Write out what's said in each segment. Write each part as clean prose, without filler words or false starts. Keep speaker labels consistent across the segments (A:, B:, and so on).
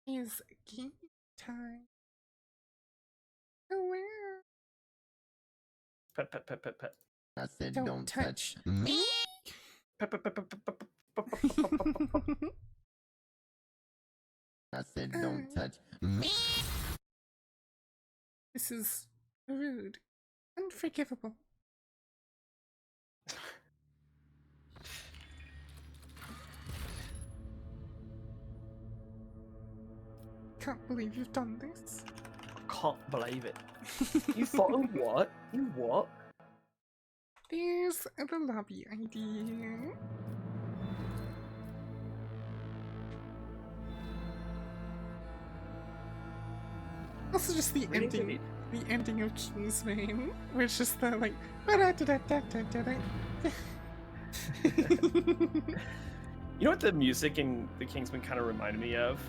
A: is game time. Oh, wow.
B: Pet, pet, pet, pet, pet.
C: I said,
A: Don't touch me.
B: Pet, pet, pet, pet, pet, pet, pet, pet, pet, pet, pet.
C: I said, don't touch me.
A: This is rude. Unforgivable. Can't believe you've done this.
B: Can't believe it. You thought of what? You what?
A: There's the lobby ID. Also, just the ending. The ending of Kingsman, where it's just the like.
B: You know what the music in the Kingsman kind of reminded me of?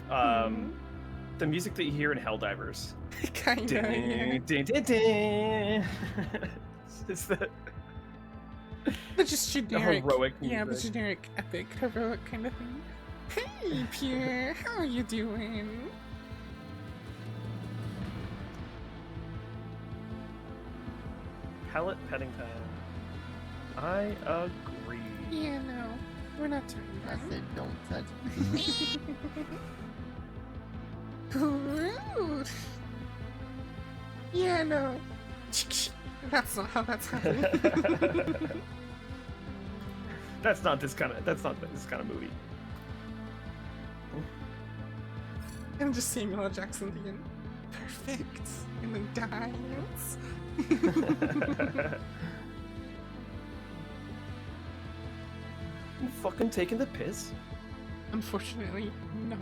B: The music that you hear in Helldivers.
A: Kinda, yeah.
B: Ding, ding, ding. It's the
A: just generic,
B: heroic
A: yeah, the
B: music.
A: generic epic heroic kind of thing. Hey, Pierre, how are you doing?
B: Pellet petting time. I agree.
A: Yeah, no, we're not doing
C: I
A: that.
C: said, don't touch me.
A: Rude. Yeah, no. That's not how that's happening.
B: That's not this kind of movie.
A: And just Samuel L. Jackson being perfect, and then dies.
B: You fucking taking the piss?
A: Unfortunately, no.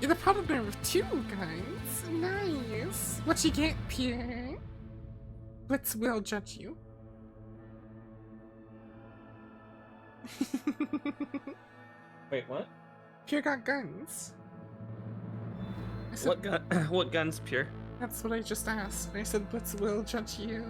A: You're the partner of two guys. Nice. What you get, Pierre? Blitz will judge you.
D: Wait, what?
A: Pierre got guns. I said,
D: What gun? What guns, Pure?
A: that's what I just asked. I said Blitz will judge you.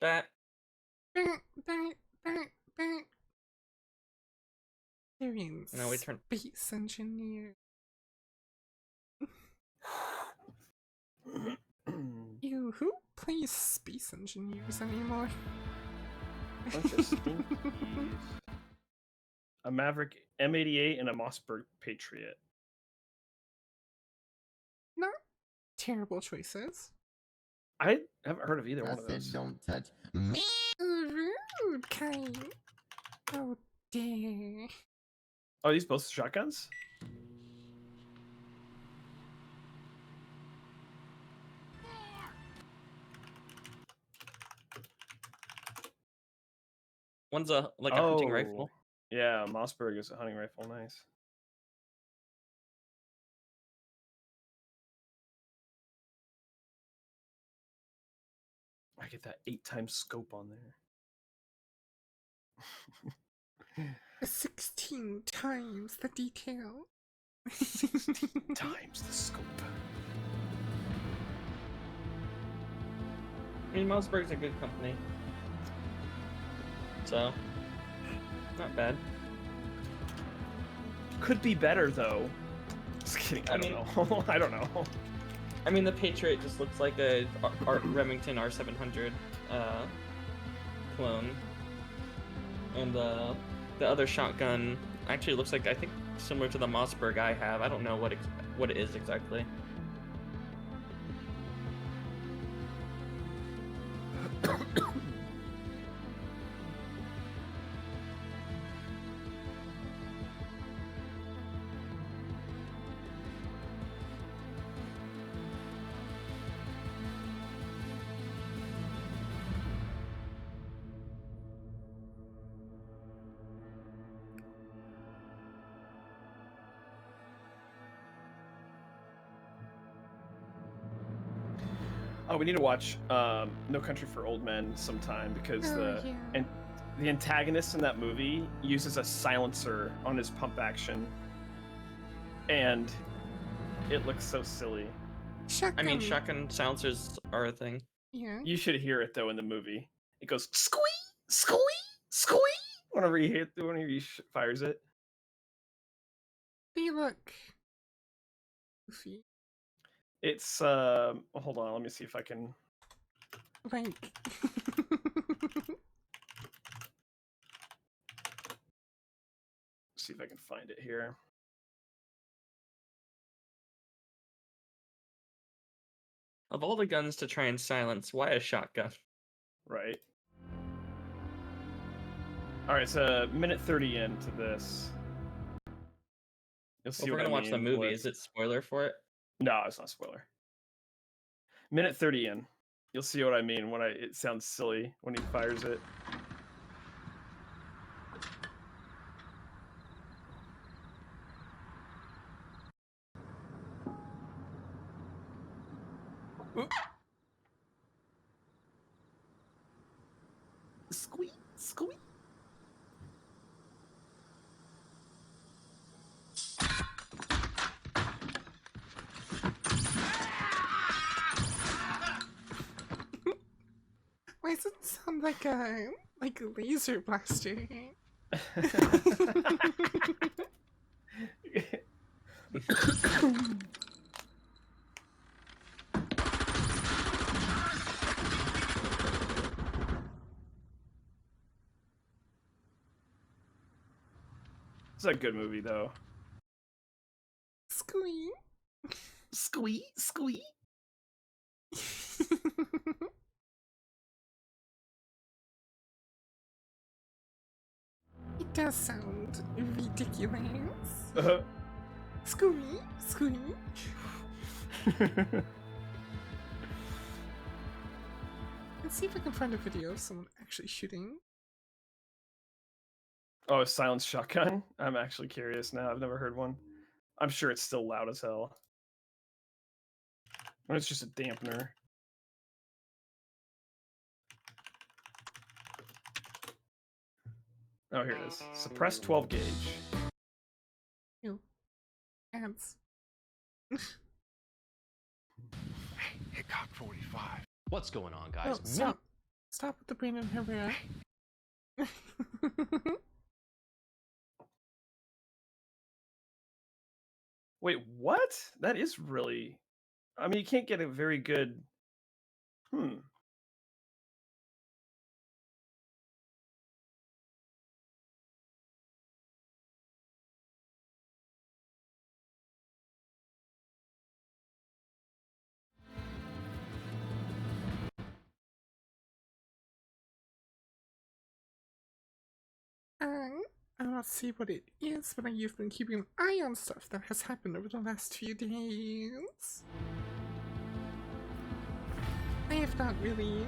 D: That.
A: Experience.
D: No, we turn.
A: Space engineer. You who plays space engineers anymore?
B: Bunch of stinkies. A Maverick M88 and a Mossberg Patriot.
A: Not terrible choices.
B: I haven't heard of either
C: I
B: one of
C: said,
B: those.
C: don't touch me.
A: Rude, Kai. Oh, dare.
B: Oh, are these both shotguns?
D: One's a hunting rifle.
B: Yeah, Mossberg is a hunting rifle. Nice. I get that 8x scope on there.
A: 16 times the detail.
B: 16 times the scope.
D: I mean, Mossberg's a good company. So, not bad.
B: Could be better though. Just kidding. I don't know. I don't know.
D: I mean, the Patriot just looks like a Remington R700 clone, and the other shotgun actually looks like, I think, similar to the Mossberg I have. I don't know what it is exactly.
B: Oh, we need to watch No Country for Old Men sometime because
A: yeah.
B: the antagonist in that movie uses a silencer on his pump action, and it looks so silly.
A: Shotgun.
D: I mean, shotgun silencers are a thing.
A: Yeah.
B: You should hear it though in the movie. It goes squee, squee, squee whenever he fires it.
A: They look goofy.
B: It's hold on, let me see if I can.
A: Like.
B: See if I can find it here.
D: Of all the guns to try and silence, why a shotgun?
B: Right. All right, so minute 30 into this. You'll see
D: Well, if we're
B: what
D: gonna
B: I
D: watch the
B: mean
D: movie,
B: with-
D: is it spoiler for it?
B: No, it's not a spoiler. Minute 30 in. You'll see what I mean when it sounds silly when he fires it. Oop. Squeak, squeak.
A: Why does it sound like a laser blaster?
B: It's a good movie though.
A: Squeak.
B: Squeak, squeak.
A: It does sound ridiculous.
B: Uh-huh.
A: Squeak, squeak. Let's see if I can find a video of someone actually shooting.
B: Oh, a silenced shotgun? I'm actually curious now. I've never heard one. I'm sure it's still loud as hell. Or it's just a dampener. Oh, here it is. Suppress 12 gauge.
A: Ew. Ads.
E: Hickok 45.
F: What's going on,
A: Oh,
F: guys?
A: stop. Stop with the Brandon Herrera.
B: Wait, what? That is really... I mean, you can't get a very good...
A: I'll not see what it is, but I've been keeping an eye on stuff that has happened over the last few days. I have not really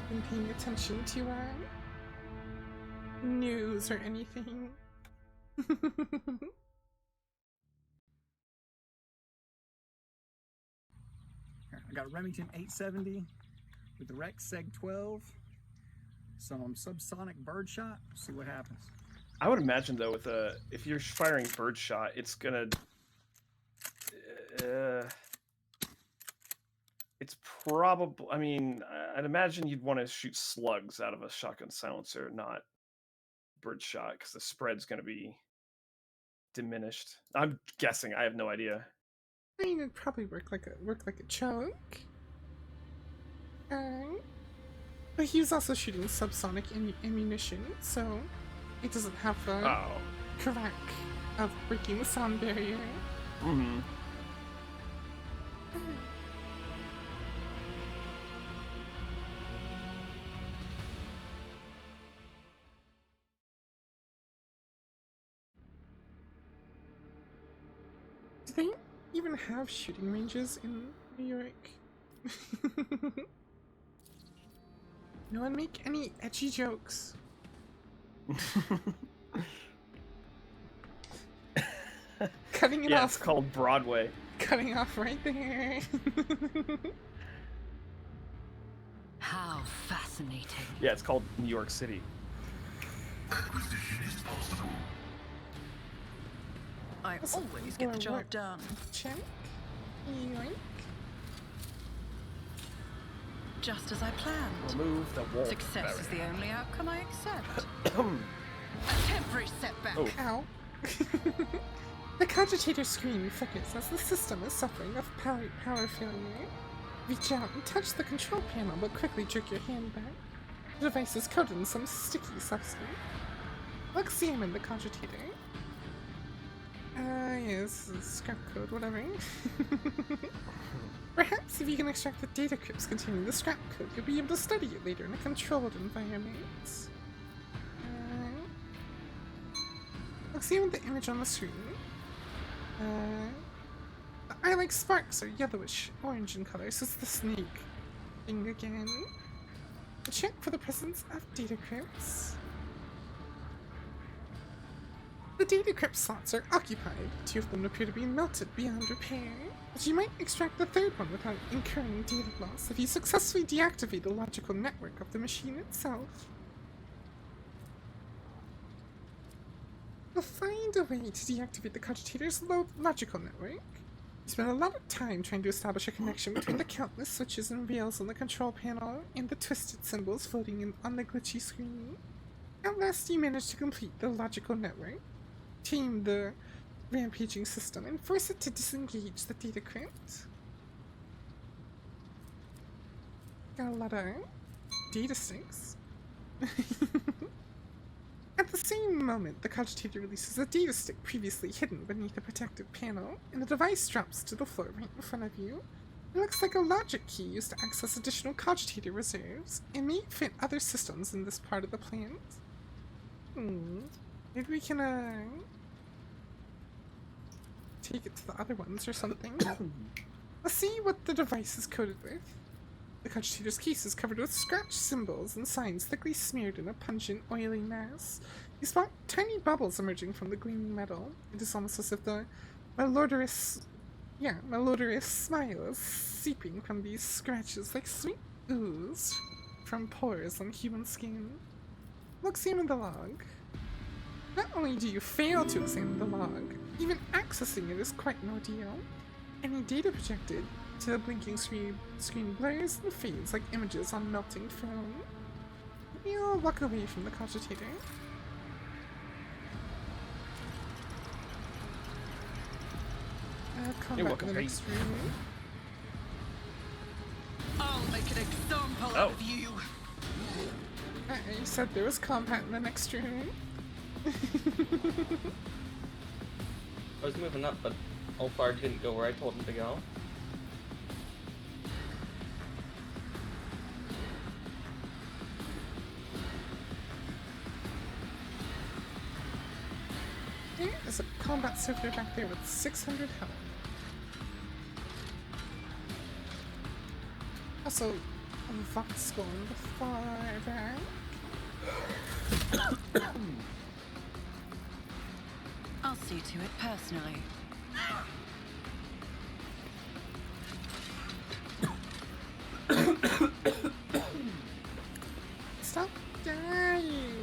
A: been paying attention to news or anything.
G: Here, I got a Remington 870 with the Rex Seg 12, some subsonic birdshot. See what happens.
B: I would imagine, though, with if you're firing birdshot, it's gonna... it's probably... I mean, I'd imagine you'd want to shoot slugs out of a shotgun silencer, not birdshot, because the spread's gonna be diminished. I'm guessing. I have no idea.
A: I mean, it'd probably work like a choke. But he was also shooting subsonic ammunition, so it doesn't have the crack of breaking the sound barrier.
B: Mm-hmm.
A: Do they even have shooting ranges in New York? No one make any edgy jokes. Cutting it
B: Yeah,
A: off.
B: it's called Broadway.
A: Cutting off right there.
F: Fascinating.
B: Yeah, it's called New York City.
F: I
A: That's
F: always get the
A: more
F: job
A: work.
F: done.
A: Check. Yoink.
F: Just as I planned.
B: Remove the wall.
F: Success is the only outcome I accept. A temporary setback.
B: Oh.
A: Ow. The cogitator screen flickers as the system is suffering of power failure. Reach out and touch the control panel, but quickly jerk your hand back. The device is coated in some sticky substance. Examine the cogitator. Yes, scrap code, whatever. Perhaps if you can extract the data crypts containing the scrap code, you'll be able to study it later in a controlled environment. Examine the image on the screen. The eye-like sparks are yellowish orange in color, so it's the snake thing again. Check for the presence of data crypts. The data crypt slots are occupied. 2 of them appear to be melted beyond repair. But you might extract the 3rd one without incurring data loss if you successfully deactivate the logical network of the machine itself. You'll find a way to deactivate the cogitator's logical network. You spend a lot of time trying to establish a connection between the countless switches and rails on the control panel and the twisted symbols floating on the glitchy screen. At last you manage to complete the logical network, tame the rampaging system, and force it to disengage the data crypt. Got a lot of data sticks. At the same moment, the cogitator releases a data stick previously hidden beneath a protective panel, and the device drops to the floor right in front of you. It looks like a logic key used to access additional cogitator reserves, and may fit other systems in this part of the plant. Maybe we can, take it to the other ones or something. Let's see what the device is coded with. The cogitator's case is covered with scratched symbols and signs thickly smeared in a pungent, oily mass. You spot tiny bubbles emerging from the gleaming metal. It is almost as if the malodorous smile is seeping from these scratches like sweet ooze from pores on human skin. Examine the log. Not only do you fail to examine the log, even accessing it is quite an ordeal. Any data projected to the blinking screen blurs and fades like images on melting film. You'll walk away from the cogitator. Combat in the next room.
F: I'll make an example
B: Oh.
F: of you.
A: You said there was combat in the next room.
D: I was moving up, but Ulfar didn't go where I told him to go.
A: There is a combat circular back there with 600 health. Also, a Vox going far back.
F: I'll see to it personally.
A: Stop dying!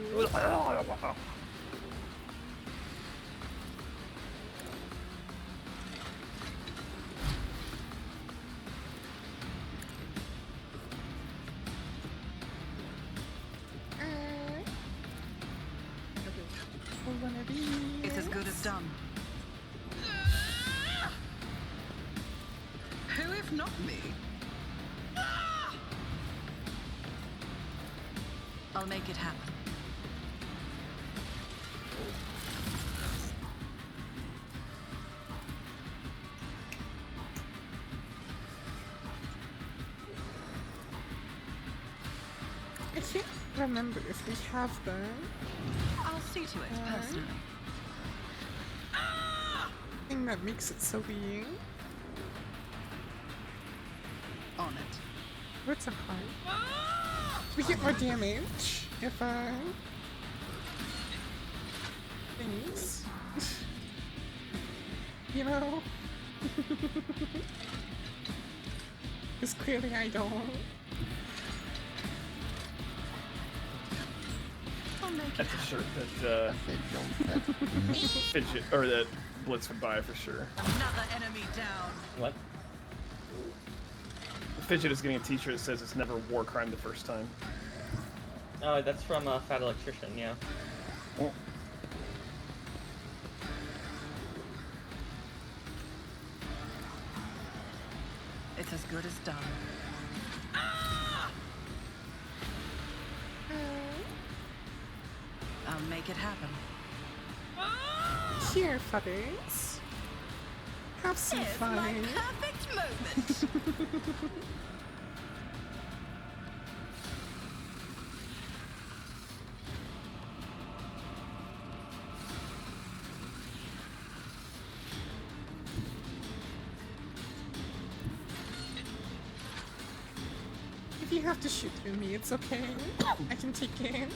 A: One of these.
F: It's as good as done. Who if not me? I'll make it happen.
A: I can't remember if we have them.
F: I'll see to it personally.
A: Thing that makes it so weird.
F: On it.
A: What's a heart? We get more damage if things. You know? Because clearly I don't.
F: Make it
B: That's a
F: happen.
B: shirt that
C: I said don't touch me.
B: Fidget or that Blitz would buy for sure.
F: Another enemy down.
D: What?
B: Fidget is getting a t-shirt that says it's never war crime the first time.
D: Oh, that's from Fat Electrician, yeah.
B: Oh.
F: It's as good as done. I'll make it happen.
A: Here, fudders. Have some
F: Here's
A: fun.
F: my perfect moment.
A: If you have to shoot through me, it's okay. I can take it.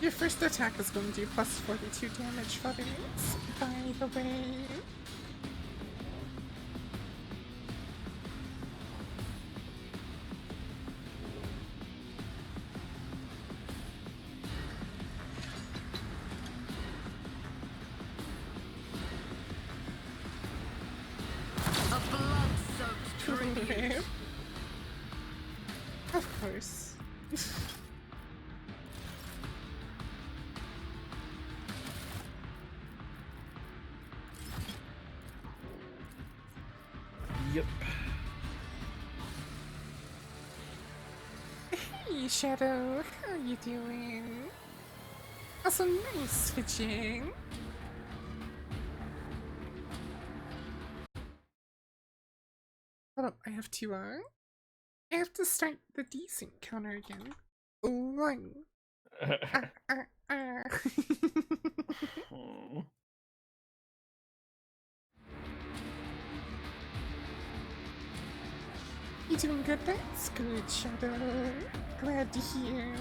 A: Your first attack is going to do plus 42 damage, fudders. By the way.
F: A blood-soaked tribute.
A: Of course.
B: Yep.
A: Hey, Shadow. How you doing? Also, nice fidgeting. Hold up, I have to, I have to start the decent counter again. 1. Ah.
B: Hmm.
A: You doing good? That's good, Shadow. Glad to hear.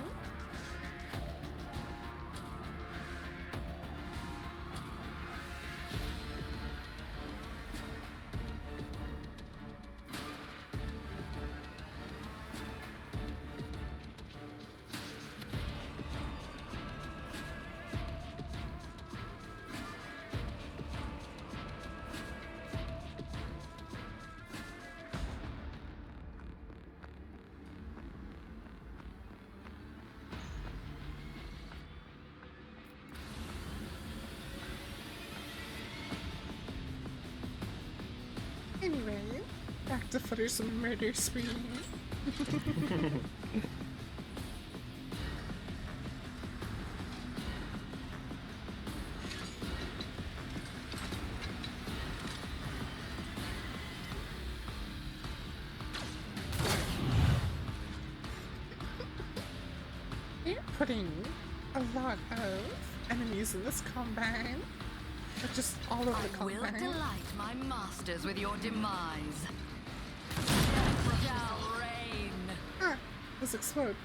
A: Anyway, back to footer some murder spree. They're putting a lot of enemies in this combat. But just all over the
F: I will
A: combat.
F: delight my masters with your demise. Death shall reign.
A: Ah, those explode.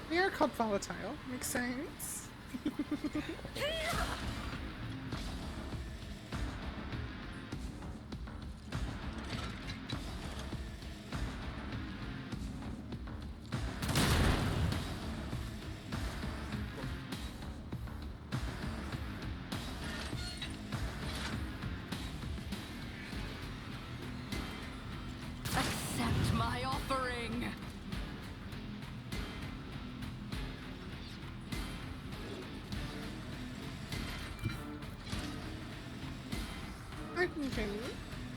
A: They are called volatile. Makes sense.
F: Accept my offering.
A: I didn't even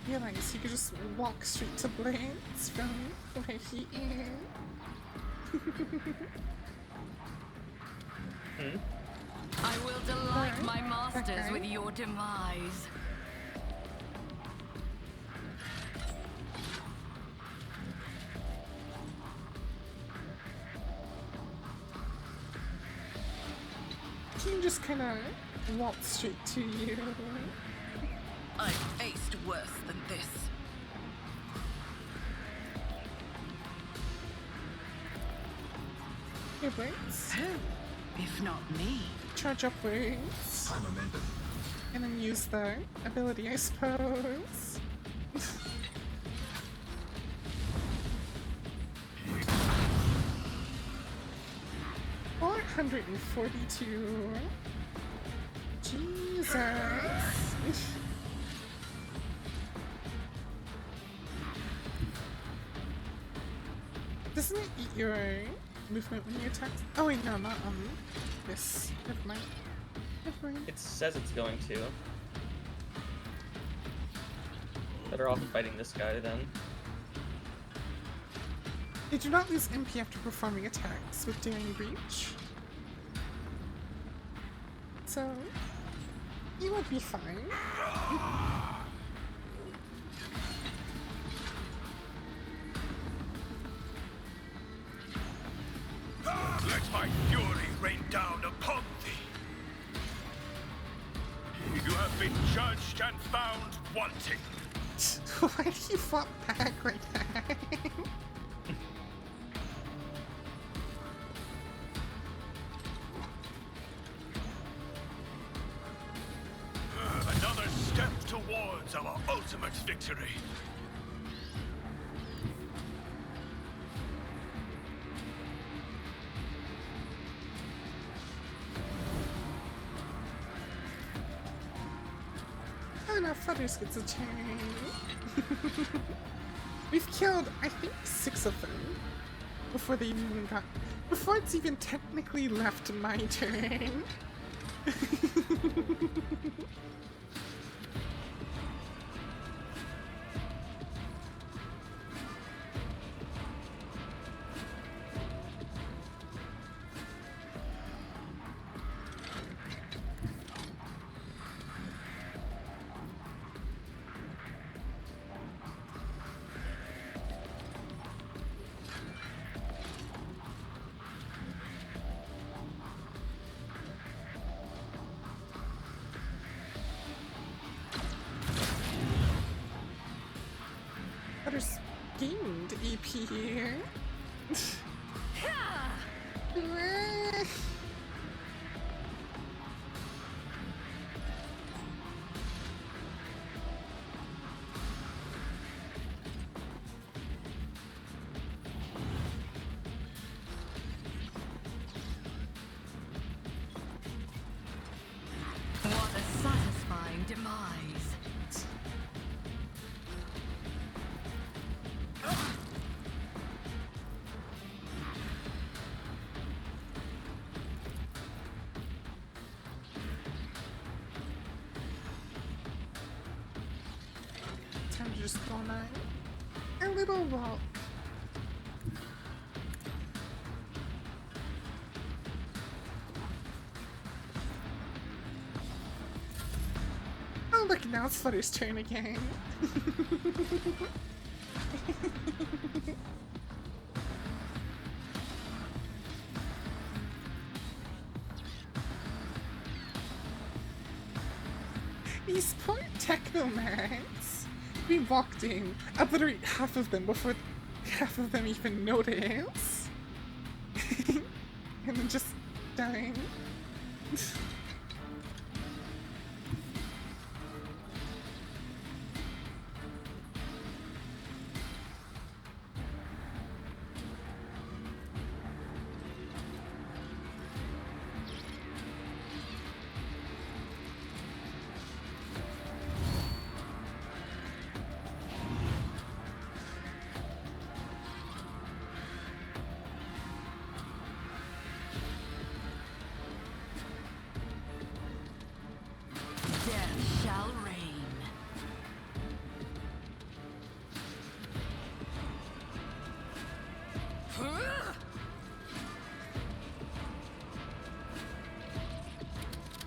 A: realize you could just walk straight to Blitz from where he is.
F: I will delight my masters
A: Okay.
F: with your demise.
A: He can just kind of waltz straight to you.
F: I've faced worse than this.
A: Your blades.
F: Who, if not me?
A: Charge upwards.
C: High momentum.
A: And then use the ability, I suppose. 442. Jesus. Doesn't it eat your movement when you attack? Oh wait, no, not on this. Never mind. Never mind.
D: It says it's going to. Better off fighting this guy then.
A: They do not lose MP after performing attacks with Daring Breach. So, you would be fine.
E: Let my fury rain down upon thee. You have been judged and found wanting.
A: Why do you fall back right now?
E: Another step towards our ultimate victory.
A: Oh no, Flutters gets a turn. We've killed, I think, 6 of them before they even got. Before it's even technically left my turn. Flutters gained EP here.
F: What a satisfying demise.
A: Time to just go on a little walk. Oh look, now it's Flutter's turn again. These poor technomats. We walked in, obliterate half of them before half of them even notice. And then just dying.
F: Death shall reign.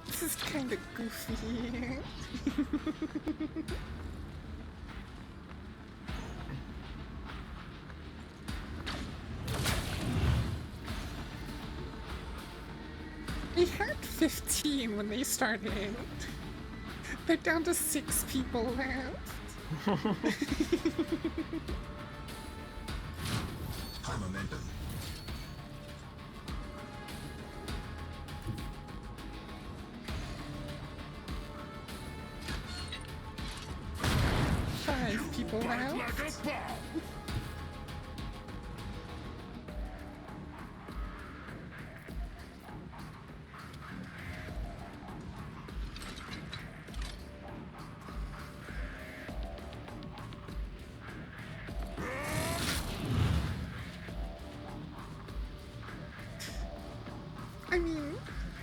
A: This is kinda goofy. We had 15 when they started. They're down to 6 people left.
C: High momentum.
A: 5 people
E: Bite
A: left.
E: like a bomb.
A: I mean,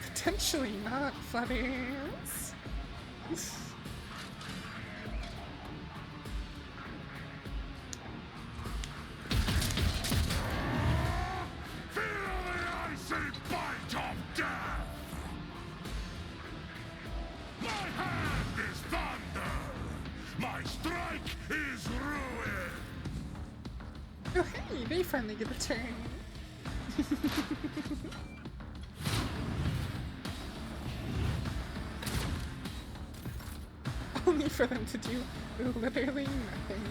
A: potentially not, Flutters.
E: Feel the icy bite of death. My hand is thunder. My strike is ruin.
A: Oh hey, they finally get a turn. Only for them to do literally nothing.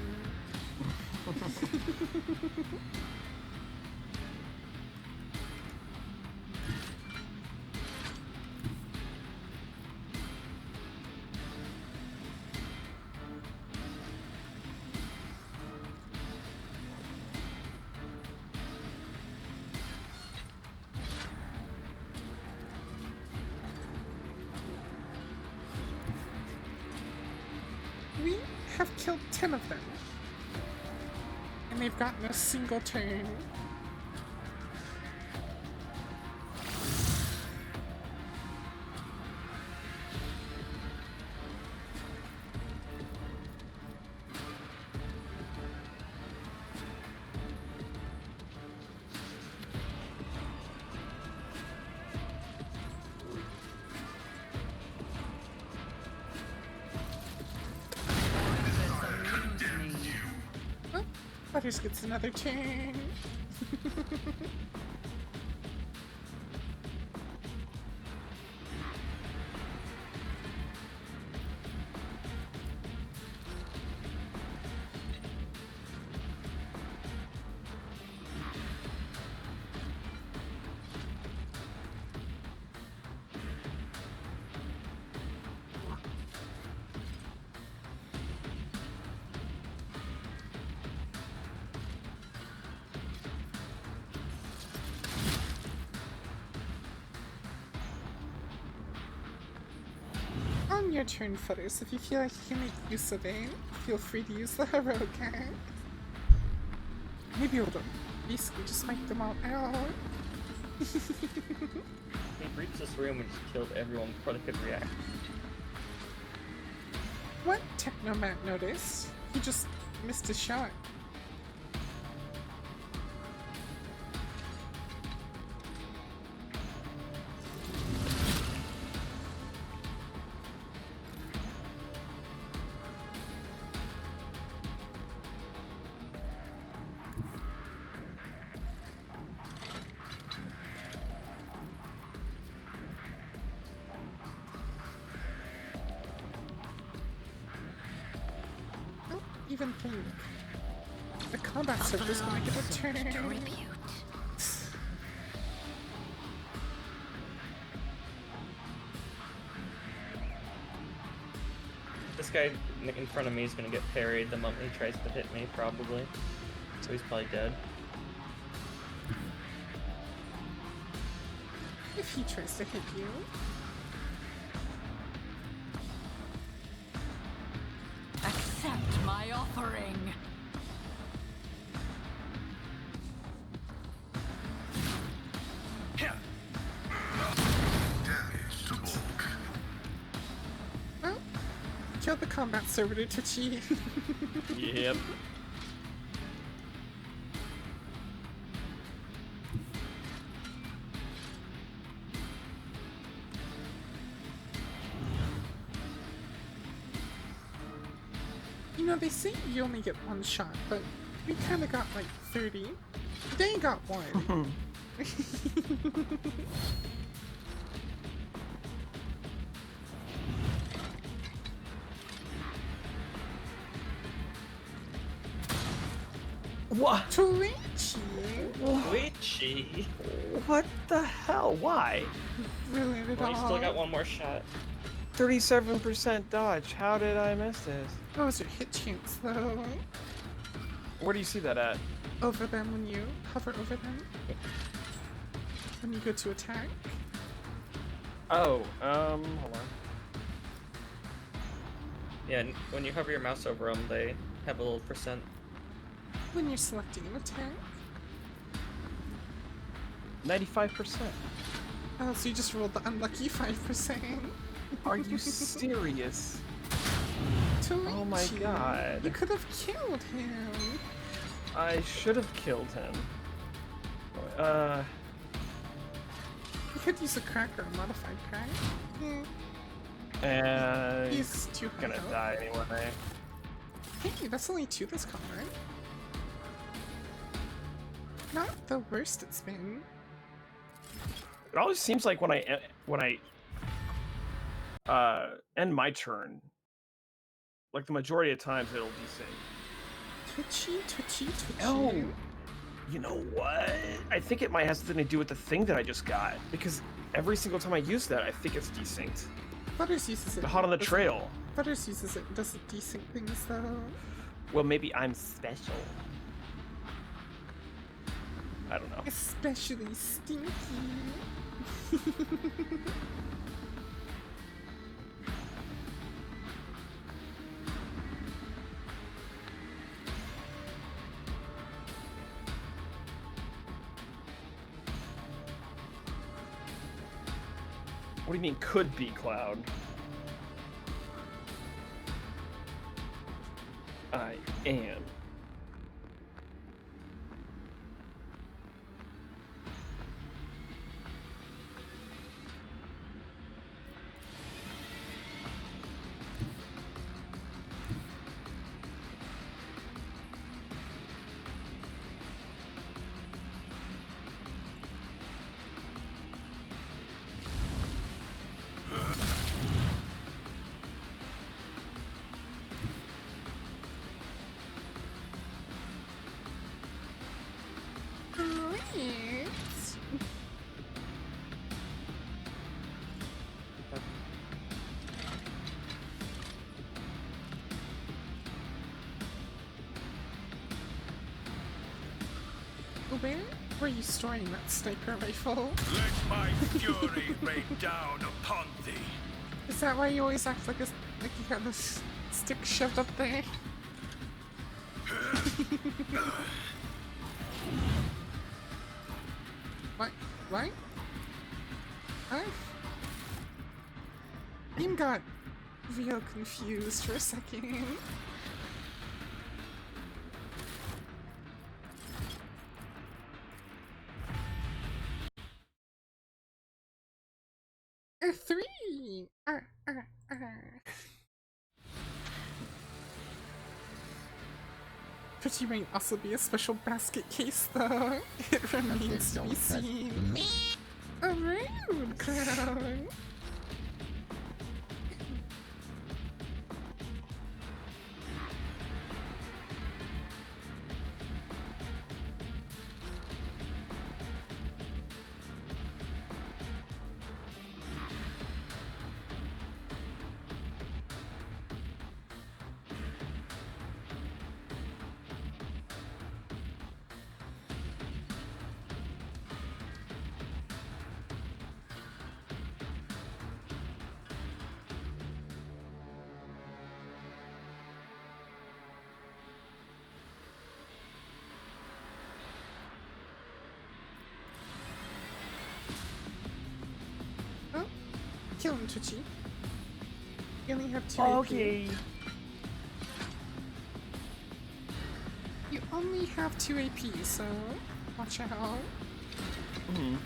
A: We have killed 10 of them. And they've gotten a single turn. Oh, Butters gets another turn. On your turn, Flutters, if you feel like you can make use of it, feel free to use the heroic card. Maybe it'll basically just wipe them all out.
D: He breached this room and just killed everyone before they could react.
A: What Technomat noticed? He just missed a shot. Even think the combat server's gonna get a turn.
D: This guy in front of me is gonna get parried the moment he tries to hit me, probably. So he's probably dead.
A: If he tries to hit you.
F: Accept my offering.
E: Damage to bulk.
A: Well, killed the combat servitor to cheat.
D: Yep.
A: You know, they say you only get one shot, but we kinda got like 30. They got one.
B: What?
A: Twitchy!
D: Witchy.
B: What the hell? Why?
A: Ruined it
D: Well,
A: all.
D: you still got one more shot.
B: 37% dodge. How did I miss this?
A: What was your hit chance, though?
B: Where do you see that at?
A: Over them when you hover over them. When you go to attack.
B: Oh, hold on.
D: Yeah, when you hover your mouse over them, they have a little percent.
A: When you're selecting an attack.
B: 95%.
A: Oh, so you just rolled the unlucky 5%.
B: Are you serious?
A: Oh
B: my God.
A: You could have killed him.
B: I should have killed him.
A: You could use a crack or a modified crack.
B: And
A: He's too
B: gonna
A: health.
B: die anyway.
A: Hey, that's only 2 this combat. Not the worst it's been.
B: It always seems like when I end my turn, like the majority of times it'll desync.
A: Twitchy.
B: Oh, you know what? I think it might have something to do with the thing that I just got, because every single time I use that, I think it's desynced.
A: Butters uses it.
B: The hot on the trail.
A: Butters uses it and doesn't desync things though.
B: Well, maybe I'm special. I don't know.
A: Especially stinky.
B: What do you mean could be Cloud? I am.
A: Great. Where were you storing that sniper rifle?
E: Let my fury rain down upon thee.
A: Is that why you always act like you got this stick shoved up there? What? What? Huh? Beam got real confused for a second. A 3! But you might also be a special basket case, though. It remains to be seen. A rude clown! Kill him, Twitchy. You only have 2 AP. You only have 2 AP, so watch out.
B: Mm-hmm.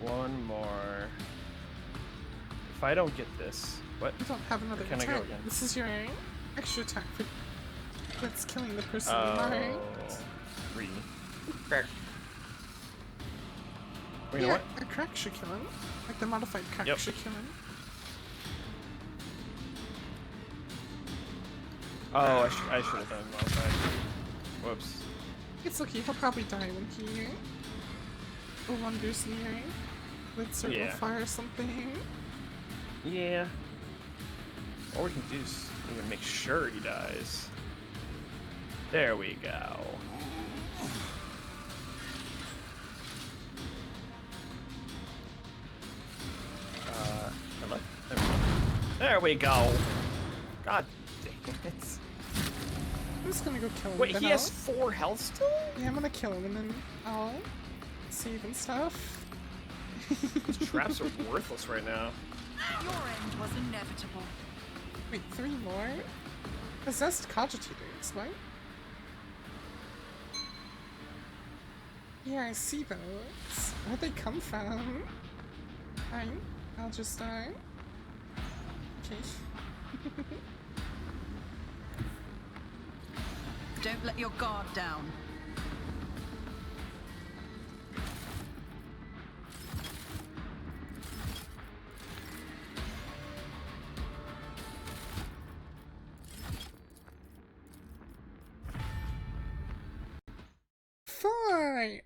B: One more. If I don't get this, what?
A: You don't have another
B: Can I
A: attack.
B: go again?
A: This is your extra attack for that's killing the person you
B: Oh,
A: marked.
B: 3.
D: Crack.
B: Wait, you know what?
A: A crack should kill him. Like the modified crack
B: Yep.
A: should kill him.
B: Oh, I should have done modified. Whoops.
A: It's okay, he'll probably die when he wanders near. Let's sort
B: Yeah.
A: of fire or something.
B: Yeah. All we can do is even make sure he dies. There we go. Hello? There we go. God dang it.
A: I'm just gonna go kill him.
B: Wait,
A: then
B: he has
A: I'll-
B: 4 health still?
A: Yeah, I'm gonna kill him and then I'll save and stuff.
B: These traps are worthless right now.
F: Your end was inevitable.
A: Wait, 3 more? Possessed cogitators, what? Yeah, I see those. Where'd they come from? Fine, I'll just die. Okay.
F: Don't let your guard down.
A: Four!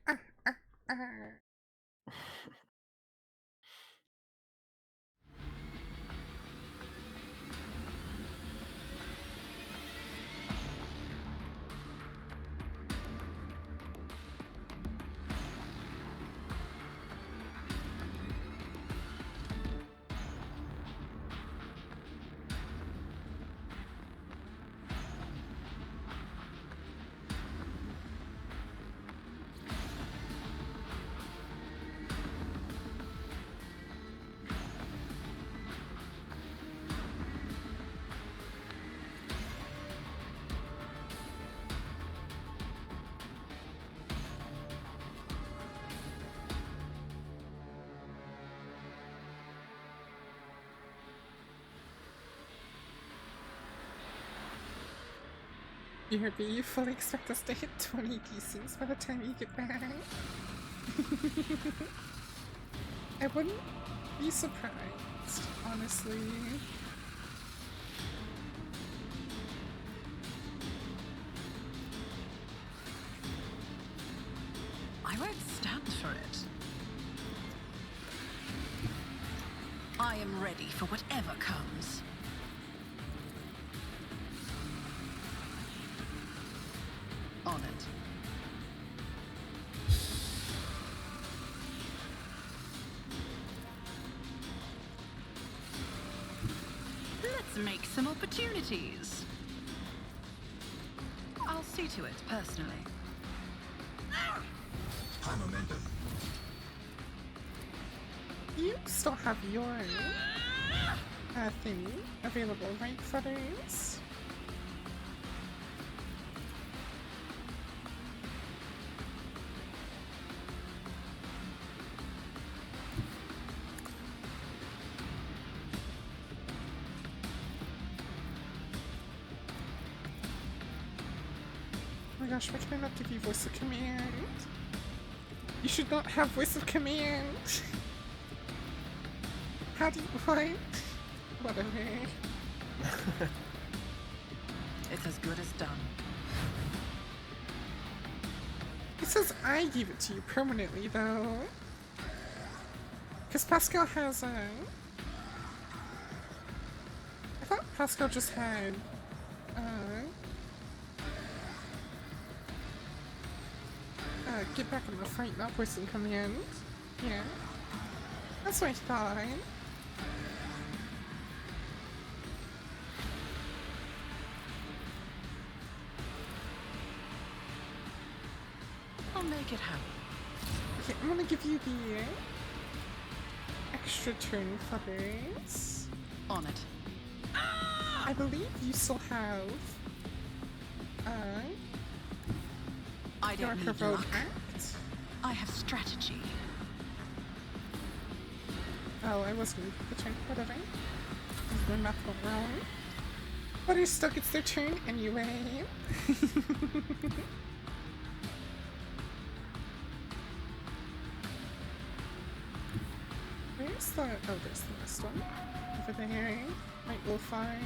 A: BRB, you fully expect us to hit 20 pieces by the time you get back? I wouldn't be surprised, honestly.
F: I won't stand for it. I am ready for whatever comes. On it. Let's make some opportunities. I'll see to it personally.
E: High momentum.
A: You still have your thing available, right, Feathers? Oh my gosh, why can I not give you voice of command? You should not have voice of command! How do you what? Whatever.
F: It's as good as done.
A: It says I gave it to you permanently though. Cause Pascal has I thought Pascal just had get back in the fight, not voice in command. Yeah. That's what I thought.
F: I'll make it happen.
A: Okay, I'm gonna give you the extra turn Feathers.
F: On it.
A: I believe you still have
F: I
A: your
F: don't need
A: heroic
F: luck.
A: act.
F: I have strategy.
A: Oh, I was gonna put the turn, whatever. My math went wrong. But it still gets their turn anyway. Where's the oh there's the last one. Over there. Right, we'll find.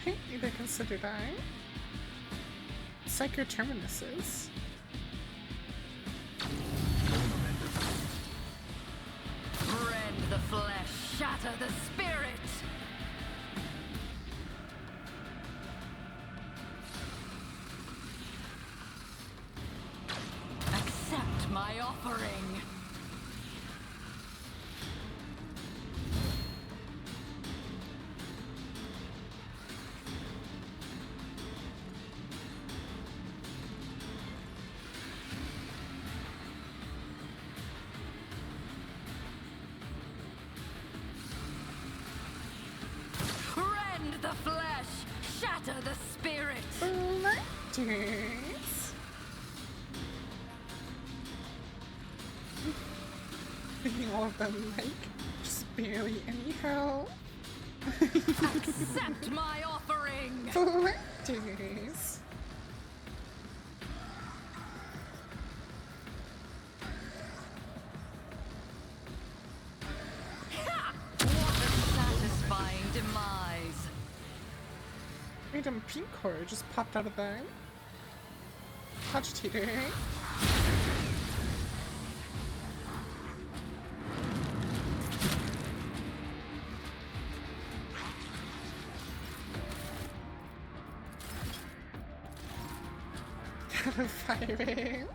A: Hey, either considered I. Psychoterminuses.
F: Rend the flesh, shatter the spirit! Accept my offering! Rend the flesh, shatter the spirit!
A: Blinders. Thinking all of them, like, just barely anyhow.
F: Accept my offering!
A: Blinders.
F: What a satisfying demise!
A: Random pink horror just popped out of the cogitator. Got a virus.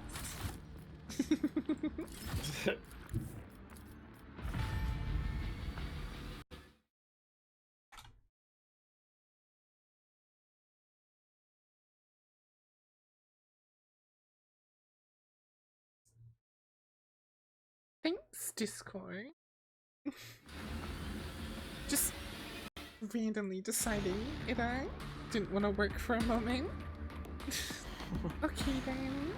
A: Thanks, Discord. Just randomly deciding it didn't want to work for a moment. Okay then.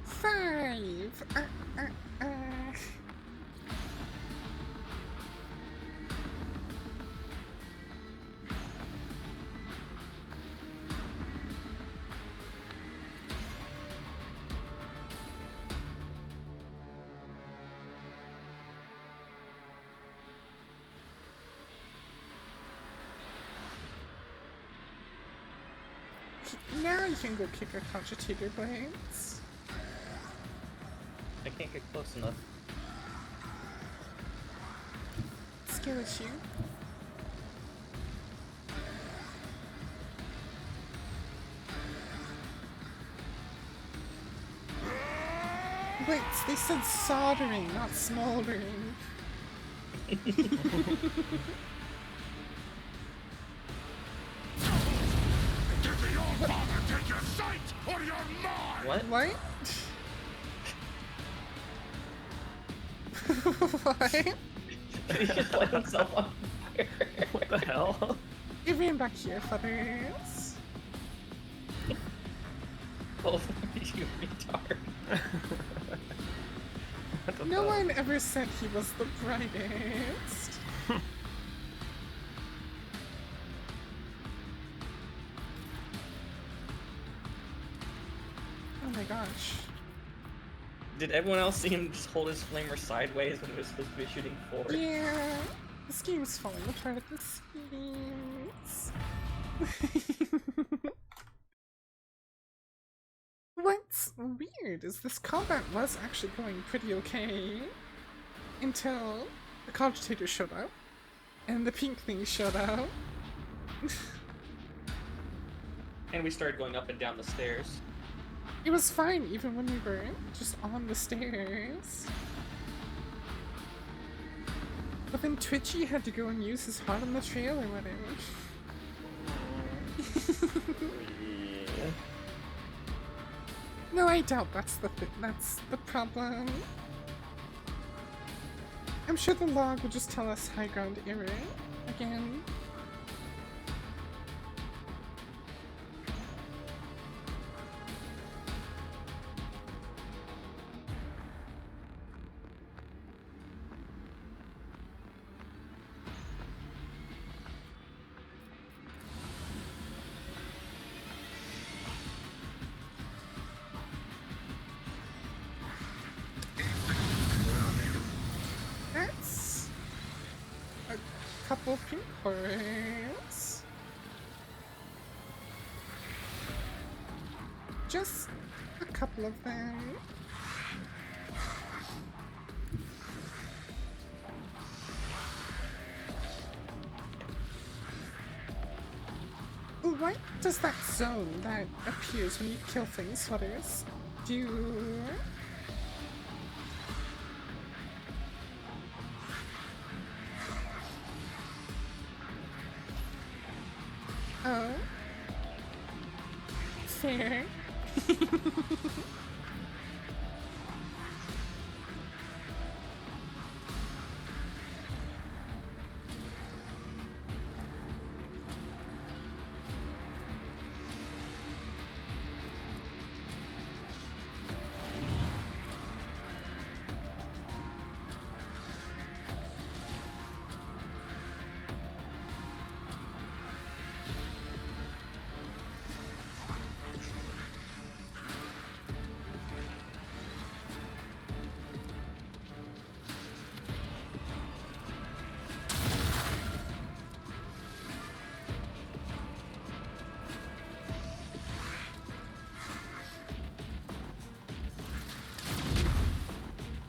A: Five. Now you can go kick a cogitator blades.
D: I can't get close enough.
A: Skill issue. Wait, they said soldering, not smoldering.
E: Give me your father, take your sight, or you're mine!
D: What?
A: What? What?
D: He just lit himself on fire.
B: What the hell?
A: You ran back here, fuckers.
D: Both of you retard.
B: What the
A: No
B: fuck?
A: one ever said he was the brightest. Oh my gosh.
D: Did everyone else see him just hold his flamer sideways when he was supposed to be shooting forward?
A: Yeah, this game's falling apart at the seams. What's weird is this combat was actually going pretty okay until the cogitator showed up and the pink thing showed up.
D: And we started going up and down the stairs.
A: It was fine even when we were just on the stairs. But then Twitchy had to go and use his heart on the trail or whatever.
B: Yeah.
A: No, I doubt that's the problem. I'm sure the log will just tell us high ground error again. open portals. Just a couple of them. What does that zone that appears when you kill things flutters do? Oh. Fair.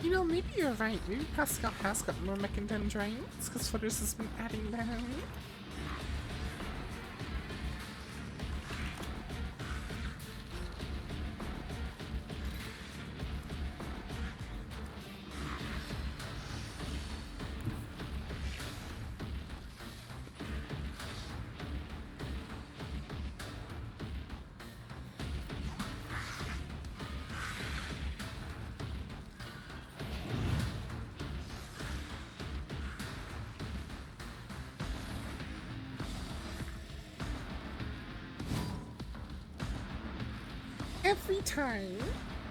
A: You know, maybe you're right. Maybe Pascal has got more mechadendrites, because Footer's has been adding them. Every time,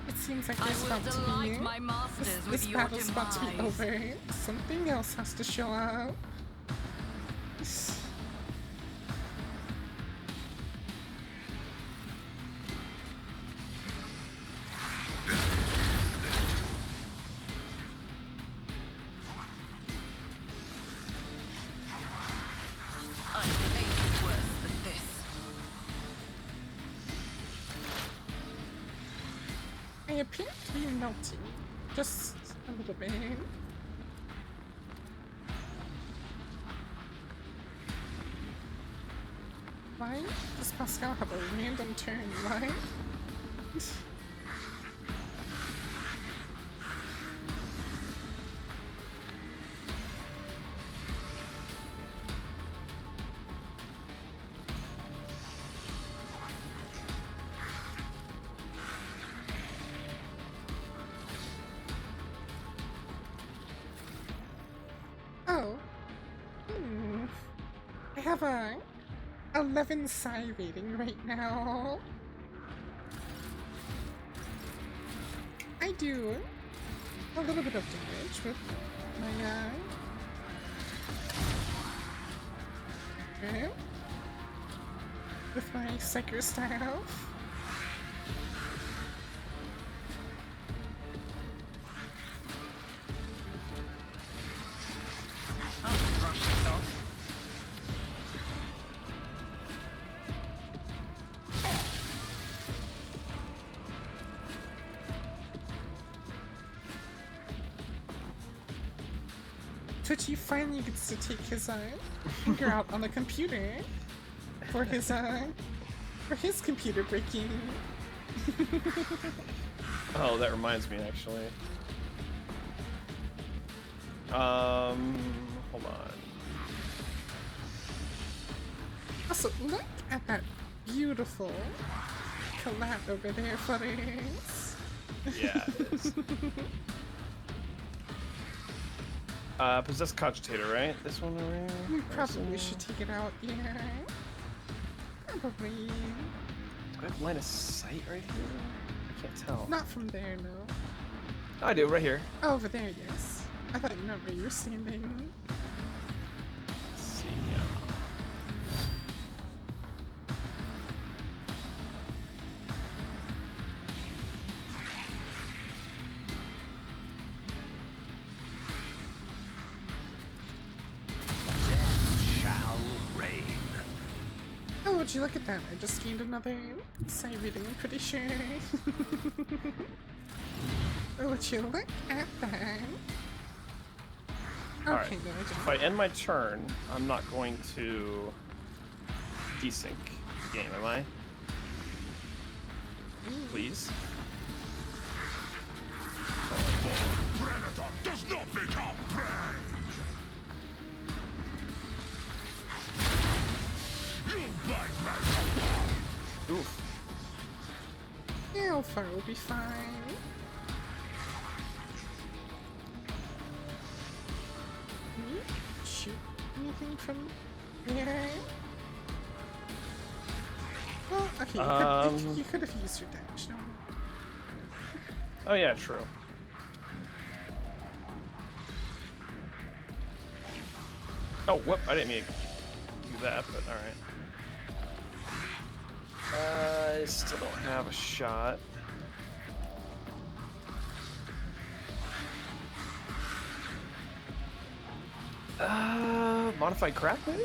A: it seems like
F: I
A: there's
F: will
A: about to
F: delight
A: be
F: my masters with
A: this
F: your
A: battle's about to be
F: demise.
A: over. Something else has to show up.
F: I hate worse than this.
A: I appear to be melting. Just a little bit. Why does Pascal have a random turn? Why? Oh. I have a 11 psi rating right now. I do a little bit of damage with my okay. With my Psycho staff. Twitchy finally gets to take his finger out on the computer for his computer breaking.
B: Oh, that reminds me, actually. Hold on.
A: Also, look at that beautiful collab over there, Flutters.
B: Yeah, it is. Possessed Cogitator, right? This one over here?
A: We probably should take it out, yeah. Probably.
B: Do I have line of sight right here? I can't tell.
A: Not from there, no.
B: Oh, I do, right here.
A: Oh, over there, yes. I thought you meant where you were standing.
B: Let's see.
A: Would you look at that? I just gained another side reading, I'm pretty sure. Would you look at that? Okay,
B: Alright,
A: no, I didn't.
B: if I end my turn, I'm not going to desync the game, am I? Please?
E: Predator does not become prey! You bite me!
B: Oof.
A: Alpha will be fine. Can you shoot anything from there? Well, okay, you could have used your dash, no?
B: Oh yeah, true. Oh, whoop, I didn't mean to do that, but alright. I still don't have a shot. Modified craft maybe?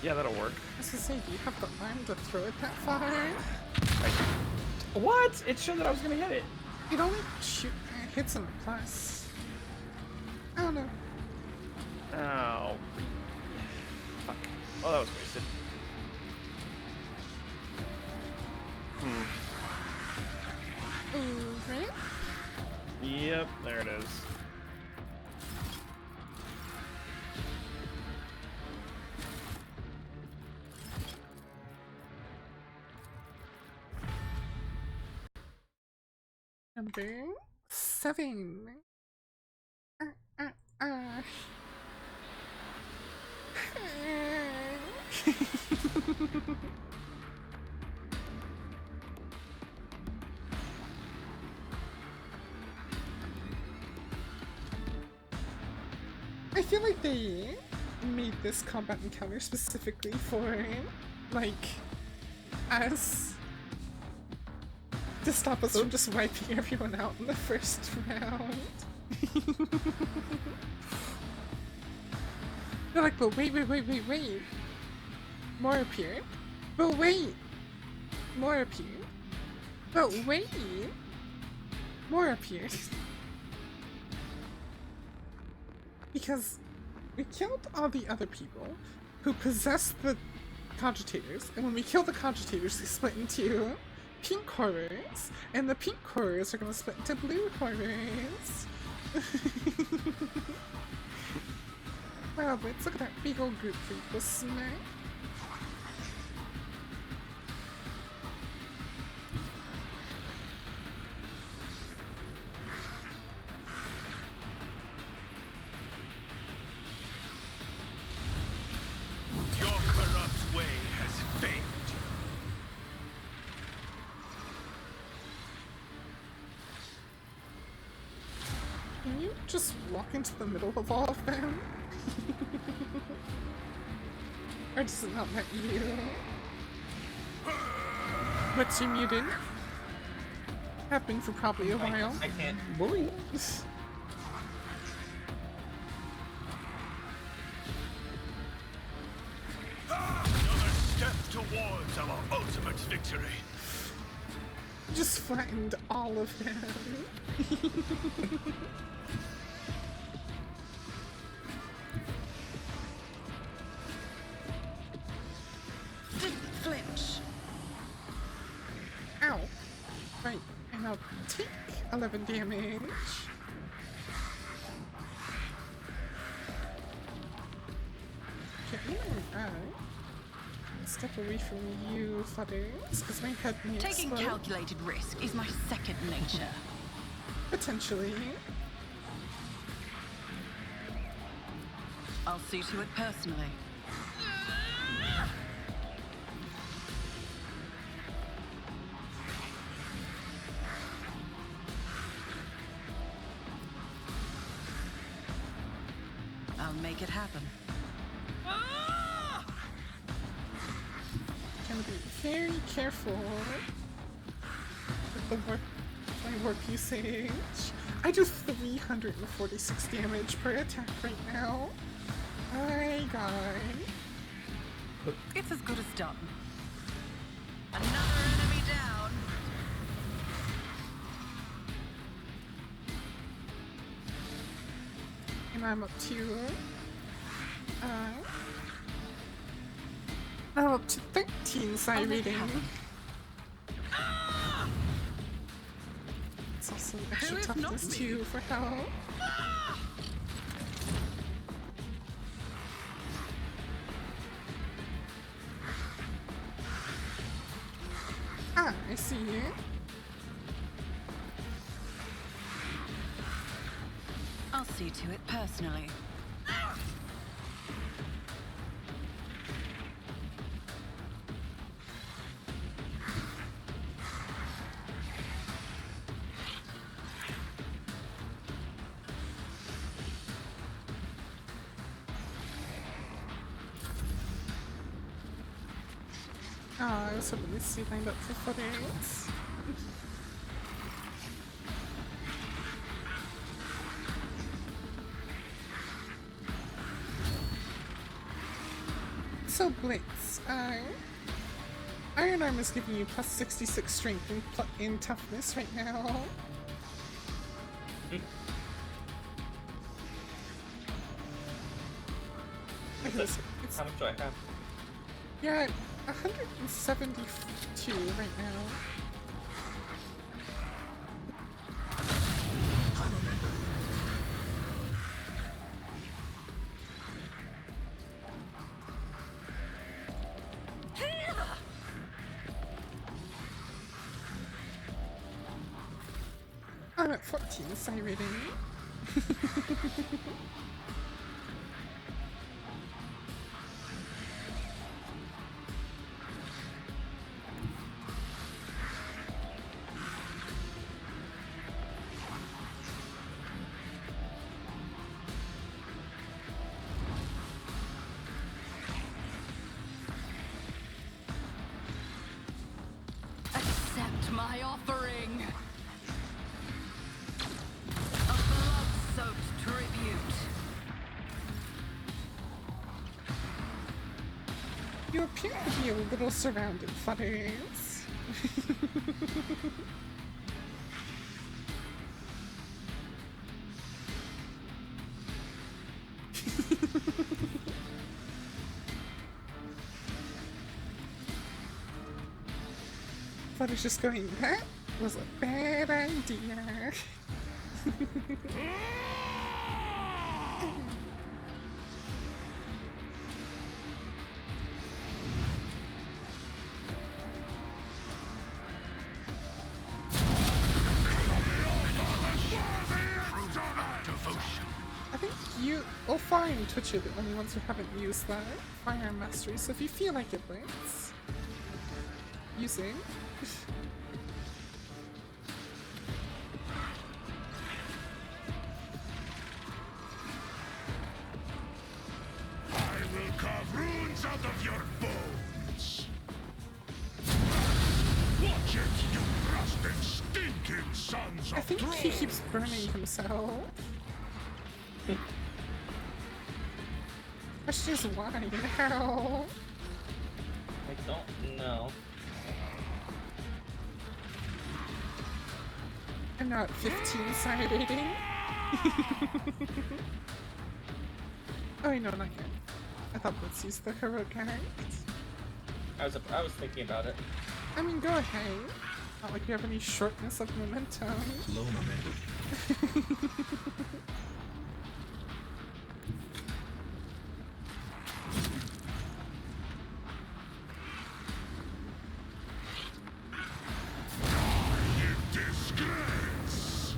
B: Yeah, that'll work.
A: I was gonna say, do you have the arm to throw it that far?
B: What? It showed that I was gonna hit it.
A: It only hits on a plus. I don't know.
B: Ow. Fuck. Oh, that was wasted.
A: Right?
B: Yep, there it is.
A: Number 7. I feel like they made this combat encounter specifically for, like, us. To stop us from just wiping everyone out in the first round. They're like, but wait. More appeared. But wait. More appeared. But wait. More appeared. Because we killed all the other people who possessed the cogitators, and when we kill the cogitators, they split into pink horrors, and the pink horrors are gonna split into blue horrors. Wow, let's look at that big old group for equal smack.
E: Your corrupt way has failed.
A: Can you just walk into the middle of all of them? Or does it not let you? What's you muted? Have been for probably a while.
D: I can't.
A: Bully.
E: Another step towards our ultimate victory.
A: Just flattened all of them.
F: Didn't flinch.
A: Ow. Right, and I'll take 11 damage. Okay, step away from you, Fudders, because my head may
F: Taking
A: explode.
F: calculated risk is my second nature.
A: Potentially.
F: I'll see to it personally. I'll make it happen.
A: Gonna be very careful with the my warp usage. I do 346 damage per attack right now. My god.
F: It's as good as done. Another enemy down.
A: And I'm up to I'm up to 13 side
F: I'll make it
A: reading.
F: happen.
A: It's also extra
F: Who is not
A: toughness
F: me?
A: too for help. Ah, I see you.
F: I'll see to it personally.
A: Oh, I was hoping to see lined up for footings. So Blitz, Iron Arm is giving you plus 66 strength and in toughness right now. Look at this. It's,
D: How much do I have?
A: you're at 172 right now. I'm at 14 side rating.
F: Accept my offering. A blood-soaked tribute.
A: You appear to be a little surrounded, Fudders. Fudders just going, that was a bad idea. I think you'll find Twitch are the only ones who haven't used that Firearm Mastery, so if you feel like it works, using.
E: I will carve runes out of your bones. Watch it, you rusted, stinking sons
A: I
E: of
A: think he
E: trolls.
A: keeps burning himself. Question is why now?
D: I don't know.
A: I'm not 15 side rating. Oh wait, no, not yet. I thought let's use the heroic act.
D: I was thinking about it.
A: I mean, go ahead. Not like you have any shortness of momentum.
E: Low momentum. Disgrace!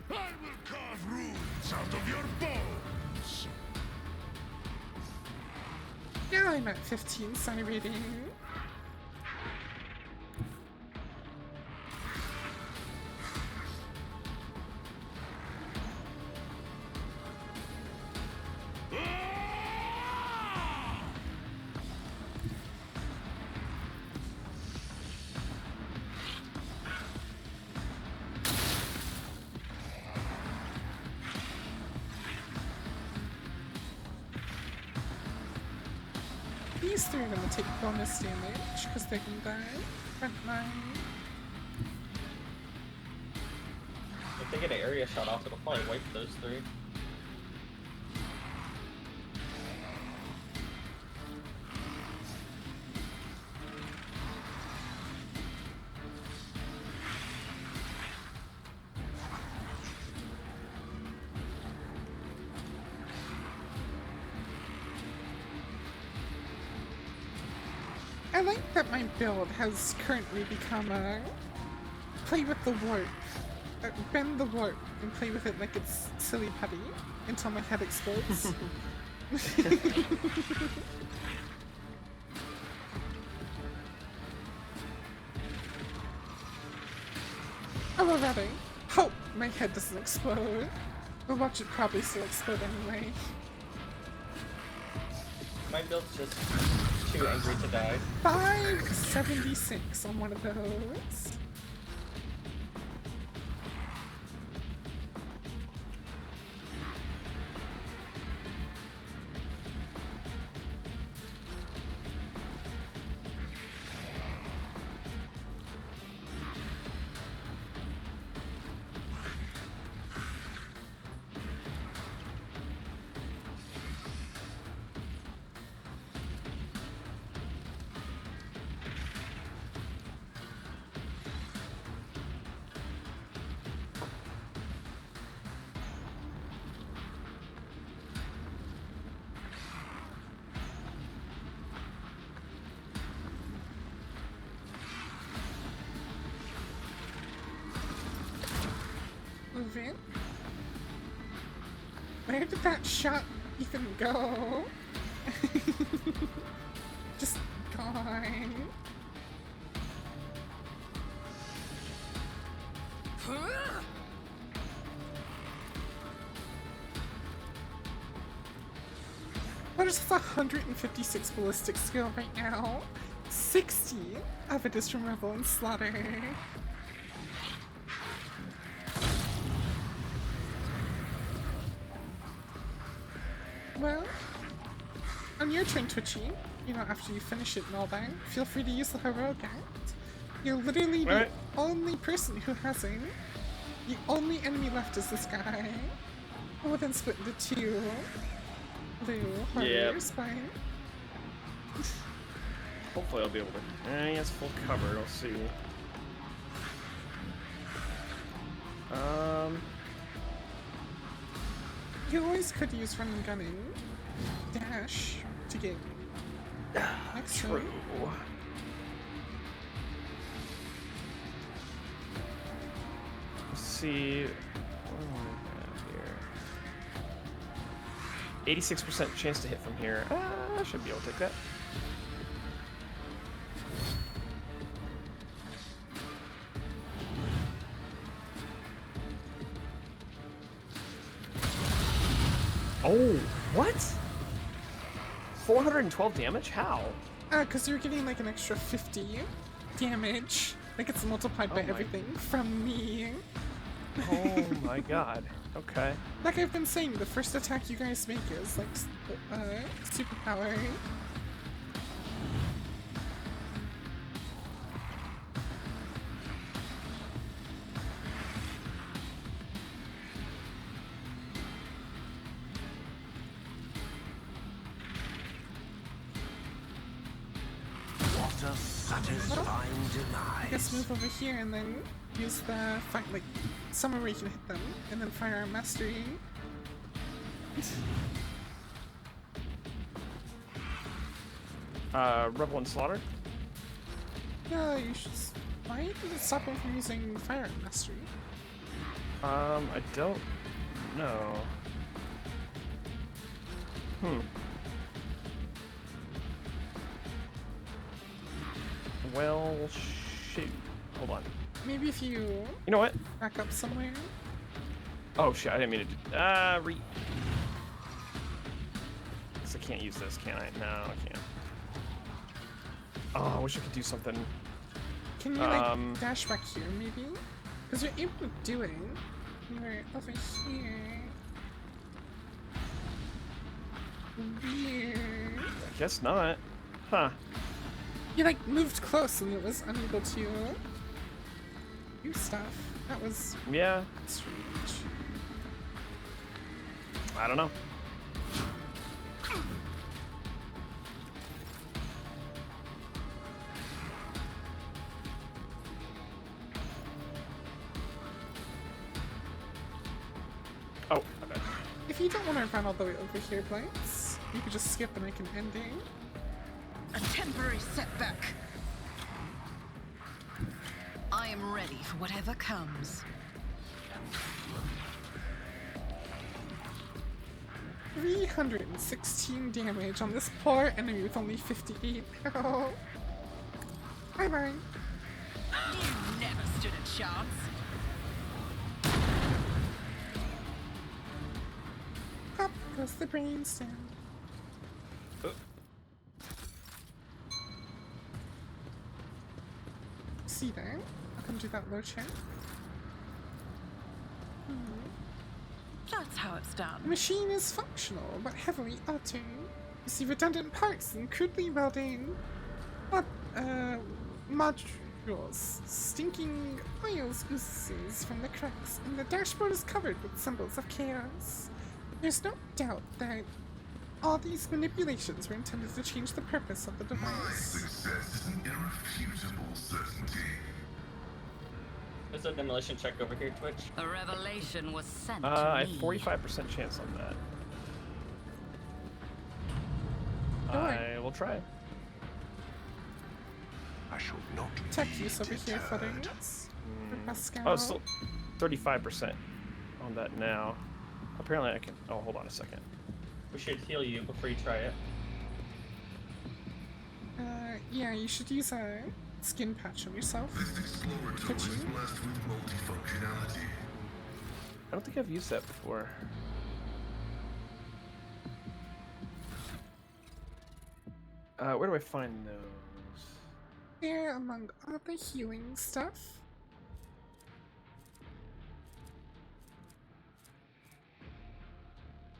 E: I will carve runes out of your bones!
A: Now I'm at 15 side rating. These three are gonna take bonus damage because they're gonna die. Front line.
D: If they get an area shot off, it'll probably wipe those three.
A: I like that my build has currently become a play with the warp, bend the warp and play with it like it's silly putty until my head explodes. I'm already. Hope my head doesn't explode. But watch it probably still explode anyway.
D: My build's just too angry to die.
A: 576 on one of those. Move in. Where did that shot even go? Just gone. What is the 156 ballistic skill right now? 60 of it is from Revel and Slaughter. Well, on your turn, Twitchy, you know, after you finish it and all that, feel free to use the heroic act. You're literally the only person who hasn't. The only enemy left is this guy. We'll then split into two blue warriors, fine.
B: Hopefully I'll be able to. He has full cover. I'll see.
A: You always could use run and gunning. Dash to get next
B: True.
A: turn.
B: Let's see. What do I have here? 86% chance to hit from here. I should be able to take that. Oh, what? 412 damage? How?
A: Because you're getting like an extra 50 damage. Like it's multiplied by
B: my-
A: everything from me.
B: Oh my god. Okay.
A: Like I've been saying, the first attack you guys make is like superpower.
E: What a satisfying
A: I guess
E: demise.
A: move over here and then use the fight like somewhere where you can hit them, and then firearm mastery.
B: Rebel and Slaughter?
A: Yeah, you should. Why did it stop him from using firearm mastery?
B: I don't know. Well, shoot. Hold on.
A: Maybe if you
B: You know what?
A: back up somewhere.
B: Oh shit, I didn't mean to do Guess I can't use this, can I? No, I can't. Oh, I wish I could do something.
A: Can you like dash back here maybe? Because you're able to do it. You're over here. Weird.
B: I guess not. Huh.
A: You like moved close and it was unable to do stuff. That was
B: Yeah.
A: strange.
B: I don't know. Oh, okay.
A: If you don't want to run all the way over here, Blights, you could just skip and make an ending.
F: A temporary setback. I am ready for whatever comes.
A: 316 damage on this poor enemy with only 58 health. Bye-bye.
F: You never stood a chance.
A: Up goes the brainstem. See that? I'll come do that low check.
F: That's how it's
A: The
F: done.
A: machine is functional, but heavily altered. You see redundant parts and crudely welding modules. Stinking oils oozes from the cracks, and the dashboard is covered with symbols of chaos. There's no doubt that all these manipulations were intended to change the purpose of the
E: My
A: device.
E: success is an irrefutable certainty.
D: There's a demolition check over here, Twitch.
F: A revelation was sent
B: I
F: to
B: have
F: me.
B: 45% chance on that.
A: Alright.
B: I will try.
E: I shall not
A: Tech
E: be
A: use over here,
E: deterred.
A: footings. For Pascal.
B: Oh, still 35% on that now. Apparently I can. Oh, hold on a second.
D: We should heal you before you try it.
A: Yeah, you should use a skin patch on yourself.
E: This explorator is
A: Twitchy.
E: blessed with multifunctionality.
B: I don't think I've used that before. Where do I find those?
A: There among all the healing stuff.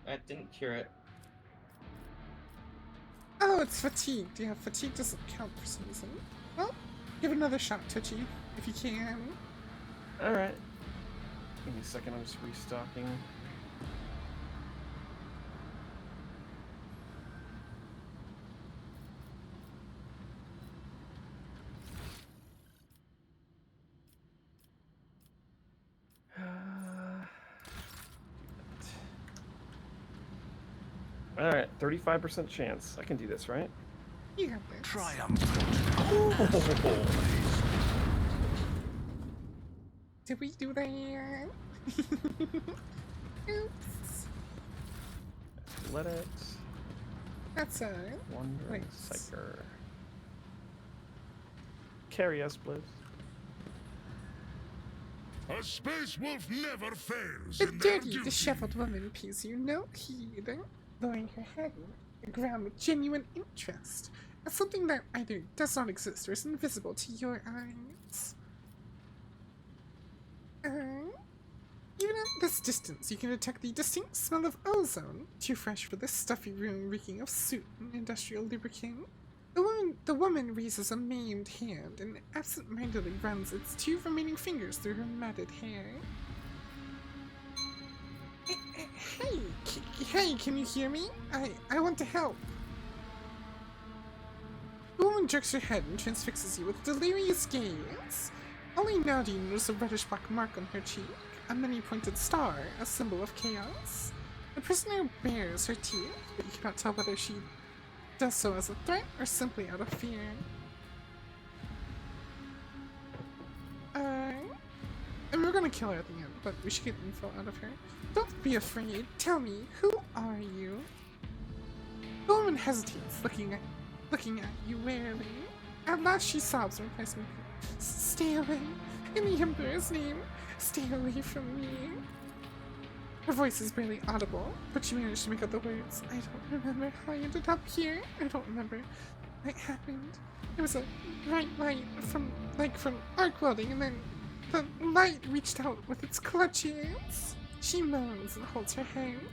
D: That didn't cure it.
A: Oh, it's fatigued. Yeah, fatigue doesn't count for some reason. Well, give it another shot, Twitchy, if you can.
B: Alright. Give me a second, I'm just restocking. Alright, 35% chance. I can do this, right?
A: You got this.
E: Triumphant.
A: Did we do that? Oops.
B: Marelets,
A: That's a
B: Wandering
A: nice.
B: Psyker. Carry us, please.
E: A space wolf never fails
A: The
E: in their
A: dirty,
E: duty.
A: disheveled woman pays you no heed, lowering her head on the ground with genuine interest at something that either does not exist or is invisible to your eyes. Even at this distance, you can detect the distinct smell of ozone, too fresh for this stuffy room reeking of soot and industrial lubricant. The woman raises a maimed hand and absent-mindedly runs its 2 remaining fingers through her matted hair. Hey, can you hear me? I want to help. The woman jerks her head and transfixes you with delirious gaze. Only now do you notice a reddish-black mark on her cheek, a many-pointed star, a symbol of chaos. The prisoner bares her teeth, but you cannot tell whether she does so as a threat or simply out of fear. And we're gonna kill her at the end, but we should get info out of her. Don't be afraid. Tell me, who are you? The woman hesitates, looking at you warily. At last she sobs and replies, "Stay away. In the Emperor's name, stay away from me." Her voice is barely audible, but she managed to make out the words. I don't remember how I ended up here. I don't remember what happened. There was a bright light from arc welding, and then the light reached out with its clutches. She moans and holds her hand.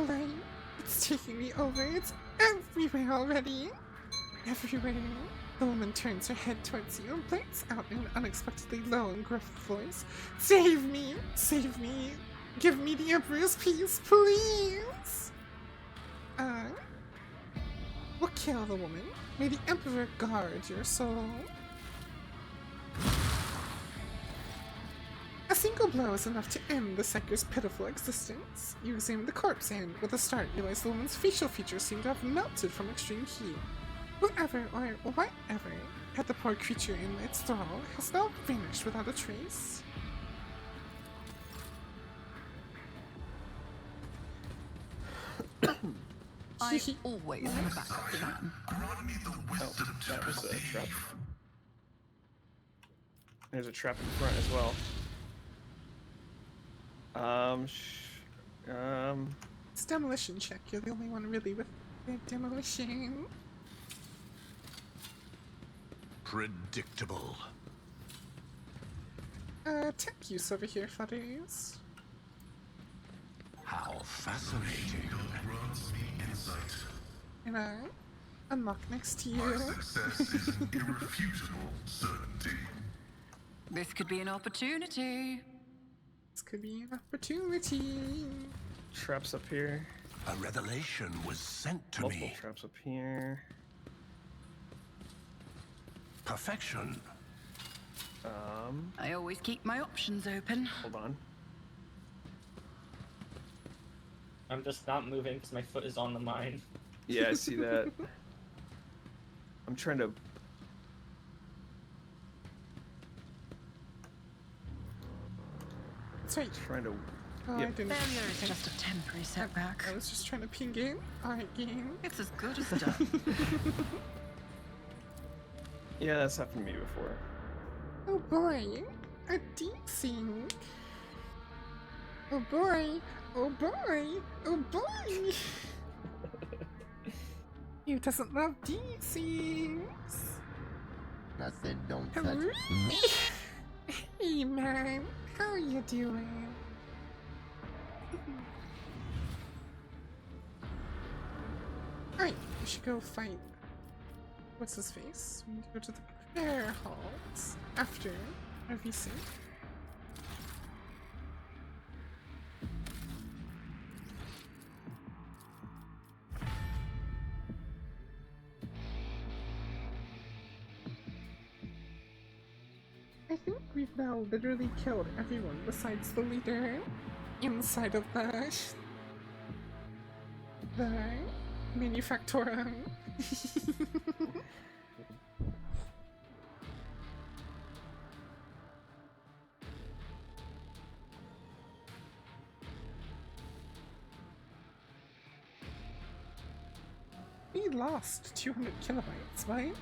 A: light. It's taking me over. It's everywhere already. Everywhere. The woman turns her head towards you and blurts out in an unexpectedly low and gruff voice. Save me! Save me! Give me the Emperor's peace, please! We'll kill the woman. May the Emperor guard your soul. A single blow is enough to end the Psyker's pitiful existence. You examine the corpse and, with a start, realize the woman's facial features seem to have melted from extreme heat. Whoever or whatever had the poor creature in its thrall has now vanished without a trace.
F: I always have a backup plan.
B: Oh, that was a trap. There's a trap in front as well.
A: It's demolition check. You're the only one really with the demolition.
E: Predictable.
A: Tech use over here, fudders.
E: How fascinating. Grants me insight.
A: And unlock next to you.
E: My success is an irrefutable certainty.
F: This could be an opportunity.
A: This could be an opportunity.
B: Traps up here.
E: A revelation was sent to
B: Multiple
E: me.
B: traps up here.
E: Perfection.
F: I always keep my options open.
B: Hold on.
D: I'm just not moving because my foot is on the mine.
B: Yeah, I see that. I'm trying to.
A: That's right.
B: Trying to.
A: Oh,
B: Yep.
A: I didn't.
F: Failure is just a temporary setback.
A: I was just trying to ping game. Alright, game.
F: It's as good as done.
B: Yeah, that's happened to me before.
A: Oh boy, a desync. Oh boy, oh boy, oh boy. Who doesn't love desyncs?
C: I said don't touch me.
A: Hey man, how you doing? Alright, we should go fight. What's his face? We need to go to the prayer halls after our VC. I think we've now literally killed everyone besides the leader inside of the manufactorum. We lost 200 kilobytes, right?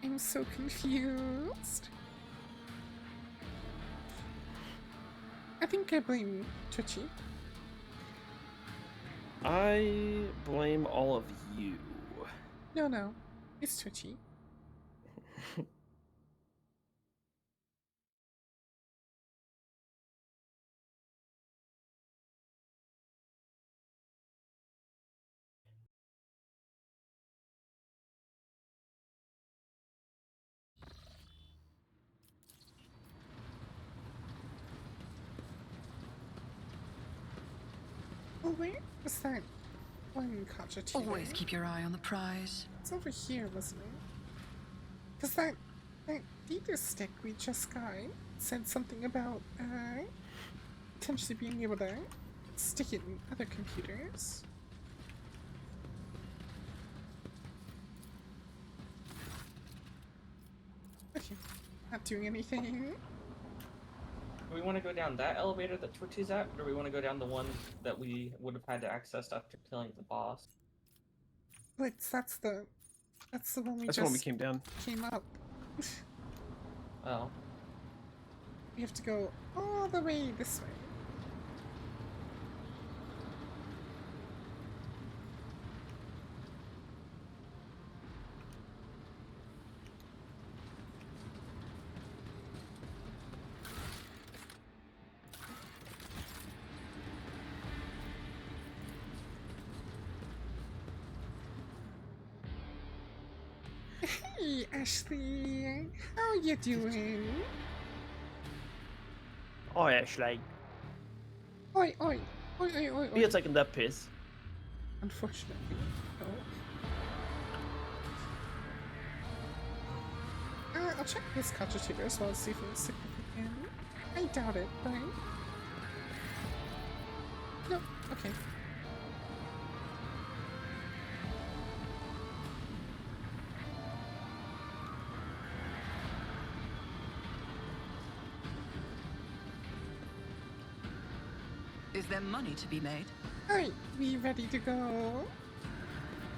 A: I'm so confused. I think I blame Twitchy.
B: I blame all of you.
A: No, it's Twitchy. Oh, where was that one Kaja
F: Always keep your eye on the prize.
A: It's over here, wasn't it? Because that leader stick we just got said something about potentially being able to stick it in other computers. Okay, not doing anything.
D: Do we want to go down that elevator that Twitchy's at, or do we want to go down the one that we would have had to access after killing the boss?
A: Wait, that's the one we
B: That's
A: just
B: when we came down.
A: came up.
D: Oh.
A: We have to go all the way this way. Hey, Ashley. How you doing?
B: Oh, Ashley.
A: Oi, oi. Oi, oi, oi, oi.
B: You're taking that piss.
A: Unfortunately, no. I'll check this cogitator as well and see if it's significant. I doubt it, but... No, okay.
F: Is there money to be made?
A: Alright, we ready to go?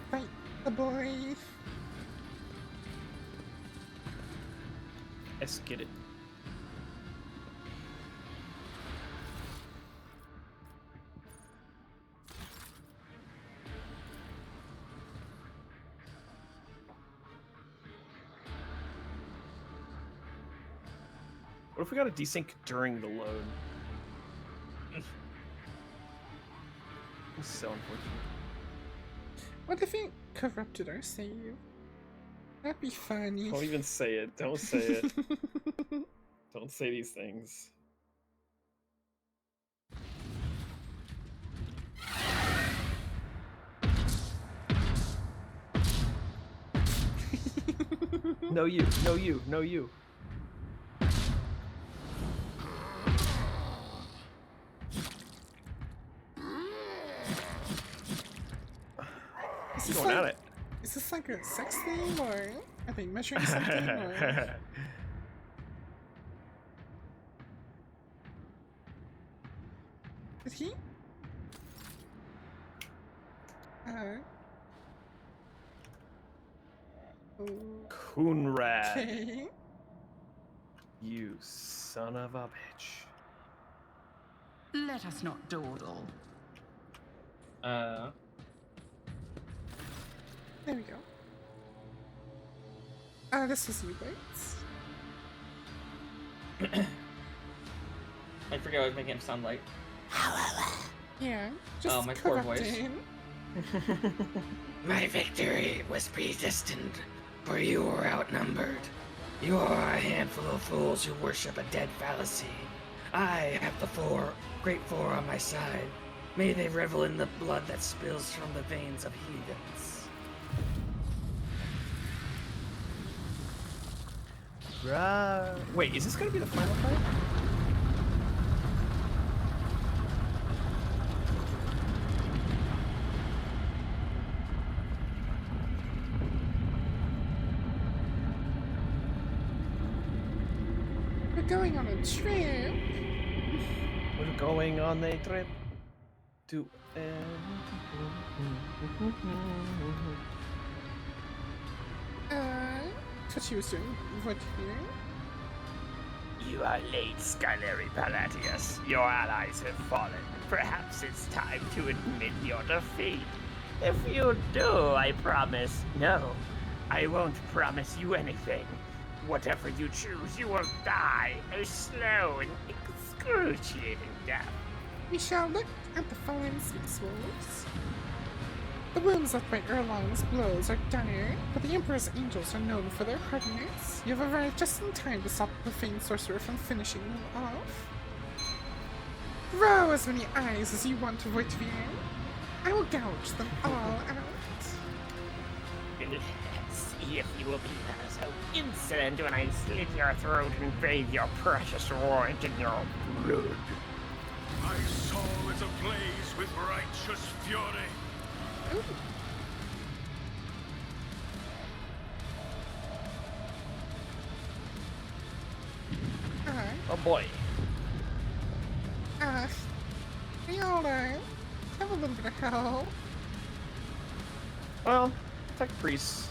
A: Fight the boy.
B: Let's get it. What if we got a desync during the load? This is so unfortunate.
A: What if it corrupted our save? That'd be funny.
B: Don't even say it. Don't say it. Don't say these things. No you, no you, no you.
A: Is
B: Going at it.
A: Is this like a sex thing, or are they measuring something, or... Did he?
B: Coonrad.
A: Okay.
B: You son of a bitch.
F: Let us not dawdle.
A: There we go. This was you, right?
D: I forget what I was making him sound like.
A: Yeah, just
D: my poor voice.
A: corrupting.
H: My victory was predestined, for you were outnumbered. You are a handful of fools who worship a dead fallacy. I have the great four on my side. May they revel in the blood that spills from the veins of heathens.
B: Wait, is this gonna be the final fight?
A: We're going on a trip.
B: We're going on a trip to
A: What she was doing, what here?
I: You are late, Skyleri Palatius. Your allies have fallen. Perhaps it's time to admit your defeat. If you do, I promise. No, I won't promise you anything. Whatever you choose, you will die a slow and excruciating death.
A: We shall look at the fallen space wolves. The wounds left by Erlong's blows are dire, but the Emperor's angels are known for their hardiness. You have arrived just in time to stop the profane sorcerer from finishing them off. Throw as many eyes as you want to Voitvien. I will gouge them all out.
I: See if you will be so insolent when I slit your throat and bathe your precious warrant in your blood.
E: My soul is ablaze with righteous fury.
A: Ooh.
B: oh boy.
A: Hey, hold on. Have a little bit of help.
B: Well, tech priests.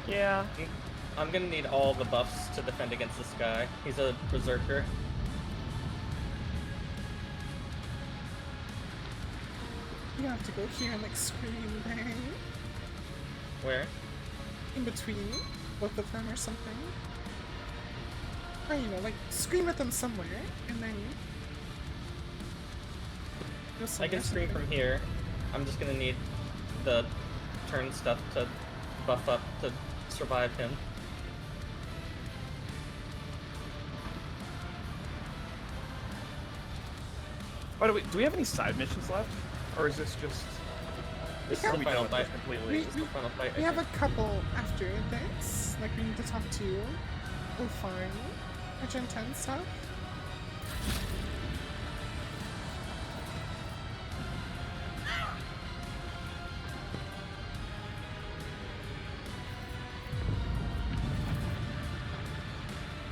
B: Yeah.
D: I'm gonna need all the buffs to defend against this guy. He's a berserker.
A: You have to go here and like scream bang.
D: Where?
A: In between both of them or something. Or you know, like scream at them somewhere and then go
D: I
A: somewhere.
D: can scream from here. I'm just gonna need the turn stuff to buff up to survive him.
B: By the way, do we have any side missions left? Or is this just...
D: This
A: Yeah.
D: is the final
B: done with this
D: fight.
B: completely?
D: This is the final fight.
A: We
D: I
A: have a
D: think.
A: couple after this. Like, we need to talk to Ulfari, Magenta and stuff.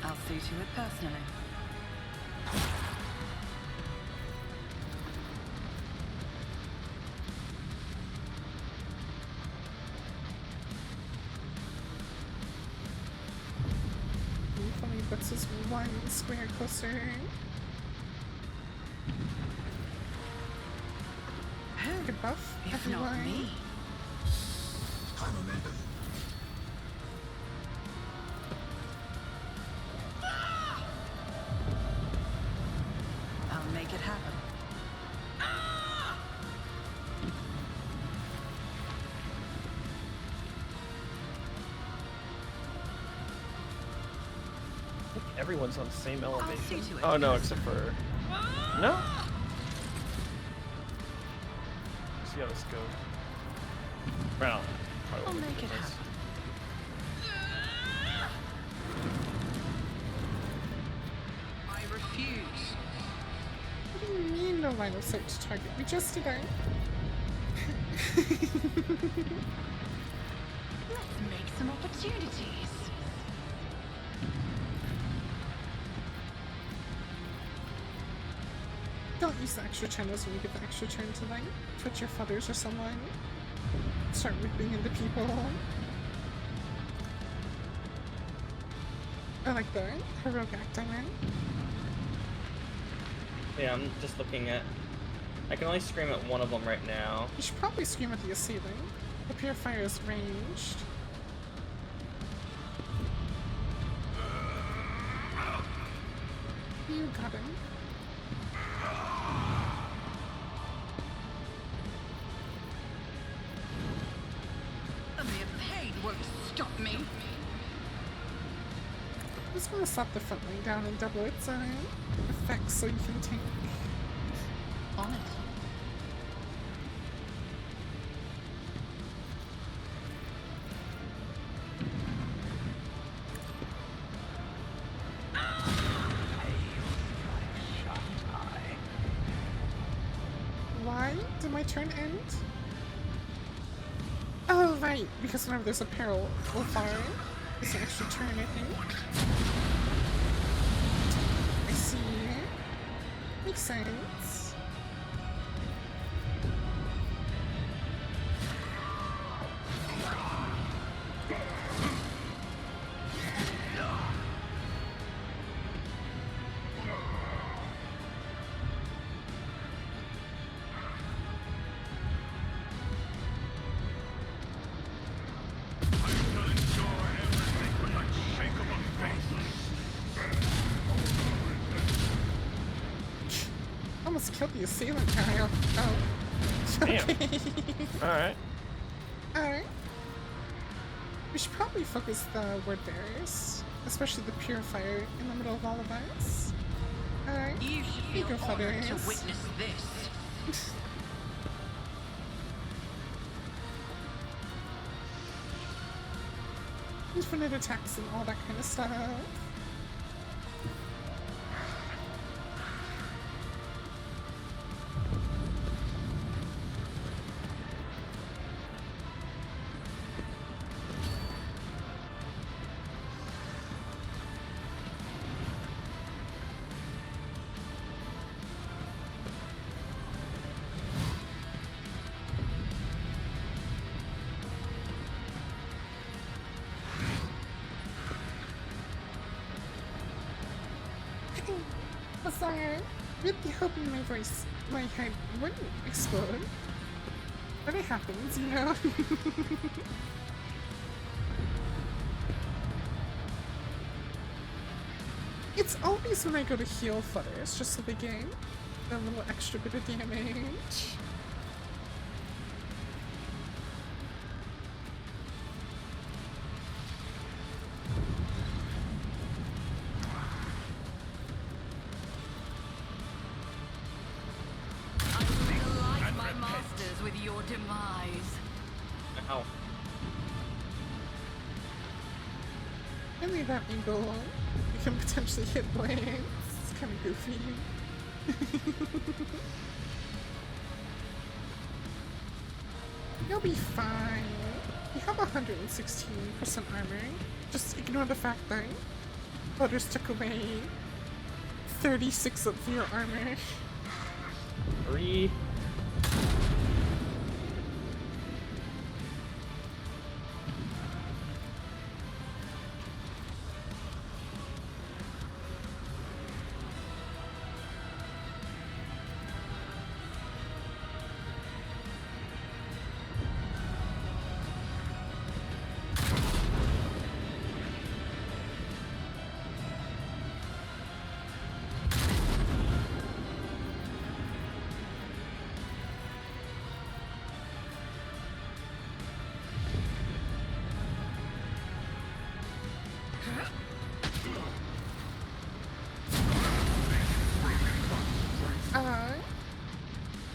F: I'll see to it personally.
A: Funny puts us one square closer. Good buff,
F: If
A: everyone.
F: not me.
E: I'm a member.
F: I'll make it happen.
B: Everyone's on the same
F: see
B: elevation.
F: to it.
B: Oh no, except for... No? See how this goes. Well, probably
F: I'll
B: won't make a
F: make it
B: difference.
F: happen. I refuse.
A: What do you mean no line of sight to target? We just did it.
F: Let's make some opportunities.
A: Don't use the extra channels when you get the extra turn to like put your fudders or someone. Start whipping into people. I like the heroic act I'm in.
D: Yeah, I'm just looking at. I can only scream at one of them right now.
A: You should probably scream at the assailant. The purifier is ranged. You got him.
F: A mere pain won't stop me.
A: I'm just gonna slap the front line down and double its effects so you can tank.
F: On it.
A: Why did my turn end? Oh, right, because whenever there's a peril or fire, it's an extra turn, I think. I see. Makes sense. Almost killed the assailant guy. Oh.
B: Damn.
A: Okay.
B: Alright.
A: Alright. We should probably focus the word bearers, especially the purifier, in the middle of all of us. Alright.
F: You should
A: You
F: feel
A: go,
F: honored to
A: fuckers.
F: witness this.
A: Infinite attacks and all that kind of stuff. Sorry, really hoping my head wouldn't explode. But it happens, you know? It's always when I go to heal fudders, just so they gain a little extra bit of damage.
F: demise.
D: Ow.
A: Really, that angle, you can potentially hit blades. It's kind of goofy. You'll be fine. You have 116% armor. Just ignore the fact that Butters took away 36 of your armor.
D: 3.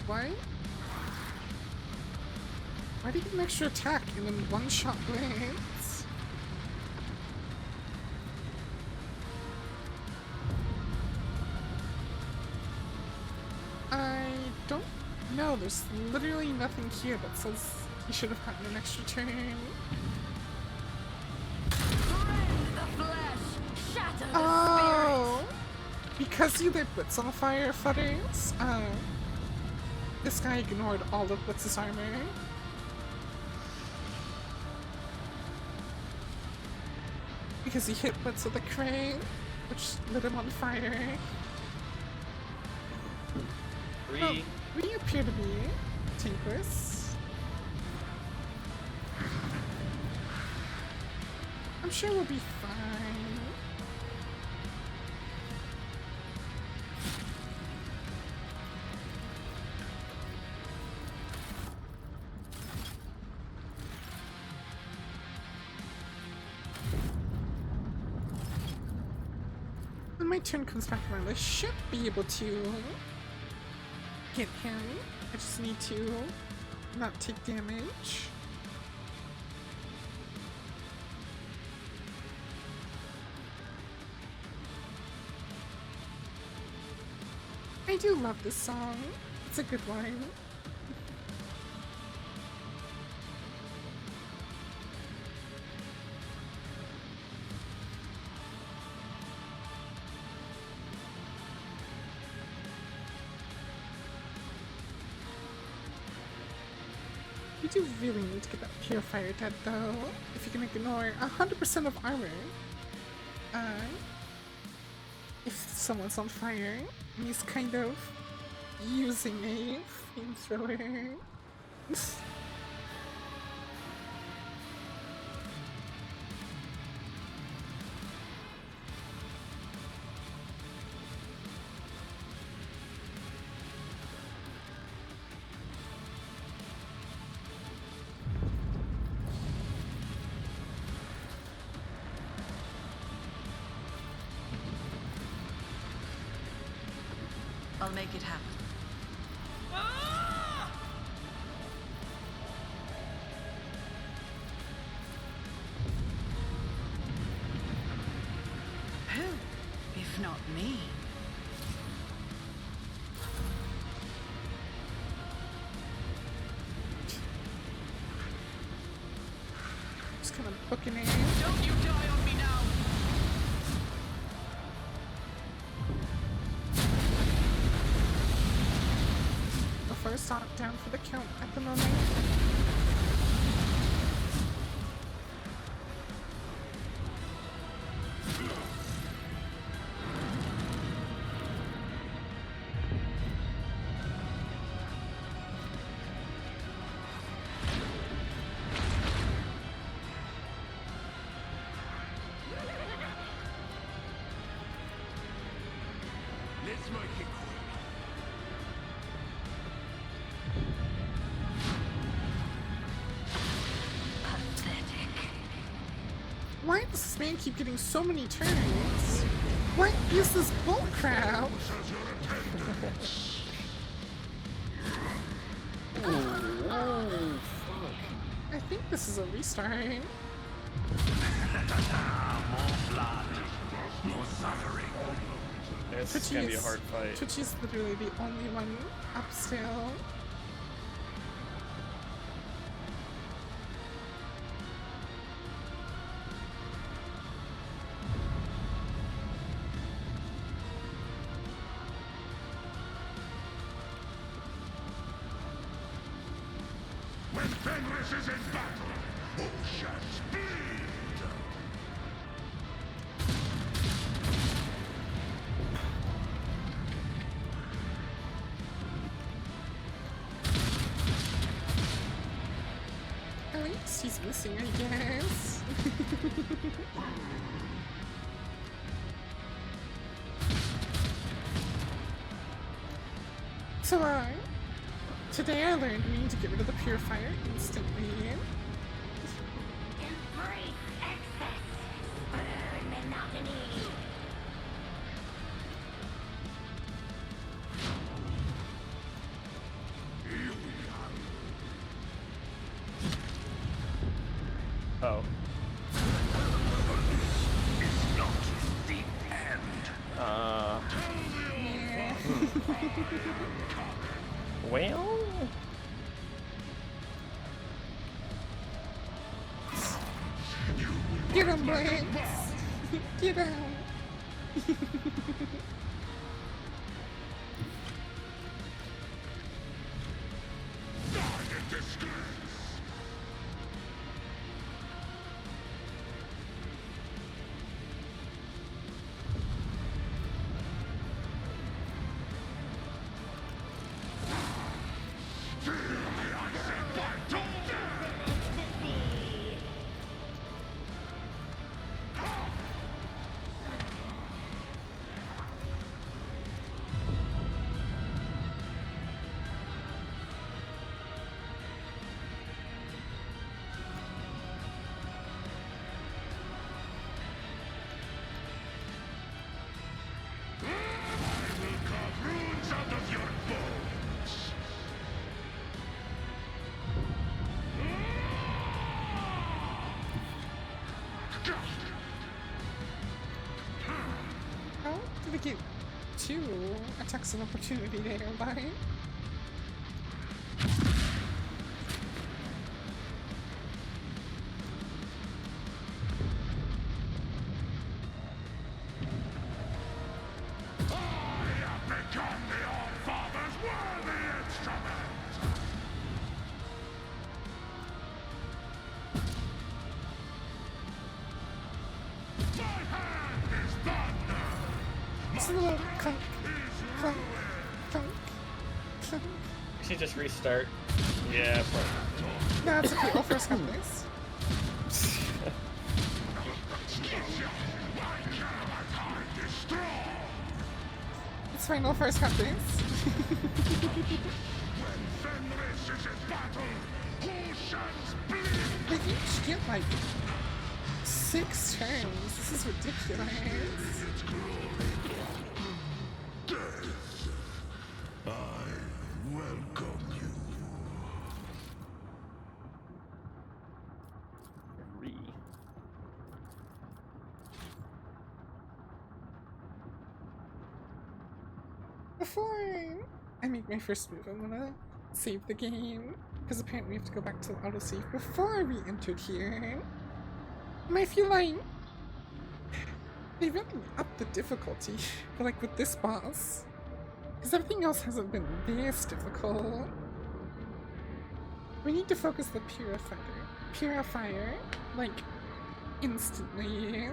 A: What? Why do you get an extra attack and then one-shot blades? I don't know. There's literally nothing here that says you should have gotten an extra turn.
F: Rend the flesh, shatter the
A: Oh! Because you lit Blitz on fire, Flutters, this guy ignored all of Blitz's armor. Because he hit Blitz with a crane, which lit him on fire.
D: 3.
A: Oh, we appear to be tankless. I'm sure we'll be fine. When my turn comes back around, I should be able to get him. I just need to not take damage. I do love this song. It's a good one. You do really need to get that purifier dead though, if you can ignore 100% of armor. If someone's on fire, and he's kind of using a flamethrower.
F: I'll make it happen. Who, if not me?
A: Just kind of booking it.
F: Don't you die on me now!
A: First on down for the count at the moment.
E: Let's make it quick.
A: Why does this man keep getting so many turns? What is this bullcrap?
E: As your attendants.
A: this is a restart.
E: More blood, more suffering.
B: It's gonna be a hard fight.
A: Twitchy's literally the only one up still.
E: When Fenris is in battle, oceans bleed.
A: At least he's missing, I guess. So, today I learned we need to get rid of the purifier instantly.
F: Embrace excess. Burn monotony.
B: Oh.
E: It's not the end.
B: Well.
A: Get him, Blades! Get him!
E: Die in disgrace. Feel the icy bite of death. I will carve runes out of your bones.
A: How did I get 2 attacks of opportunity there, buddy?
E: I have become the All-Father's worthy instrument. My hand is thunder.
A: It's a little clunk, clunk, clunk, clunk.
D: We should just restart.
B: Yeah, probably.
A: No, it's okay, I'll first come this.
E: Why cannot I destroy?
A: It's fine, I'll first come this.
E: When Fenris is in battle, oceans bleed.
A: They each get like 6 turns. This is ridiculous.
E: Its glory. Death. I welcome you.
B: Re.
A: Before I make my first move, I'm gonna save the game. Because apparently we have to go back to the autosave before we entered here. And I feel like they really upped the difficulty, but like with this boss. Because everything else hasn't been this difficult. We need to focus the purifier, like, instantly.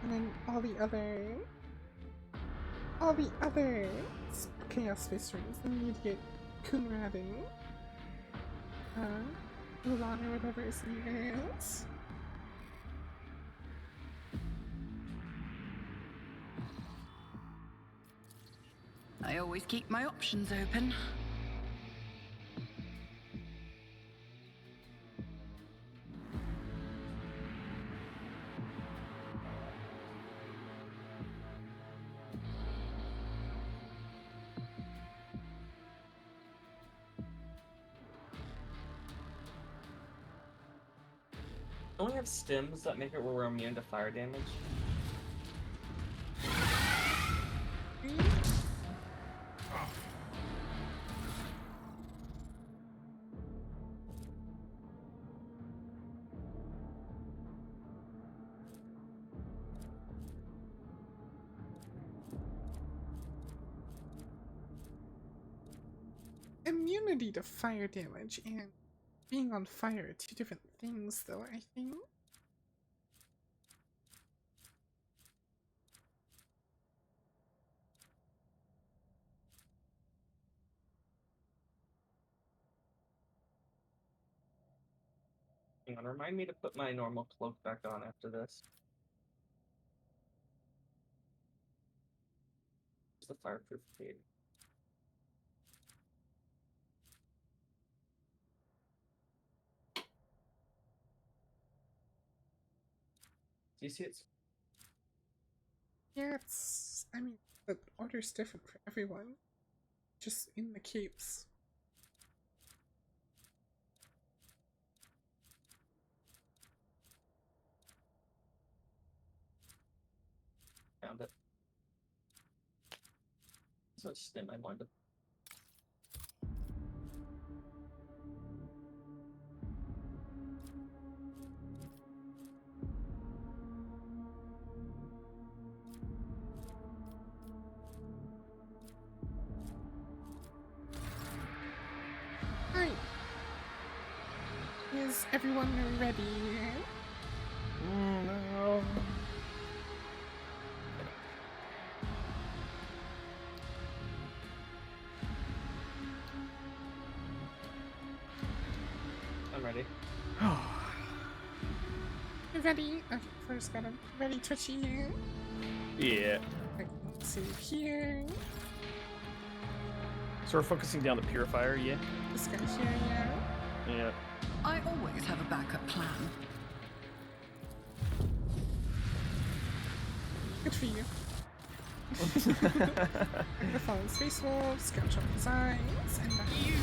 A: And then all the other Chaos Space Rings. Then we need to get Kunradin, Ulan or whatever his name is.
F: I always keep my options open.
D: Don't we have stims that make it where we're immune to fire damage?
A: Immunity to fire damage and being on fire are two different things, though, I think.
D: Hang on, remind me to put my normal cloak back on after this. It's the fireproof cape. Do you see it?
A: Yeah, I mean, the order's different for everyone. Just in the capes.
D: Found it. So it's stim I wanted to.
A: Hi! Is everyone ready?
B: No.
D: I'm ready.
A: You ready? Okay, first gotta ready Twitchy here.
B: Yeah.
A: Okay, save here.
B: So we're focusing down the purifier, yeah?
A: This guy here, yeah.
B: Yeah.
F: I always have a backup plan.
A: Good for you. I'm gonna follow Space Wolf, sketch up his eyes, and
F: You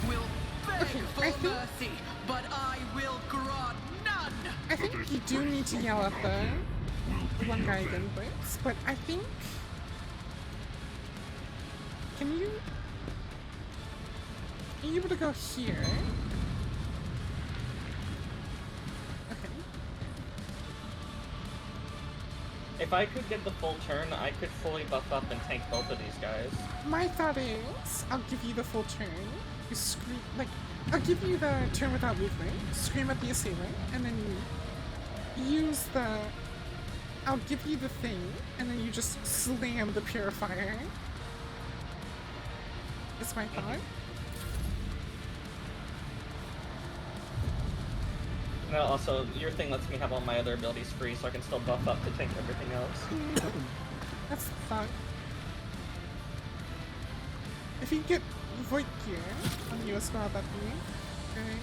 F: will beg
A: Okay,
F: for
A: I think-
F: mercy, but I will grant none!
A: I think you do need to yell at the one guy again, Blitz, but I think... Can you... Are you able to go here? Okay.
D: If I could get the full turn, I could fully buff up and tank both of these guys.
A: My thought is, I'll give you the full turn. You scream, like, I'll give you the turn without movement, scream at the assailant, and then you use the... I'll give you the thing, and then you just slam the purifier. That's my thought.
D: No, also, your thing lets me have all my other abilities free, so I can still buff up to tank everything else.
A: That's the thought. If you get Void Gear on you as well, that'd be great.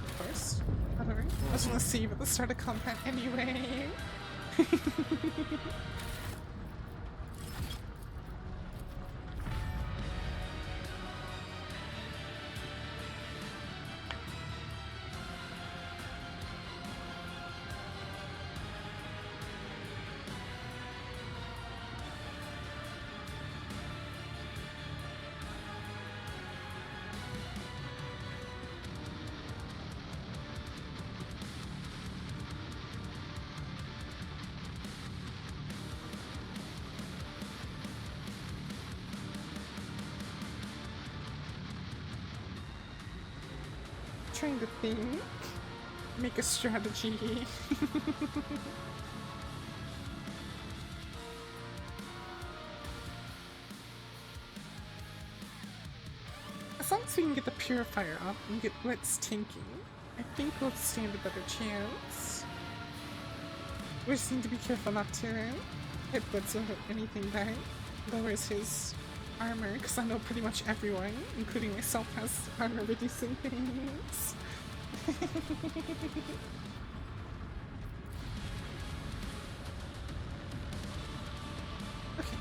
A: Of course. Whatever. I was gonna save at the start of combat anyway. Trying to think. Make a strategy. As long as we can get the purifier up and get Blitz tanking, I think we'll stand a better chance. We just need to be careful not to hit Blitz with anything that lowers his armor, because I know pretty much everyone, including myself, has armor reducing things. Okay.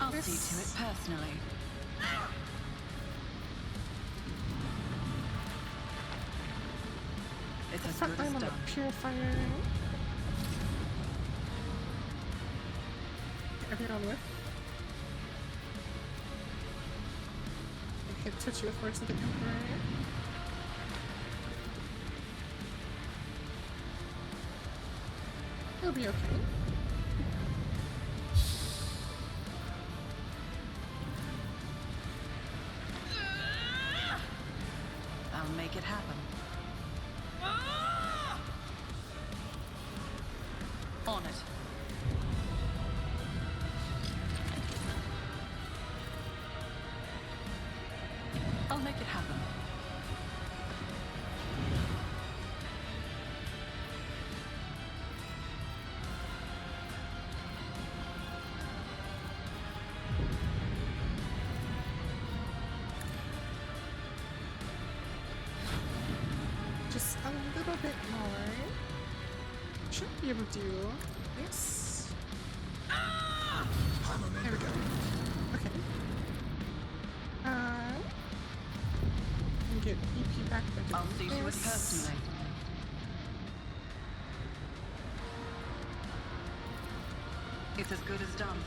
F: I'll see to it personally.
A: front line on the purifier. Get everyone with. Hit touch you with words of the Emperor. It'll be okay.
F: I'll make it happen. On it. I'll make it happen.
A: Just a little bit more. Should be able to do this. There we go. Okay. And get EP back by doing
F: I'll see to it
A: this.
F: personally. It's as good as done.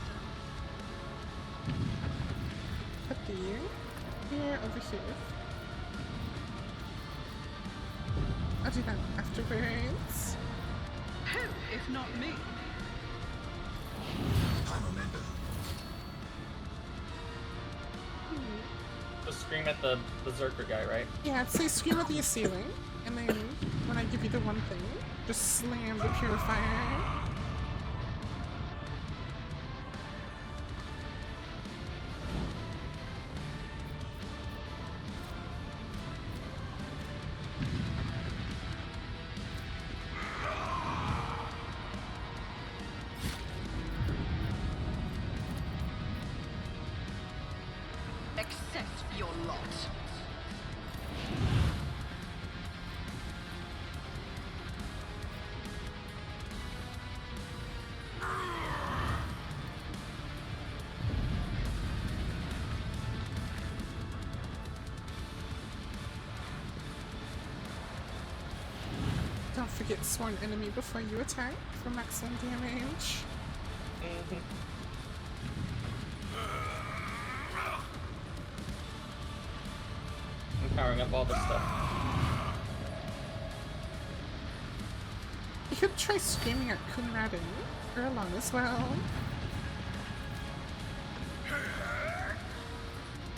A: Put the here over here. I'll do that afterwards.
F: Who, if not me?
D: Just scream at the berserker guy, right?
A: Yeah, I'd say scream at the ceiling, and then when I give you the one thing, just slam the purifier.
F: Accept your lot.
A: Don't forget sworn enemy before you attack for maximum damage.
D: I'm powering up all this stuff.
A: You could try screaming at Kunrad and Erlon as well.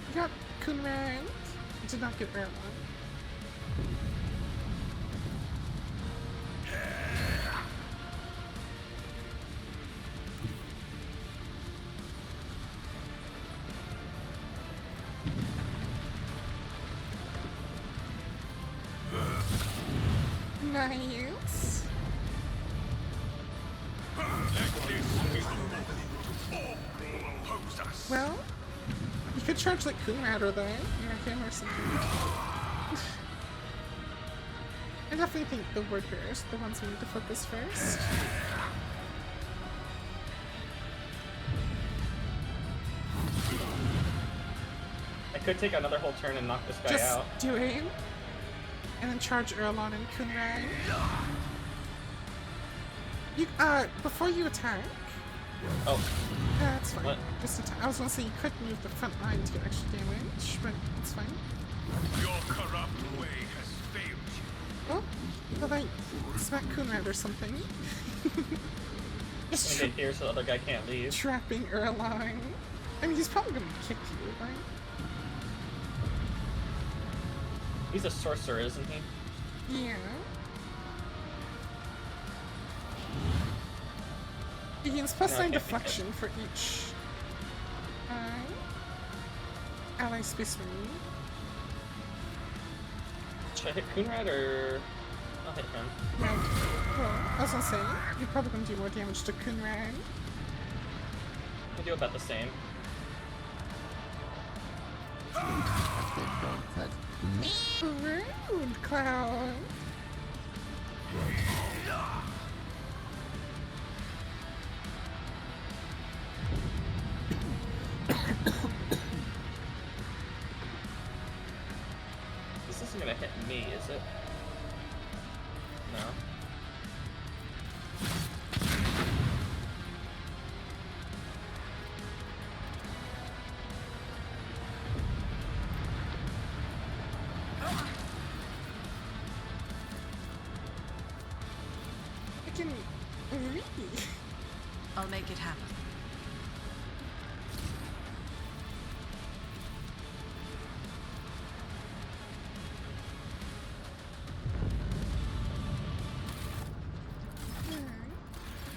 A: You got Kunrad. You did not get Erlon. Nice. Well, you could charge like Kunrad or that, him or something. I definitely think the word bearers are the ones we need to focus first.
D: I could take another whole turn and knock this guy
A: Just
D: out.
A: do it. And then charge Erlon and Kunrad. You, before you attack.
D: Oh.
A: Yeah, that's fine.
D: What?
A: Just attack. I was gonna say you could move the front line to get extra damage, but it's fine.
E: Your corrupt way has failed you.
A: Oh, well, like, smack Kunrad or something. Just
D: Make it here so the other guy can't leave.
A: trapping Erlon. I mean, he's probably gonna kick you, right?
D: He's a sorcerer, isn't he?
A: Yeah. He gains +9
D: No, I can't
A: deflection for each ally space marine.
D: Should I hit Kunrad or I'll hit him?
A: Well, I was gonna say, you're probably gonna do more damage to Kunrad.
D: I do about the same.
C: Then don't touch me.
A: Rude, Cloud.
D: This isn't gonna hit me, is it? No.
A: I can read.
F: I'll make it happen.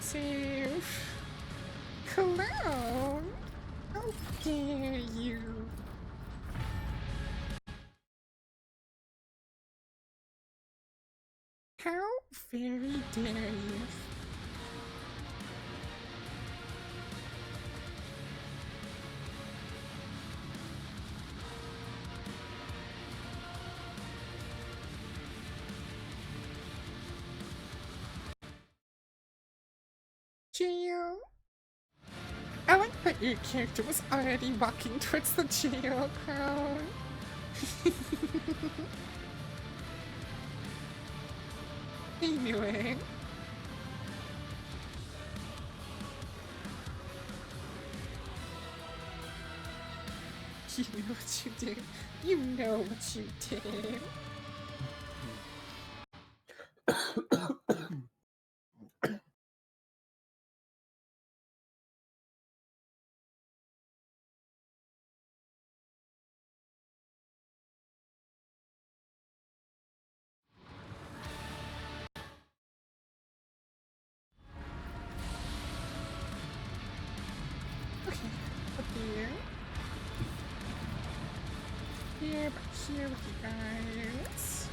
A: So, hello. How dare you? How very dare you? Jail. I like that your character was already walking towards the jail crowd. I knew it. You know what you did. You know what you did. Okay, up here. Here, back here with you guys.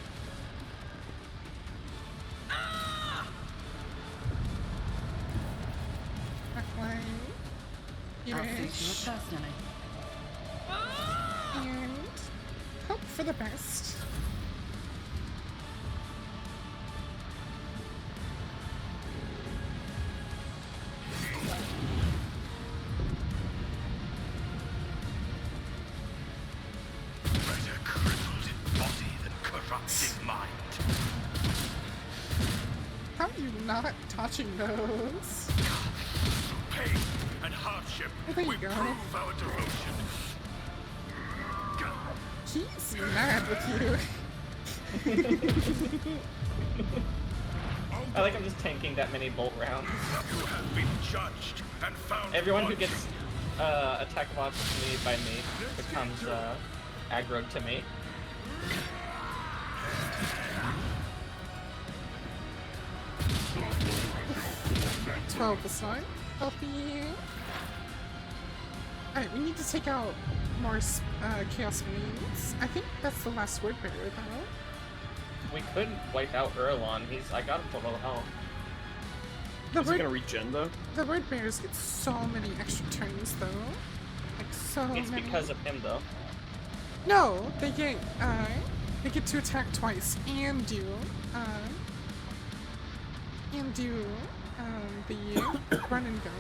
A: Back line.
F: I'll face
A: Here-ish.
F: you personally.
A: And hope for the best.
E: Better crippled in body than corrupted mind.
A: How are you not touching those?
E: Pain and hardship,
A: There you
E: we
A: go.
E: prove our devotion.
A: He's mad with you.
D: I like I'm just tanking that many bolt rounds.
E: You have been judged and found
D: Everyone who
E: wanting.
D: gets attack of opportunity by me becomes aggroed to me.
A: Alright, 12 this time. Healthy. Alright, we need to take out more Chaos Marines. I think that's the last word bearer, though.
D: We could wipe out Erlon. I got him for low health.
A: The
B: Is it
A: word,
B: gonna regen though?
A: the word bearers get so many extra turns, though. Like, so
D: It's
A: many.
D: because of him though.
A: No, they get to attack twice and do the run and gun.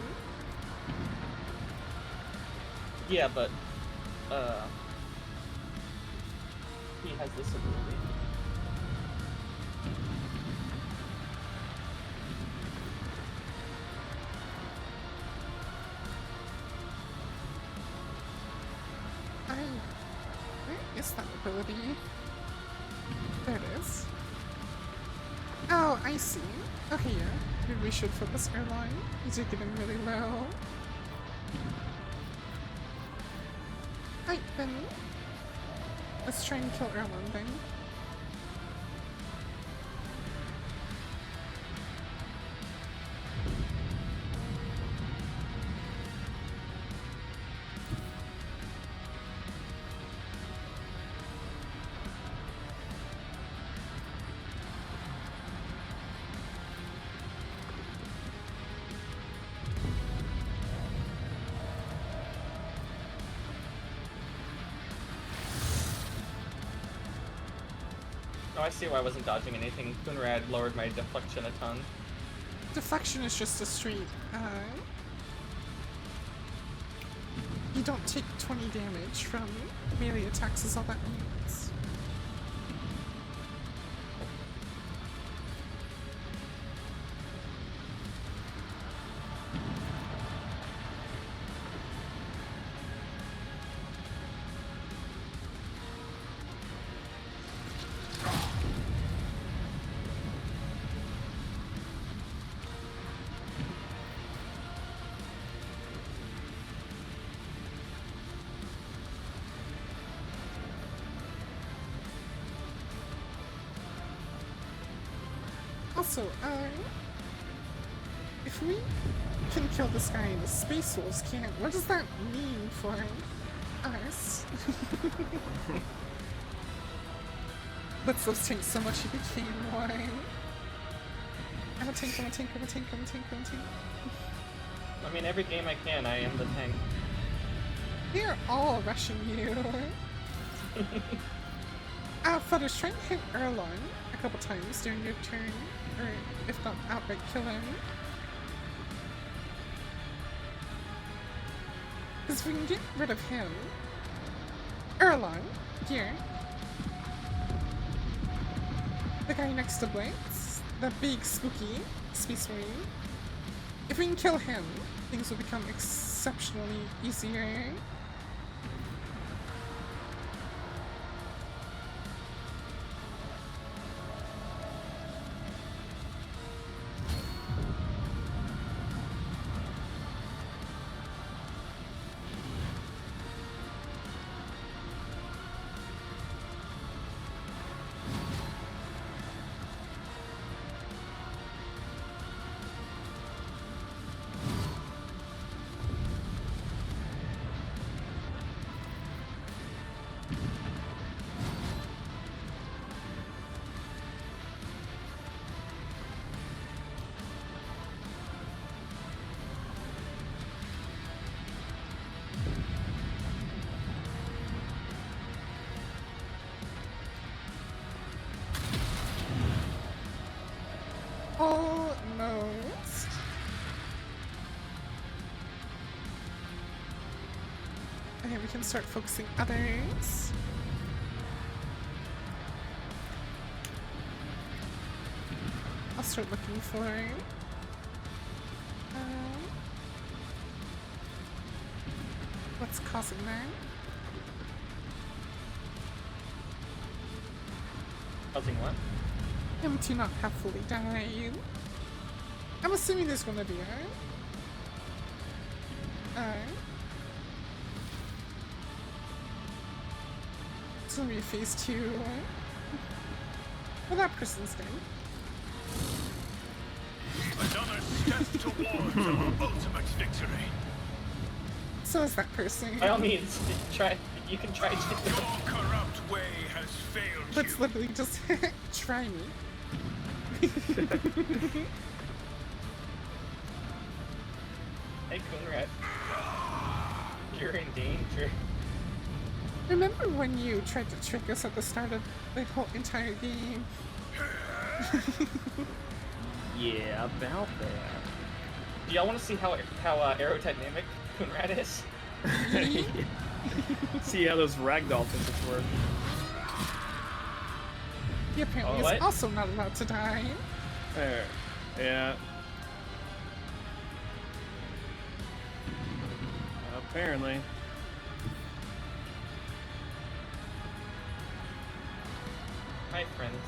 D: Yeah, but he has this ability.
A: Where is that ability? There it is. Oh, I see. Okay, yeah. Maybe we should focus airline. You did get him really low. Right, then. Let's try and kill Erlon then.
D: Oh, I see why I wasn't dodging anything. Kunrad lowered my deflection a ton.
A: Deflection is just a straight, you don't take 20 damage from melee attacks is all that means. Also, if we can kill this guy and the Space Wolves can't, what does that mean for us? Let's tank so much he became one. I'm a tank, I'm a tank, I'm a tank, I'm a tank, I'm a tank.
D: I mean, every game I can, I am the tank.
A: They're all rushing you. Flutters, try and hit Erlon a couple times during your turn, or if not, outright kill him. Because if we can get rid of him, Erlon, here, the guy next to Blitz, the big spooky Space Marine, if we can kill him, things will become exceptionally easier. Almost. Okay, we can start focusing others. I'll start looking for what's causing that.
D: Causing what?
A: Him to not have fully died. I'm assuming there's gonna be it's gonna be a phase 2. Well, that person's dead.
E: Another step towards our ultimate victory.
A: So is that person.
D: By all means, try. You can try to.
E: Your corrupt way has failed
A: Let's
E: you.
A: literally just try me.
D: Hey, Coonrat. You're in danger.
A: Remember when you tried to trick us at the start of the whole entire game?
B: Yeah, about that.
D: Do y'all want to see how aerodynamic Coonrat is?
B: See how those ragdoll physics work.
A: He apparently
D: What?
A: is also not allowed to die.
B: There. Yeah. Apparently.
D: Hi, friends.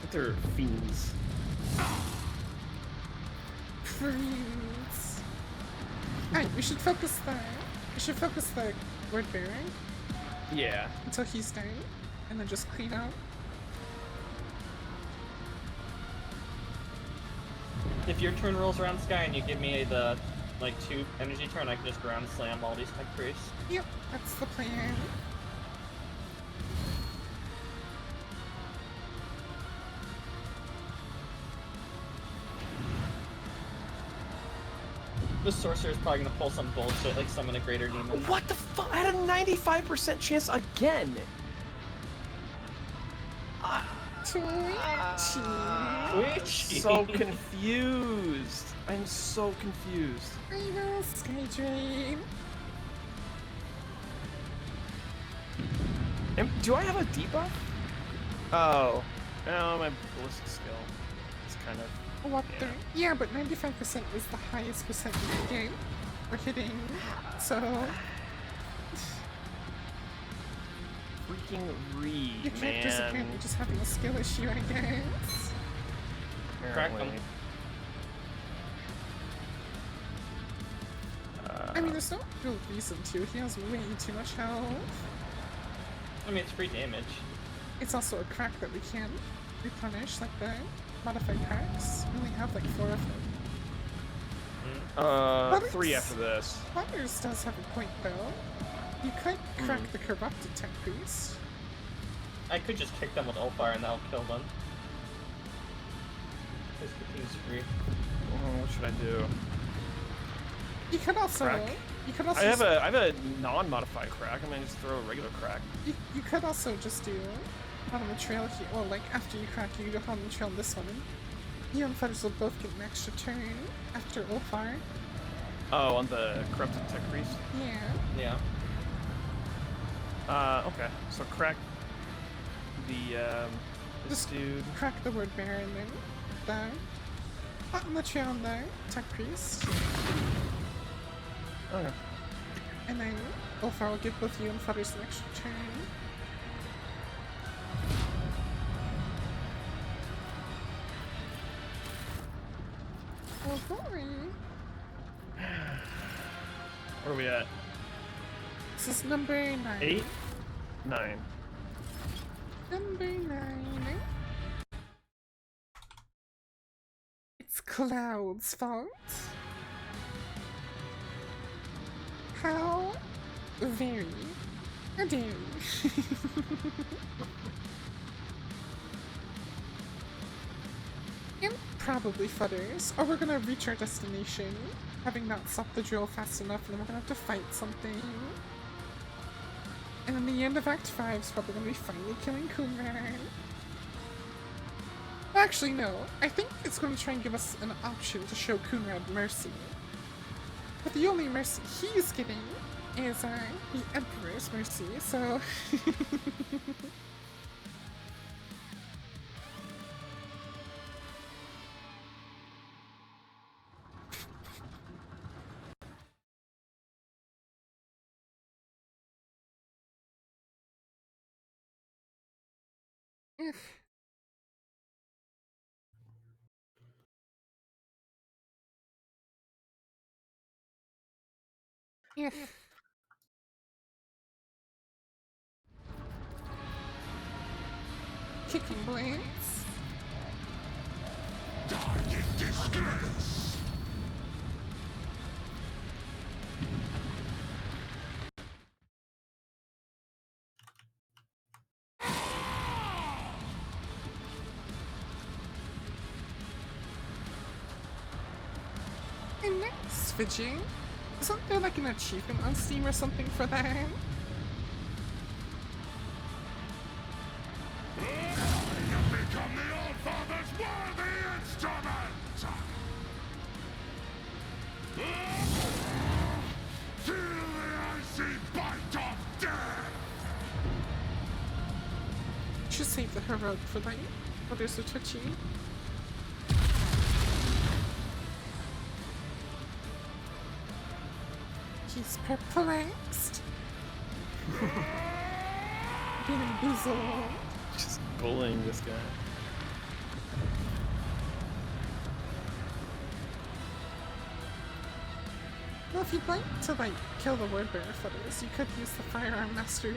B: But they're fiends.
A: Freeze. Alright, we should focus the word bearer
B: Yeah.
A: until he's done, and then just clean up.
D: If your turn rolls around Sky and you give me the 2 energy turn, I can just ground slam all these tech priests.
A: Yep, that's the plan.
D: The sorcerer's probably gonna pull some bullshit like summon a greater demon.
B: What the fuck? I had a 95% chance again.
D: Twitchy.
B: So confused. I'm so confused.
A: I know, Skydream.
B: Do I have a debuff? Oh. No, my ballistic skill. It's kind of...
A: What the? Yeah, but 95% is the highest percent in the game for hitting, so...
B: Freaking read,
A: Your character's
B: man.
A: apparently just having a skill issue, I guess.
D: Crack them.
A: I mean, there's no real reason to. He has way too much health.
D: I mean, it's free damage.
A: It's also a crack that we can replenish like the modified cracks. We only have like 4 of them.
B: 3 after this.
A: Butters does have a point though. You could crack the corrupted tech priest.
D: I could just kick them with Ulfire and that'll kill them. Because the king's free.
B: What should I do?
A: You could also.
B: Crack?
A: You could also.
B: I have a non-modified crack. I mean, just throw a regular crack.
A: You could also just do on the trail here. Well, like after you crack, you do on the trail on this one. You and Feathers will both get an extra turn after Ulfar.
B: Oh, on the corrupted tech priest.
A: Yeah.
D: Yeah.
B: Okay. So crack the this
A: Just
B: dude.
A: crack the word bear and then the on the trail on the tech priest.
B: Okay.
A: And then Ulfar will give both you and Feathers an extra turn. Oh boy.
B: Where are we at?
A: This is number 9.
B: 8? 9.
A: Number 9. It's Cloud's fault. How very dare you. And probably Fudders, or we're gonna reach our destination, having not stopped the drill fast enough, and then we're gonna have to fight something. And then the end of Act 5 is probably gonna be finally killing Kunran. Actually, no. I think it's going to try and give us an option to show Kunrad mercy. But the only mercy he's getting is the Emperor's mercy, so... Yes. Kicking blades.
E: Die in disgrace!
A: And next, Fidging. Isn't there like an achievement on Steam or something for that?
E: I have become the All-Father's worthy instrument! Feel the icy bite of death!
A: Should save the heroic for that. Oh, there's a touchy. He's perplexed. Getting boozled.
B: Just bullying this guy.
A: Well, if you'd like to, like, kill the word bearer Fudders, you could use the firearm mastery.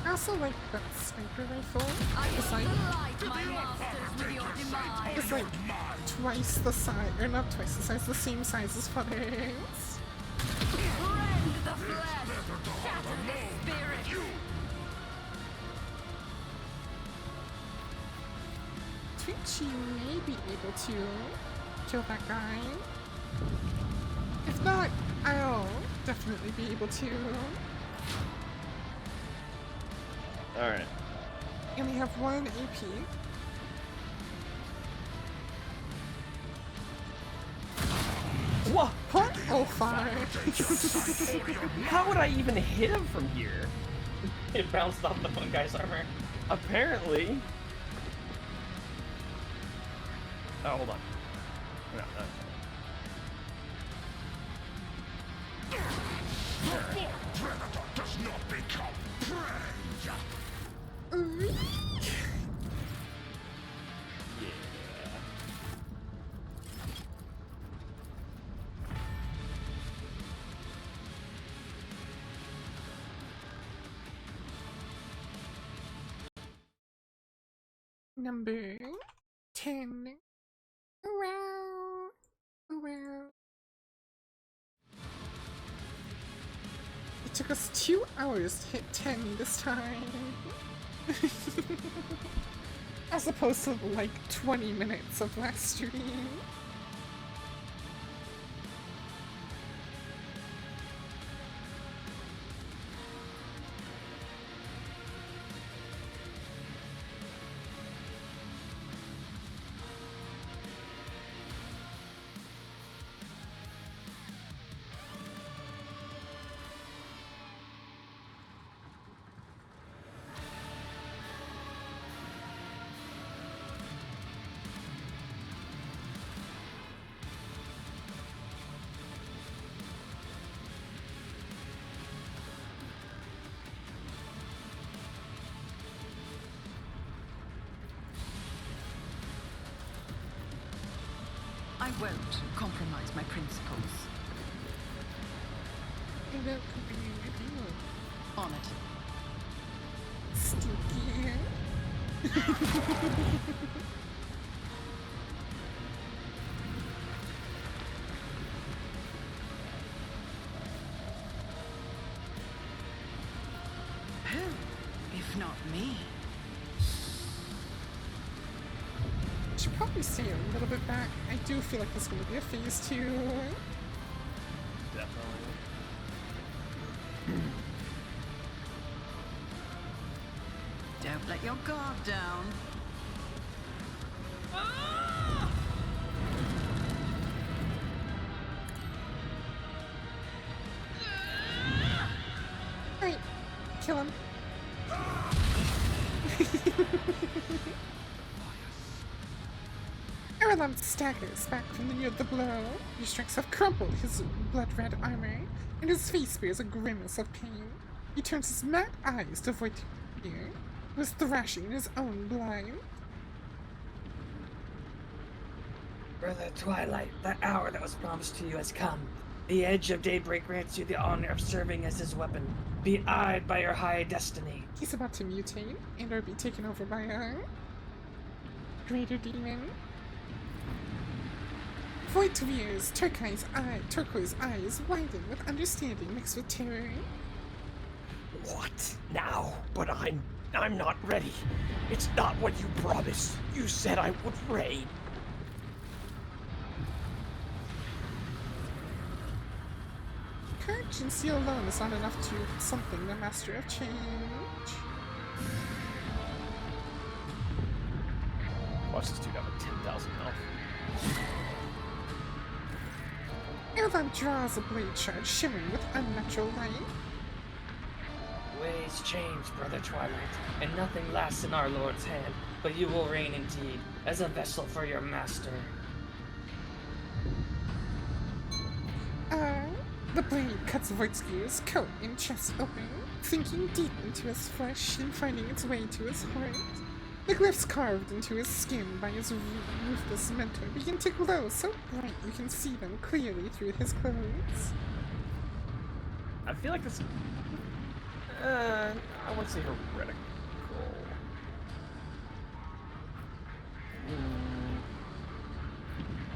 A: I also like that sniper rifle. It's like, it's like twice the size, or not twice the size, the same size as Fudders.
F: Rend the flesh! Shatter the spirit!
A: Twitchy may be able to kill that guy. If not, I'll definitely be able to.
B: Alright.
A: I only have 1 AP.
B: What?
A: What? Oh, fine.
B: How would I even hit him from here?
D: It bounced off the one guy's armor.
B: Apparently. Oh, hold on. No, no.
E: Predator does not become prey.
B: Yeah.
A: Number 10. Wow. Wow. It took us 2 hours to hit 10 this time. As opposed to like 20 minutes of last stream.
F: I won't compromise my principles. On it.
A: Stinky.
F: Who, if not me?
A: Should probably stay a little bit back. I do feel like there's going to be a phase 2.
B: Definitely.
F: Don't let your guard down.
A: Alright, kill him. Aralam staggers back from the blow. Your strikes have crumpled his blood-red armor, and his face bears a grimace of pain. He turns his mad eyes to avoid fear, who is thrashing in his own blood.
H: Brother Twilight, that hour that was promised to you has come. The edge of daybreak grants you the honor of serving as his weapon. Be eyed by your high destiny.
A: He's about to mutate and or be taken over by a greater demon. Void Veer's turquoise eyes widen with understanding mixed with terror.
I: What? Now? But I'm not ready. It's not what you promised. You said I would raid.
A: Courage and zeal alone is not enough to something the master of change.
B: Watch this dude have a 10,000 health.
A: Erlan draws a blade shard shimmering with unnatural light.
H: Ways change, Brother Twilight, and nothing lasts in our Lord's hand, but you will reign indeed, as a vessel for your master.
A: The blade cuts Voitsky's coat and chest open, sinking deep into his flesh and finding its way to his heart. The glyphs carved into his skin by his ruthless mentor begin to glow so bright you can see them clearly through his clothes.
B: I feel like this. I wouldn't say heretical.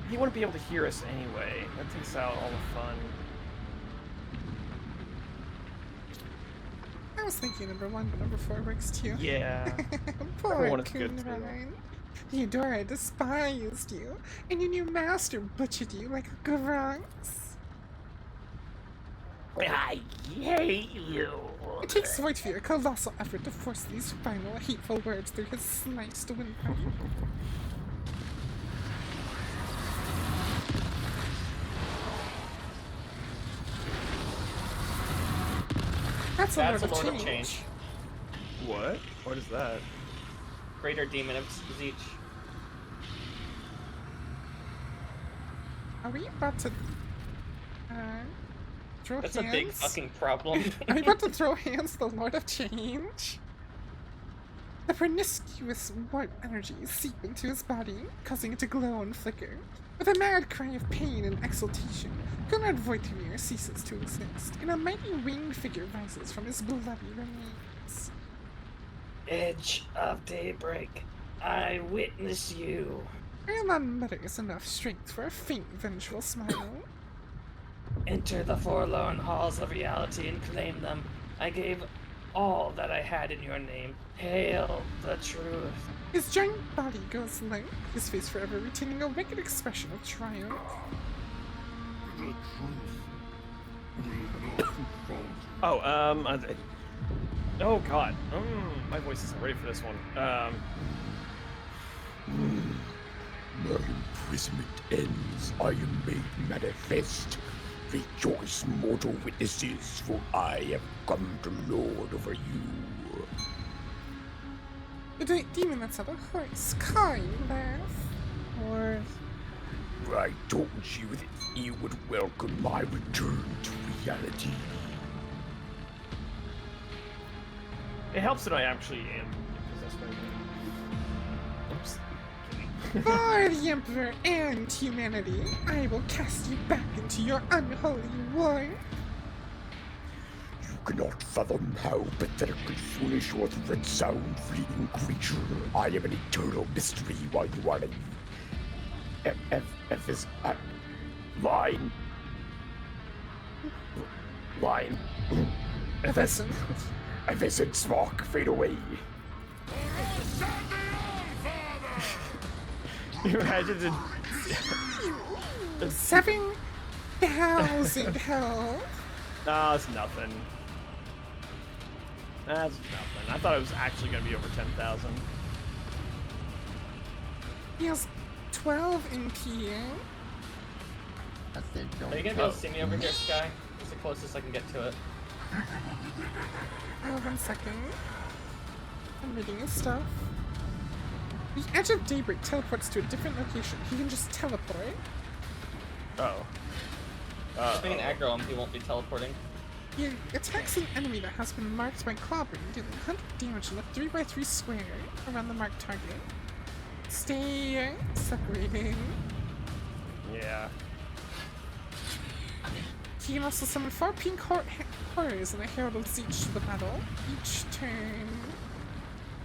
B: He wouldn't be able to hear us anyway. That takes out all the fun.
A: I was thinking number 1, but number 4 works too.
B: Yeah.
A: Poor
B: Number 1 is good too.
A: Kunran. Eudora despised you, and your new master butchered you like a Gavrox.
I: I hate you.
A: It takes Voidfear a colossal effort to force these final hateful words through his sliced windpipe. That's a
D: That's
A: Lord
D: a
A: of
D: Lord of
A: Change.
D: Change.
B: What? What is that?
D: Greater Demon of Zeech.
A: Are we about to throw
D: That's
A: hands?
D: a big fucking problem.
A: Are we about to throw hands the Lord of Change? The promiscuous warp energies seep into his body, causing it to glow and flicker. With a mad cry of pain and exultation, Gunnar Voitimir ceases to exist, and a mighty winged figure rises from his bloody remains.
H: Edge of daybreak, I witness you.
A: Erlon mutters enough strength for a faint, vengeful smile.
H: Enter the forlorn halls of reality and claim them. I gave all that I had in your name. Hail the truth.
A: His giant body goes limp, his face forever retaining a wicked expression of triumph.
B: Oh, oh god. My voice isn't ready for this one.
E: My imprisonment ends. I am made manifest. Rejoice, mortal witnesses, for I have come to lord over you.
A: The demon lets out a hoarse, kind laugh.
E: I told you that you would welcome my return to reality.
B: It helps that I actually am possessed by the Oops.
A: For the Emperor and humanity, I will cast you back into your unholy war.
E: You cannot fathom how pathetically foolish your threats sound, fleeting creature. I am an eternal mystery while you are line.
A: Effervescent.
E: Effervescent smoke, fade away.
B: You imagine the
A: 7,000 health.
B: No, it's nothing. That's nothing. I thought it was actually gonna be over 10,000.
A: He has 12 MP.
C: I said don't
D: Are you gonna be able to see me over here, Sky? It's the closest I can get to it.
A: Oh, 1 second. I'm reading his stuff. The Edge of Daybreak teleports to a different location. He can just teleport.
B: Oh.
D: If we can aggro him, he won't be teleporting.
A: He attacks an enemy that has been marked by clobbering, dealing 100 damage in a 3x3 square around the marked target. Stay separated.
B: Yeah.
A: He can also summon 4 pink horrors and a Herald of Zeech to the battle each turn.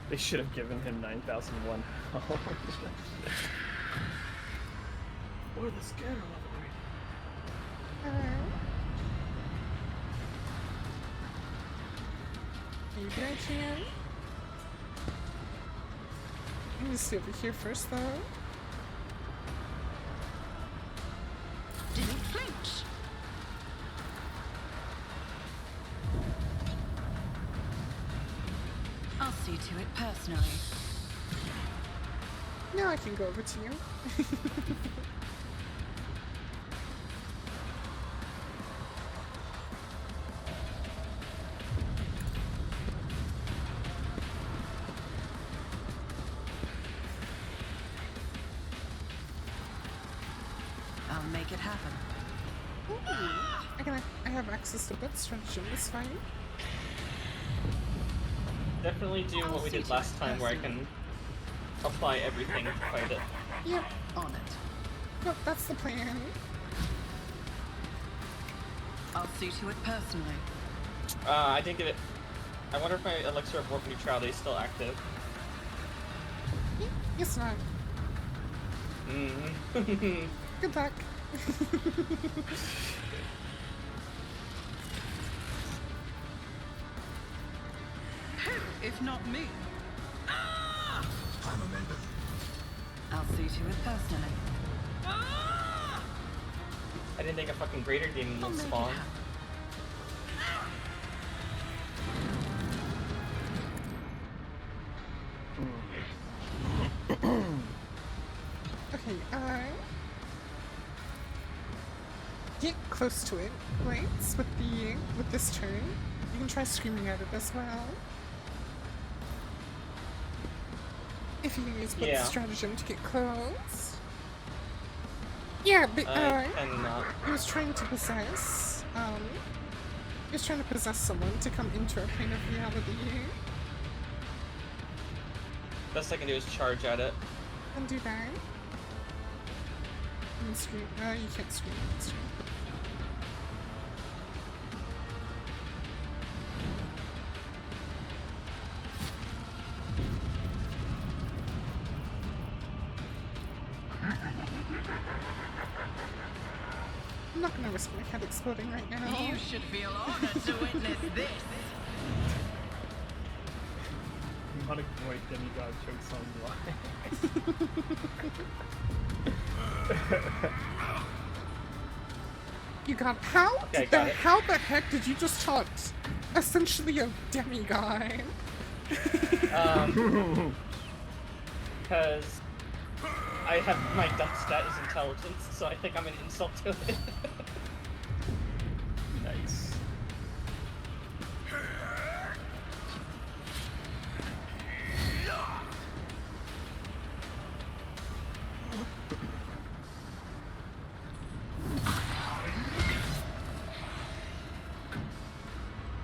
B: They should have given him 9,001. Or the scatter level
A: Maybe I can. I'm gonna stay over here first though.
F: Didn't flinch. I'll see to it personally.
A: Now I can go over to you.
F: I'll make it happen.
A: I have access to blood stretch in this fight.
D: Definitely do what we did last time, where I can apply everything to fight it.
A: Yep.
F: On it.
A: Nope, that's the plan.
F: I'll see to it personally.
D: I didn't get it. I wonder if my elixir of warp neutrality is still active.
A: It's not.
D: Mm-hmm.
A: Good luck.
F: If not me.
E: I'm amended.
F: I'll see to it personally.
D: I didn't think a fucking greater demon
F: I'll
D: would
F: make it
D: spawn.
F: happen.
A: Okay, get close to it, right? With this turn. You can try screaming at it as well. If you can use both
D: Yeah.
A: stratagem to get close. Yeah, but
D: I cannot.
A: he was trying to possess, he was trying to possess someone to come into our plane of reality.
D: Best I can do is charge at it.
A: And do that. And scream. You can't scream. You can't scream. I'm not gonna risk my head exploding right now.
F: You should feel honored to witness this.
B: Not a great demigod joke song live.
A: You got how?
D: Okay, got it.
A: How the heck did you just taunt essentially a demigod?
D: Because I have my death stat is intelligence, so I think I'm an insult to it.
B: Nice.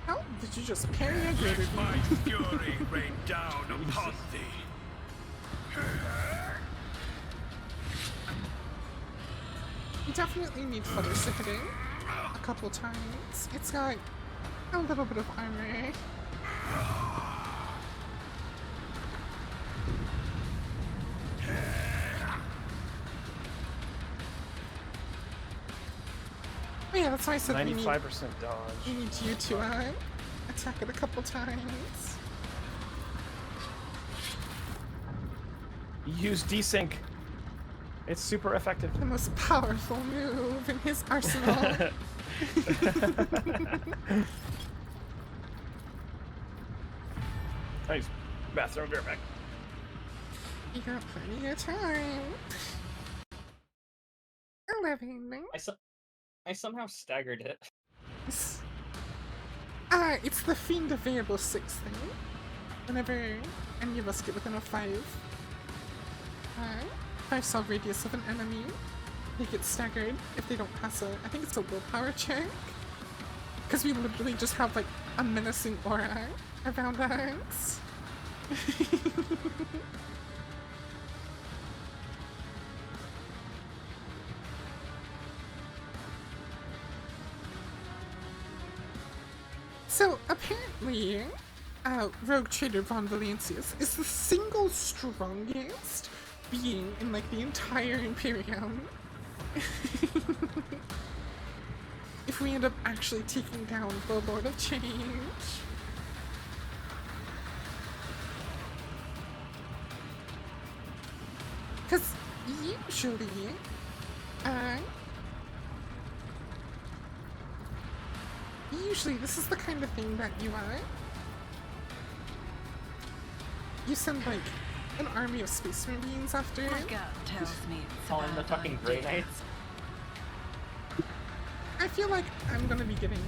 A: How did you just parry a greater
E: My fury rain down upon thee.
A: You definitely need flutter sifting a couple times. It's got a little bit of armor. Oh yeah, that's why I said we need
B: 95% dodge.
A: you to attack it a couple times.
B: Use desync. It's super effective.
A: The most powerful move in his arsenal.
B: Nice. Bathroom bear back.
A: You got plenty of time. 11.
D: I somehow staggered it.
A: It's the Fiend Available 6 thing. Whenever any of us get within a 5 cell radius of an enemy, they get staggered if they don't pass I think it's a willpower check. Because we literally just have like a menacing aura around us. So apparently, Rogue Trader Von Valencius is the single strongest being in like the entire Imperium. If we end up actually taking down the Lord of Change. Because usually, usually this is the kind of thing that you send like an army of Space Marines after.
F: My gut tells me it's
D: Calling the
F: about
D: fucking Grey
F: ideas.
D: Knights.
A: I feel like I'm gonna be getting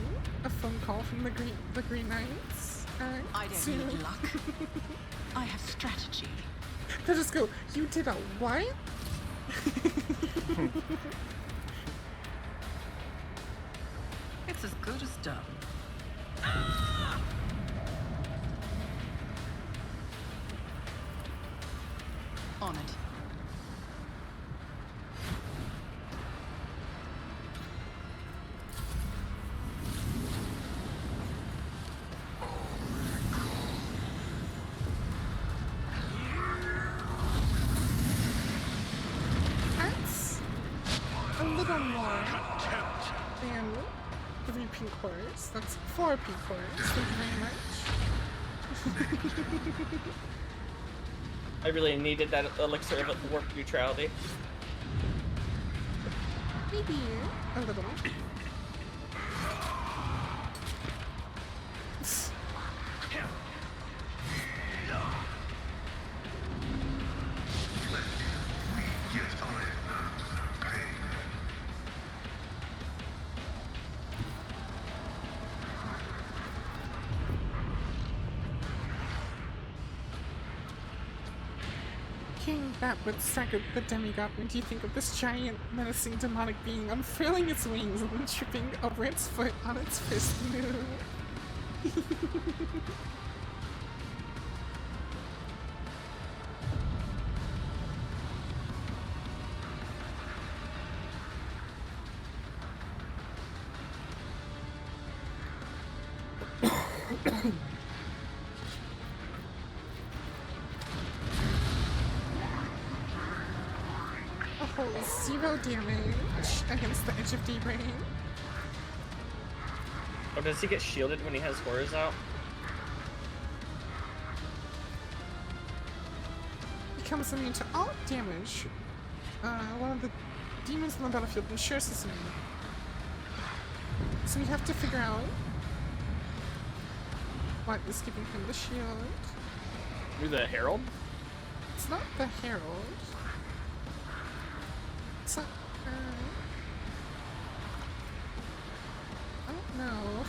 A: a phone call from the Green Knights
F: I don't
A: soon.
F: need luck. I have strategy.
A: They'll just go, you did a what?
F: It's as good as done. On it.
A: That's a little more than 3 pink cores. That's 4 pink cores. Thank you very much.
D: I really needed that elixir of warp neutrality.
A: Maybe a little. Hearing that would stagger the demigod when you think of this giant, menacing demonic being unfurling its wings and then tripping over its foot on its fist. No. Oh, 0 damage against the Edge of Daybreak.
D: Oh, does he get shielded when he has horrors out?
A: Becomes immune to all damage. One of the demons on the battlefield ensures this immunity. So we have to figure out what is giving him the shield.
B: Maybe the Herald?
A: It's not the Herald. It's not. I don't know.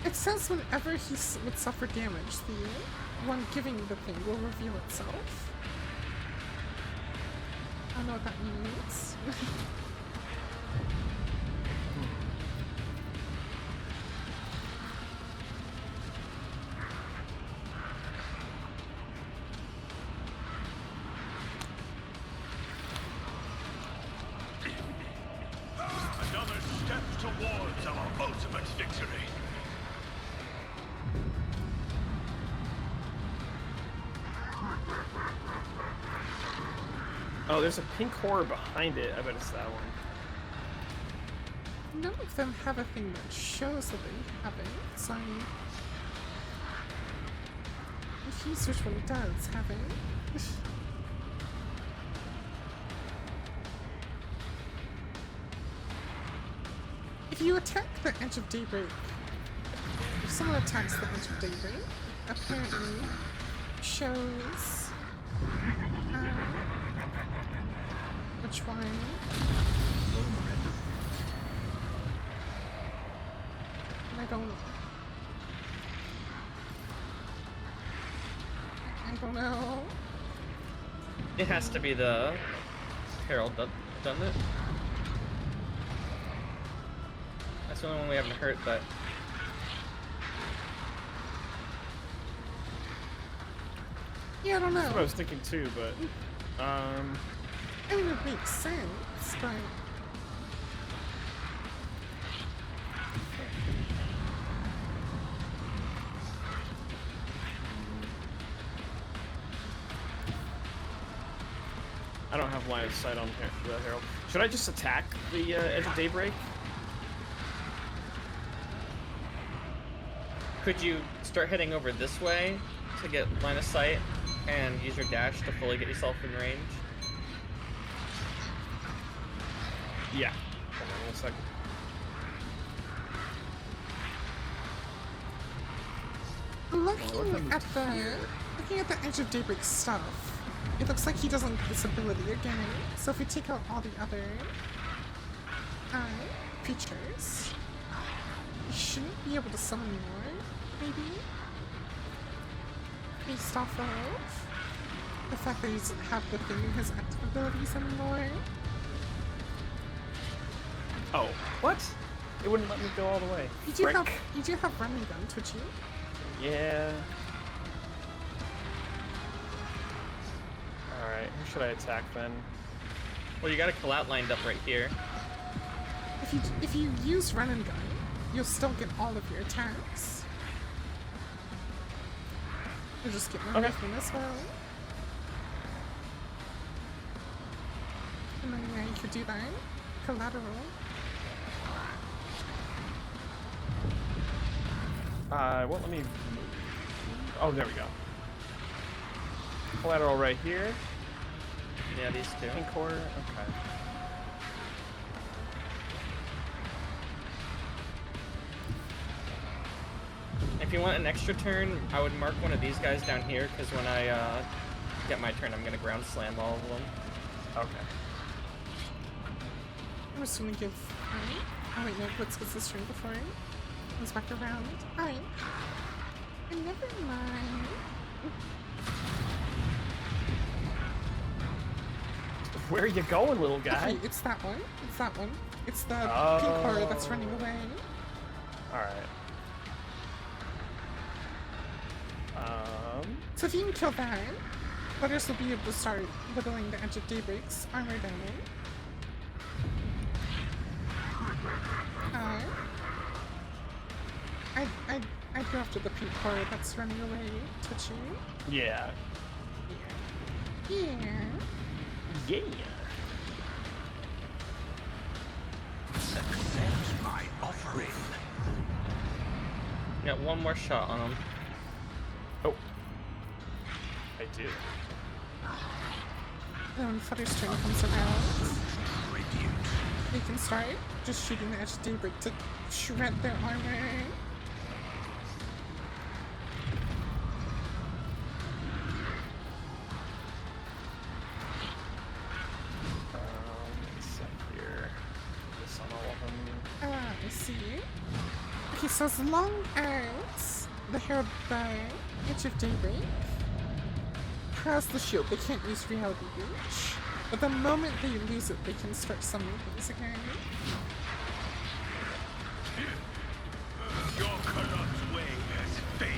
A: It says whenever he would suffer damage, the one giving the thing will reveal itself. I don't know what that means.
E: Another step towards our ultimate victory.
B: Oh, there's a pink horror behind it. I bet it's that one.
A: None of them have a thing that shows that they have it, so I'm confused which one does have it. If you attack the Edge of Daybreak, if someone attacks the Edge of Daybreak, apparently shows which one. I don't know.
D: It has to be the Herald, doesn't it? That's the only one we haven't hurt, but
A: Yeah, I don't know.
B: That's what I was thinking too, but
A: I mean, it makes sense, but
B: I don't have line of sight on the Herald. Should I just attack the Edge of Daybreak?
D: could you start heading over this way to get line of sight and use your dash to fully get yourself in range?
B: Yeah. Hold on 1 second.
A: Looking at the Edge of Daybreak stuff, it looks like he doesn't get this ability again. So if we take out all the other creatures, he shouldn't be able to summon more, maybe? Based off of the fact that he doesn't have the thing in his active abilities anymore.
B: Oh, what? It wouldn't let me go all the way.
A: You do
B: Frick.
A: have running gun, would you?
B: Yeah. Alright, who should I attack then?
D: Well, you got a Collat lined up right here.
A: If you use run and gun, you'll still get all of your attacks. You'll just get one
B: Okay.
A: with them as well. And then yeah, you could do that. Collateral.
B: Well, let me... Oh, there we go. Collateral right here.
D: Yeah, these two.
B: Pink horror, okay.
D: If you want an extra turn, I would mark one of these guys down here, because when I get my turn, I'm gonna ground slam all of them.
B: Okay.
A: I'm just gonna give Oh wait, no, Blitz gets this turn before it comes back around. Alright. Never mind.
B: Where are you going, little guy?
A: Okay, it's that one. It's that one. It's the
B: Oh.
A: pink horror that's running away.
B: Alright.
A: So if you can kill that, Butters will be able to start whittling the edge of Daybreak's armor down. I'd go after the pink horror that's running away, touching.
B: Yeah.
A: Yeah.
B: Yeah.
E: Accept my offering.
D: Got one more shot on him.
B: Oh. I do.
A: And when Flutter's turn comes around, they can start just shooting the edge of Daybreak to shred their armor.
B: Let's see here. This on all of them.
A: Ah, I see. Okay, so as long as the edge of Daybreak has the shield, they can't use Reality Reach. But the moment they lose it, they can start summoning things again.
E: Your corrupt way has failed.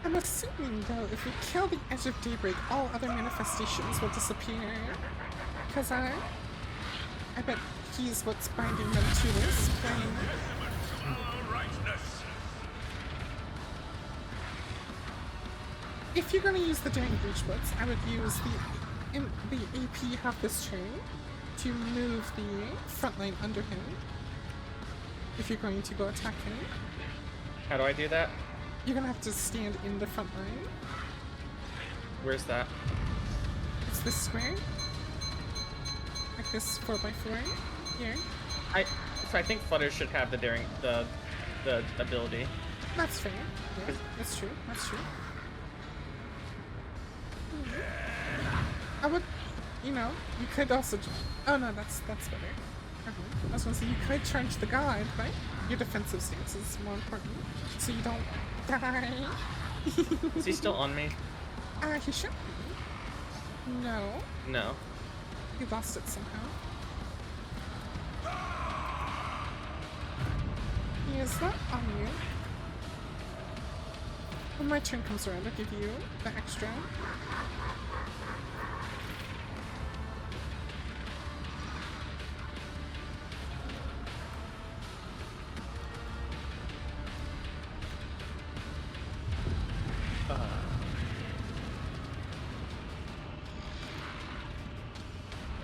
A: I'm assuming, though, if we kill the Edge of Daybreak, all other manifestations will disappear. Because I bet he's what's binding them to this plane. If you're going to use the Daring Breach Blitz, I would use the AP half this turn to move the front line under him. If you're going to go attack him.
D: How do I do that?
A: You're going to have to stand in the front line.
D: Where's that?
A: It's this square. Like this 4x4 here.
D: So I think Flutter should have the daring the ability.
A: That's fair. Yeah, that's true. That's true. I would, you could also. Oh no, that's better. I was gonna say you could charge the god, but your defensive stance is more important, so you don't die.
D: Is he still on me?
A: He should be. No.
D: No.
A: He lost it somehow. He is not on you. When my turn comes around, I'll give you the extra.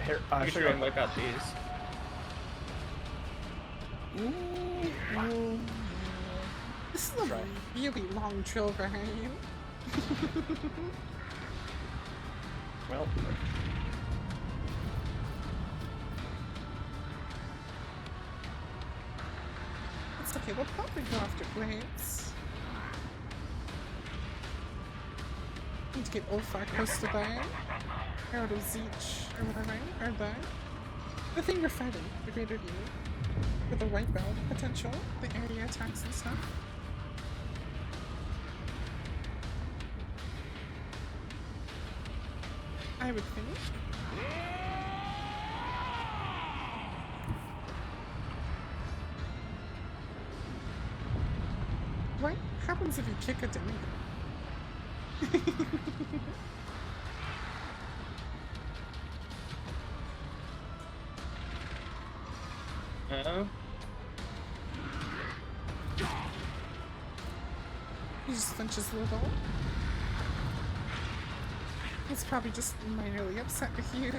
B: Here,
D: You should go and wipe out these.
A: This is a really long drill, Ryan.
B: Well.
A: It's okay, we'll probably go after Blades. Need to get Ulfar close to there. Or to Zeech, or whatever. Or the thing you're fighting, the greater unit. With the white belt potential, the area attacks and stuff. I would think. What happens if you kick a demigod? He just flinches a little. He's probably just minorly upset with you.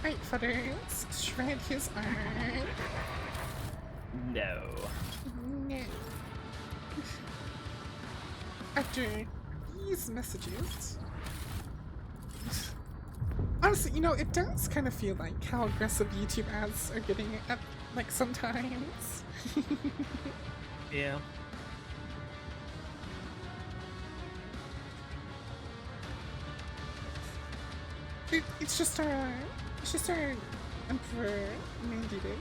A: Right, Fudders, shred his armor.
B: No.
A: No. After these messages. Honestly, you know, it does kind of feel like how aggressive YouTube ads are getting at, like, sometimes.
D: Yeah.
A: It's just our Emperor mandated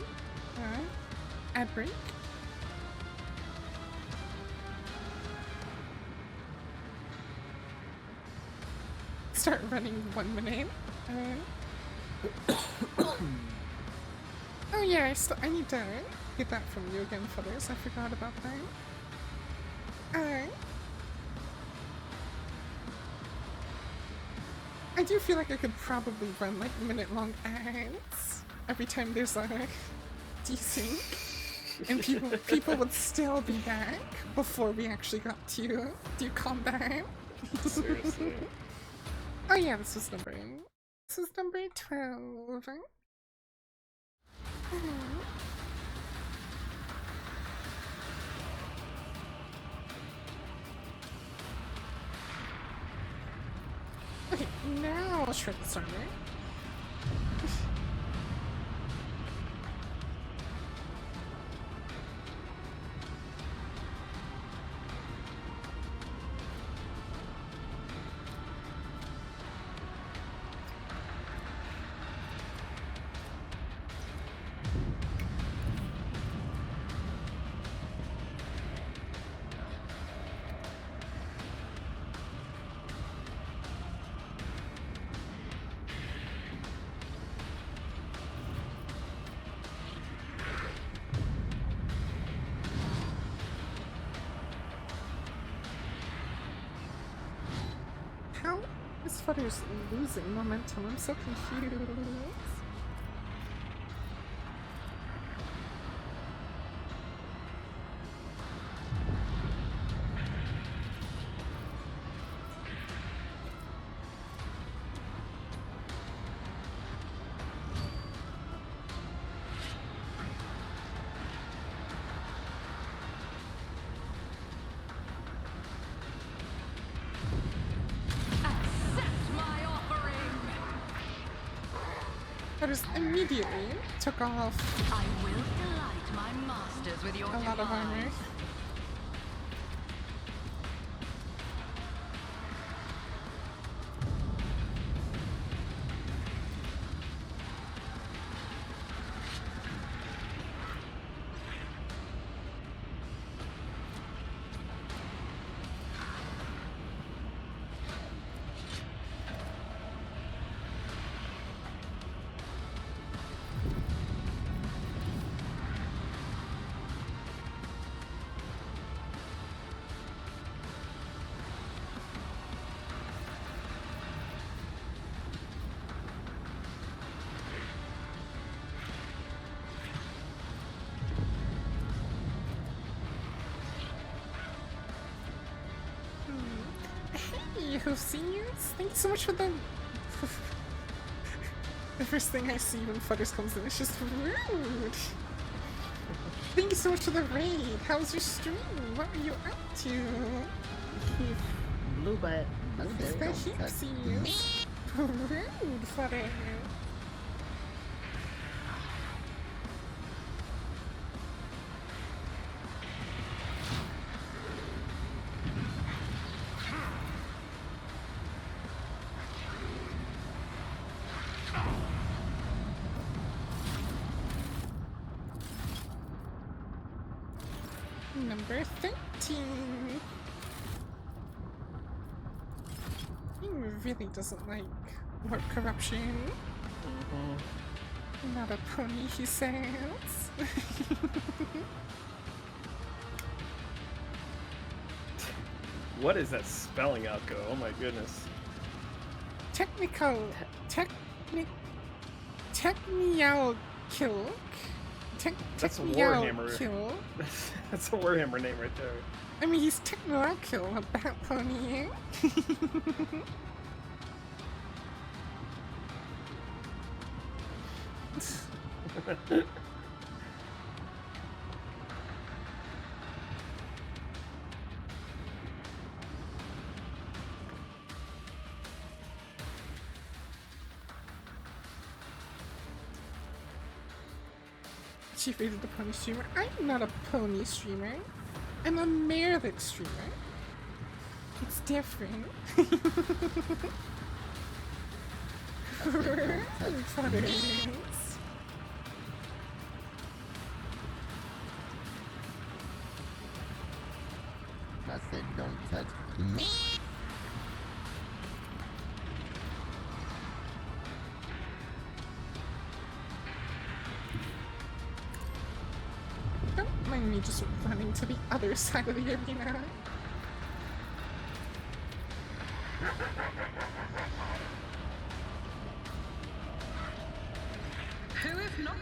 A: ad break. Start running 1 minute. Oh yeah, I need to get that from you again, Fudders. I forgot about that. I do feel like I could probably run like minute-long ads every time there's a desync, and people would still be back before we actually got to do combat.
B: Seriously.
A: Oh yeah, this was number 12. Okay, now I'll shred the armor. How is Fudders losing momentum? I'm so confused. Fudders immediately took off
F: I will delight my masters with your
A: a lot of armor.
F: demise. Hey, Hosius! Thank you so much for the... The first thing I see when Fudders comes in is just rude! Thank you so much for the raid! How was your stream? What were you up to?
C: Blue butt.
A: It's the Hosius! Rude, Fudders! Number 13. He really doesn't like warp corruption. Not a pony, he says.
B: What is that spelling out go? Oh my goodness.
A: Technical. Technial kilk.
B: That's a
A: Technical
B: Warhammer.
A: kill.
B: That's a Warhammer name right there.
A: I mean, he's technical about ponying. Chief rated the pony streamer. I'm not a pony streamer. I'm a Marelet streamer. It's different. Fudders.
C: I said don't touch me.
A: Don't mind me just running to the other side of the arena.
J: Who if not me?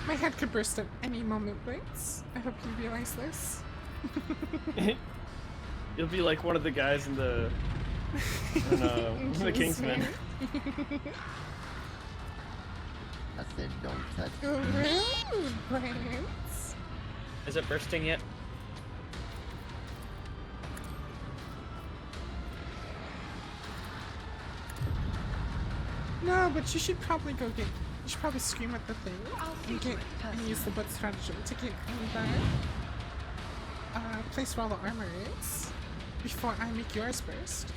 A: My head could burst at any moment, Blitz. I hope you realize this.
B: You'll be like one of the guys in the the Kingsman.
C: I said don't touch
A: Rude, Blitz.
D: Is it bursting yet?
A: No, but you should probably go get. You should probably scream at the thing and use the butt stratagem to get in that place where all the armor is before I make yours burst.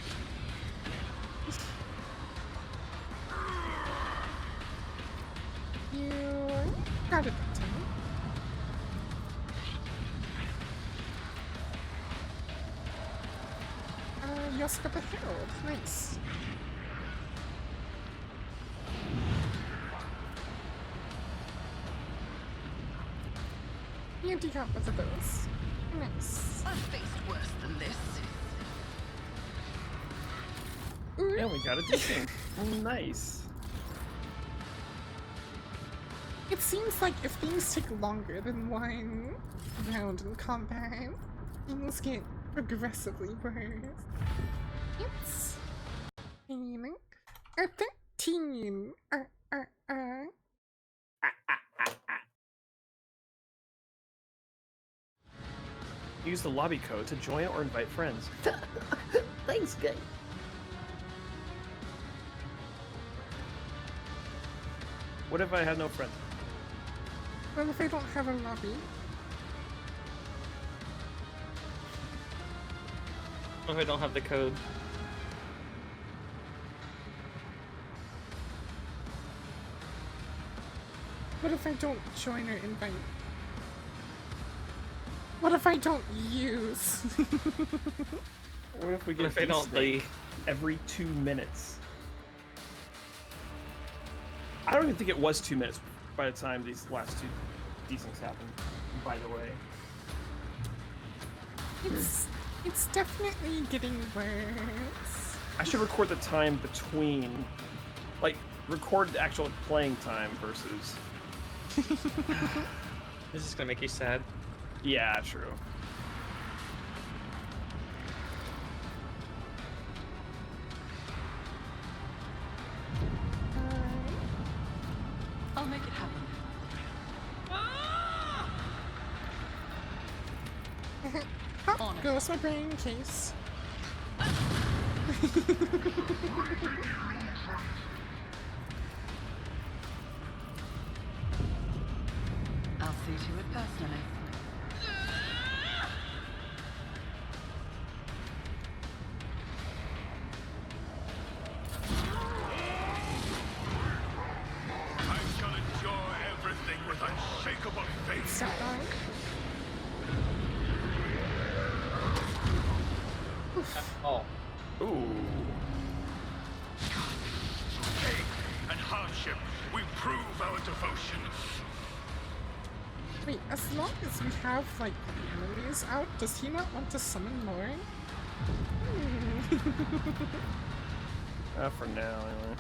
A: You got it that time. You also got the herald. Nice. And you got both of those. Nice.
J: I've faced worse than this.
B: Yeah, we got a decent. Nice.
A: It seems like if things take longer than one round in combat, things get progressively worse. It's 13.
B: Use the lobby code to join or invite friends.
I: Thanks, guy.
B: What if I had no friends?
A: Well, if I don't have a lobby,
D: What if I don't have the code?
A: what if I don't join or invite? What if I don't use?
B: What if we
D: What
B: get
D: if I don't
B: desync every 2 minutes? I don't even think it was 2 minutes by the time these last two desyncs happened, by the way.
A: It's definitely getting worse.
B: I should record the time between, like, record the actual playing time versus...
D: This is gonna make you sad.
B: Yeah, true.
J: I'll make it happen.
A: Hop goes my brain case.
J: I'll see to it personally.
E: I shall enjoy everything with unshakable faith.
A: Stop on.
D: Oh.
B: Ooh.
E: Take and hide hardship, we prove our devotion.
A: Wait, as long as we have, like, the enemies out, does he not want to summon more?
B: For now, anyway.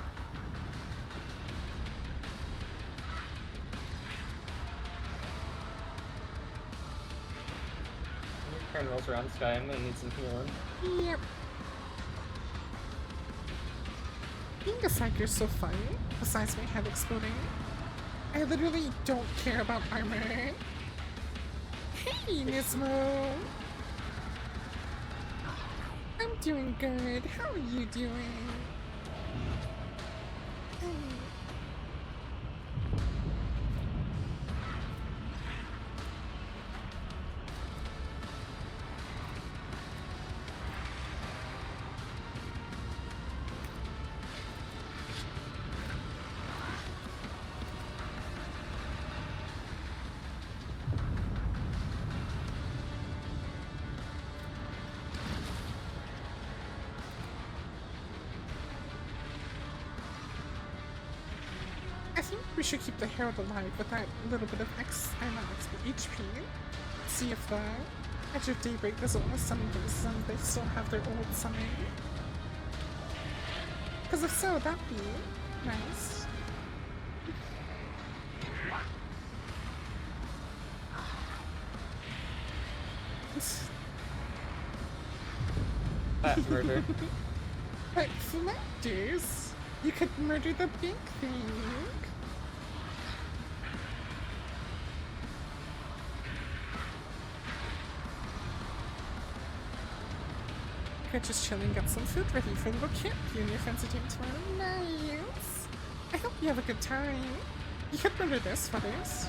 D: Turn rolls around Sky, I'm gonna need some healing.
A: Yep. Being a psyker's so fun, besides my head exploding. I literally don't care about armor. Hey, Nismo! I'm doing good. How are you doing? I think we should keep the Herald alive with that little bit of HP. See if the Edge of Daybreak doesn't want to summon things and they still have their old summon. Because if so, that'd be nice.
D: Murder.
A: But Flectors, you could murder the big thing. Could just chill and get some food ready for a little camp you and your friends are doing tomorrow. Nice! I hope you have a good time. You could murder this for this.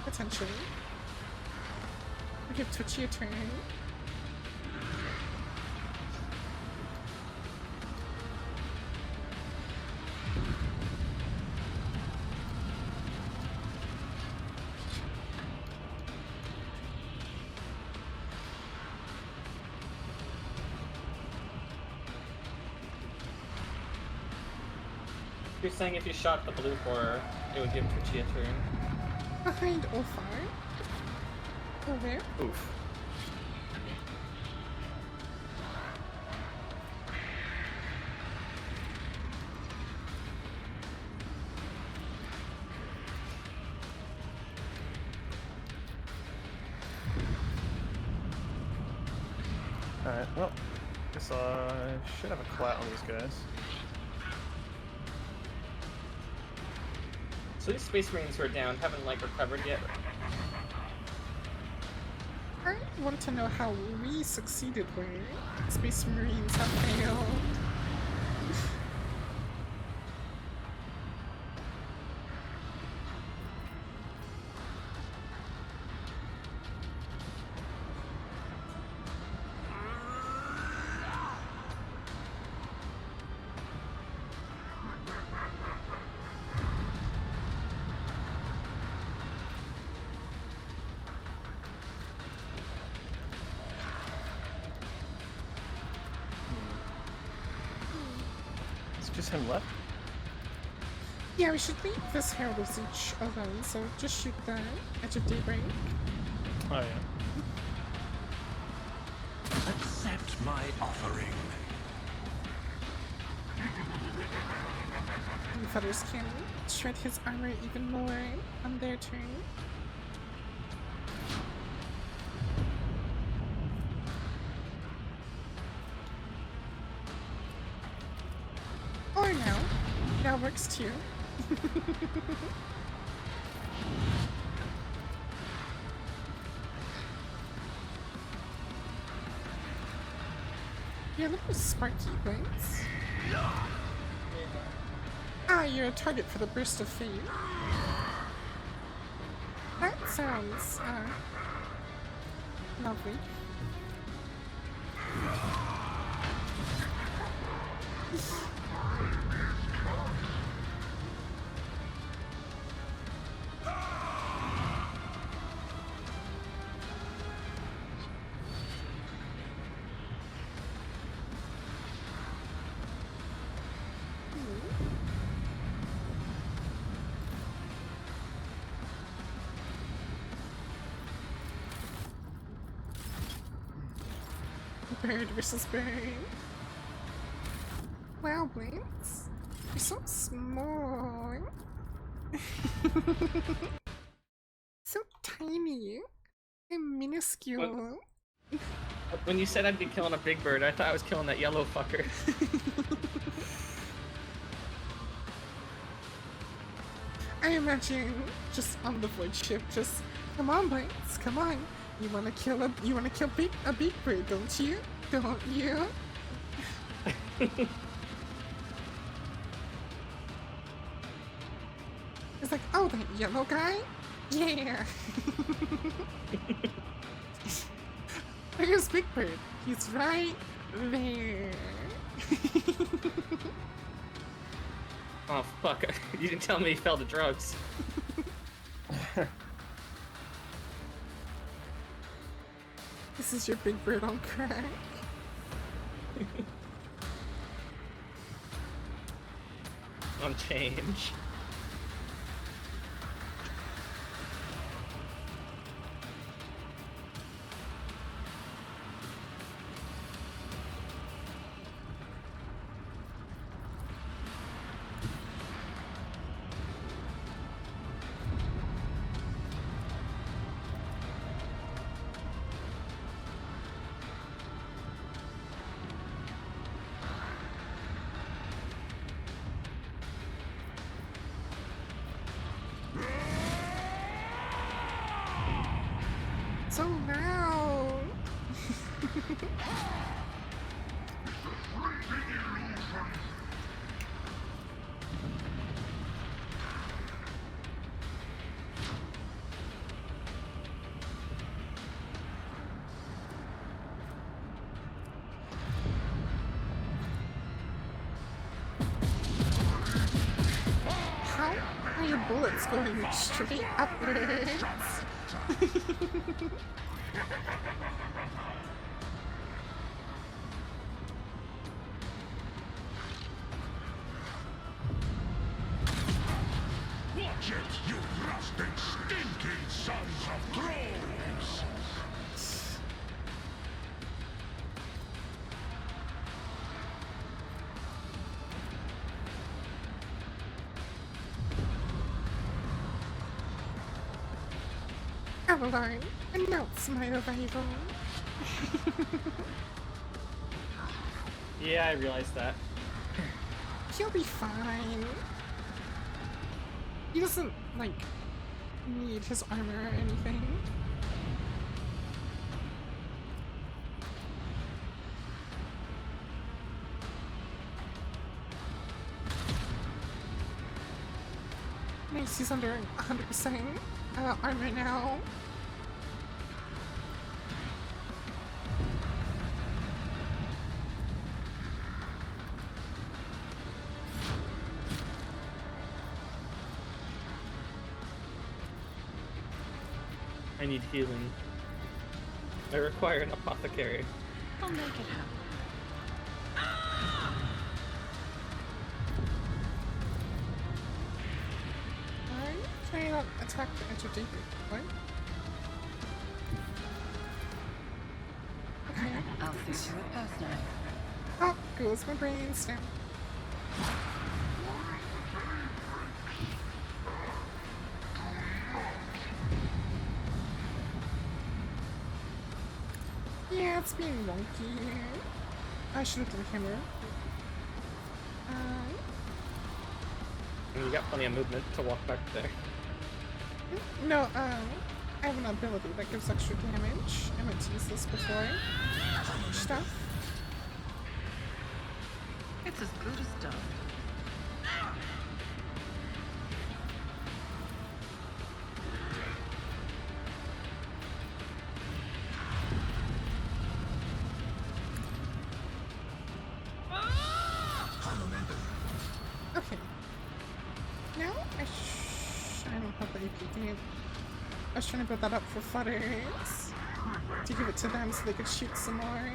A: Potentially. Or give Twitchy a turn.
D: You're saying if you shot the blue horror, it would give Twitchy a turn.
A: Behind Olfar. Over there.
B: Oof. Alright, well, guess I should have a clout on these guys.
D: So these Space Marines who are down haven't like recovered yet.
A: I want to know how we succeeded where Space Marines have failed.
B: Just him left?
A: Yeah, we should leave this Herald of Zeech alone, so just shoot the Edge of Daybreak.
B: Oh yeah.
E: Accept my offering.
A: And Feathers can shred his armor even more on their turn. Or no. That works too. You're a little sparky, Blinks. Ah, you're a target for the Burst of Fate. That sounds, lovely. bird versus bird. Wow, Blitz. You're so small. So tiny. And minuscule.
D: When you said I'd be killing a big bird, I thought I was killing that yellow fucker.
A: I imagine just on the void ship, just come on, Blitz, come on. You wanna kill a big bird, don't you? Don't you? It's like, oh, that yellow guy? Yeah. Where's Big Bird? He's right there.
D: Oh fuck! You didn't tell me he fell to drugs.
A: This is your Big Bird on crack.
D: On change.
A: So loud. How are your bullets going straight upwards?
E: Watch it, you rusting, stinking sons of trolls!
A: Avalon, announce my arrival.
D: Yeah, I realized that.
A: He'll be fine. He doesn't, like, need his armor or anything. Nice, he's under 100% armor now.
D: I need healing. I require an apothecary.
J: I'll make it happen.
A: I'm trying to attack the edge of daybreak. What? Okay.
J: I'll see to it personally.
A: Oh, goes my brainstem. Yeah, it's being wonky. I should have done hammer.
D: And you got plenty of movement to walk back there.
A: No, I have an ability that gives extra damage. I meant to use this before. Stuff.
J: It's as good as done.
A: Okay. Now I don't have the AP game. I was trying to build that up for Fudders. To give it to them so they could shoot some more.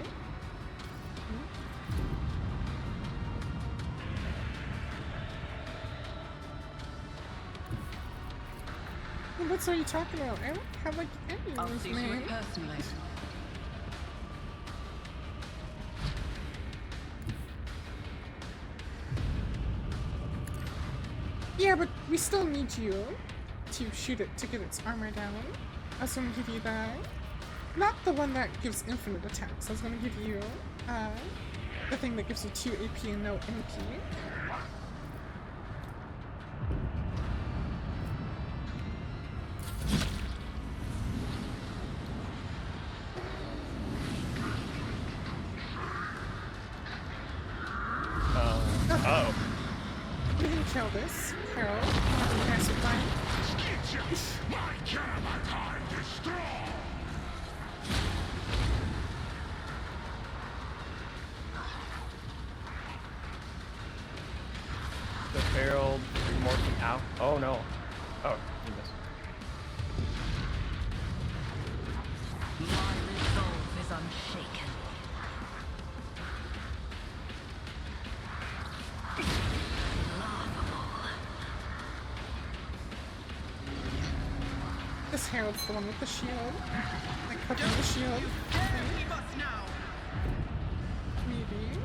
A: What are you talking about? I don't have like any
J: I'll see to
A: movement.
J: it personally.
A: Yeah, but we still need you to shoot it to get its armor down. I was gonna give you that. Not the one that gives infinite attacks. I was gonna give you the thing that gives you 2 AP and no MP.
B: Oh.
A: We can kill this. Harold, you guys are fine.
E: My camera time destroyed!
B: The Herald remorphing out. Oh no. Oh, you missed.
J: My resolve is unshaken.
A: This Harold's the one with the shield. Like covering the shield. Maybe.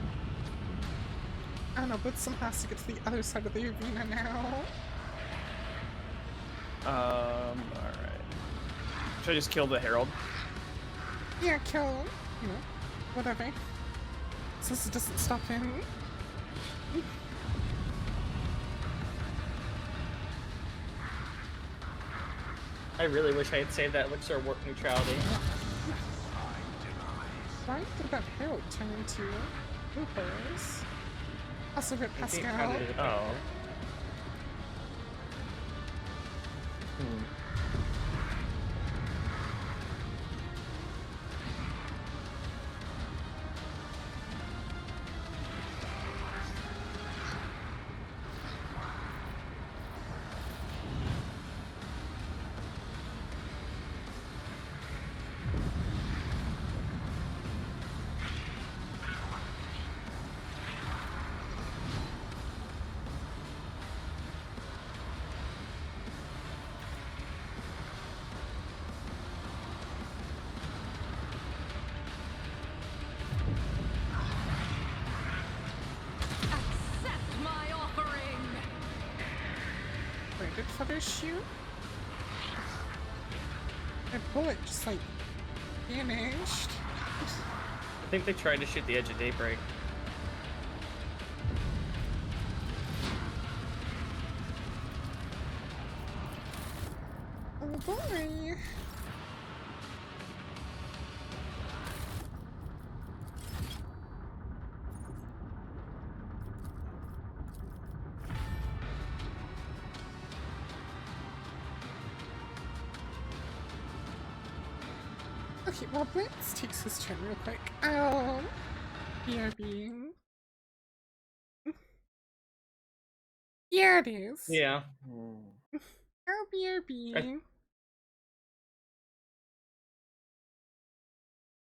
A: I don't know, but somehow has to get to the other side of the arena now.
B: Alright. Should I just kill the Herald?
A: Yeah, kill, you know, whatever. Since it doesn't stop him.
D: I really wish I had saved that elixir of warp neutrality.
A: Why did that Herald turn into Loopers? Also Rip
D: I think
A: Pascal.
D: I did it.
B: Oh. Hmm.
J: Accept my offering!
A: Where did Feather shoot? My bullet just like vanished.
D: I think they tried to shoot the edge of daybreak.
A: Oh boy. Okay, well, Blitz takes his turn real quick. BRB. Yeah, it is.
D: Yeah.
A: BRB.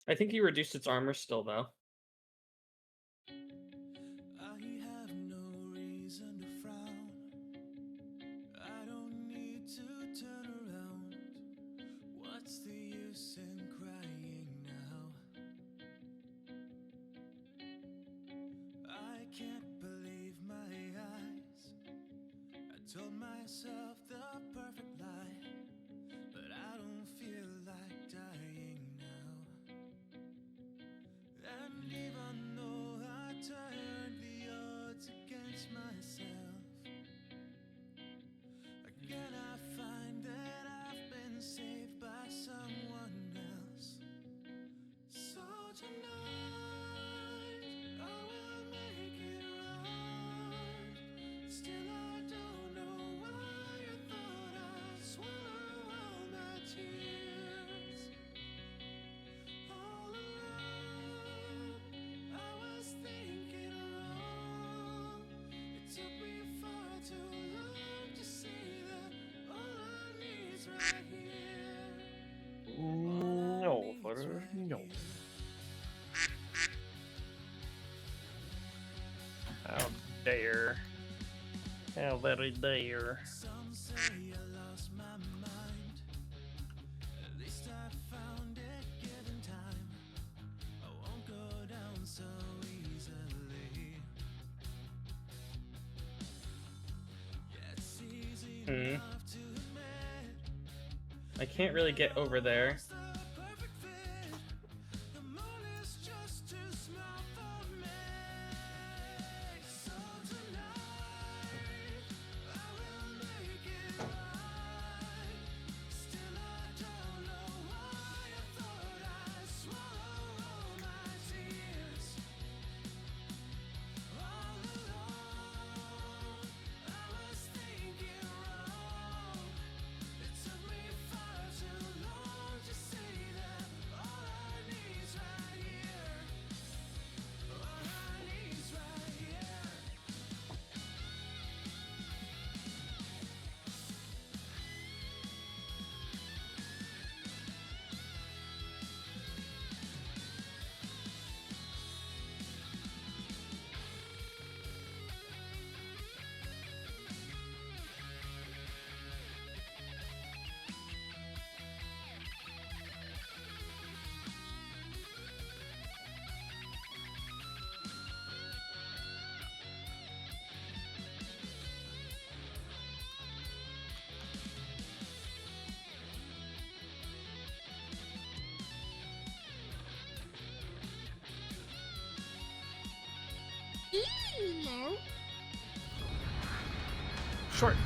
D: I think he reduced its armor still, though.
K: I have no reason to frown. I don't need to turn around. What's the use in crying now? I can't believe my eyes. I told myself the perfect lie, but I don't feel like dying now. And even though I turned the odds against myself, again I find that I've been saved by someone else. So tonight I will make it right. Still I don't know why I thought I'd swallow all my tears. All along I was thinking wrong. It took me far too long to see that all I need is right here.
B: No, Flutter, no. How dare. How very dare.
K: Some say I lost my mind. At least I found it given time. I won't go down so easily. Yeah, it
D: I can't really get over there.
B: Short.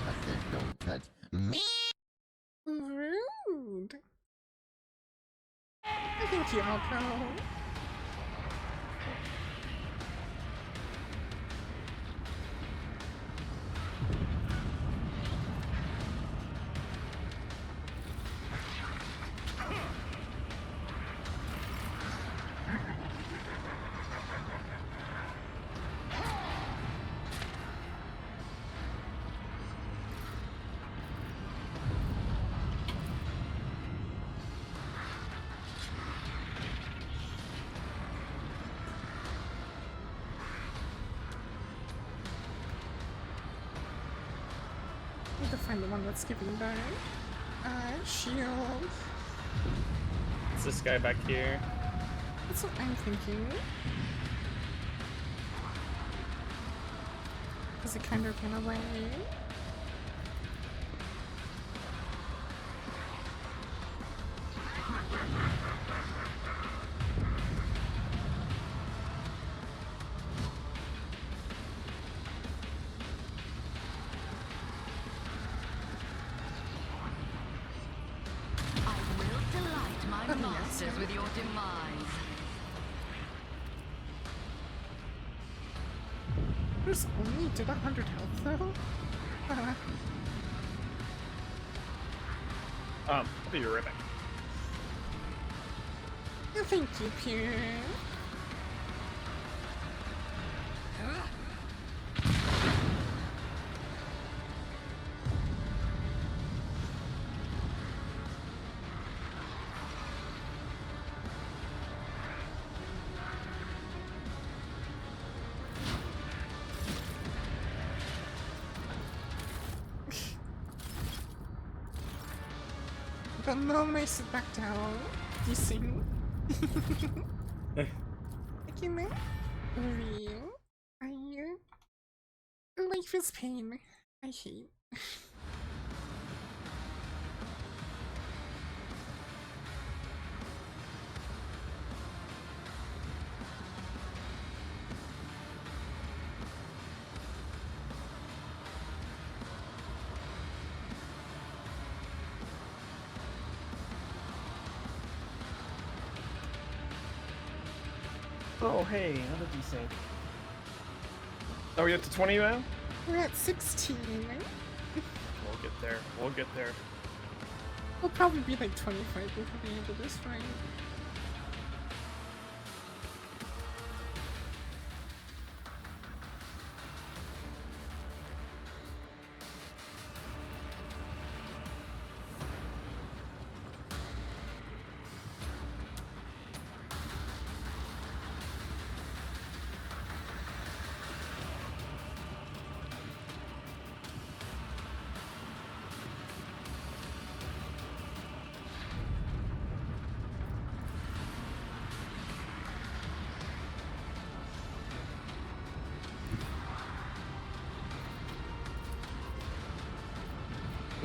C: I said don't touch me.
F: Rude. Thank you, Alpo. Need to find the one that's giving back. Shield.
D: It's this guy back here.
F: That's what I'm thinking. Because he kind of ran away.
J: I will delight my masters with your demise.
F: Bruce only did 100 health though?
B: I'll be right back.
F: Thank you, Pierre. The moment I sit back down, you sing. Okay, man. Real. Life is pain. I hate.
B: Oh, hey, how did you sync? Are we up to 20 now?
F: We're at 16.
B: We'll get there. We'll get there.
F: We'll probably be like 25 before the end of this fight.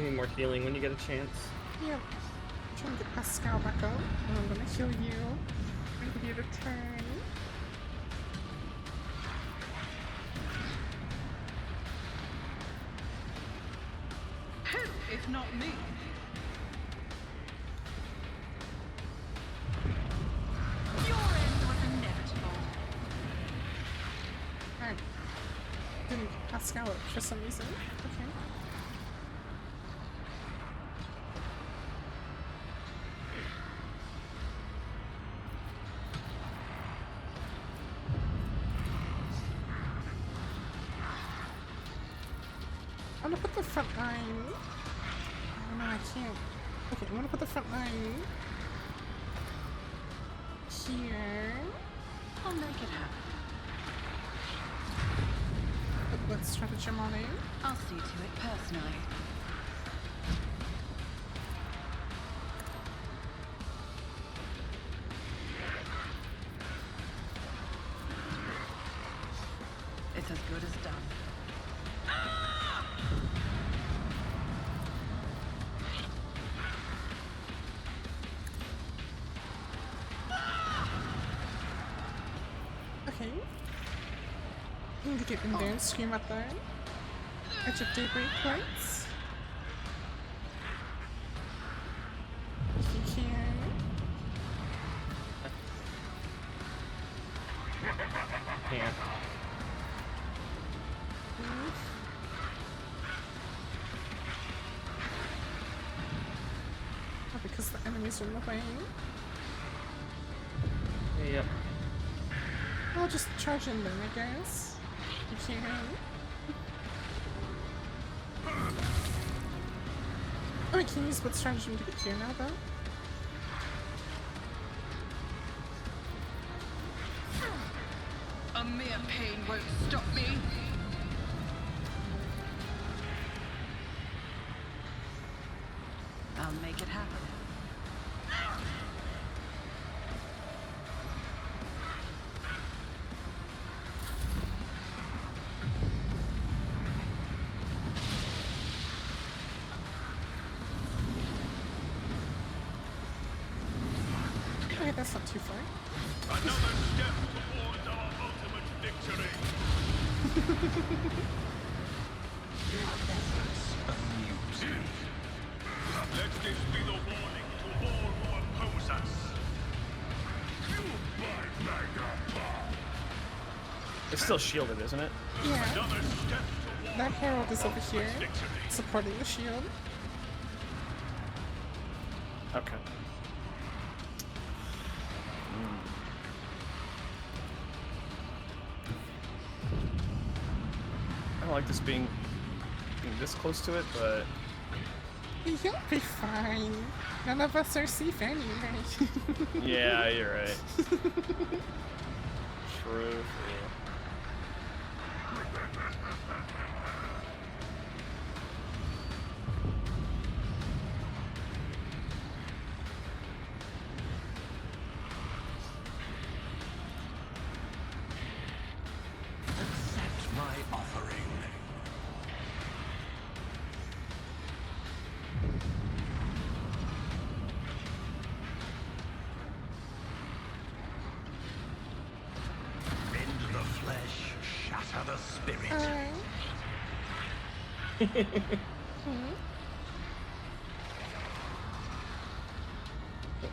D: Give me more healing when you get a chance.
A: Yep. I'm trying to get Pascal back up, and I'm gonna heal you. I'm gonna give you a turn.
J: Who, if not me? Your end was inevitable.
A: I didn't get Pascal up for some reason. Okay. I'm gonna put the front line. Oh no, I can't. Okay, I'm gonna put the front line here.
J: I'll make it happen.
A: Let's stratagem on it.
J: I'll see to it personally. It's as good as done.
A: Okay. I'm gonna get in there and scream at them. Edge of Daybreak lights. If you can.
D: Can't.
A: Oh, because the enemies are in the way.
D: Yep.
A: I'll just charge in then, I guess. You can. Oh, I can use what stratagem to get here now, though.
J: A mere pain won't stop me. I'll make it happen.
A: Okay, that's not too far.
K: Another step towards our ultimate victory. Let this be the warning to all who oppose us.
B: It's still shielded, isn't it?
A: Yeah.
K: Another step towards
A: That herald is over here,
K: victory.
A: supporting the shield.
B: Okay. I don't like this being this close to it, but
A: You'll be fine. None of us are safe anyway.
B: yeah, you're right. True.
E: Accept my offering. Rend the flesh, shatter the spirit.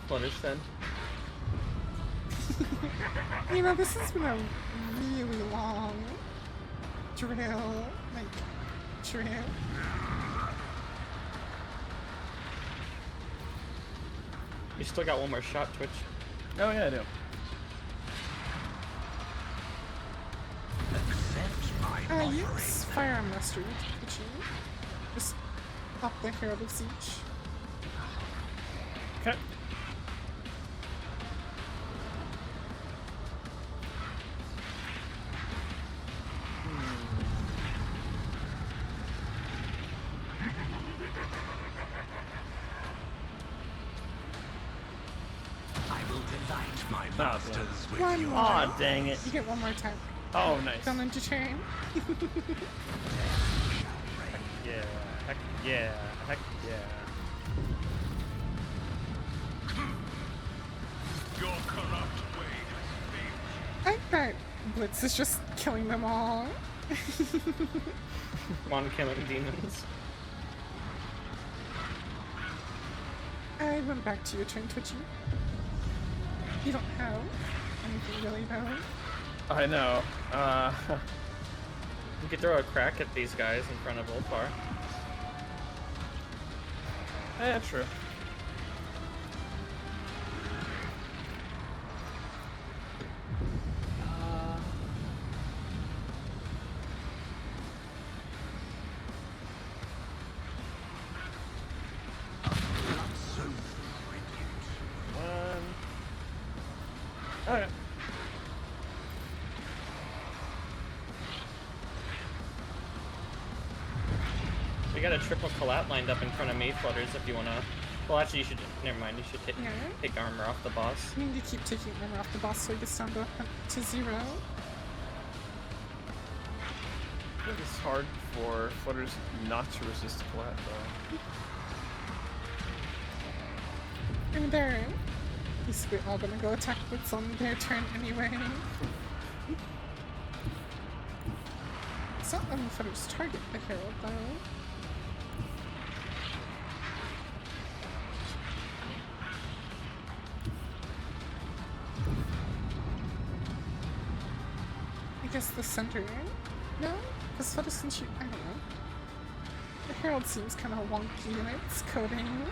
D: Punish then.
A: You know, this has been a really long drill.
D: You still got one more shot, Twitch.
B: Oh yeah, I do.
E: Accept my offering.
A: Use Firearm Mastery, Itchy. Just up the Herald of Siege.
B: Okay.
E: I will delight my
B: damn.
E: masters with
A: One
E: your
A: more.
B: Aw, dang it.
A: You get one more time.
B: Oh, nice.
A: Come into turn.
B: Yeah. Yeah, heck yeah, heck yeah.
K: Your corrupt ways
A: I bet Blitz is just killing them all.
D: One killing demons.
A: I went back to your turn, Twitchy. You don't have anything really, though.
B: I know.
D: You could throw a crack at these guys in front of Ulfar.
B: Yeah, true. Alright.
D: We got a triple collat lined up in front of Maid Flutters if you wanna. Well, actually, you should. Never mind. You should
A: Yeah.
D: take armor off the boss.
A: I need to keep taking armor off the boss so he gets down to 0.
B: I think it's hard for Flutters not to resist collat, though.
A: And they're basically all gonna go attack Blitz on their turn anyway. It's not letting Flutters target the Herald, though. I guess the center. No? Because Flutters can shoot. I don't know. The Herald seems kind of wonky in its coding.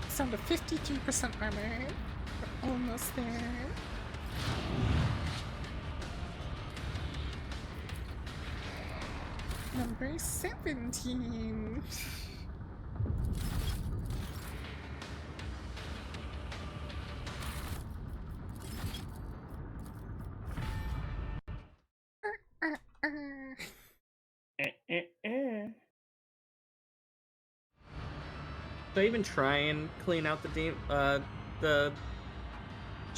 A: It's down to 53% armor. We're almost there. Number 17.
D: Should I even try and clean out the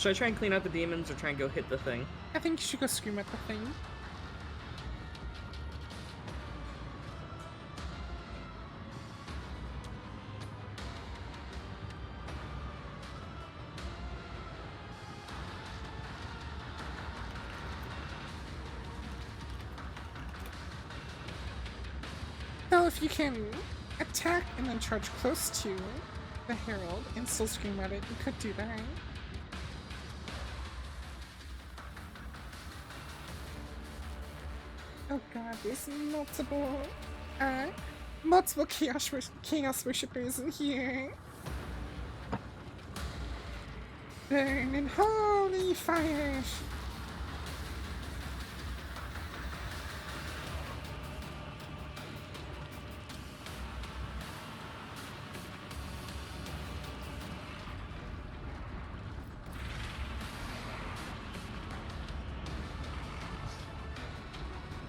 D: Should I try and clean out the demons or try and go hit the thing?
A: I think you should go scream at the thing. Well, if you can attack and then charge close to the Herald and still scream at it, you could do that. Oh god, there's multiple chaos worshippers in here. Burn in holy fire!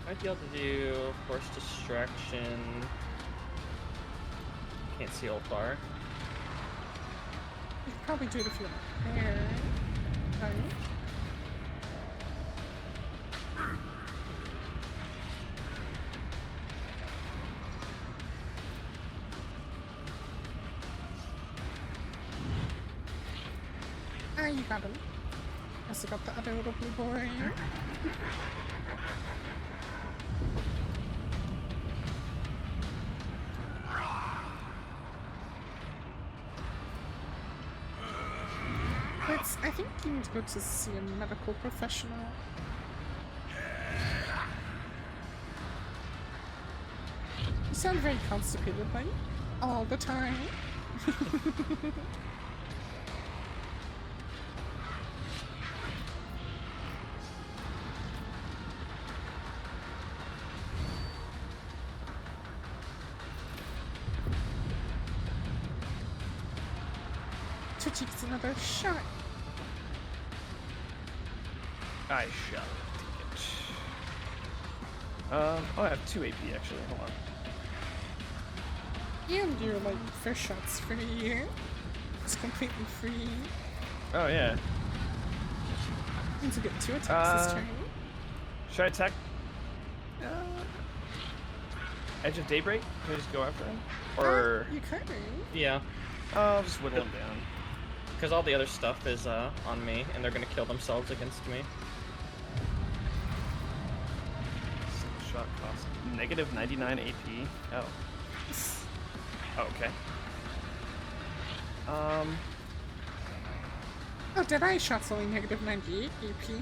D: Might be able to do force distraction. Can't see Ulfar.
A: You could probably do it if you're not there. Right? Ah, you got him. Also got the other little blue boy. I think you need to go to see a medical professional. You sound very constipated, like, all the time. Twitchy gets another shot.
B: I shall take it. Oh, I have 2 AP actually. Hold on.
A: And your like first shot's free. It's completely free.
B: Oh yeah.
A: Means you get 2 attacks this turn.
B: Should I attack? Edge of Daybreak? Can I just go after him? Or
A: You could.
D: Yeah,
B: I'll just whittle him down.
D: because all the other stuff is on me, and they're gonna kill themselves against me.
B: Single shot cost negative 99 AP. Oh. Oh, okay.
A: Oh, Deadeye shot's only negative 98 AP.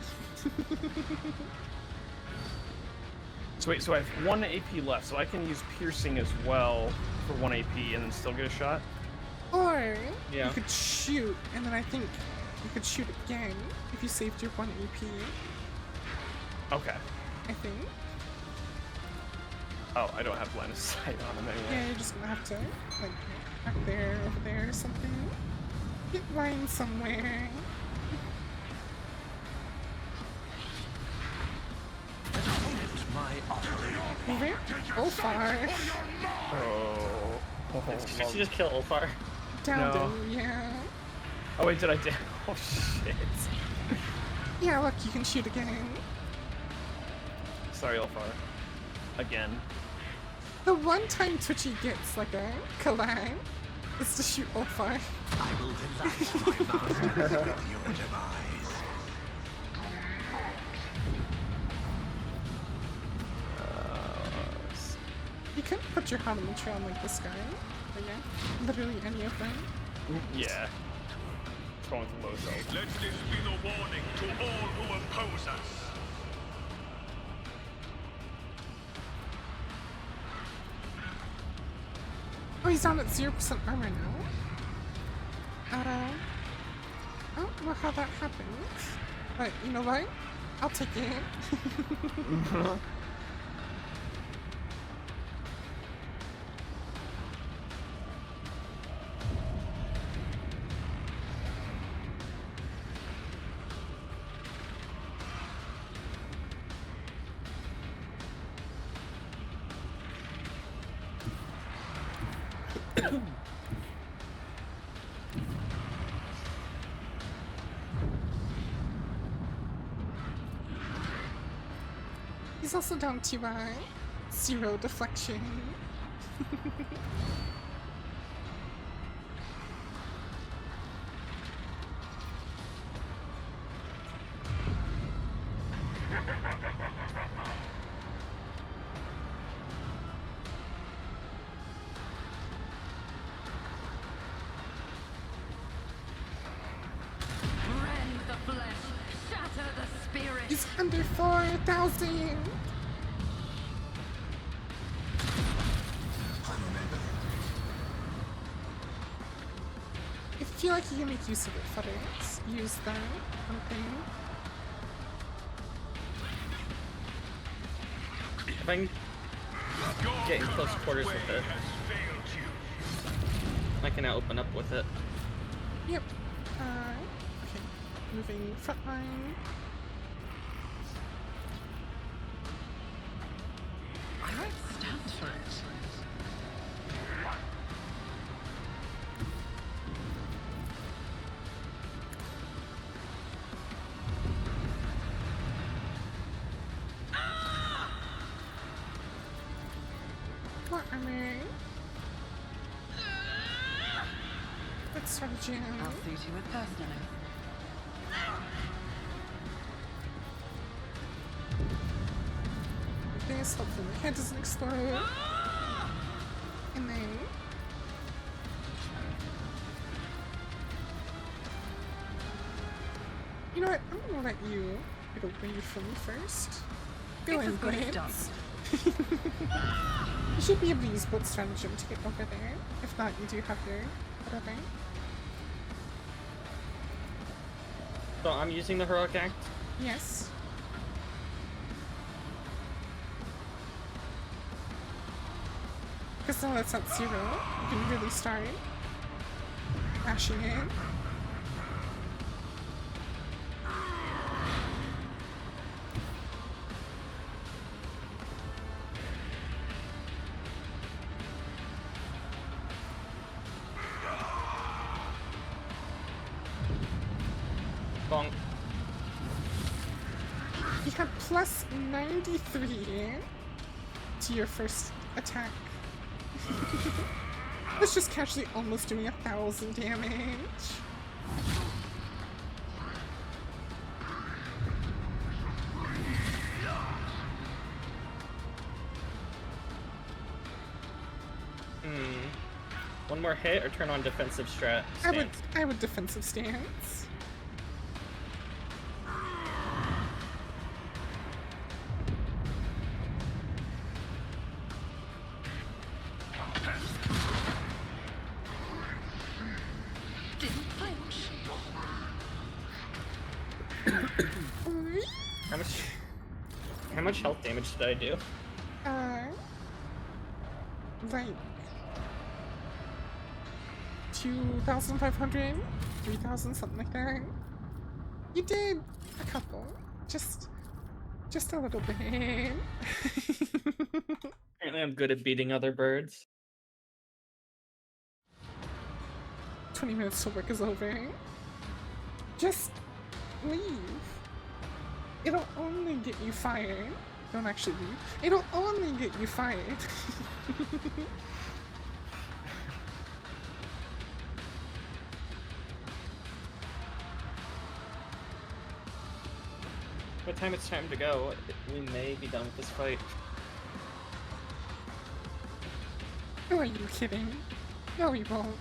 B: So wait, so I have 1 AP left, so I can use piercing as well for 1 AP and then still get a shot?
A: Or
D: Yeah.
A: you could shoot, and then I think you could shoot again if you saved your 1 AP,
B: Okay.
A: I think.
B: Oh, I don't have line of sight on him anyway.
A: Yeah, you're just gonna have to, like, back there, over there, or something. Get line somewhere. Move it. Oh, far.
B: Oh.
D: Did you just kill Ulfar?
A: Down,
B: No.
A: yeah.
B: Oh wait, did I do? Oh shit.
A: Yeah, look, you can shoot again.
B: Sorry, Ulfar. Again.
A: The one time Twitchy gets, like, a collab is to shoot Ulfar.
C: I will delight my master with your demise.
A: You could put your Hanamutra on, like, this guy. But yeah, literally any of them.
B: Yeah. It's going with low health.
K: Let this be the warning to all who oppose us.
A: Oh, he's down at 0% armor now. I don't know how that happens. But you know what? I'll take it. He's also down to 0 deflection.
J: Rend the flesh, shatter the spirit.
A: He's under 4,000. I feel like you can make use of it, Fudders. Use that thing.
D: If I can get in close quarters with it, I can now open up with it.
A: Yep. Okay. Moving front line.
J: I might stand for it.
A: What armor? Let's start a jam.
J: I'll suit you with personally.
A: This, hopefully my head doesn't explode. And then... You know what? I'm gonna let you get away from me first. Go
J: It's
A: in,
J: as good as done.
A: Blitz. You should be able to use both stratagem to get over there. If not, you do have your whatever.
D: So I'm using the heroic act.
A: Yes. Because now that's at 0, you can really start mashing in. You have plus 93 to your first attack. That's just casually almost doing 1,000 damage.
D: One more hit or turn on defensive stance?
A: I would defensive stance.
J: Didn't flinch.
D: How much health damage did I do?
A: Like 2,500, 3,000, something like that. You did a couple, just a little bit.
D: Apparently I'm good at beating other birds.
A: 20 minutes till work is over. Just leave. It'll only get you fired. Don't actually leave. It'll only get you fired.
D: By the time it's time to go, we may be done with this fight.
A: Who are you kidding? No, we won't.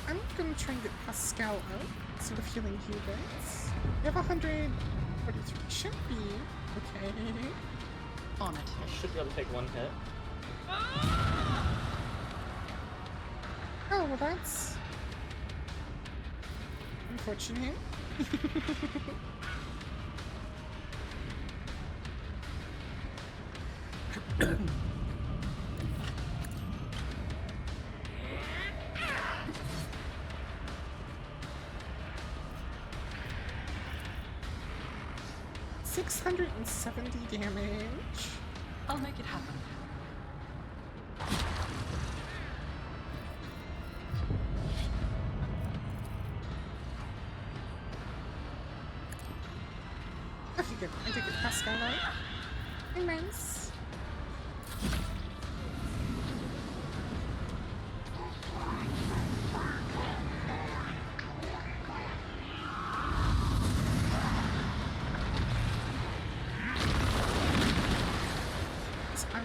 A: I'm gonna try and get Pascal out instead of healing you guys. You have 143. Should be okay.
J: On it.
D: I should be able to take one hit.
A: Oh, well that's unfortunate. 670 damage.
J: I'll make it happen.
A: Okay, good. I did get Pascal out. Hey, nice.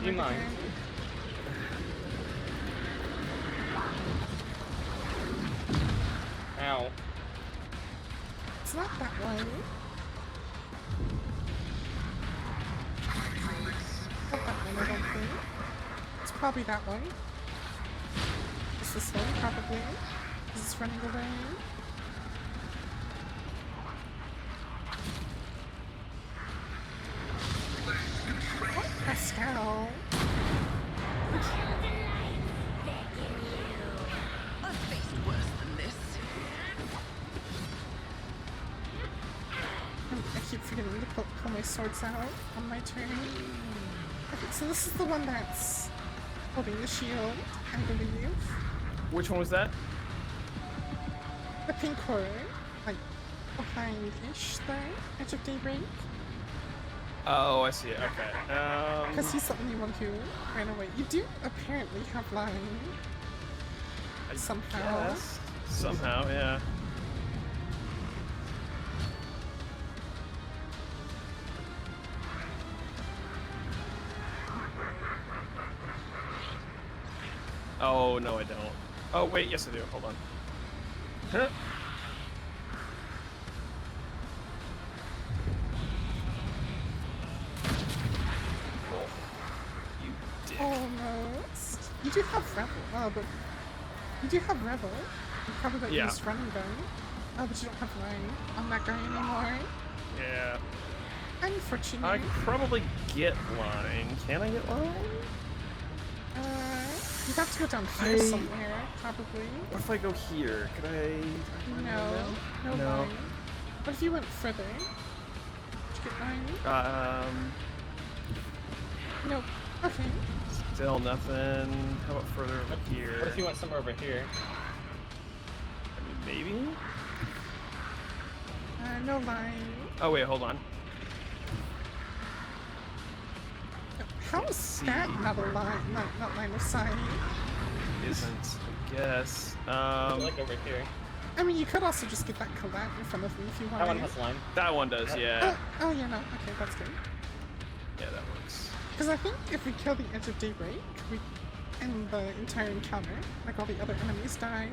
D: Do you mind? Ow.
A: It's not that one. Not that one, I don't think. It's probably that one. It's this one, probably. Is this running away? What? Pascal.
J: I've faced worse than this.
A: I keep forgetting to pull my swords out on my turn. Okay, so this is the one that's holding the shield, I believe.
B: Which one was that?
A: The pink horror, like behind-ish the Edge of Daybreak.
B: Oh, I see it. Okay.
A: Because he's something you want to ran away. You do apparently have line. Somehow.
B: Yes. Somehow, yeah. Oh, no, I don't. Oh, wait, yes, I do. Hold on. Huh? You dick.
A: Almost. You do have Rebel. Oh, but you do have Rebel. You probably got
B: Yeah.
A: used running gun. Oh, but you don't have line on that guy anymore.
B: Yeah.
A: Unfortunate.
B: I could probably get line. Can I get line?
A: You'd have to go down here somewhere, probably.
B: What if I go here? Could I?
A: No, no
B: No.
A: line. What if you went further? Did you get line? Nope. Okay.
B: Still nothing. How about further over here?
D: What if you went somewhere over here?
B: I mean, maybe?
A: No line.
B: Oh wait, hold on.
A: How is that not a line? Not line of sight?
B: Isn't, I guess.
D: Like over here.
A: I mean, you could also just get that collat in front of me if you want.
D: That one has line.
B: That one does, yeah.
A: Oh, yeah, no. Okay, that's good.
B: Yeah, that works.
A: Because I think if we kill the Edge of Daybreak, we end the entire encounter. Like all the other enemies die.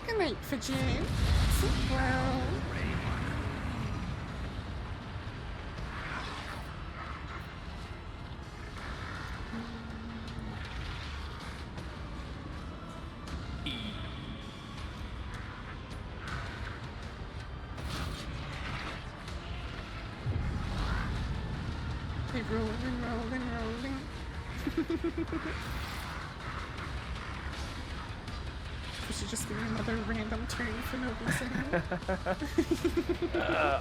A: Good night, Fidget. Sleep well. They rolling. We should just give me another random turn for no reason.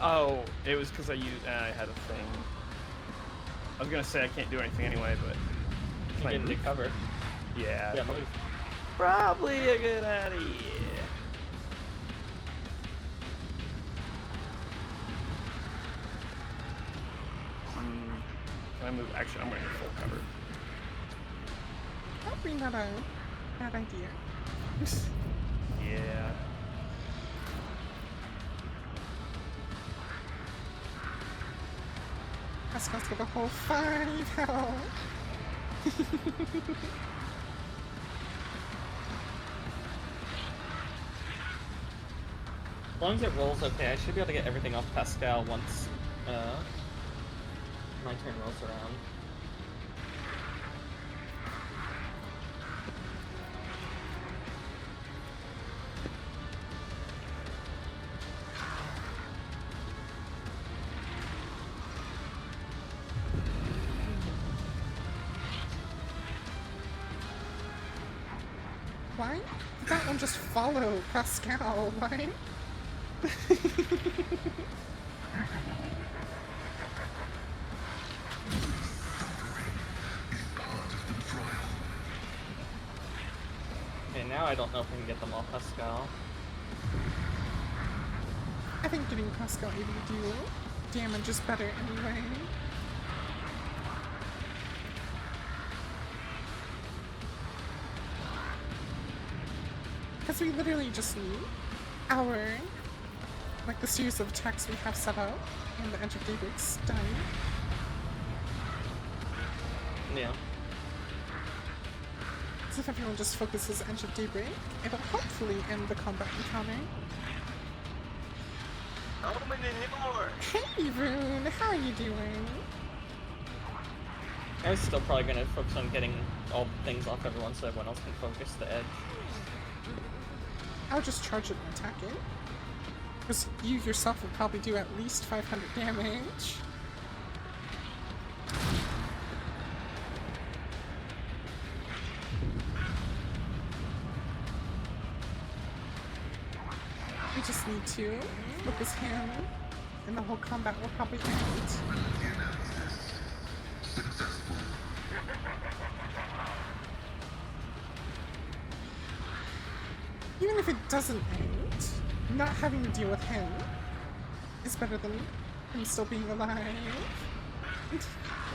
B: Oh, it was because I had a thing. I was gonna say I can't do anything anyway, but
D: You get into cover.
B: yeah,
D: Yeah, move.
B: probably a good idea. Can I move? Actually, I'm gonna get full cover.
A: Probably not a bad idea.
B: Yeah.
A: Pascal's got a whole 5 health.
D: As long as it rolls okay, I should be able to get everything off Pascal once my turn rolls around.
A: Why? That one just follow Pascal, why?
D: Okay, now I don't know if I can get them all Pascal.
A: I think getting Pascal able to do damage is better anyway. Because we literally just need our, like the series of attacks we have set up, and the Edge of Daybreak's done.
D: Yeah.
A: So if everyone just focuses Edge of Daybreak, it'll hopefully end the combat encounter.
C: How many more?
A: Hey Rune, how are you doing?
D: I was still probably gonna focus on getting all the things off everyone so everyone else can focus the edge.
A: I'll just charge it and attack it. Because you yourself will probably do at least 500 damage. We just need to focus him, and the whole combat will probably end. Even if it doesn't end, not having to deal with him is better than him still being alive.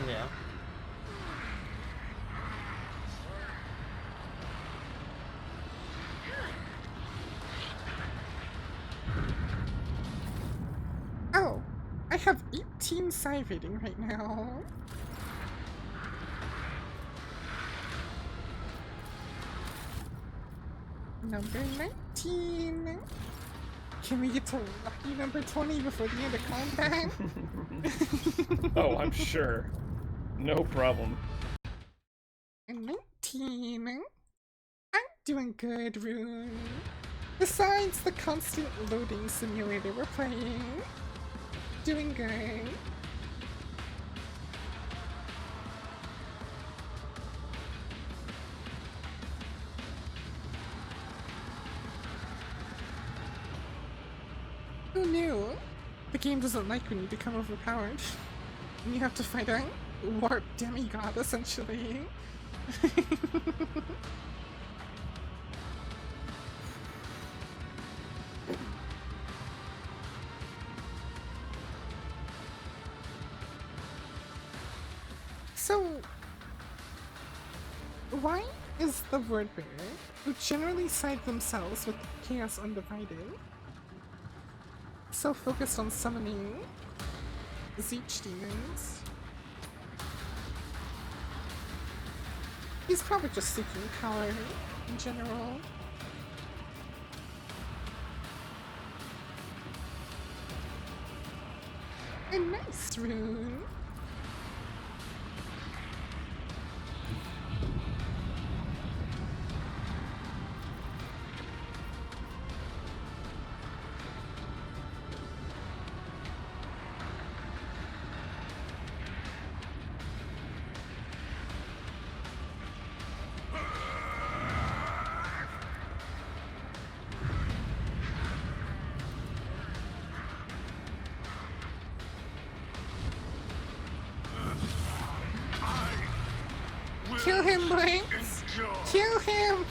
D: Yeah.
A: Oh, I have 18 psi rating right now. Number 19. Can we get to lucky number 20 before the end of combat?
B: Oh, I'm sure. No problem.
A: And 19. I'm doing good, Rune. Besides the constant loading simulator we're playing. Doing good. Who knew? The game doesn't like when you become overpowered. And you have to fight a warp demigod, essentially. So, why is the word bearer, who generally side themselves with Chaos Undivided, so focused on summoning Zeech demons? He's probably just seeking power in general. A nice rune. Kill him, Blanks! Kill him!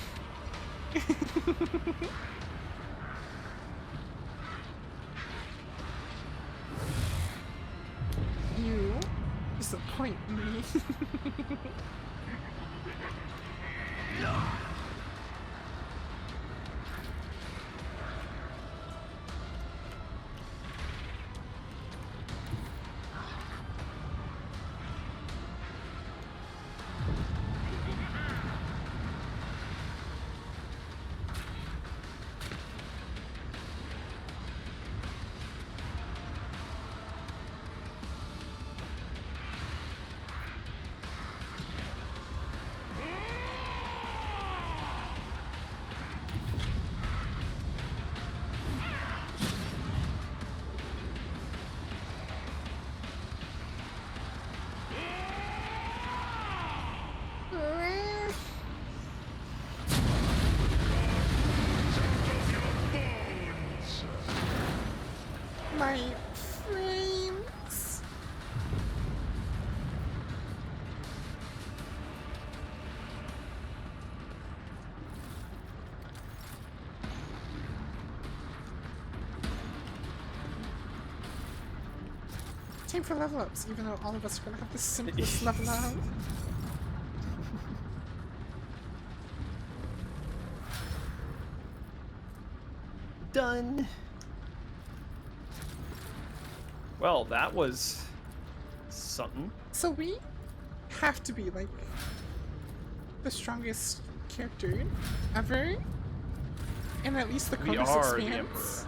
A: You disappoint me. My frames. Time for level ups, even though all of us are gonna have the simplest level up.
B: Done. Well, that was something.
A: So we have to be like the strongest character ever, and at least the
B: We
A: Cronus
B: are the
A: expands.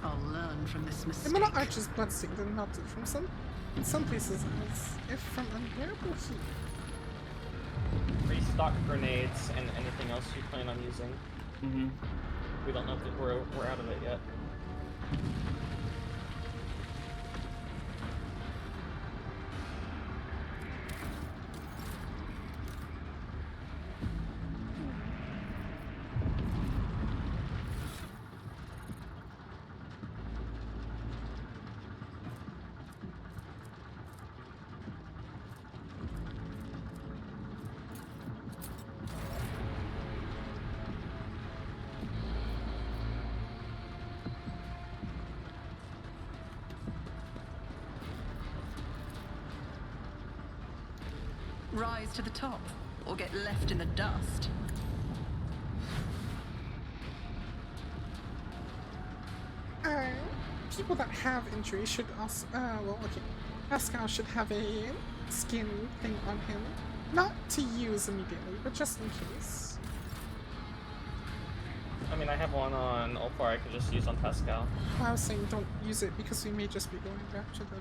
J: I'll learn from this
A: The
J: mistake.
A: middle arch is bloodstained and melted from some places as if from unbearable heat.
D: Restock grenades and anything else you plan on using.
B: Mm-hmm.
D: We don't know if we're out of it yet.
J: Rise to the top, or get left in the dust.
A: People that have injuries should also, well, okay, Pascal should have a skin thing on him Not to use immediately, but just in case.
D: I mean, I have one on Ulfar I could just use on Pascal.
A: I was saying don't use it because we may just be going back to the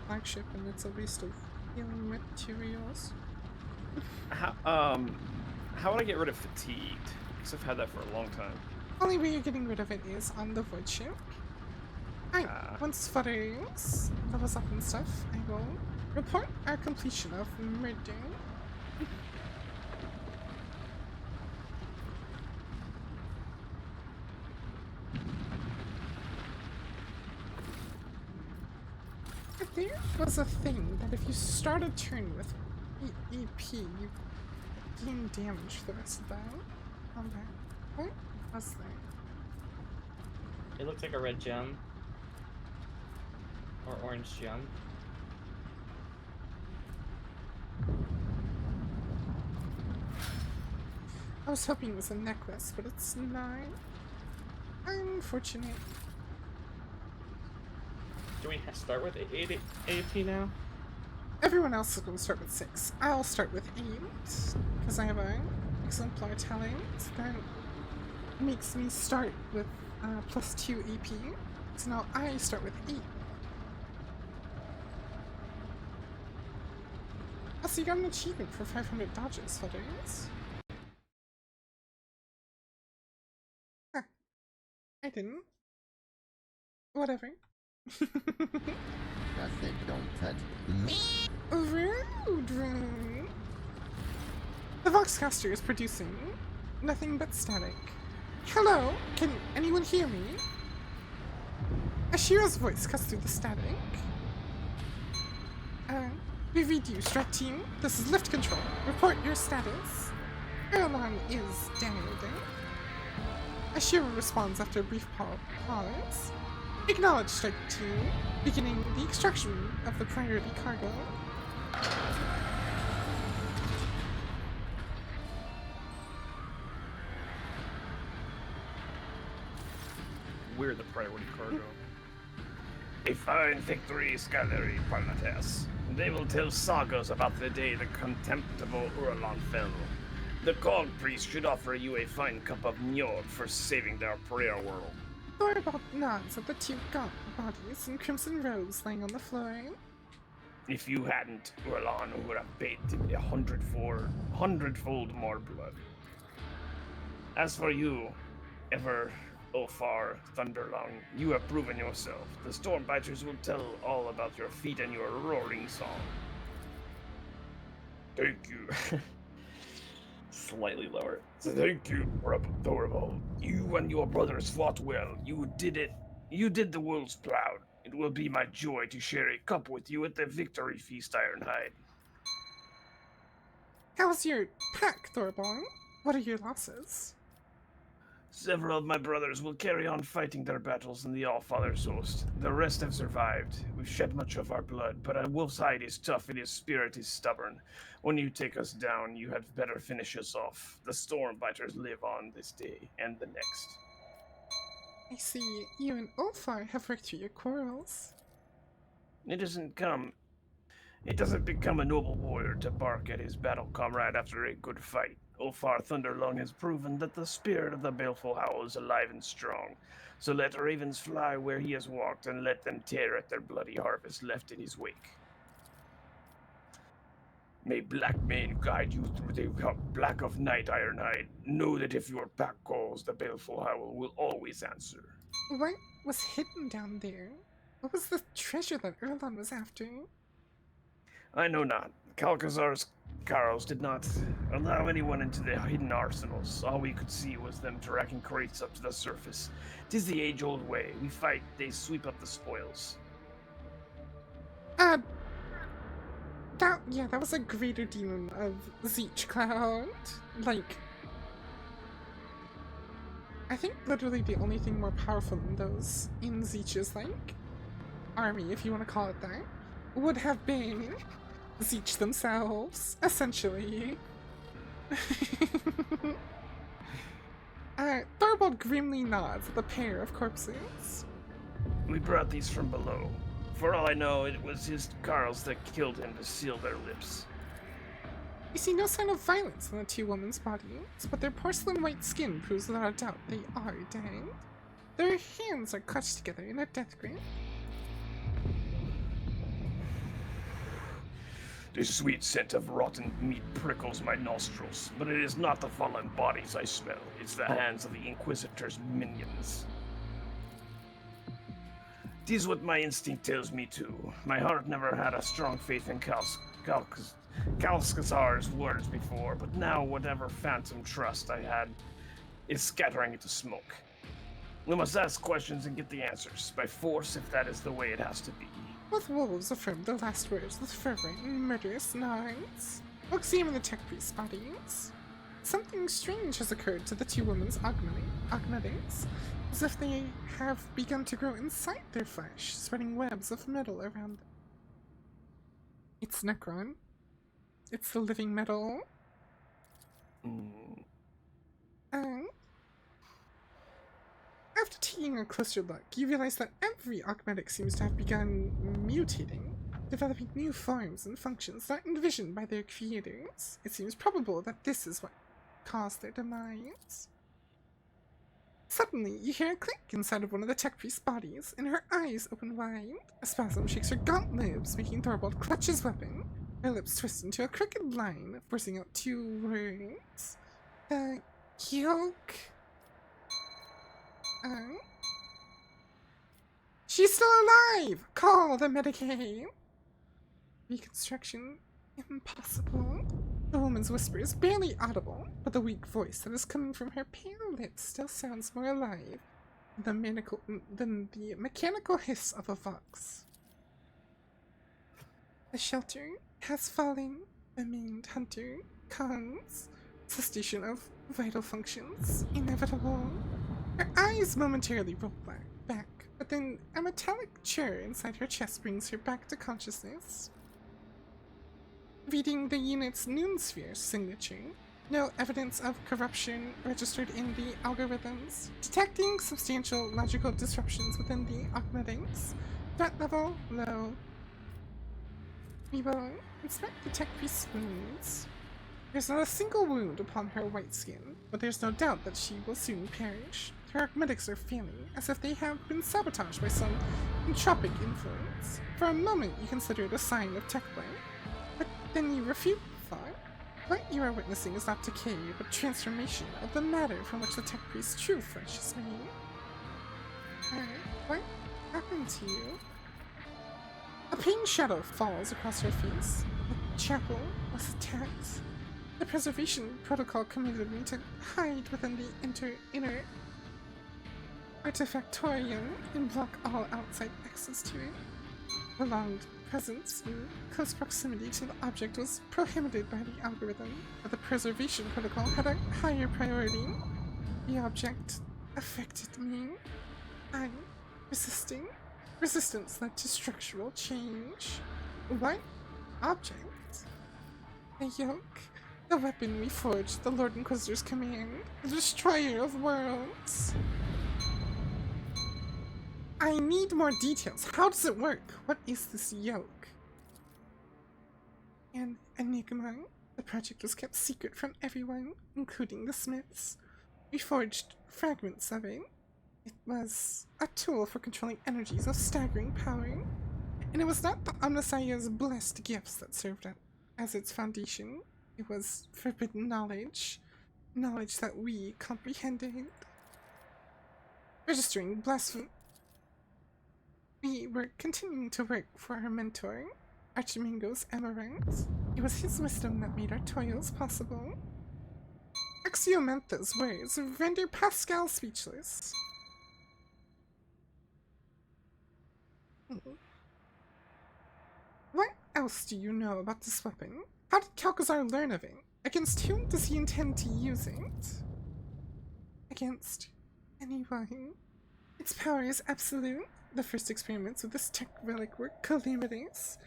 A: flagship and it's a waste of healing materials.
B: How would I get rid of fatigued? Because I've had that for a long time.
A: Only way you're getting rid of it is on the void ship. Alright, once Futters levels up and stuff, I will report our completion of murder. But there was a thing that if you start a turn with EP, you gain damage for the rest of that. On that. What was there?
D: It looks like a red gem. Or orange gem.
A: I was hoping it was a necklace, but it's not. Unfortunate.
D: Do we start with 8 AP now?
A: Everyone else is going to start with 6. I'll start with 8, because I have an exemplar talent that makes me start with +2 AP. So now I start with 8. Oh, so you got an achievement for 500 dodges, Futters. Huh. I didn't. Whatever.
L: Nothing, don't touch me.
A: Rude, rude. The Voxcaster is producing nothing but static. Hello? Can anyone hear me? Ashira's voice cuts through the static. We read you, Strike Team. This is Lift Control. Report your status. Erlon is dialed in. Ashira responds after a brief pause. Acknowledge, Strike Team. Beginning the extraction of the priority cargo.
B: We're the priority cargo.
I: A fine victory, Scaleri Parnates. They will tell sagas about the day the contemptible Uralon fell. The Cog Priest should offer you a fine cup of njord for saving their prayer world.
A: Thoribald nods at the two gaunt bodies in crimson robes laying on the floor.
I: If you hadn't, Uralon would have bathed 100-fold more blood. As for you, ever Ulfar Thunderlong, you have proven yourself. The Stormbiters will tell all about your feat and your roaring song. Thank you.
B: Slightly lower.
I: Thank you, Thorvald. You and your brothers fought well. You did it. You did the world's proud. It will be my joy to share a cup with you at the victory feast, Ironhide.
A: How's your pack, Thoribald? What are your losses?
I: Several of my brothers will carry on fighting their battles in the All-Father's host. The rest have survived. We've shed much of our blood, but a wolf's hide is tough and his spirit is stubborn. When you take us down, you had better finish us off. The Stormbiters live on this day and the next.
A: I see you and Ulfar have worked through your quarrels.
I: It doesn't become a noble warrior to bark at his battle comrade after a good fight. Ulfar Thunderlong has proven that the spirit of the baleful howl is alive and strong. So let ravens fly where he has walked, and let them tear at their bloody harvest left in his wake. May Blackmane guide you through the black of night, Ironhide. Know that if your pack calls, the baleful howl will always answer.
A: What was hidden down there? What was the treasure that Erlon was after?
I: I know not. Calcazar's Carls did not allow anyone into the hidden arsenals. All we could see was them dragging crates up to the surface. 'Tis the age-old way. We fight, they sweep up the spoils.
A: That was a greater demon of Zeech Cloud. Like, I think literally the only thing more powerful than those in Zeech's, like, army, if you want to call it that, would have been Zeech themselves, essentially. Thorvald grimly nods at the pair of corpses.
I: We brought these from below. For all I know, it was his Carls that killed him to seal their lips.
A: You see no sign of violence on the two women's bodies, but their porcelain white skin proves without a doubt they are dead. Their hands are clutched together in a death grip.
B: The sweet scent of rotten meat prickles my nostrils, but it is not the fallen bodies I smell. It's the hands of the Inquisitor's minions. It is what my instinct tells me too. My heart never had a strong faith in Kalskazar's words before, but now whatever phantom trust I had is scattering into smoke. We must ask questions and get the answers, by force if that is the way it has to be.
A: Both wolves affirmed the last words with fervent and murderous nods. We'll examine the tech priest's bodies. Something strange has occurred to the two women's augmentings, as if they have begun to grow inside their flesh, spreading webs of metal around them. It's Necron. It's the living metal. After taking a closer look, you realize that every augmetic seems to have begun mutating, developing new forms and functions not envisioned by their creators. It seems probable that this is what caused their demise. Suddenly, you hear a click inside of one of the tech priest's bodies, and her eyes open wide. A spasm shakes her gaunt lips, making Thorvald clutch his weapon. Her lips twist into a crooked line, forcing out two words. The yoke. She's still alive! Call the Medicaid! Reconstruction impossible. The woman's whisper is barely audible, but the weak voice that is coming from her pale lips still sounds more alive than the mechanical hiss of a vox. The shelter has fallen. The main hunter comes. Cessation of vital functions inevitable. Her eyes momentarily roll back, but then a metallic chair inside her chest brings her back to consciousness. Reading the unit's Noonsphere signature, no evidence of corruption registered in the algorithms. Detecting substantial logical disruptions within the augmentings. Threat level low. We will inspect the tech priest's wounds. There's not a single wound upon her white skin, but there's no doubt that she will soon perish. Her augmetics are failing, as if they have been sabotaged by some entropic influence. For a moment, you consider it a sign of tech blight, but then you refute the thought. What you are witnessing is not decay, but transformation of the matter from which the tech priest's true flesh is made. What happened to you? A pink shadow falls across her face. The chapel was attacked. The preservation protocol commanded me to hide within the inner artifactorium and block all outside access to it. Prolonged presence in close proximity to the object was prohibited by the algorithm, but the preservation protocol had a higher priority. The object affected me. I resisting. Resistance led to structural change. What object? A yoke. The weapon we forged, the Lord Inquisitor's command, the destroyer of worlds. I need more details. How does it work? What is this yoke? An enigma. The project was kept secret from everyone, including the Smiths. We forged fragments of it. It was a tool for controlling energies of staggering power. And it was not the Omnissiah's blessed gifts that served as its foundation. It was forbidden knowledge. Knowledge that we comprehended. Registering blasphemy. We were continuing to work for our mentor, Archimingos Amaranth. It was his wisdom that made our toils possible. Axiomantha's words render Pascal speechless. What else do you know about this weapon? How did Kalkazar learn of it? Against whom does he intend to use it? Against anyone. Its power is absolute. The first experiments with this tech relic were calamitous.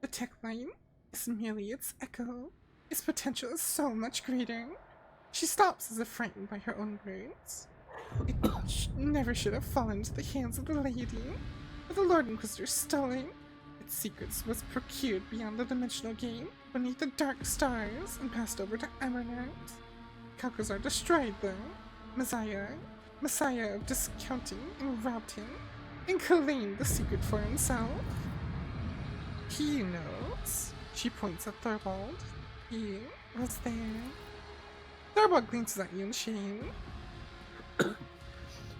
A: The tech line is merely its echo. Its potential is so much greater. She stops as if frightened by her own words. It never should have fallen into the hands of the lady, but the Lord Inquisitor stole it. Its secrets was procured beyond the dimensional game. beneath the dark stars and passed over to Amaranth. Kalkazar destroyed them. Messiah of discounting and robbed him, and claimed the secret for himself. He knows. She points at Thorvald. He was there. Thorvald glances at you in shame.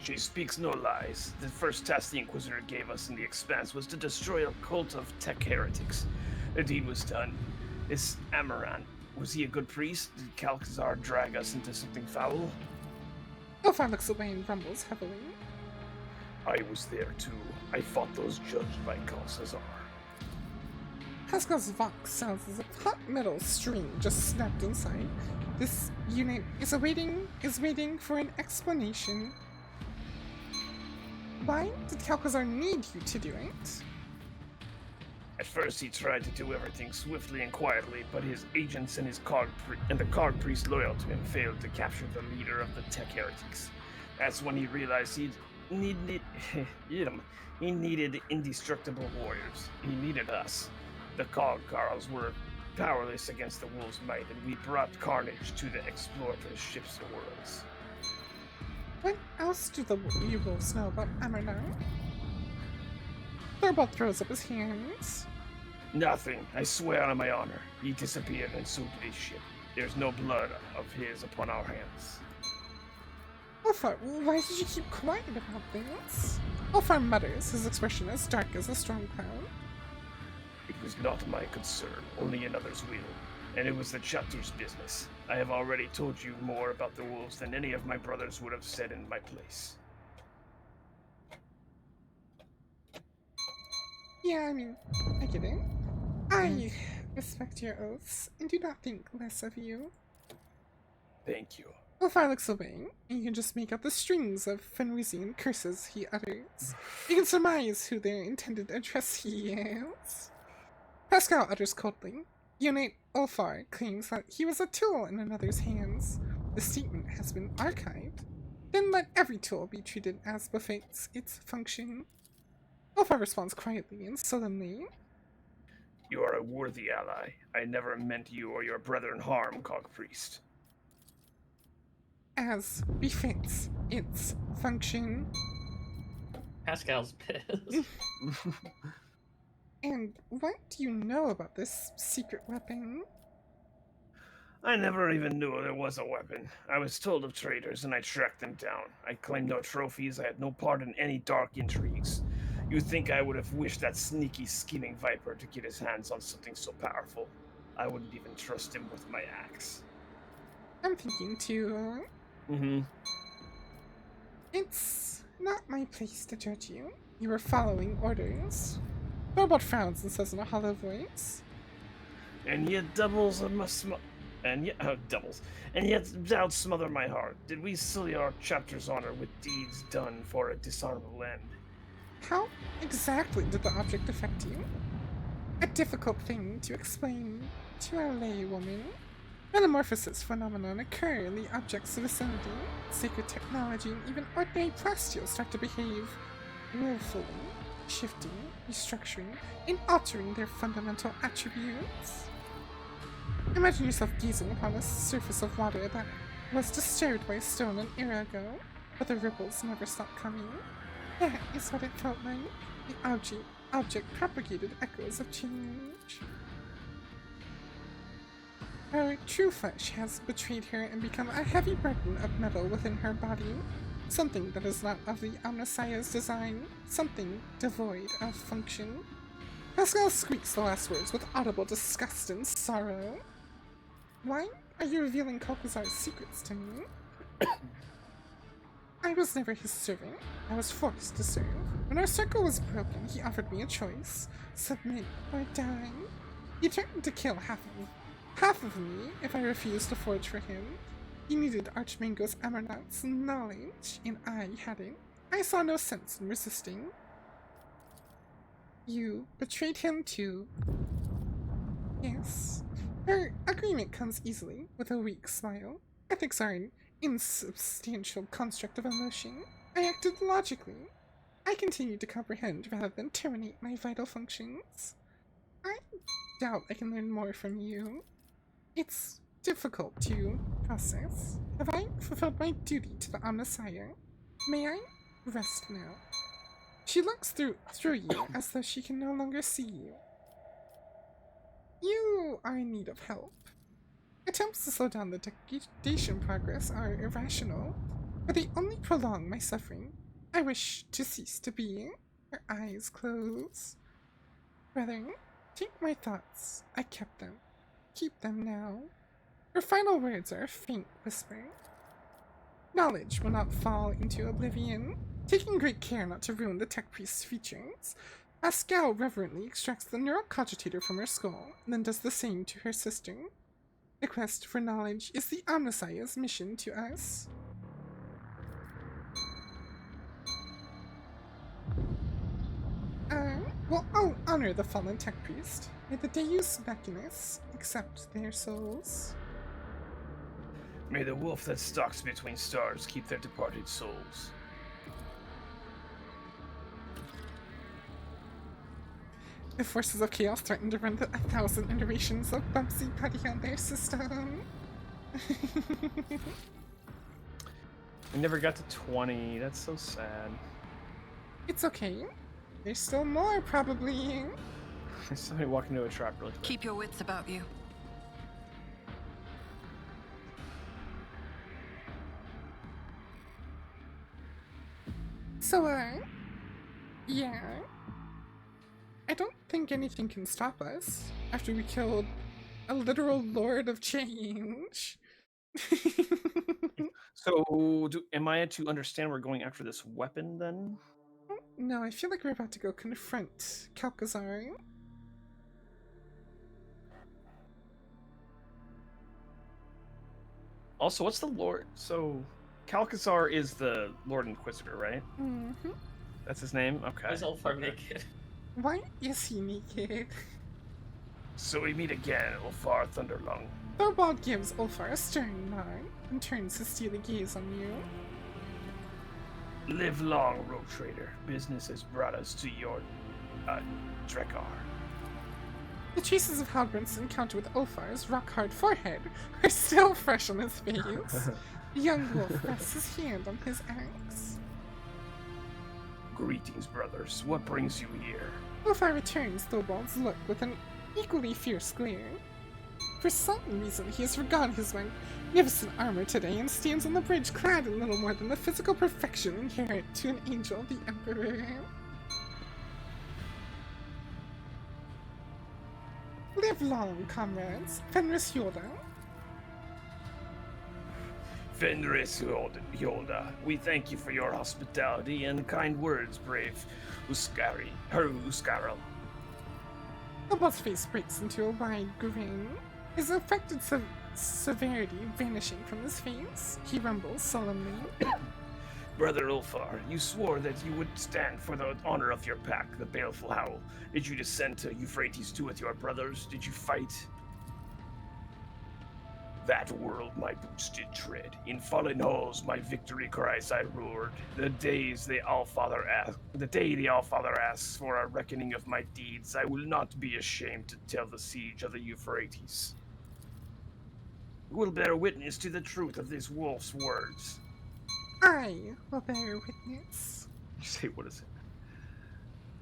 B: She speaks no lies. The first task the Inquisitor gave us in the Expanse was to destroy a cult of tech heretics. The deed was done. This Amaranth, was he a good priest? Did Kalkazar drag us into something foul?
A: Ulfar looks away and rumbles heavily.
B: I was there too. I fought those judged by Kalkazar.
A: Pascal's vox sounds as if hot metal string just snapped inside. This unit is waiting for an explanation. Why did Kalkazar need you to do it?
B: At first he tried to do everything swiftly and quietly, but his agents and the Cog priest loyal to him failed to capture the leader of the tech heretics. That's when he realized he needed indestructible warriors. He needed us. The Cog Carls were powerless against the wolves' might, and we brought carnage to the exploiters' ships and worlds.
A: What else do the wolves know about Amaranth? Thorvald throws up his hands.
B: Nothing. I swear on my honor. He disappeared, and so did his ship. There's no blood of his upon our hands.
A: Ulfar, why did you keep quiet about this? Ulfar mutters, his expression as dark as a storm cloud.
B: It was not my concern, only another's will, and it was the chapter's business. I have already told you more about the wolves than any of my brothers would have said in my place.
A: Yeah, I mean, I get it. I respect your oaths and do not think less of you.
B: Thank you.
A: Ulfar looks away, and you can just make out the strings of Fenrisian curses he utters. You can surmise who their intended addressee is. Pascal utters coldly. Unit Ulfar claims that he was a tool in another's hands. The statement has been archived. Then let every tool be treated as befits its function. Ulfar responds quietly and sullenly.
B: You are a worthy ally. I never meant you or your brethren harm, Cog Priest.
A: As befits its function.
D: Pascal's pissed.
A: And what do you know about this secret weapon?
B: I never even knew there was a weapon. I was told of traitors, and I tracked them down. I claimed no trophies. I had no part in any dark intrigues. You'd think I would have wished that sneaky, scheming viper to get his hands on something so powerful. I wouldn't even trust him with my axe.
A: I'm thinking too. It's not my place to judge you. You were following orders. Thorvald frowns and says in a hollow voice.
B: And yet doubles and yet doubts smother my heart. Did we sully our chapter's honor with deeds done for a dishonorable end?
A: How exactly did the object affect you? A difficult thing to explain to a laywoman. Metamorphosis phenomenon occur in the object's vicinity. Sacred technology and even ordinary plastios start to behave willfully, shifting, restructuring, and altering their fundamental attributes. Imagine yourself gazing upon a surface of water that was disturbed by a stone an era ago, but the ripples never stopped coming. That is what it felt like. The object propagated echoes of change. Her true flesh has betrayed her and become a heavy burden of metal within her body. Something that is not of the Omnissiah's design. Something devoid of function. Pascal squeaks the last words with audible disgust and sorrow. Why are you revealing Kalkazar's secrets to me? I was never his servant. I was forced to serve. When our circle was broken, he offered me a choice. Submit or die. He threatened to kill half of me if I refused to forge for him. He needed Archmango's Amaranth's knowledge, and I had it. I saw no sense in resisting. You betrayed him too. Yes. Her agreement comes easily, with a weak smile. Ethics are an insubstantial construct of emotion. I acted logically. I continued to comprehend rather than terminate my vital functions. I doubt I can learn more from you. It's difficult to process. Have I fulfilled my duty to the Omnissiah? May I rest now? She looks through you as though she can no longer see you. You are in need of help. Attempts to slow down the degradation progress are irrational, but they only prolong my suffering. I wish to cease to be. Her eyes close. Brother, take my thoughts. I kept them. Keep them now. Her final words are a faint whisper. Knowledge will not fall into oblivion. Taking great care not to ruin the tech priest's features, Pascal reverently extracts the neural cogitator from her skull, and then does the same to her sister. The quest for knowledge is the Omnissiah's mission to us. Well, I'll honor the fallen tech priest. May the Deus Machinis accept their souls.
B: May the wolf that stalks between stars keep their departed souls.
A: The forces of chaos threaten to run 1,000 iterations of Bubsy Putty on their system.
B: I never got to 20. That's so sad.
A: It's okay. There's still more, probably.
B: There's somebody walking into a trap really quick.
J: Keep your wits about you.
A: So, yeah. I don't think anything can stop us after we killed a literal Lord of Change.
B: So, am I to understand we're going after this weapon then?
A: No, I feel like we're about to go confront Calcazar.
B: Also, what's the Lord? So, Calcazar is the Lord Inquisitor, right?
A: Mm-hmm.
B: That's his name? Okay.
D: Is Ulfar naked?
A: Why is he naked?
B: So we meet again, Ulfar Thunderlung.
A: Thorwald gives Ulfar a stern nod and turns his steely gaze on you.
B: Live long, road trader. Business has brought us to your, Drekar.
A: The traces of Halbrand's encounter with Ulfar's rock-hard forehead are still fresh on his face. The young wolf rests his hand on his axe.
B: Greetings, brothers. What brings you here?
A: Ulfar returns Thorwald's look with an equally fierce glare. For some reason, he has forgotten his magnificent armor today and stands on the bridge clad in little more than the physical perfection inherent to an angel of the Emperor. Live long, comrades. Fenris Hylda.
B: Fenris Hylda, we thank you for your hospitality and kind words, brave Uskarl.
A: Thorwald's face breaks into a wide grin, his affected severity vanishing from his face. He rumbles solemnly.
B: Brother Ulfar, you swore that you would stand for the honor of your pack, the Baleful Howl. Did you descend to Euphrates too with your brothers? Did you fight? That world my boots did tread. In fallen halls my victory cries I roared. The day the Allfather asks for a reckoning of my deeds, I will not be ashamed to tell the siege of the Euphrates. Who will bear witness to the truth of this wolf's words?
A: I will bear witness.
B: You say, what is it?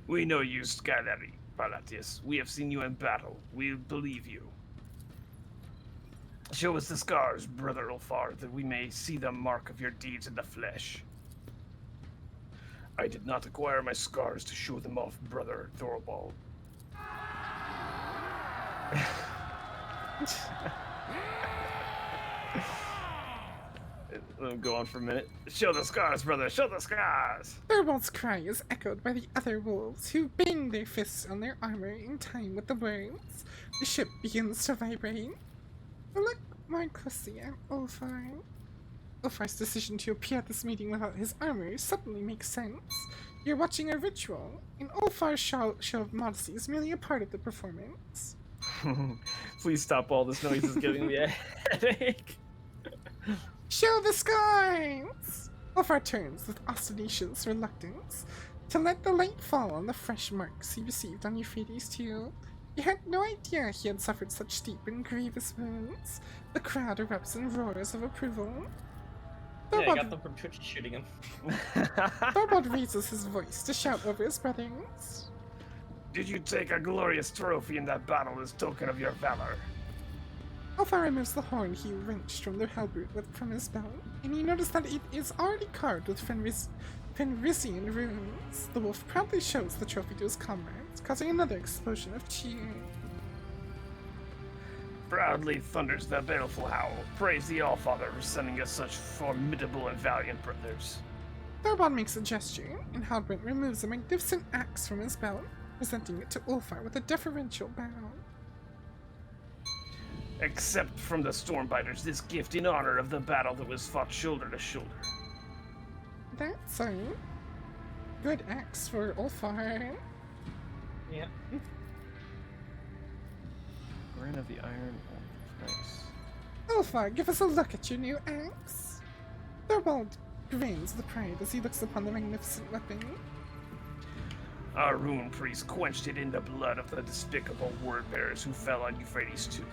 B: We know you, Skylarry Palatius. We have seen you in battle. We believe you. Show us the scars, Brother Ulfar, that we may see the mark of your deeds in the flesh. I did not acquire my scars to show them off, Brother Thorwald. Let me go on for a minute. Show the scars, brother, show the scars!
A: Thorwald's cry is echoed by the other wolves, who bang their fists on their armor in time with the words. The ship begins to vibrate. Look more closely at Ulfar. Ulfar's decision to appear at this meeting without his armor suddenly makes sense. You're watching a ritual, and Ulfar's show of modesty is merely a part of the performance.
B: Please stop all this noise, is giving me a headache.
A: Show the scars! Ulfar turns with ostentatious reluctance to let the light fall on the fresh marks he received on Euphrates too. You had no idea he had suffered such deep and grievous wounds. The crowd erupts in roars of approval.
D: Yeah, I
A: Thorbald,
D: got them from Twitch shooting him.
A: Thorbald raises his voice to shout over his brothers.
I: Did you take a glorious trophy in that battle as token of your valor?
A: Ulfar removes the horn he wrenched from the halberd from his belt, and you notice that it is already carved with Fenrisian runes. The wolf proudly shows the trophy to his comrades, causing another explosion of cheering.
I: Proudly thunders the baleful howl. Praise the Allfather for sending us such formidable and valiant brothers.
A: Thorbald makes a gesture, and Halbrand removes a magnificent axe from his belt, presenting it to Ulfar with a deferential bow.
I: Accept from the Stormbiters this gift in honor of the battle that was fought shoulder to shoulder.
A: That's a good axe for Ulfar.
D: Yeah.
B: Grin of the Iron Wolf. Nice.
A: Ulfar, give us a look at your new axe. Thorbald grins with pride as he looks upon the magnificent weapon.
I: Our rune priest quenched it in the blood of the despicable word-bearers who fell on Euphrates too.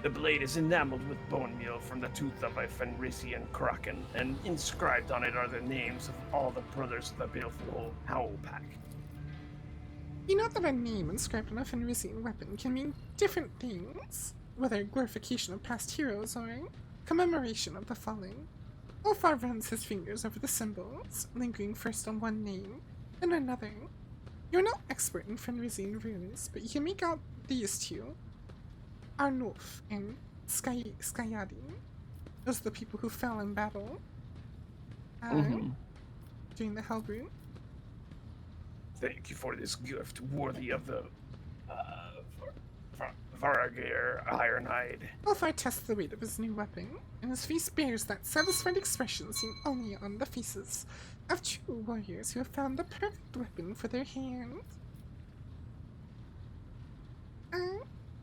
I: The blade is enameled with bone meal from the tooth of a Fenrisian kraken, and inscribed on it are the names of all the brothers of the baleful Howl Pack.
A: You know that a name inscribed on a Fenrisian weapon can mean different things, whether glorification of past heroes or commemoration of the fallen. Ulfar runs his fingers over the symbols, lingering first on one name, then another. You're no expert in Fenrisian runes, but you can make out these two. Arnulf and Skyadi. Those are the people who fell in battle during the Hellbrute.
I: Thank you for this gift, worthy of the Varagir Ironhide.
A: Ulfar tests the weight of his new weapon, and his face bears that satisfied expression seen only on the faces of true warriors who have found the perfect weapon for their hand.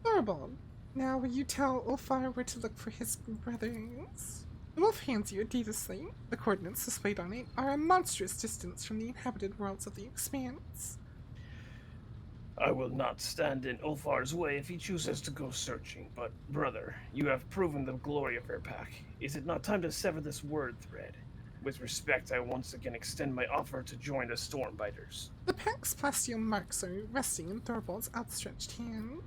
A: Thorbald, now will you tell Ulfar where to look for his brothers? The wolf hands you a data slate. The coordinates displayed on it are a monstrous distance from the inhabited worlds of the Expanse.
I: I will not stand in Ulfar's way if he chooses to go searching, but, brother, you have proven the glory of your pack. Is it not time to sever this word thread? With respect, I once again extend my offer to join the Stormbiters.
A: The pack's plasteel marks are resting in Thorbald's outstretched hand.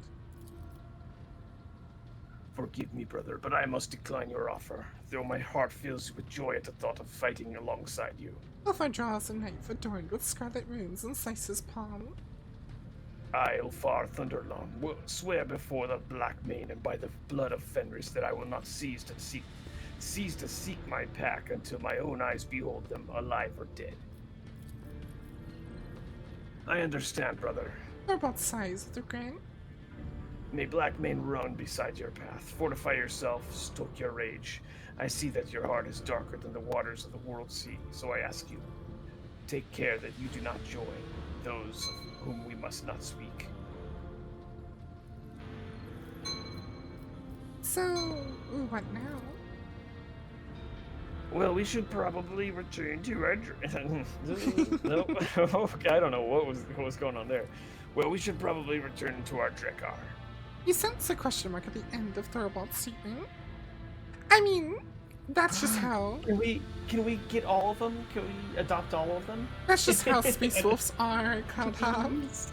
I: Forgive me, brother, but I must decline your offer, though my heart fills with joy at the thought of fighting alongside you.
A: Ulfar draws a knife adorned with scarlet runes and slices palm.
I: I, Ulfar Thunderlong, will swear before the Black Mane and by the blood of Fenris that I will not cease to seek my pack until my own eyes behold them, alive or dead. I understand, brother.
A: Thorbald sighs with regret.
I: May Black Mane run beside your path. Fortify yourself, stoke your rage. I see that your heart is darker than the waters of the world sea, so I ask you, take care that you do not join those of whom we must not speak.
A: So, what now?
I: Well, we should probably return to our... Nope. Okay, I don't know what was going on there. Well, we should probably return to our Drekar.
A: You sense a question mark at the end of Thorbald's statement. I mean, that's just how...
B: Can we get all of them? Can we adopt all of them?
A: That's just how Space Wolves are, Cloudhops.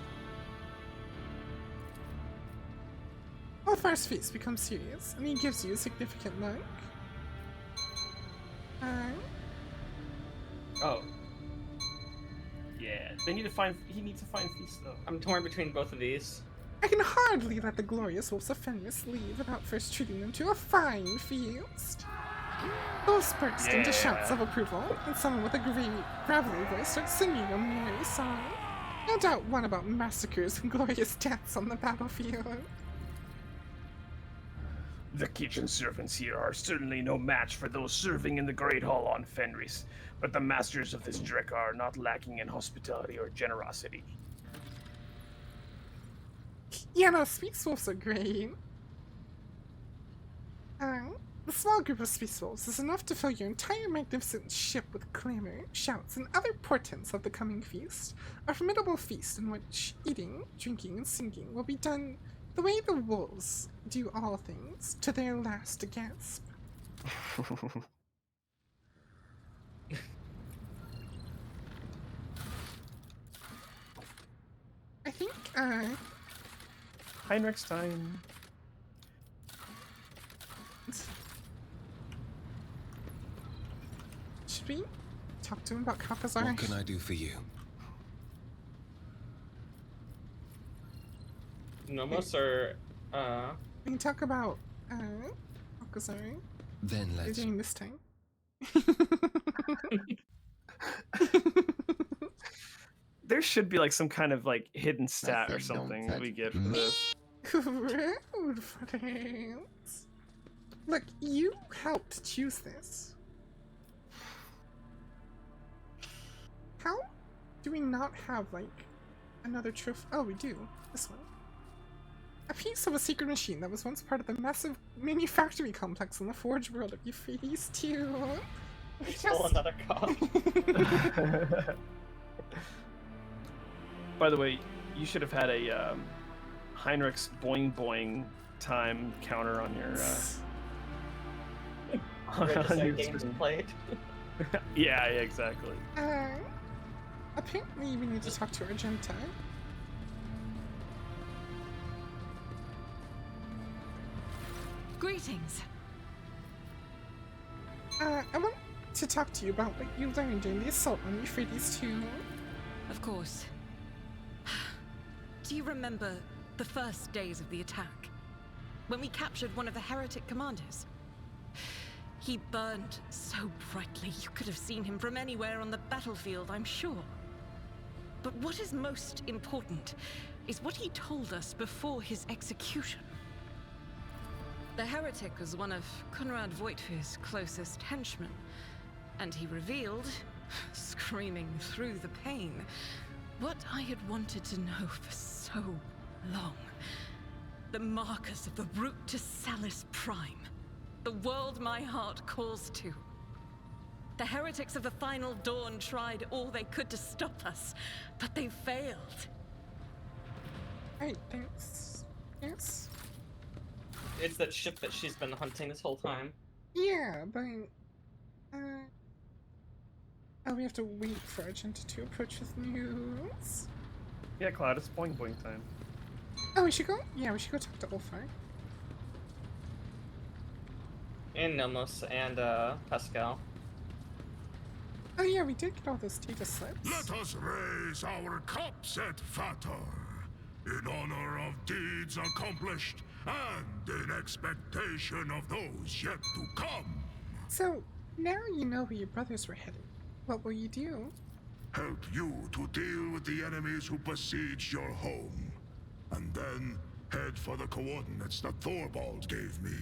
A: Ulfar's face becomes serious, and he gives you a significant look.
B: Oh. Yeah, he needs to find Feast, though.
D: I'm torn between both of these.
A: I can hardly let the glorious wolves of Fenris leave without first treating them to a fine feast. Those burst into shouts of approval, and someone with a great, gravelly voice starts singing a merry song. No doubt one about massacres and glorious deaths on the battlefield.
I: The kitchen servants here are certainly no match for those serving in the Great Hall on Fenris, but the masters of this Drekar are not lacking in hospitality or generosity. Yeah,
A: no, Space Wolves are great. The small group of space wolves is enough to fill your entire magnificent ship with clamor, shouts, and other portents of the coming feast. A formidable feast in which eating, drinking, and singing will be done the way the wolves do all things, to their last gasp. I think,
B: Heinrich's time.
A: Should we talk to him about Kapazar?
C: What can I do for you?
D: Nomos or
A: We can talk about, Kapazar.
C: Then
A: What are you
C: let's.
A: doing this time?
B: There should be like some kind of like hidden stat or
L: said don't
B: something that
L: touch
B: we get for
L: me.
B: this.
A: Rude, friends. Look, you helped choose this. How do we not have, like, another trophy? Oh, we do. This one. A piece of a secret machine that was once part of the massive manufacturing complex in the Forge world of Euphrates 2.
D: still another cop.
B: By the way, you should have had a Heinrich's boing boing time counter on your on your
D: games
B: screen.
D: played.
B: Yeah, exactly.
A: Apparently we need to talk to Argenta.
J: Greetings.
A: I want to talk to you about what you learned during the assault on Euphrates 2.
J: Of course. Do you remember the first days of the attack? When we captured one of the heretic commanders? He burned so brightly you could have seen him from anywhere on the battlefield, I'm sure. But what is most important is what he told us before his execution. The heretic was one of Conrad Voigtfir's closest henchmen, and he revealed, screaming through the pain, what I had wanted to know for so long. The markers of the route to Salis Prime. The world my heart calls to. The heretics of the Final Dawn tried all they could to stop us, but they failed.
A: Alright, thanks. Yes?
D: It's that ship that she's been hunting this whole time.
A: Yeah, but... Oh, we have to wait for Argenta to approach with news.
B: Yeah, Cloud, it's boing boing time.
A: Oh, we should go? Yeah, we should go talk to Ulfar.
D: And Nomos and Pascal.
A: Oh yeah, we did get all those data slips.
E: Let us raise our cups at Fator, in honor of deeds accomplished and in expectation of those yet to come.
A: So, now you know where your brothers were headed. What will you do?
E: Help you to deal with the enemies who besieged your home, and then head for the coordinates that Thorvald gave me.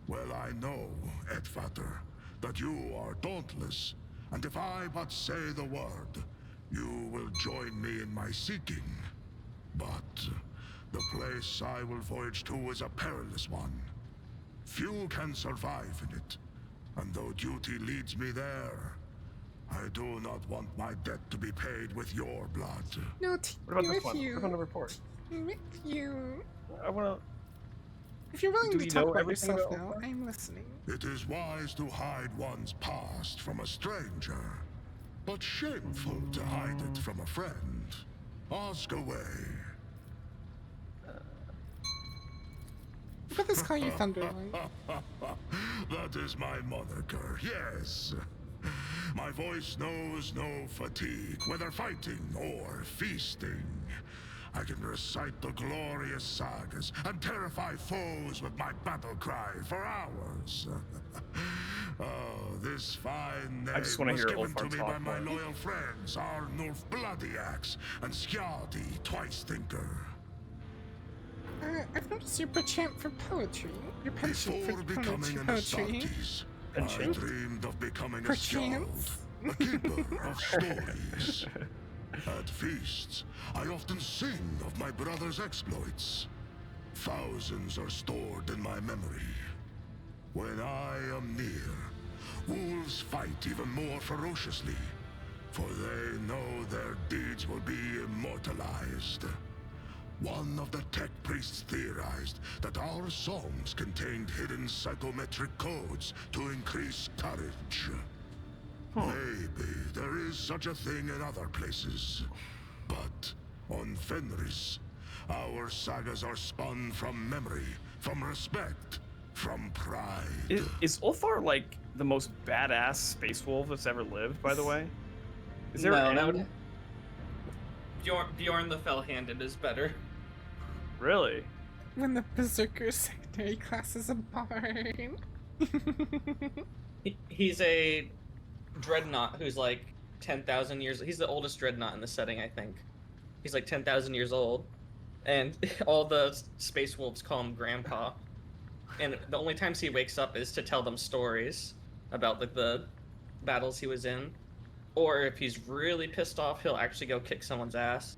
E: Well, I know, Edvater, that you are dauntless, and if I but say the word, you will join me in my seeking. But the place I will voyage to is a perilous one. Few can survive in it, and though duty leads me there, I do not want my debt to be paid with your blood.
A: No, take
B: What about
A: me
B: this
A: with
B: one?
A: you.
B: What about the report?
A: Take me with you.
B: I wanna.
A: If you're willing
B: Do
A: to
B: we
A: talk
B: know
A: about
B: everything
A: yourself
B: about
A: now,
B: Ulfar?
A: I'm listening.
E: It is wise to hide one's past from a stranger, but shameful to hide it from a friend. Ask away.
A: Brothers call you Thunderlight.
E: That is my moniker, yes. My voice knows no fatigue, whether fighting or feasting. I can recite the glorious sagas and terrify foes with my battle cry for hours. Oh, this fine name
B: I just wanna
E: was
B: hear
E: given
B: Ulfar
E: to me by
B: talk
E: my
B: more.
E: loyal friends, Arnulf Bloodyaxe and Skjaldi Twice-Thinker.
A: I've noticed your penchant for poetry. Your penchant
E: Before
A: for
E: becoming an
A: poetry.
E: Assaultes, I
B: Penchant?
E: dreamed of becoming a skald,
A: Perchance.
E: a keeper of stories. At feasts, I often sing of my brother's exploits. Thousands are stored in my memory. When I am near, wolves fight even more ferociously, for they know their deeds will be immortalized. One of the tech priests theorized that our songs contained hidden psychometric codes to increase courage. Maybe there is such a thing in other places, but on Fenris, our sagas are spun from memory, from respect, from pride.
B: Is Ulfar like the most badass space wolf that's ever lived, by the way? Is there
D: No,
B: any...
D: that would... Bjorn the Fell-Handed is better.
B: Really?
A: When the Berserker secondary class is a bard.
D: He's a dreadnought who's like 10,000 years... He's the oldest dreadnought in the setting, I think. He's like 10,000 years old. And all the space wolves call him Grandpa. And the only times he wakes up is to tell them stories about like the battles he was in. Or if he's really pissed off, he'll actually go kick someone's ass.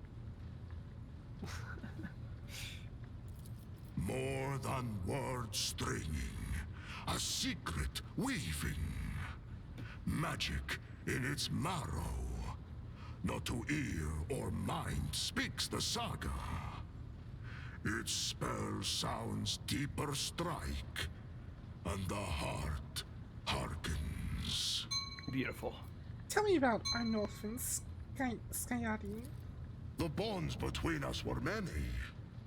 E: More than word stringing, a secret weaving. Magic in its marrow. Not to ear or mind speaks the saga. Its spell sounds deeper strike, and the heart hearkens.
B: Beautiful.
A: Tell me about Arnulf and Skyadi.
E: The bonds between us were many.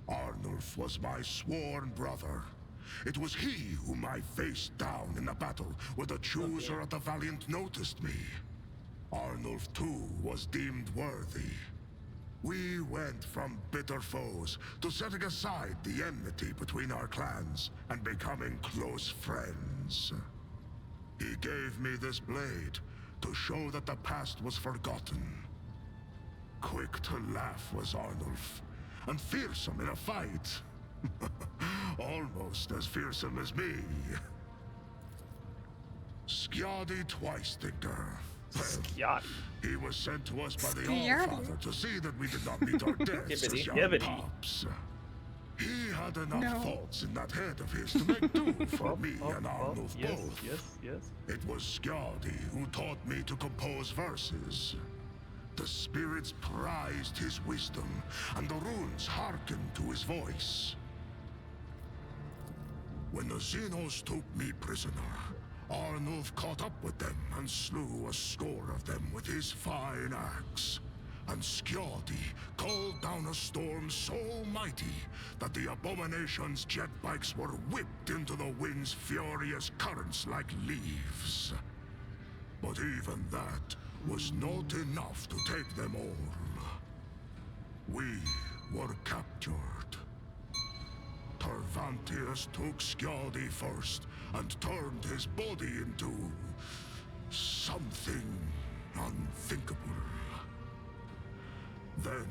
E: Arnulf was my sworn brother. It was he whom I faced down in the battle where the chooser of the Valiant noticed me. Arnulf too was deemed worthy. We went from bitter foes to setting aside the enmity between our clans and becoming close friends. He gave me this blade to show that the past was forgotten. Quick to laugh was Arnulf, and fearsome in a fight. Almost as fearsome as me. Skjadi Twice-Thinker.
B: Skjadi.
E: He was sent to us by the
A: Skjadi.
E: Allfather to see that we did not meet our debts as young
B: Yibbity.
E: pups. He had enough
A: No.
E: faults in that head of his to make do for me and Arnulf
B: yes,
E: both.
B: yes.
E: It was Skjadi who taught me to compose verses. The spirits prized his wisdom, and the runes hearkened to his voice. When the Xenos took me prisoner, Arnulf caught up with them and slew a score of them with his fine axe. And Skjadi called down a storm so mighty that the abomination's jet bikes were whipped into the wind's furious currents like leaves. But even that was not enough to take them all. We were captured. Tervantius took Skjadi first and turned his body into something unthinkable. Then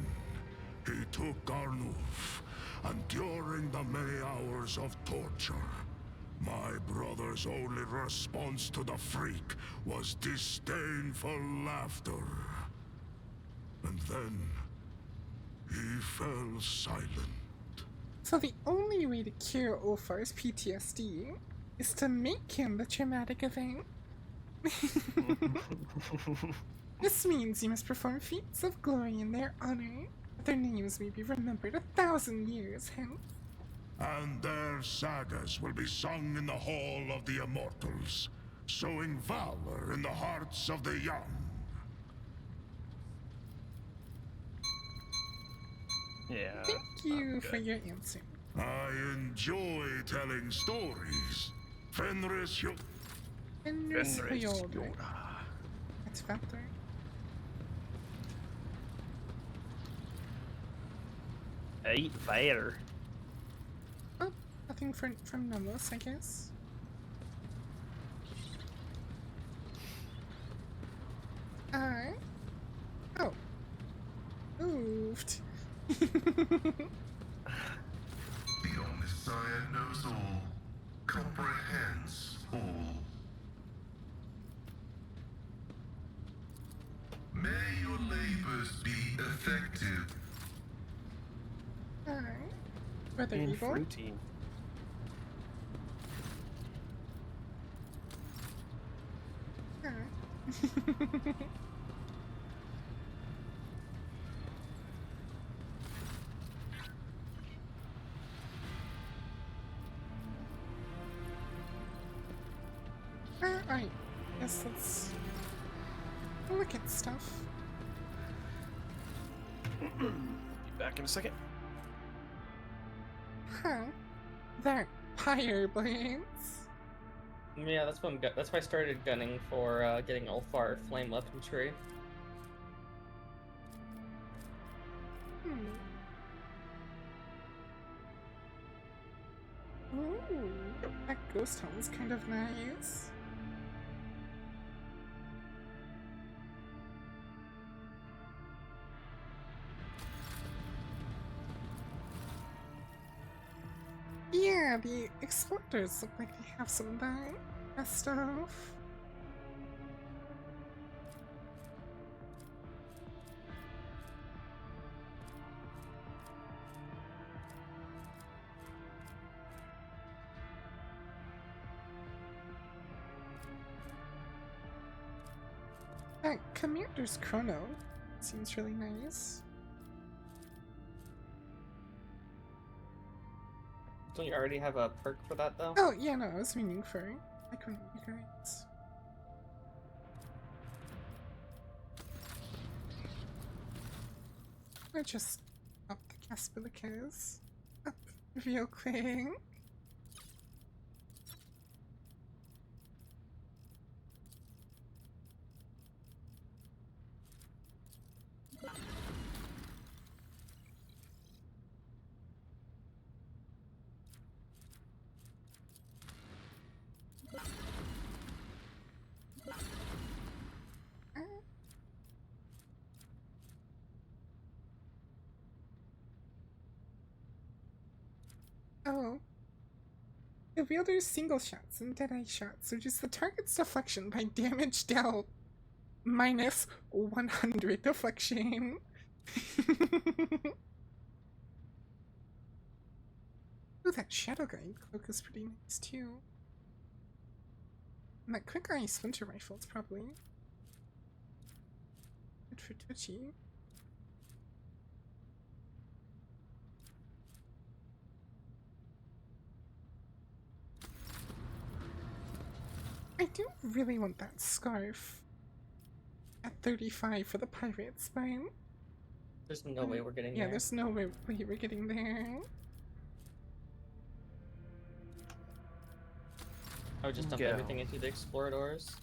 E: he took Arnulf, and during the many hours of torture, my brother's only response to the freak was disdainful laughter. And then he fell silent.
A: So the only way to cure Ulfar's PTSD is to make him the traumatic event. This means you must perform feats of glory in their honor, that their names may be remembered 1,000 years hence.
E: And their sagas will be sung in the Hall of the Immortals, sowing valor in the hearts of the young.
B: Yeah.
A: Thank you for your answer.
E: I enjoy telling stories. Fenris, you...
A: Fenris
B: Fenris
A: Fjord.
B: Fjord.
A: That's about right.
B: Eat fire.
A: Oh, nothing from Nomos, I guess. Oh. Moved.
C: The Omniscient knows all, comprehends all. May your labors be effective.
A: Alright. Brother
B: And
A: Evil.
B: fruity.
F: Alright. Guess let's look at stuff.
B: Be back in a second.
F: Huh. They're fire blades.
D: Yeah, that's why I started gunning for getting Ulfar flame weaponry.
F: Hmm. Ooh, that ghost helm's kind of nice. Yeah, the explorers look like they have some of that stuff. Commander's Chrono seems really nice.
D: Don't you already have a perk for that though?
F: Oh, yeah, no, I was meaning for I couldn't you guys. I just up the Caspilicas. Up real quick. Oh. The wielder's single shots and deadeye shots reduce the target's deflection by damage dealt minus 100 deflection. Ooh, that Shadow Guide cloak is pretty nice too. And that Quick Eye Splinter Rifle is probably good for Twitchy. I do really want that scarf at 35 for the pirates, but
D: There's no way we're getting
F: yeah,
D: there.
F: there's no way we're getting there.
D: I would just dump
B: Go.
D: everything into the exploradors.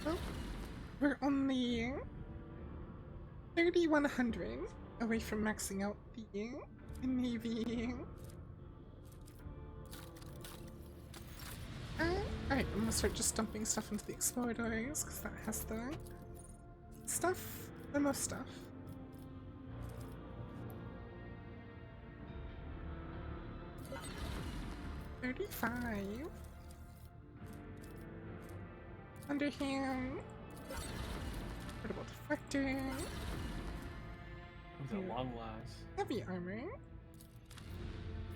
F: Oh, we're only 3,100 away from maxing out the Navy. Alright, I'm gonna start just dumping stuff into the exploradors because that has the stuff, the most stuff. $35. Underhand. Portable deflector.
B: With a long last.
F: Heavy armor.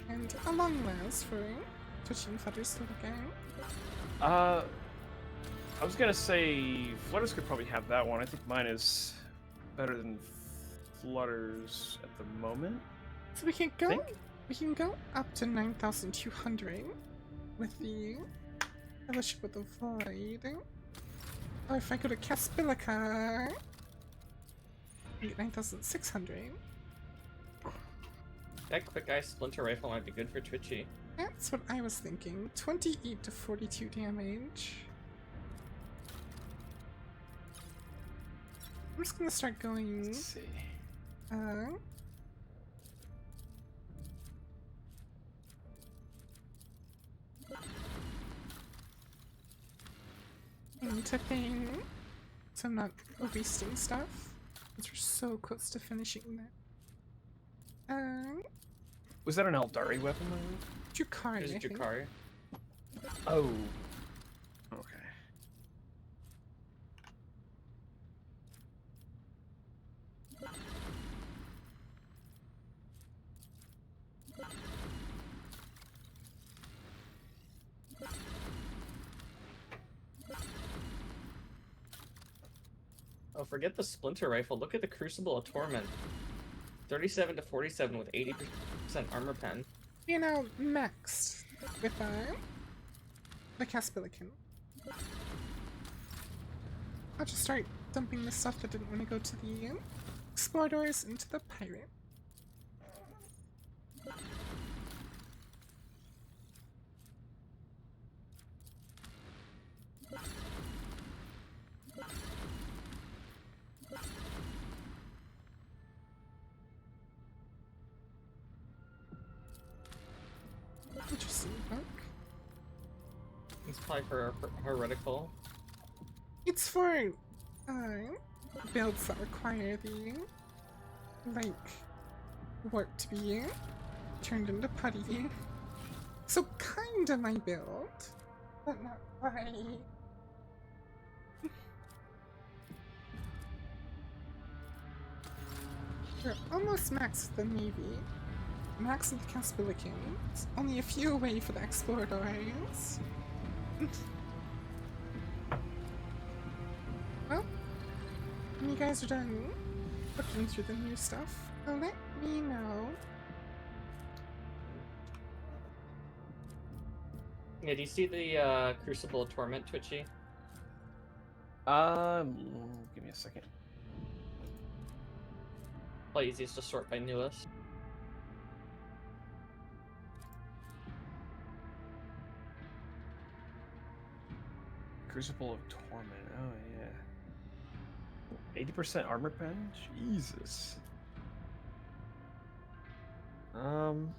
F: And a long last for Twitching Flutters to look at.
B: I was gonna say Flutters could probably have that one. I think mine is better than Flutters at the moment.
F: So we can go up to 9,200 with the Fellowship of the Void. Or if I go to Caspilica, I get 9,600.
D: That Quick Eye Splinter Rifle might be good for Twitchy.
F: That's what I was thinking. 28 to 42 damage. I'm just gonna start going.
B: Let's see.
F: Into thing. So I'm not wasting stuff. Because we're so close to finishing that.
B: Was that an Eldari weapon?
F: Jukari.
D: There's
F: I think.
D: Jukari.
B: Oh. Okay.
D: Oh, forget the splinter rifle. Look at the Crucible of Torment. 37 to 47 with 80% armor pen.
F: You know, maxed with the Caspilican. I'll just start dumping the stuff that didn't want to go to the Exploradors into the Pirate. Interesting book.
D: It's probably for heretical.
F: It's for builds that require the like warp to be turned into putty. So kinda my build, but not quite. We're almost maxed with the Navy. Max with the Caspilicans. Only a few away for the Exploradors. Well, when you guys are done looking through the new stuff, let me know.
D: Yeah, do you see the Crucible of Torment, Twitchy?
B: Give me a second.
D: Probably easiest to sort by newest.
B: Crucible of Torment. Oh yeah. 80% armor pen? Jesus. Hold on.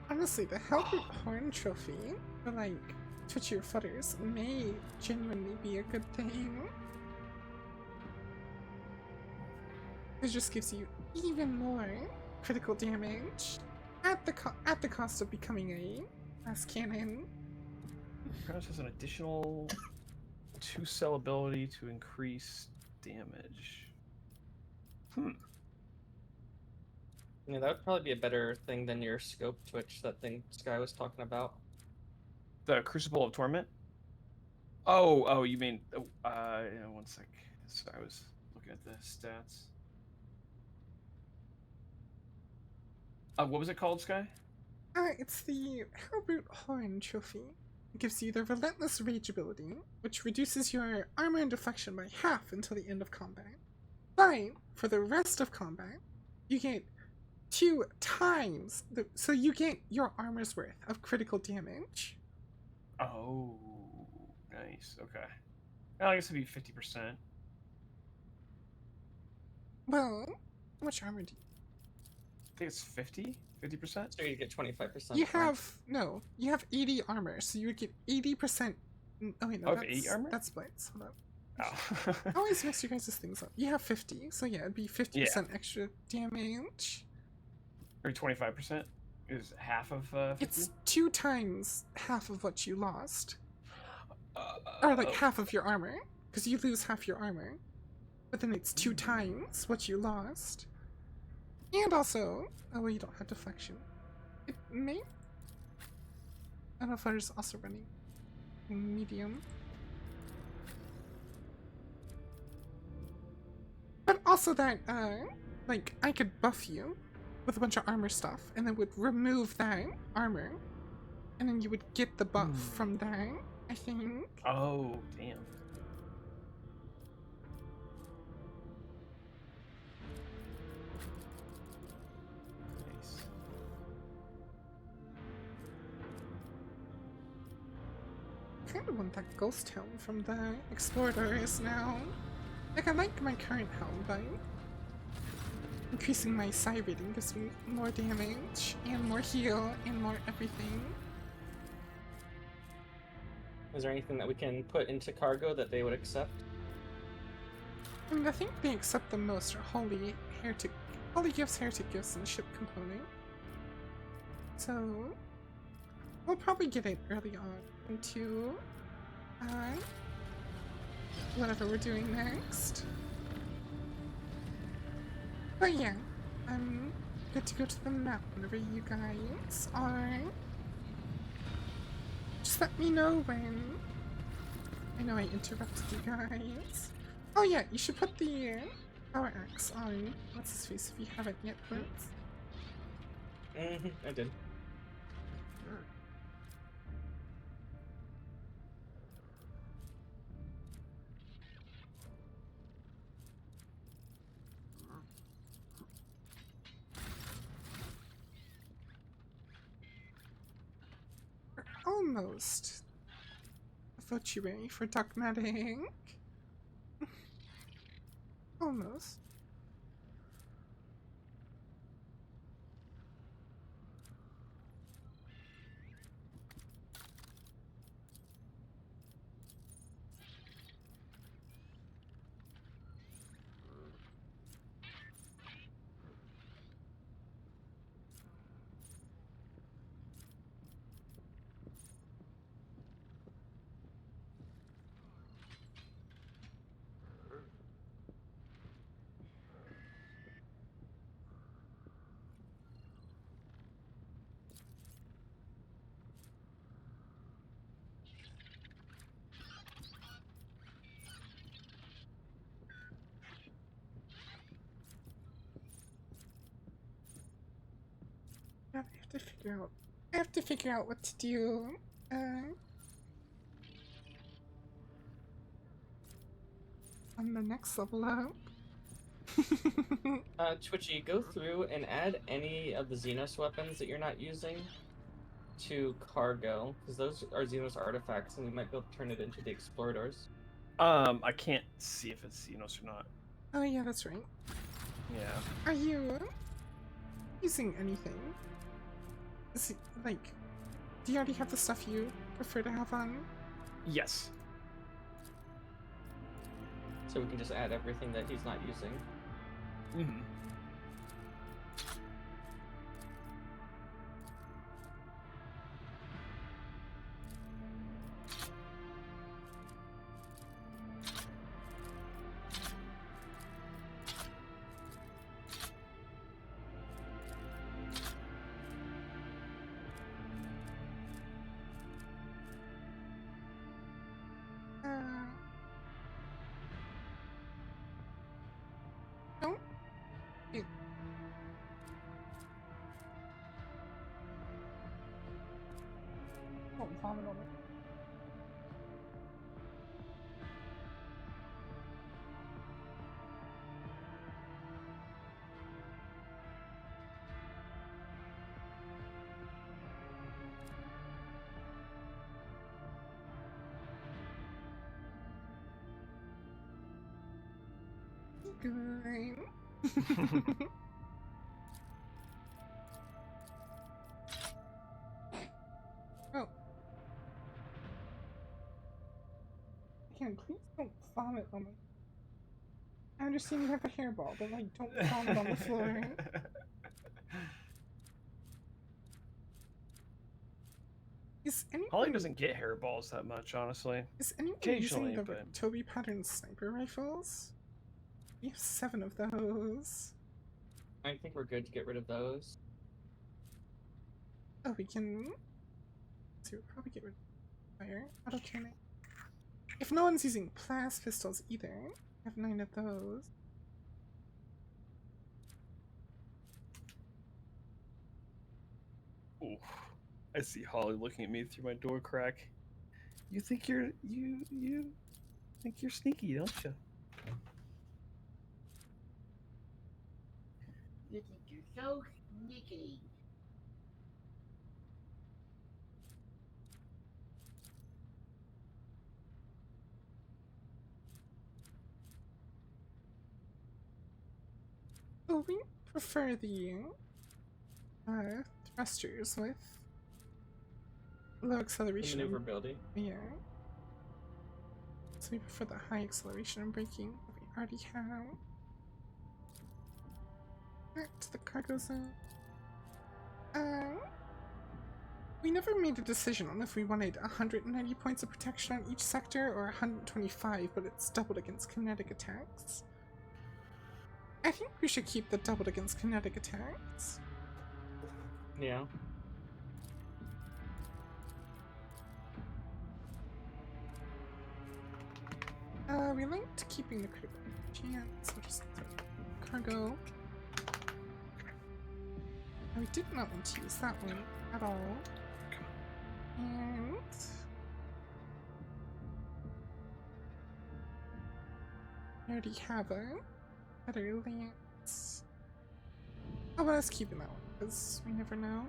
F: Honestly, the Helmet Horn Trophy for like Twitchier footers may genuinely be a good thing. It just gives you even more critical damage at the cost of becoming a mass cannon.
B: Crouch has an additional 2-cell ability to increase damage.
D: Yeah, that would probably be a better thing than your scope Twitch, that thing Sky was talking about.
B: The Crucible of Torment? Oh, you mean... yeah, one sec. Sorry, I was looking at the stats. What was it called, Sky?
F: It's the Hellboot Horn Trophy. It gives you the Relentless Rage ability, which reduces your armor and deflection by half until the end of combat. But for the rest of combat, you get 2 times so you get your armor's worth of critical damage.
B: Oh, nice. Okay. Well, I guess it'd be 50%.
F: Well, how much armor do you?
B: I think it's 50? 50%?
D: So you get 25%.
F: You have you have 80 armor, so you would get 80%. Oh wait, no,
B: I have 80 armor?
F: That's blades. Hold up.
B: Oh.
F: I always mix you guys' things up. You have 50, so yeah, it'd be 50% extra damage.
B: Or 25% is half of 50?
F: It's 2 times half of what you lost. Or like half of your armor, because you lose half your armor. But then it's 2 times what you lost. And also, oh well, you don't have deflection. It may. I don't know if there's also running medium. But also that, like, I could buff you with a bunch of armor stuff, and then would remove that armor, and then you would get the buff from that, I think.
B: Oh, damn. Nice.
F: I kind of want that ghost helm from the Exploradors now. Like, I like my current helm, but increasing my psi rating gives me more damage, and more heal, and more everything.
D: Is there anything that we can put into cargo that they would accept?
F: I mean, I think they accept the most are holy gifts, heretic gifts, and ship component. So, we'll probably get it early on into whatever we're doing next. But yeah, I'm good to go to the map whenever you guys are. Just let me know when I know I interrupted you guys. Oh yeah, you should put the power axe on what's his face if you haven't yet, Blitz.
D: I did.
F: Almost a votuary for dogmatic. Almost. Now I have to figure out. I have to figure out what to do. On the next level up.
D: Twitchy, go through and add any of the Xenos weapons that you're not using to cargo, because those are Xenos artifacts, and we might be able to turn it into the Exploradors.
B: I can't see if it's Xenos or not.
F: Oh yeah, that's right.
B: Yeah.
F: Are you using anything? Is it, like, do you already have the stuff you prefer to have on?
B: Yes.
D: So we can just add everything that he's not using.
B: Mm-hmm.
F: Don't. It, don't vomit on it. Good. Oh. Again, please don't vomit on me. I understand you have a hairball, but like, don't vomit on the floor. Is anyone,
B: Holly doesn't get hairballs that much, honestly.
F: is anyone
B: Occasionally,
F: using the
B: but
F: Toby pattern sniper rifles? We have 7 of those.
D: I think we're good to get rid of those.
F: Oh, we can. So we'll probably get rid of fire. Auto cannon. If no one's using plas pistols either, I have 9 of those.
B: ooh, I see Holly looking at me through my door crack. You think you're you think you're sneaky, don't you?
M: You think you're so sneaky.
F: Oh, we prefer the thrusters with low acceleration.
D: Maneuverability.
F: Yeah. So we prefer the high acceleration and braking that we already have. Back to the cargo zone. We never made a decision on if we wanted 190 points of protection on each sector or 125, but it's doubled against kinetic attacks. I think we should keep the doubled against kinetic attacks.
D: Yeah.
F: We liked keeping the critical chance, so just cargo. We did not want to use that one at all. And I already have a better lance. Oh, but I was keeping that one because we never know.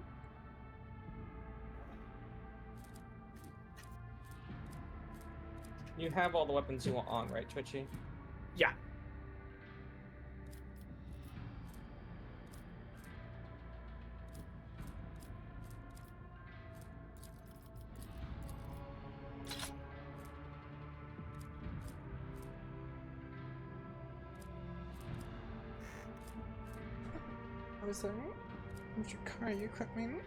D: You have all the weapons you want on, right, Twitchy?
B: Yeah.
F: What was that? What's your car equipment?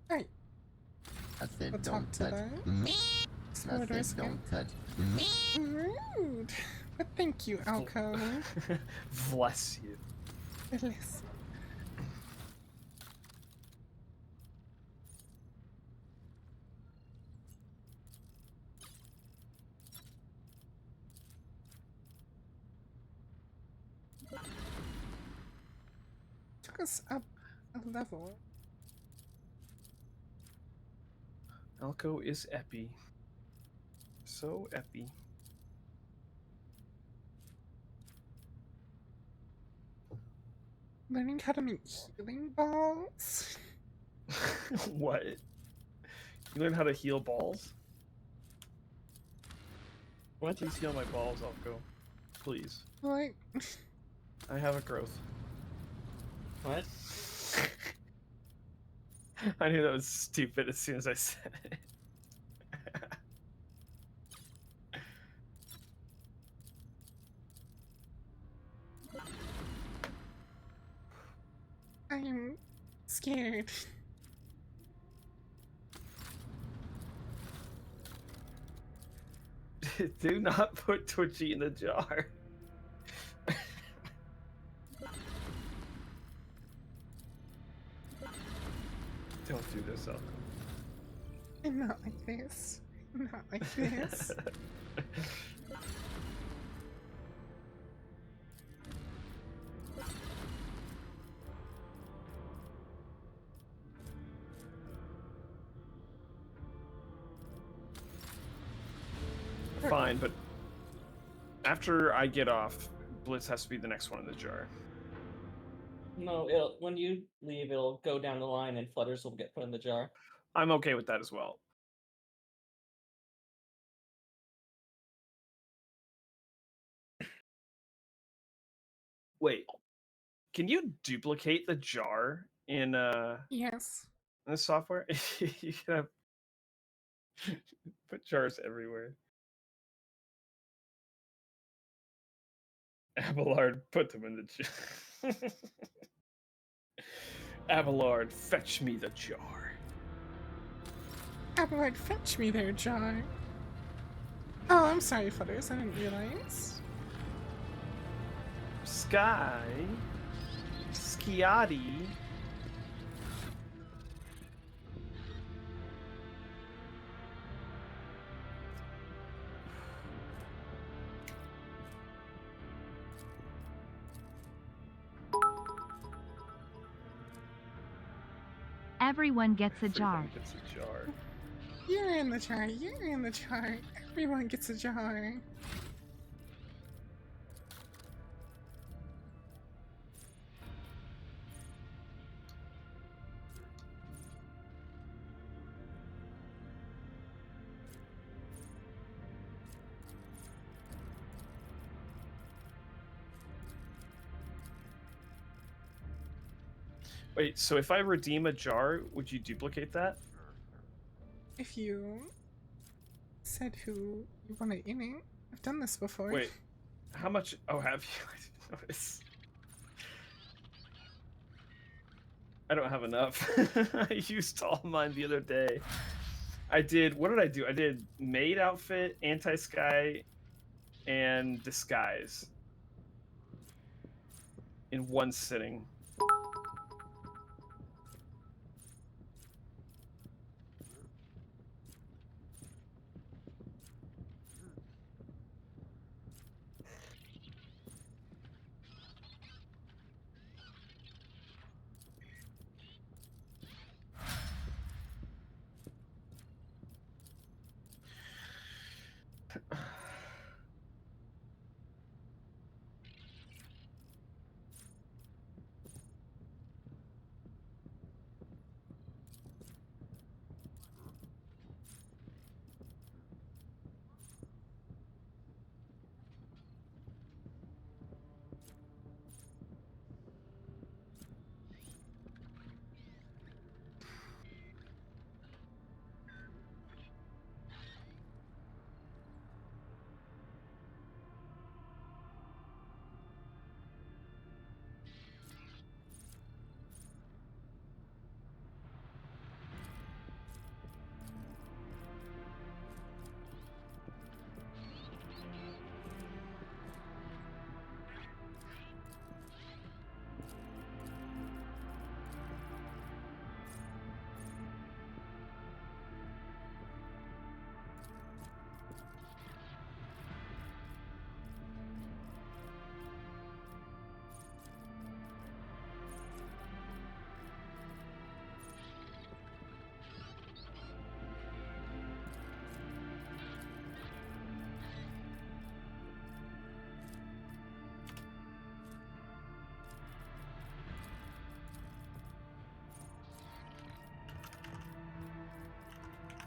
F: Alright.
L: I said
F: We'll
L: don't
F: talk to
L: touch
F: the
L: me. I said
F: explorers again.
L: don't touch me.
F: Rude. But thank you, Alco.
B: Bless you.
F: Bless. Took us up a level.
B: Elko is epi. So epi.
F: Learning how to make healing balls.
B: What? You learn how to heal balls?
D: What?
B: Please heal my balls, Elko. Please.
F: Like,
B: I have a growth.
D: What?
B: I knew that was stupid as soon as I said it.
F: I'm scared.
B: Do not put Twitchy in the jar. Don't do this, Elko.
F: I'm not like this. I'm not like this.
B: Fine, but after I get off, Blitz has to be the next one in the jar.
D: No, when you leave, it'll go down the line and Flutters will get put in the jar.
B: I'm okay with that as well. Wait, can you duplicate the jar in
F: Yes.
B: in the software? You can have put jars everywhere. Abelard, put them in the jar. Abelard, fetch me the jar.
F: Abelard, fetch me their jar. Oh, I'm sorry, Flutters. I didn't realize.
B: Sky, Skiati.
N: Everyone gets a jar.
B: Everyone gets a jar.
F: You're in the jar. You're in the jar. Everyone gets a jar.
B: Wait, so if I redeem a jar, would you duplicate that?
F: If you said who you wanted in it, I've done this before.
B: Wait, how much? Oh, have you? I didn't notice. I don't have enough. I used all mine the other day. I did. What did I do? I did maid outfit, anti-sky, and disguise in one sitting.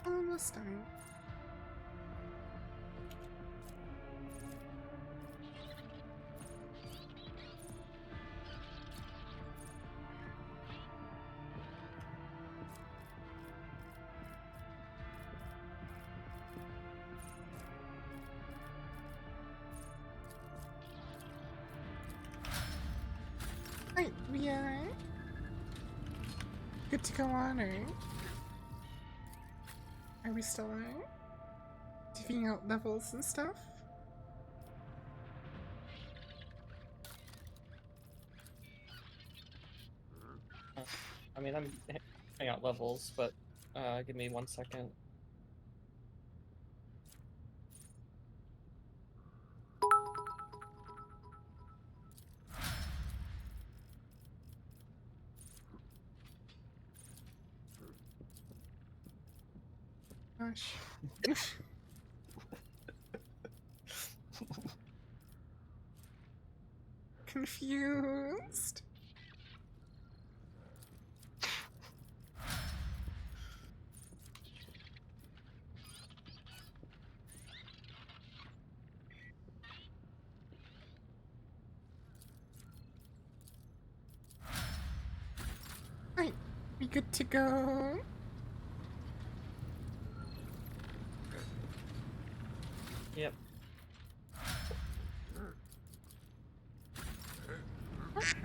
F: Almost done. Right, we are good to go on, right? Are we still on? Divvying out levels and stuff?
D: I mean, I'm hanging out levels, but give me 1 second.
F: Gosh. Confused. Right, we good to go?
D: Yep.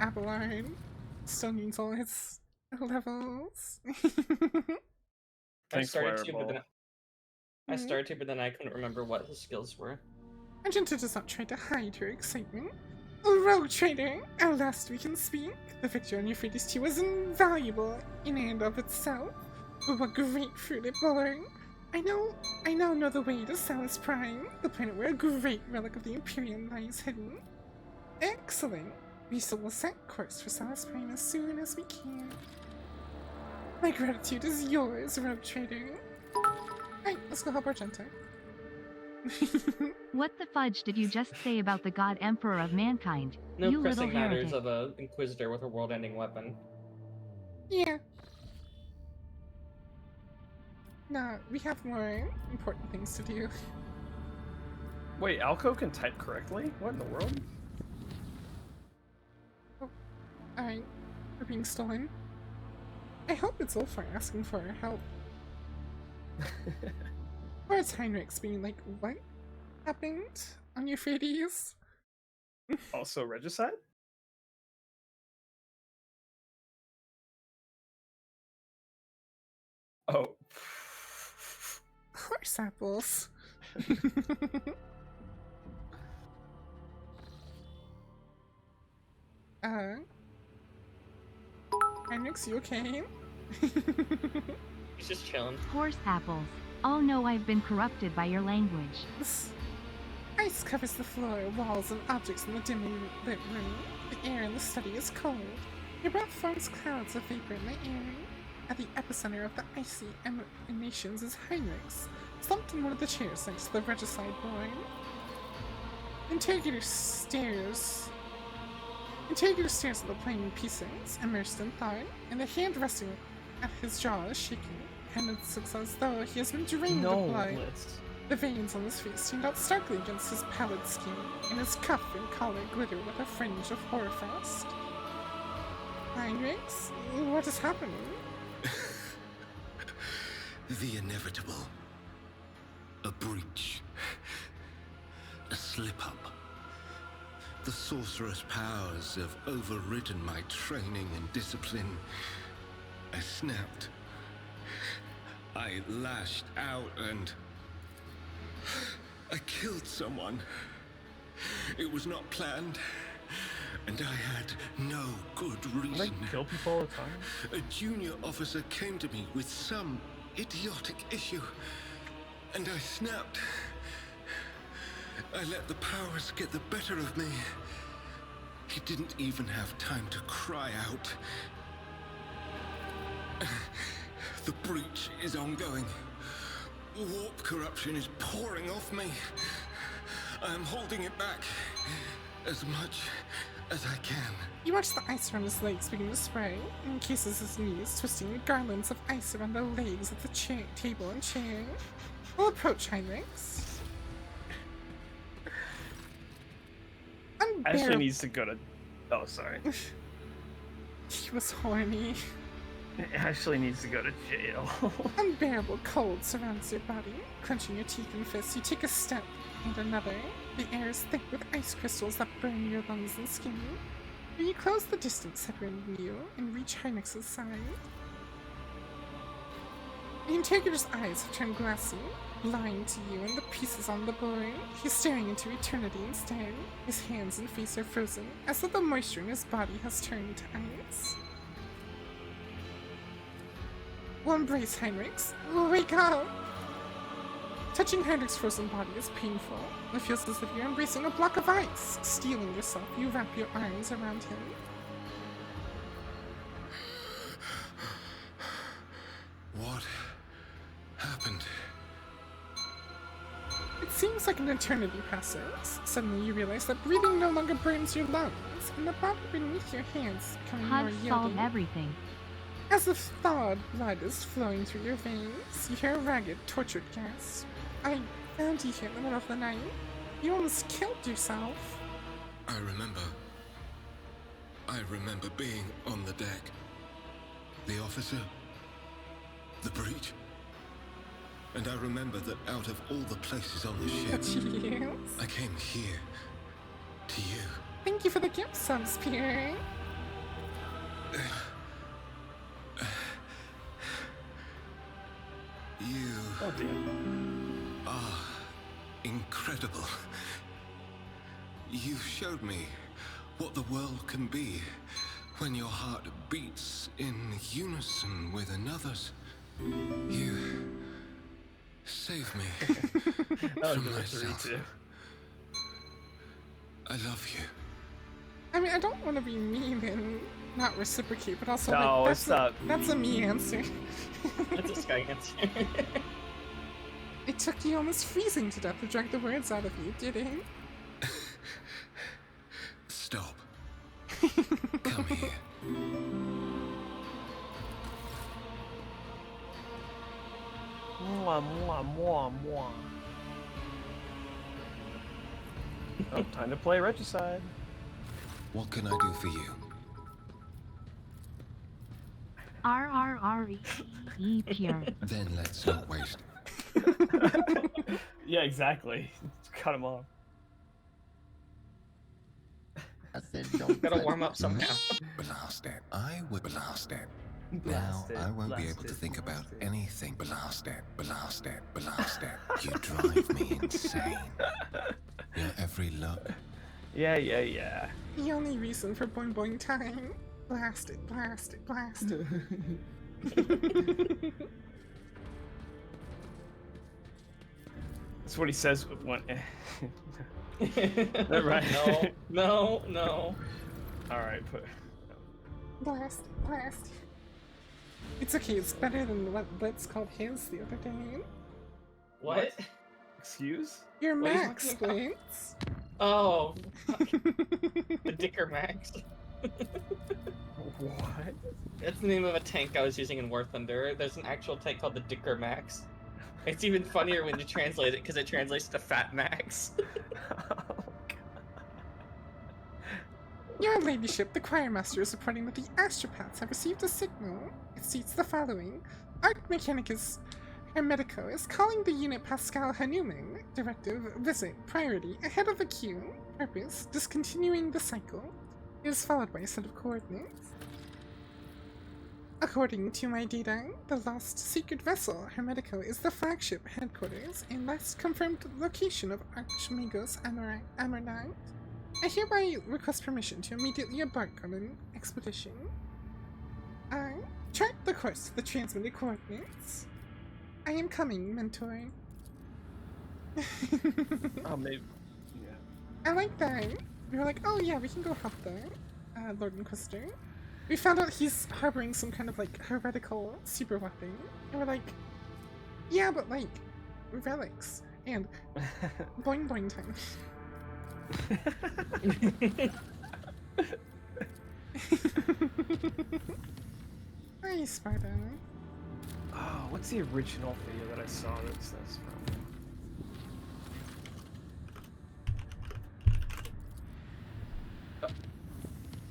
F: Abelard still needs all his levels.
D: I
B: Thanks,
D: started to, but
B: Fireball.
D: then I couldn't remember what his skills were.
F: Magenta does not try to hide her excitement. Rogue Trader, at last we can speak. The victory on Euphrates 2 was invaluable in and of itself, but what great fruit it bore. I now know the way to Salus Prime, the planet where a great relic of the Imperium lies hidden. Excellent. We still will set course for Salus Prime as soon as we can. My gratitude is yours, Rogue Trader. Right, let's go help Argenta.
N: What the fudge did you just say about the God Emperor of mankind?
D: No
N: you little
D: pressing matters
N: heretic.
D: of a Inquisitor with a world-ending weapon.
F: Yeah. Nah, we have more important things to do.
B: Wait, Alco can type correctly? What in the world?
F: Oh, alright. We're being stolen. I hope it's Ulfar asking for our help. Or it's Heinrich's being like, what happened on Euphrates?
B: Also regicide? Oh.
F: Horse apples.
A: Heinrichs, you okay?
D: He's just chilling.
N: Horse apples. Oh no, I've been corrupted by your language.
A: This ice covers the floor, walls, and objects in the dimly lit room. The air in the study is cold. Your breath forms clouds of vapor in the air. At the epicenter of the icy emanations is Heinrichs, slumped in one of the chairs next to the regicide boy. Interrogator stares at the flaming pieces, immersed in thought, and the hand resting at his jaw is shaking. And it looks as though he has been drained of blood. The veins on his face stand out starkly against his pallid skin, and his cuff and collar glitter with a fringe of hoarfrost. Heinrichs, what is happening?
O: The inevitable. A breach. A slip-up. The sorcerous powers have overridden my training and discipline. I snapped. I lashed out and... I killed someone. It was not planned, and I had no good reason.
B: Don't they kill people all the time?
O: A junior officer came to me with some idiotic issue, and I snapped. I let the powers get the better of me. He didn't even have time to cry out. The breach is ongoing. Warp corruption is pouring off me. I am holding it back as much as I can.
A: You watch the ice around his legs begin to spray, and encases his knees, twisting garlands of ice around the legs of the table and chair. We'll approach Heinrichs.
B: Ashley needs to go to... Oh, sorry.
A: He was horny.
B: Ashley needs to go to jail.
A: Unbearable cold surrounds your body. Clenching your teeth and fists, you take a step and another. The air is thick with ice crystals that burn your lungs and skin. When you close the distance separating you and reach Heinrichs' side, the interrogator's eyes have turned glassy, blind to you and the pieces on the board. He's staring into eternity instead. His hands and face are frozen, as though the moisture in his body has turned to ice. We'll embrace Heinrichs. Wake up! Touching Heinrichs' frozen body is painful. It feels as if you're embracing a block of ice. Steeling yourself, you wrap your arms around him.
O: What happened?
A: It seems like an eternity passes. Suddenly you realize that breathing no longer burns your lungs, and the body beneath your hands is becoming more
N: Hugs
A: yielding.
N: solve everything.
A: As if thawed blood is flowing through your veins, you hear a ragged, tortured gasp. I found you here in the middle of the night. You almost killed yourself.
O: I remember being on the deck. The officer. The breach. And I remember that out of all the places on the ship,
A: Yes.
O: I came here. To you.
A: Thank you for the gift, Subspirit.
O: You
B: Oh dear.
O: are incredible. You showed me what the world can be when your heart beats in unison with another's. You saved me from myself. I love you.
A: I mean, I don't want to be mean and not reciprocate, but also
B: No,
A: like,
B: it's not.
A: that's a me answer.
D: That's a Sky answer.
A: It took you almost freezing to death to drag the words out of you, did it?
O: Stop. Come here.
B: Mwah, mwah, mwah, mwah. Oh, time to play Regicide.
O: What can I do for you?
N: R pure.
O: Then let's not waste.
B: Yeah, exactly. Cut him off.
L: I said, don't
D: Gotta warm up somehow.
O: Blast it. I would blast it. Now I won't be able to think about anything. Blast it, blast it, blast it. You drive me insane. Your every look,
B: Yeah.
F: The only reason for boing boing time. Blast it, blast it, blast it.
B: That's what he says when. Right.
D: No.
B: All right, put.
F: Blast it, blast it. It's okay, it's better than what Blitz called his the other day.
D: What?
B: Excuse?
F: Your
D: What are you
F: Max,
D: talking about?
F: Blitz.
D: Oh, the Dicker Max.
B: What?
D: That's the name of a tank I was using in War Thunder. There's an actual tank called the Dicker Max. It's even funnier when you translate it because it translates to Fat Max.
F: Your ladyship, the choir master is reporting that the astropaths have received a signal. It states the following. Arc Mechanicus Hermetico is calling the unit Pascal Hanuman. Directive, visit, priority, ahead of the queue. Purpose, discontinuing the cycle. It is followed by a set of coordinates. According to my data, the lost secret vessel, Hermetico, is the flagship headquarters and last confirmed location of Archmagos Amornite. I hereby request permission to immediately embark on an expedition. Chart the course to the transmitted coordinates. I am coming, mentor.
B: Oh, maybe. Yeah.
F: I like that. We were like, oh yeah, we can go help the Lord Inquisitor. We found out he's harboring some kind of like heretical super weapon. And we're like, yeah, but like, relics. And boing boing time. Hi, Sparta.
B: Oh, what's the original video that I saw that says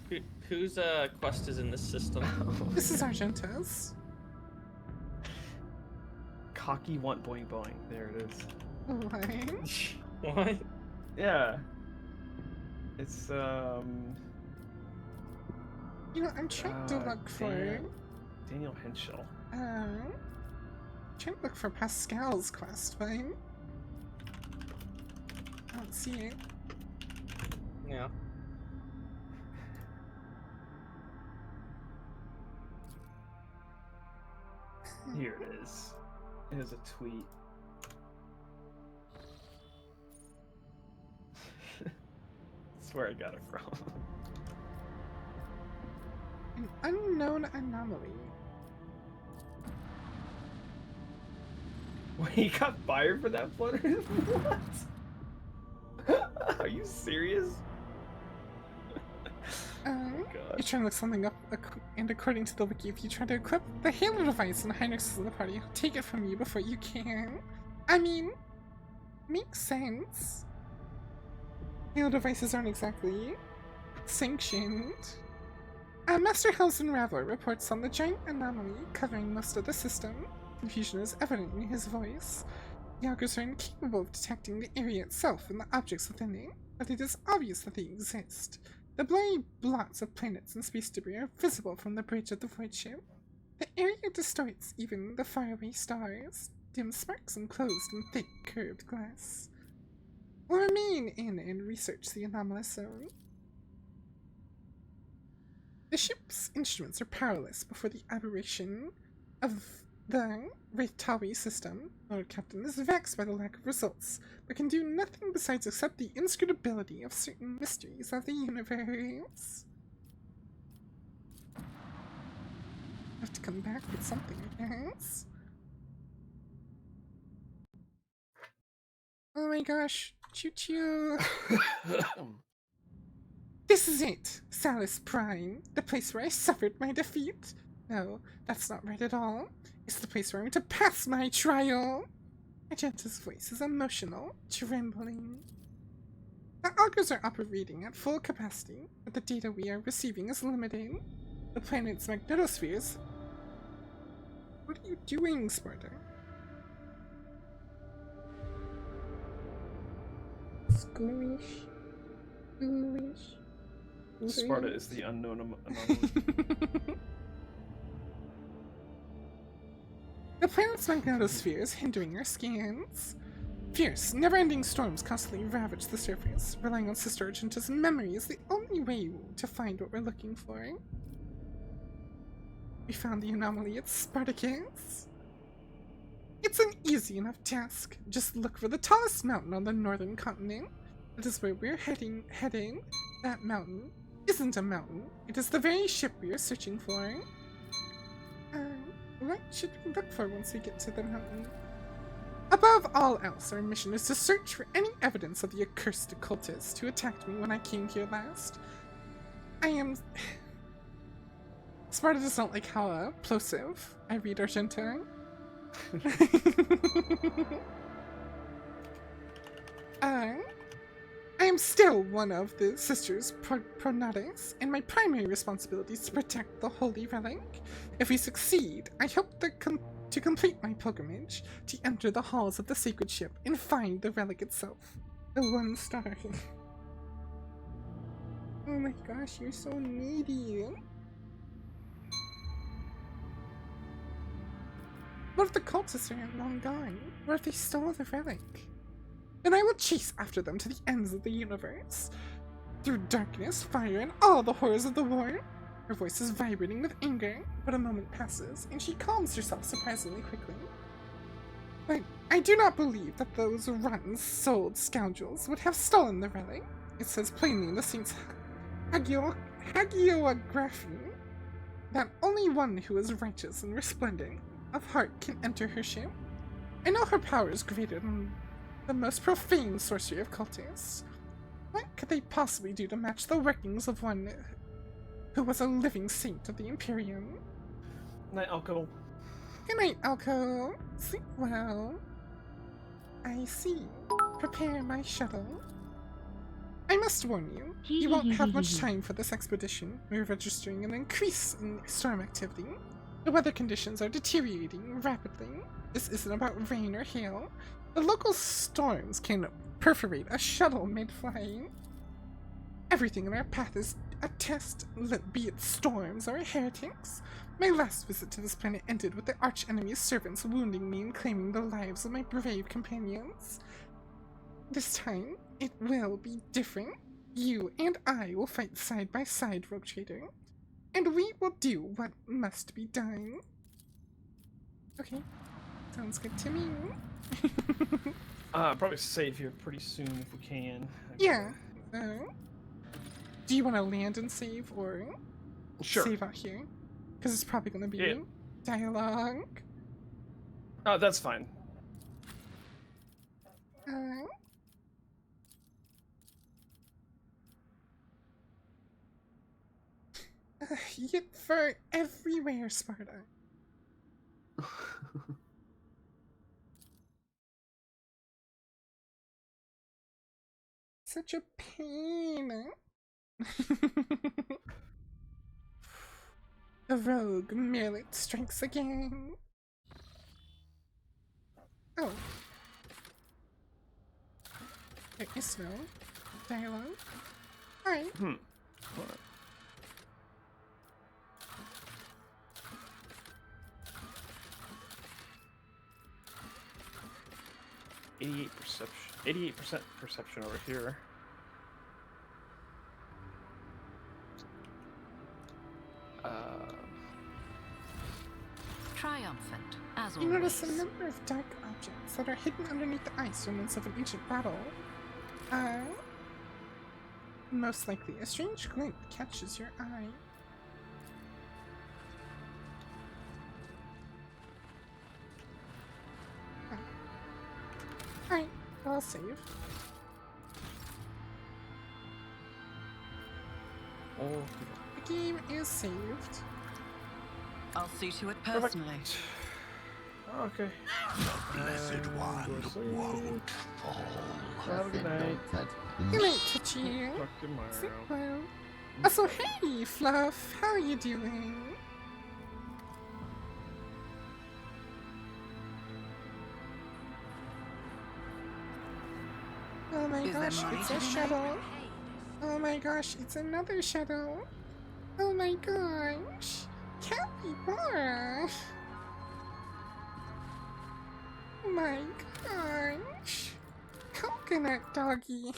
B: from?
D: Whose quest is in this system?
F: This is Argenta's.
B: Cocky want boing boing. There it is.
F: What?
D: What?
B: Yeah. It's
F: You know, I'm trying to look for
B: Daniel Henschel.
F: Trying to look for Pascal's quest, but I don't see it.
D: Yeah.
B: Here it is. It is a tweet. That's where I got it from.
F: An unknown anomaly.
B: Wait, he got fired for that flutter? What? Are you serious?
F: You're trying to look something up, and according to the wiki, if you try to equip the Halo device and Heinrich is in the party, he'll take it from you before you can. I mean, makes sense. Halo devices aren't exactly sanctioned. Master Hausen Raveler reports on the giant anomaly covering most of the system. Confusion is evident in his voice. The augurs are incapable of detecting the area itself and the objects within it, but it is obvious that they exist. The blurry blots of planets and space debris are visible from the bridge of the void ship. The area distorts even the faraway stars, dim sparks enclosed in thick, curved glass. We'll remain in and research the anomalous zone. The ship's instruments are powerless before the aberration of the Reitawi system. Lord Captain is vexed by the lack of results, but can do nothing besides accept the inscrutability of certain mysteries of the universe. Have to come back with something, I guess. Oh my gosh, choo-choo! This is it! Salus Prime, the place where I suffered my defeat. No, that's not right at all. It's the place where I'm to pass my trial! Magenta's voice is emotional, trembling. The augurs are operating at full capacity, but the data we are receiving is limited. The planet's magnetospheres... What are you doing, Sparta? Schoolish? Schoolish?
B: Sparta is the unknown anomaly.
F: The planet's magnetosphere is hindering our scans.
A: Fierce, never-ending storms constantly ravage the surface. Relying on Sister Argenta's memory is the only way to find what we're looking for. We found the anomaly at Spartacus. It's an easy enough task. Just look for the tallest mountain on the northern continent. That is where we're heading. That mountain isn't a mountain. It is the very ship we are searching for. What should we look for once we get to the mountain? Above all else, our mission is to search for any evidence of the accursed occultist who attacked me when I came here last. I am... Sparta does not like how plosive I read Argenta. I am still one of the Sisters Pronatis, and my primary responsibility is to protect the Holy Relic. If we succeed, I hope to complete my pilgrimage, to enter the halls of the sacred ship and find the relic itself. The 1 star. Oh my gosh, you're so needy. What if the cultists are long gone? What if they stole the relic? Then I will chase after them to the ends of the universe. Through darkness, fire, and all the horrors of the war. Her voice is vibrating with anger, but a moment passes, and she calms herself surprisingly quickly. But I do not believe that those rotten-souled scoundrels would have stolen the relic. It says plainly in the saint's hagiography that only one who is righteous and resplendent of heart can enter her ship. I know her power is greater than the most profane sorcery of cultists. What could they possibly do to match the workings of one who was a living saint of the Imperium?
B: Night, Alco.
A: Good night, Alco. Sleep well. I see. Prepare my shuttle. I must warn you, you won't have much time for this expedition. We're registering an increase in storm activity. The weather conditions are deteriorating rapidly. This isn't about rain or hail. The local storms can perforate a shuttle mid-flight. Everything in our path is a test, be it storms or heretics. My last visit to this planet ended with the arch-enemy's servants wounding me and claiming the lives of my brave companions. This time, it will be different. You and I will fight side by side, Rogue Trader. And we will do what must be done. Okay, sounds good to me.
B: Probably save here pretty soon if we can.
A: Yeah. Do you want to land and save, or save out here? Because it's probably going to be dialogue.
B: Oh, that's fine.
A: Yet for everywhere, Sparta. Such a pain. The rogue Marelet strikes again. Oh. There is no dialogue. Alright.
B: What? 88% perception over here.
J: Triumphant, as
A: You
J: always.
A: notice a number of dark objects that are hidden underneath the ice remnants of an ancient battle. Most likely a strange glint catches your eye. Alright, I'll save.
B: Oh,
A: the game is saved.
J: I'll see to it personally.
B: Okay.
E: The Blessed One won't fall.
B: Have a good night.
A: Good night, Touchy.
B: Talk tomorrow.
A: Sleep well. Also, hey, Fluff, how are you doing? Oh my gosh, it's a shuttle. Oh my gosh, it's another shuttle. Oh my gosh. Capybara. Oh my gosh. Good night, doggy.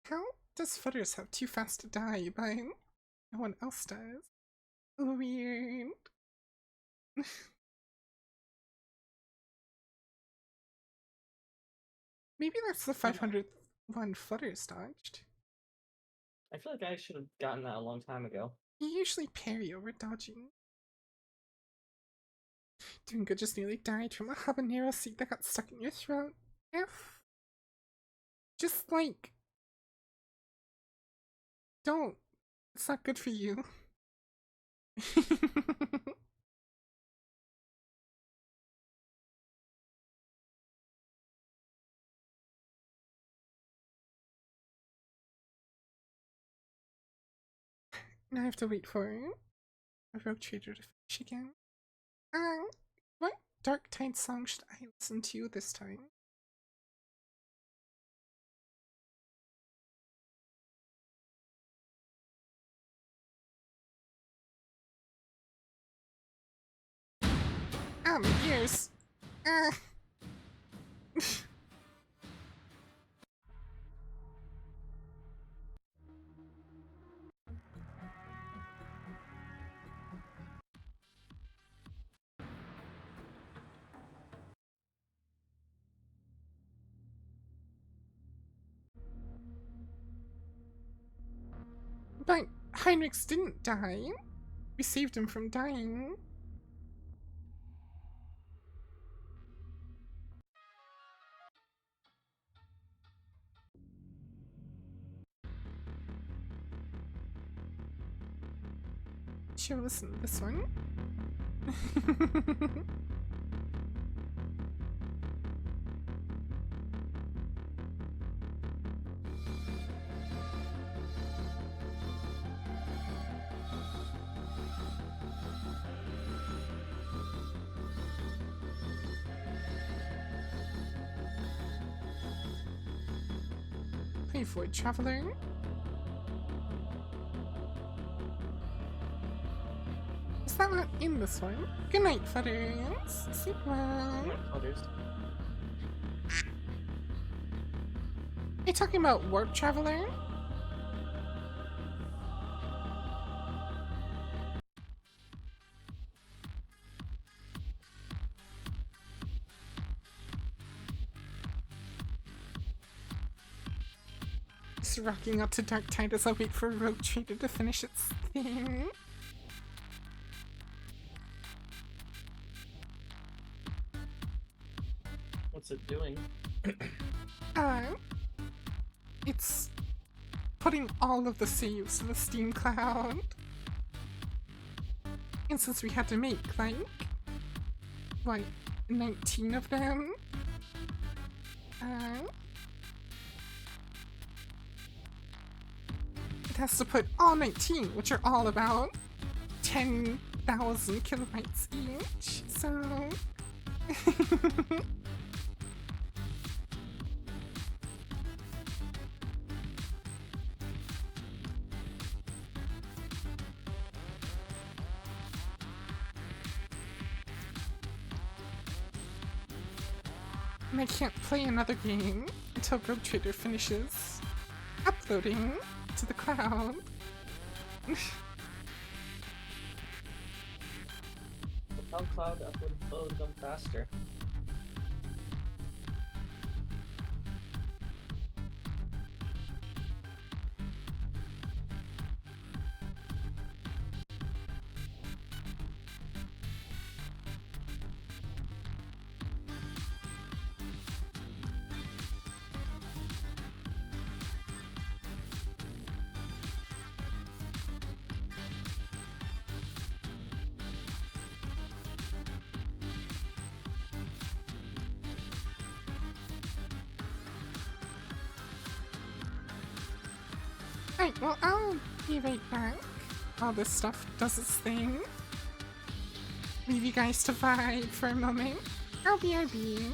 A: How does Footers have too fast to die, but no one else does? Weird. Maybe that's the 500th one Flutters dodged.
D: I feel like I should have gotten that a long time ago.
A: You usually parry over dodging. Doing good just nearly died from a habanero seed that got stuck in your throat. F. Just like... Don't. It's not good for you. Now I have to wait for a rogue trader to finish again. What Dark Tide song should I listen to this time? My ears! But Heinrichs didn't die. We saved him from dying. Sure, listen to this one. Play Void Traveler. Is that not in this one? Good night, Futters. Sleep well. Are you talking about Warp Traveler? Just rocking out to Dark Tide as I wait for Rogue Trader to finish its thing.
D: What's it doing?
A: It's putting all of the saves in the Steam Cloud. And since we had to make, like, what, 19 of them? It has to put all 19, which are all about 10,000 kilobytes each, so... And I can't play another game until Rogue Trader finishes uploading to the cloud.
D: How cloud upload them faster? Right, well, I'll be right back. All this stuff does its thing. Leave you guys to vibe for a moment. RB.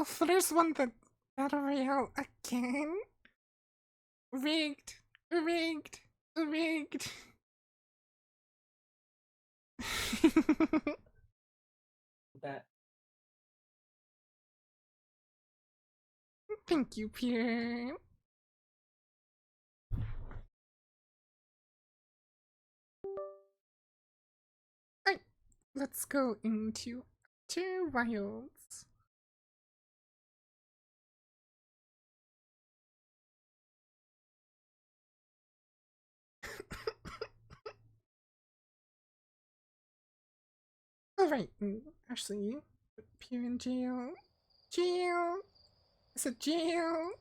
F: Oh, there's one that Battle Royale again? Rigged. Rigged. Rigged.
D: That.
F: Thank you, Pierre. Right, let's go into two wilds. Alright, actually, put Pierre in jail. Jail! I said jail!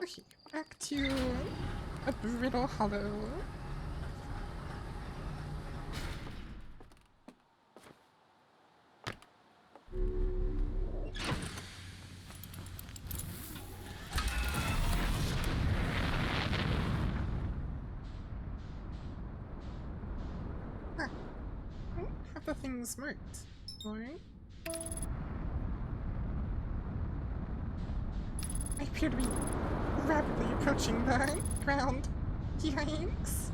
F: Okay, back to a brittle hollow. Huh. I don't have the things marked. Alright. I appear to be rapidly approaching the ground. Yikes.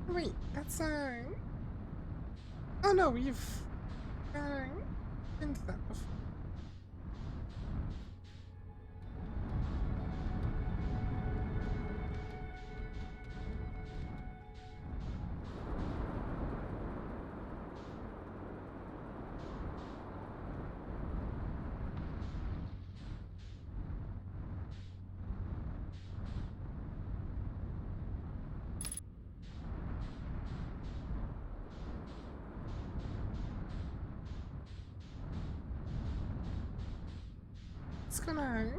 F: Wait, that's oh no, we've been to that before. It's gonna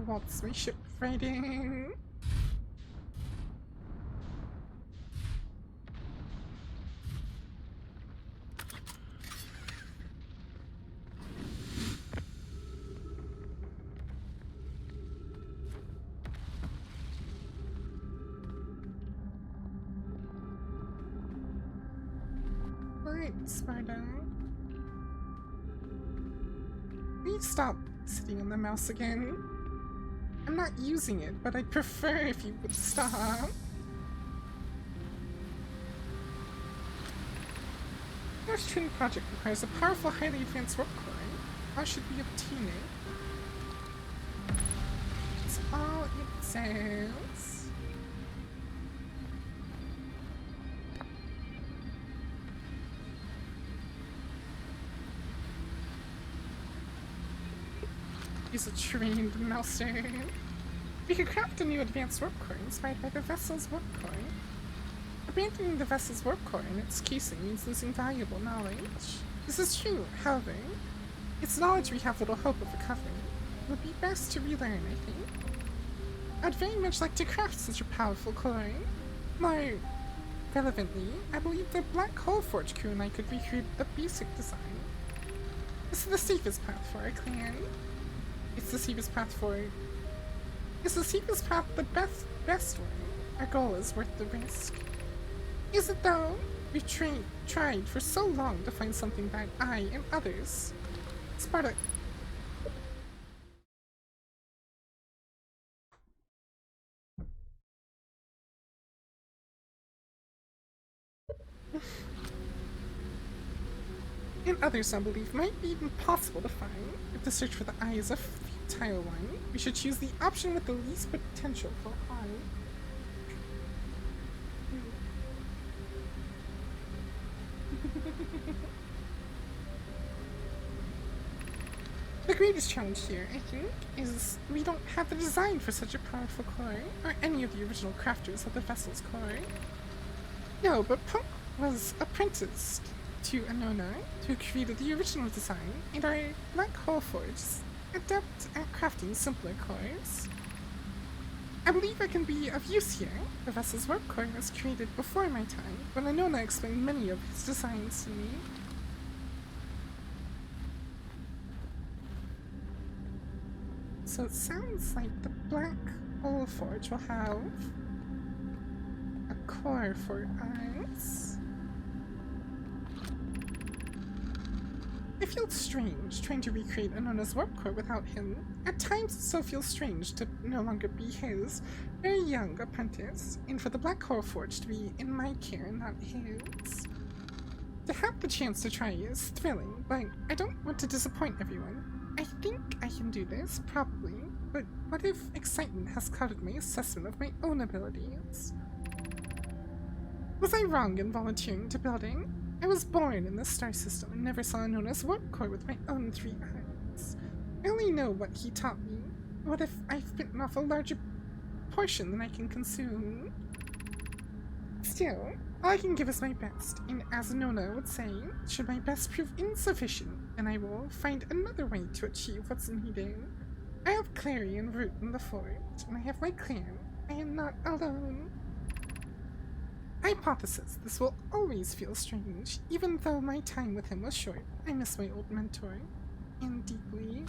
F: waltz my ship right in. Alright, Sparta. Please stop sitting on the mouse again. I'm not using it, but I'd prefer if you would stop. The North Twin Project requires a powerful, highly advanced warp core. How should we obtain it? That's all it says. He's a trained mouser. We could craft a new advanced warp core inspired by the vessel's warp core. Abandoning the vessel's warp core in its casing means losing valuable knowledge. This is true, however. It's knowledge we have little hope of recovering. It would be best to relearn, I think. I'd very much like to craft such a powerful core. More relevantly, I believe the Black Hole Forge crew and I could recreate the basic design. This is the safest path for our clan. It's the safest path the best way. Our goal is worth the risk. Is it though? We've tried for so long to find something that I and others. Sparta. And others, I believe, might be impossible to find. If the search for the eye is a futile one, we should choose the option with the least potential for harm. The greatest challenge here, I think, is we don't have the design for such a powerful core, or any of the original crafters of the vessel's core. No, but Punk was apprenticed to Anona, who created the original design, and our Black Hole Forge is adept at crafting simpler cores. I believe I can be of use here. The vessel's warp core was created before my time, but Anona explained many of his designs to me. So it sounds like the Black Hole Forge will have a core for us. It feels strange trying to recreate Anona's warp core without him. At times it still feels strange to no longer be his very young apprentice, and for the Black Hole Forge to be in my care and not his. To have the chance to try is thrilling, but I don't want to disappoint everyone. I think I can do this, probably, but what if excitement has clouded my assessment of my own abilities? Was I wrong in volunteering to building? I was born in this star system and never saw Anona's warp core with my own 3 eyes. I only know what he taught me. What if I've bitten off a larger portion than I can consume? Still, all I can give is my best, and as Anona would say, should my best prove insufficient, then I will find another way to achieve what's needed. I have Clary and Root in the Forge, and I have my clan. I am not alone. Hypothesis, this will always feel strange, even though my time with him was short. I miss my old mentor, and deeply.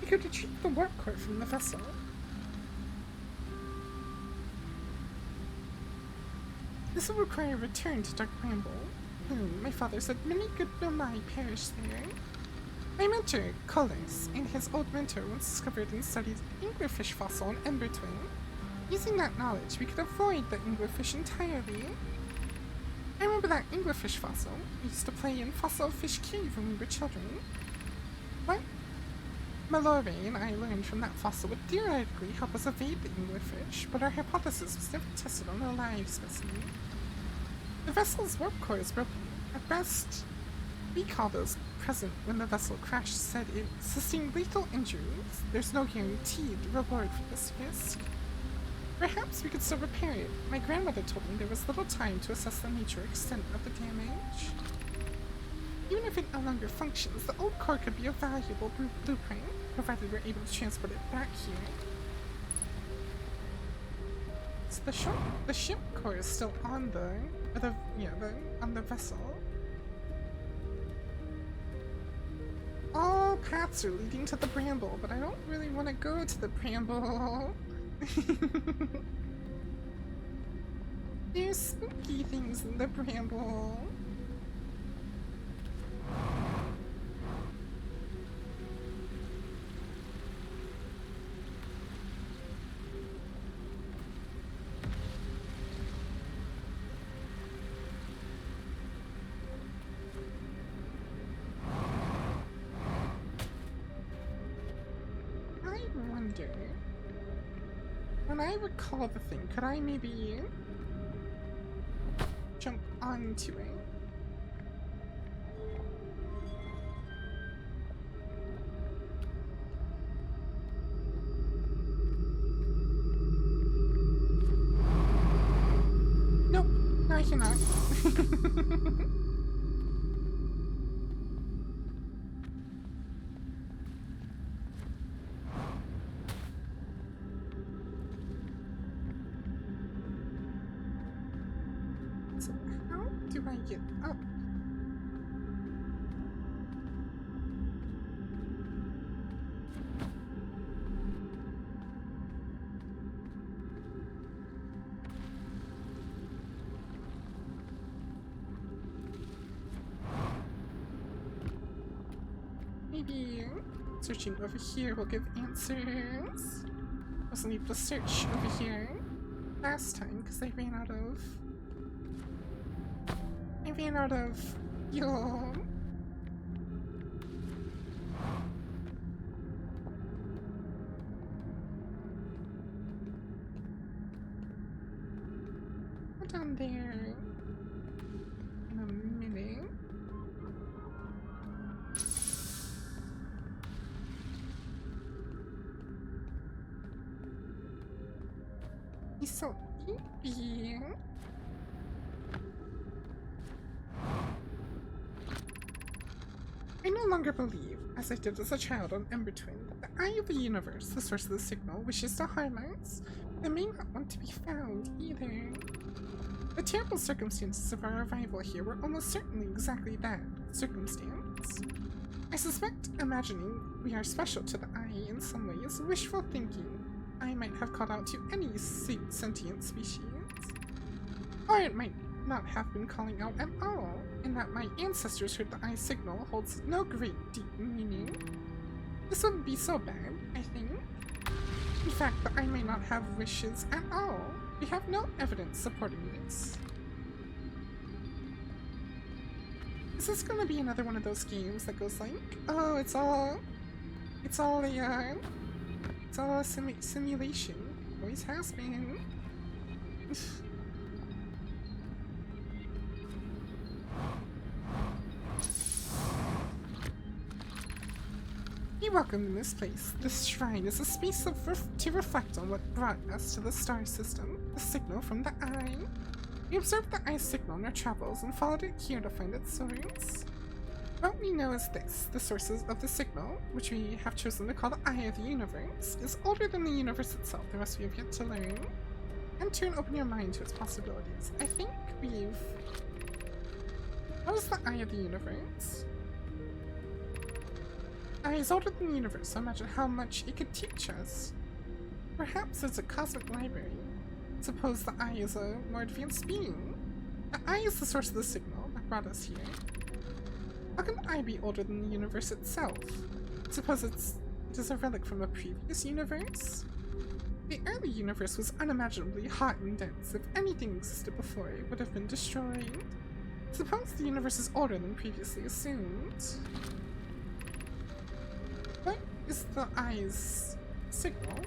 F: I could retrieve the warp core from the vessel. This will require a return to Dark Bramble. My father said many good Nomai perished there. My mentor, Cullis, and his old mentor once discovered and studied the anglerfish fossil on Ember Twin. Using that knowledge, we could avoid the anglerfish entirely. I remember that anglerfish fossil. We used to play in Fossil Fish Cave when we were children. What Malore and I learned from that fossil would theoretically help us evade the anglerfish, but our hypothesis was never tested on a live specimen. The vessel's warp core is broken. At best, recall those present when the vessel crashed said it sustained lethal injuries. There's no guaranteed reward for this risk. Perhaps we could still repair it. My grandmother told me there was little time to assess the nature or extent of the damage. Even if it no longer functions, the old core could be a valuable blueprint, provided we're able to transport it back here. So the ship core is still on on the vessel. All paths are leading to the Bramble, but I don't really want to go to the Bramble. There's spooky things in the Bramble. When I recall the thing, could I maybe jump onto it? Nope, no, I cannot. Get up. Maybe searching over here will give answers. Wasn't able to search over here last time because I ran out of fuel. down there in a minute. He's so eepy. I no longer believe, as I did as a child on Ember Twin, that the eye of the universe, the source of the signal, wishes to highlight that may not want to be found either. The terrible circumstances of our arrival here were almost certainly exactly that, circumstance. I suspect imagining we are special to the eye in some way is wishful thinking I might have called out to any sentient species. Or it might not have been calling out at all, in that my ancestors heard the eye signal holds no great deep meaning. This wouldn't be so bad, I think. In fact, the eye may not have wishes at all. We have no evidence supporting this. Is this gonna be another one of those games that goes like, oh, it's all a simulation. Always has been. Be welcome in this place. This shrine is a space to reflect on what brought us to the star system, the signal from the eye. We observed the eye's signal in our travels and followed it here to find its source. What we know is this: the sources of the signal, which we have chosen to call the eye of the universe, is older than the universe itself. The rest we have yet to learn. Enter and open your mind to its possibilities. I think we've... What is the eye of the universe? Eye is older than the universe, so imagine how much it could teach us. Perhaps it's a cosmic library. Suppose the eye is a more advanced being. The eye is the source of the signal that brought us here. How can the eye be older than the universe itself? Suppose it is a relic from a previous universe? The early universe was unimaginably hot and dense. If anything existed before, it would have been destroyed. Suppose the universe is older than previously assumed. What is the eye's signal?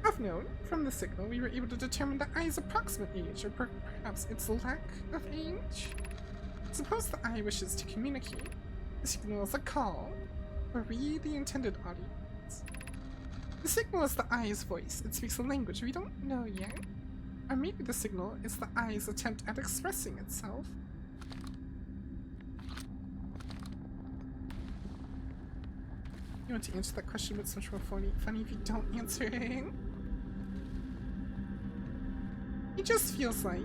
F: Of note, from the signal we were able to determine the eye's approximate age, or perhaps its lack of age. Suppose the eye wishes to communicate. The signal is a call. Were we the intended audience? The signal is the eye's voice. It speaks a language we don't know yet. Or maybe the signal is the eye's attempt at expressing itself. You want to answer that question, but it's much more funny if you don't answer it. It just feels like,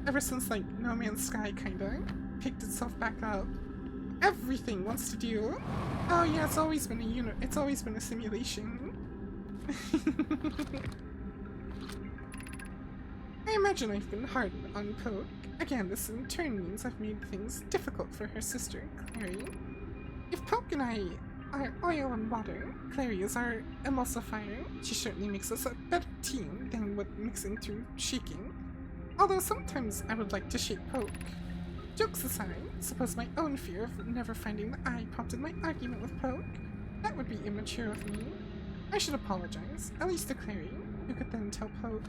F: ever since like No Man's Sky kinda picked itself back up, everything wants to do. Oh yeah, it's always been a simulation. I imagine I've been hard on Poke. Again, this in turn means I've made things difficult for her sister, Clary. If Poke and I are oil and water, Clary is our emulsifier. She certainly makes us a better team than what mixing through shaking. Although sometimes I would like to shake Poke. Jokes aside, suppose my own fear of never finding the eye prompted my argument with Poke. That would be immature of me. I should apologize, at least to Clary, who could then tell Poke.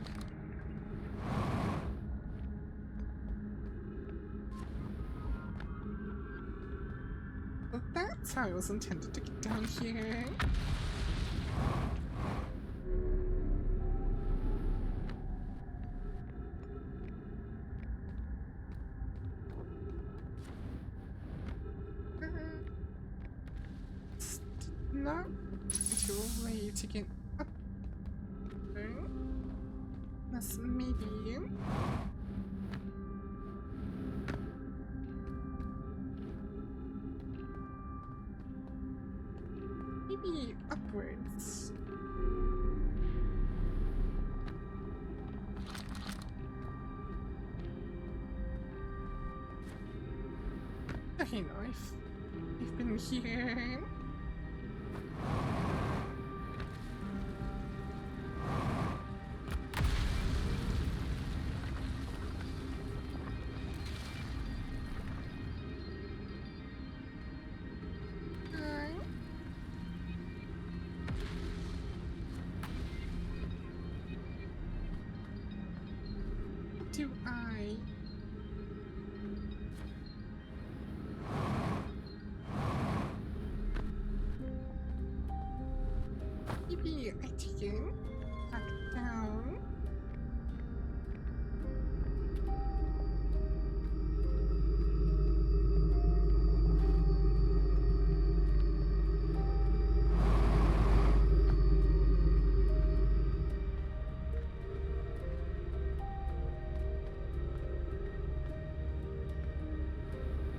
F: Well, that's how it was intended to get down here. Not into a way to get up there. Unless maybe... Maybe upwards. Okay, no, I've been here. I take it. Back down.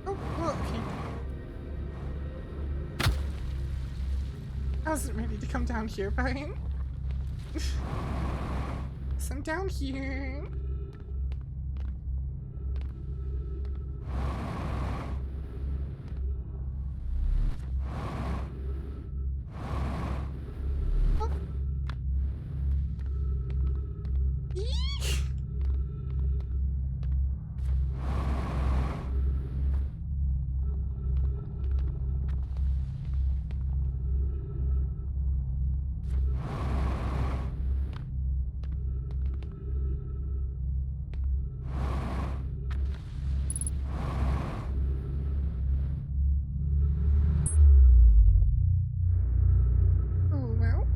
F: Oh, well, okay. I wasn't ready to come down here, but so I'm down here. Oh. Eek. Oh well.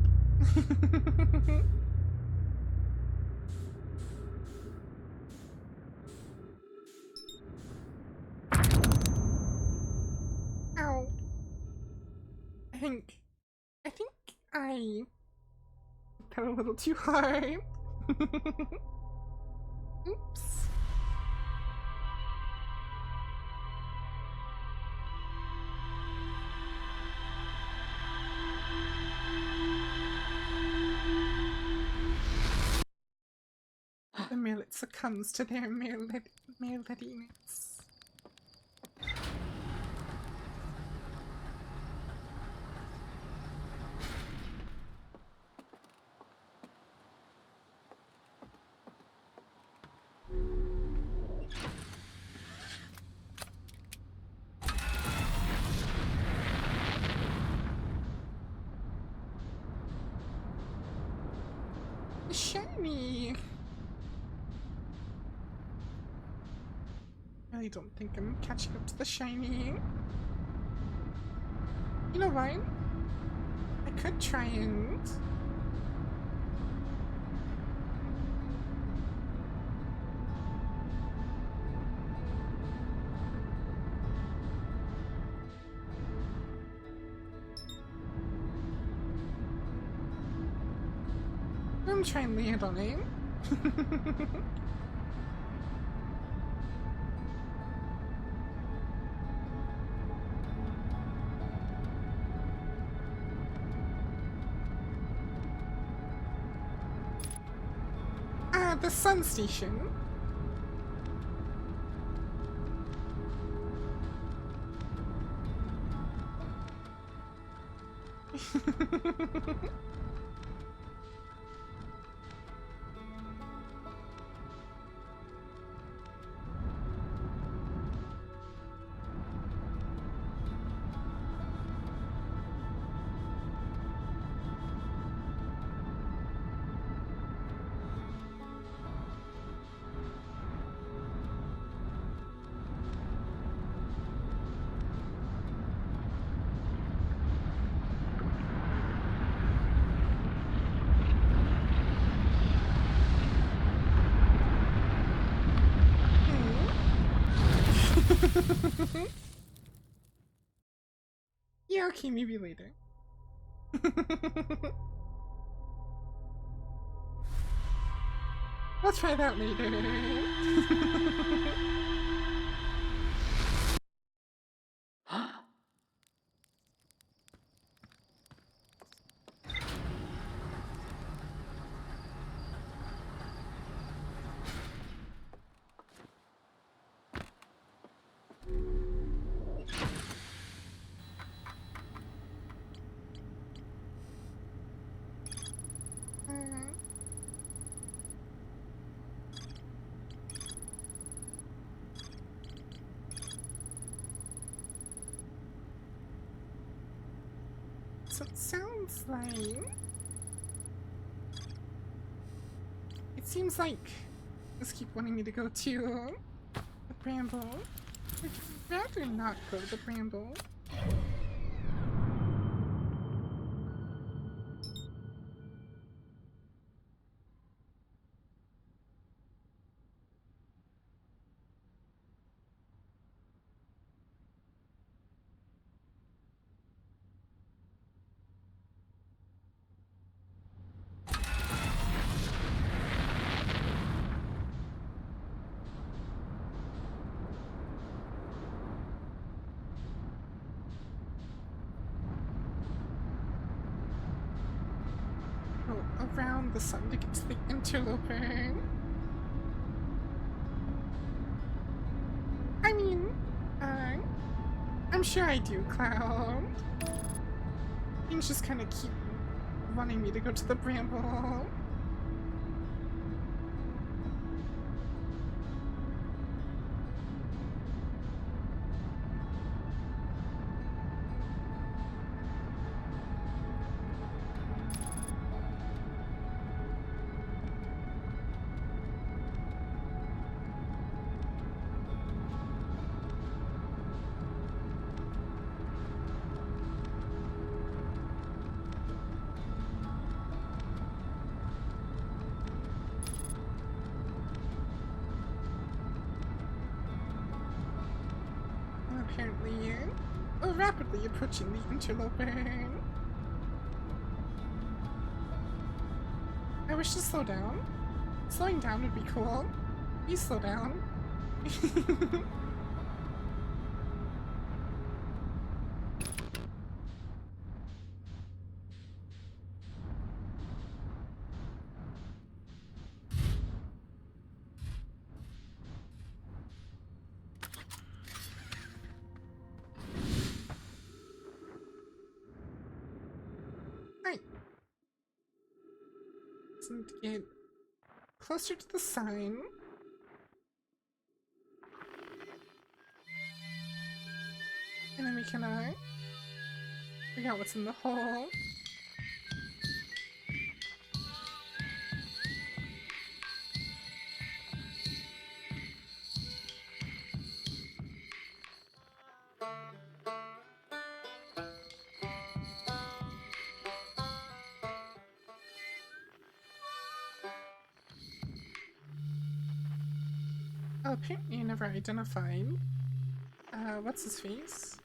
F: Ow. I think I got a little too hard. Oops. The Marelet succumbs to their Mareletiness. Shiny! I really don't think I'm catching up to the shiny. You know what? I could try and... I'm trying to land on it. The sun station. Yeah, okay, maybe later. Let's try that later. So it sounds like... It seems like... Just keep wanting me to go to... the Bramble. I'd rather not go to the Bramble. around the sun to get to the interloper. I mean, I'm sure I do, Cloud. Things just kind of keep wanting me to go to the bramble. Apparently, rapidly approaching the interloper. I wish to slow down. Slowing down would be cool. Please slow down. To get closer to the sign. And then we can figure out what's in the hole. Oh, apparently you never identified. What's his face?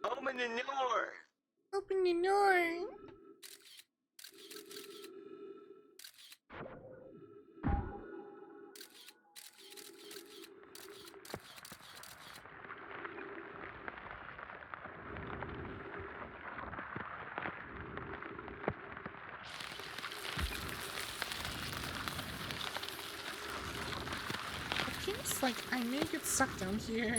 I: Open the door!
F: Open the door! Seems like I may get stuck down here.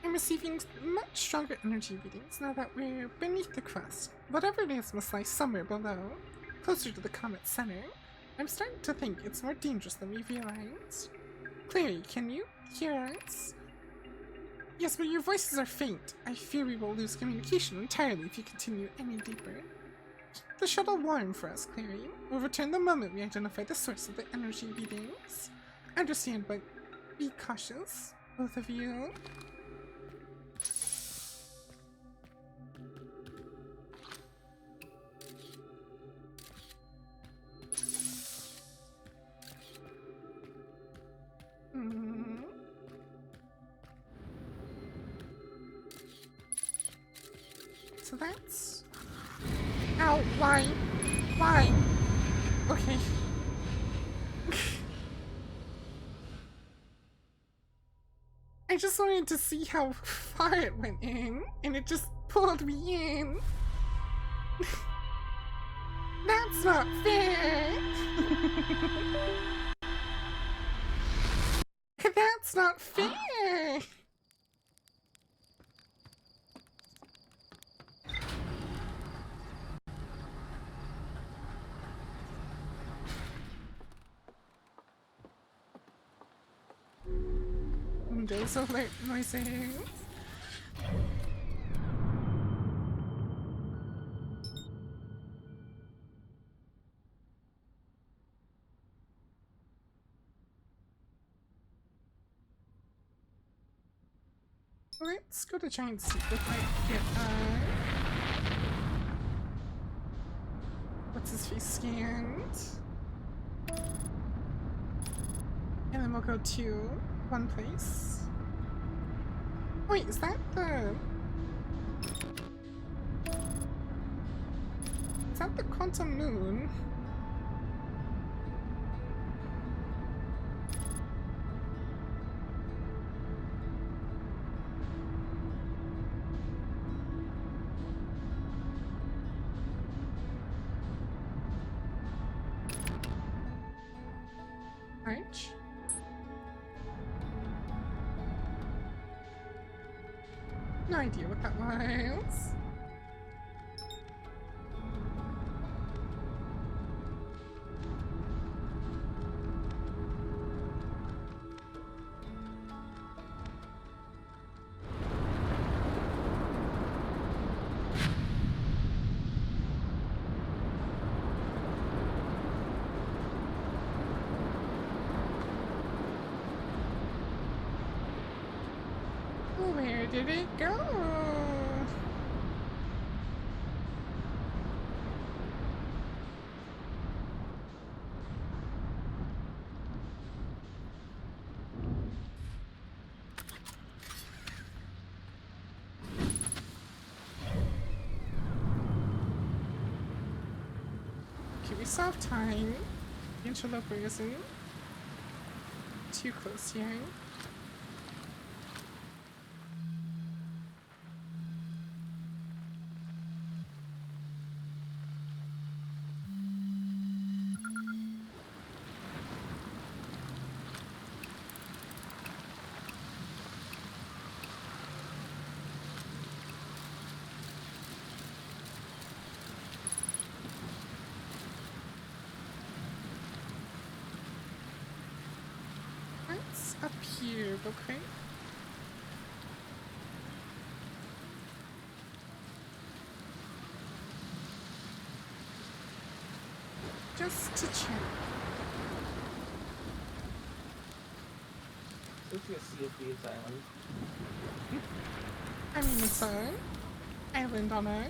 F: I'm receiving much stronger energy readings now that we're beneath the crust. Whatever it is must lie somewhere below, closer to the comet's center. I'm starting to think it's more dangerous than we realized. Clary, can you hear us? Yes, but your voices are faint. I fear we will lose communication entirely if you continue any deeper. Keep the shuttle warm for us, Clary. We'll return the moment we identify the source of the energy readings. Understand, but be cautious, both of you. So that's... Ow, why? Why? Okay. I just wanted to see how far it went in, and it just pulled me in. That's not fair! That's not fair! Windows alert noises. Let's go to Giant Seat with my get
A: what's his face scanned. And then we'll go to one place. Wait, is that the... Is that the quantum moon? Right. No idea what that was. Where did it go? Okay, we still have time. The interloper isn't too close here. What's up here, okay? Just to check.
D: Let's go see if Thieves Island.
A: I mean, it's an island on a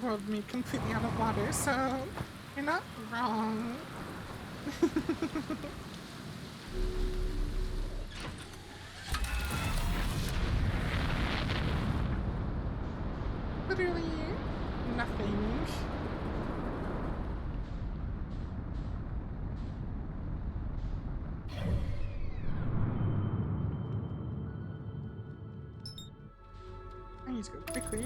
A: world made completely out of water, so you're not wrong. Literally nothing. I need to go quickly.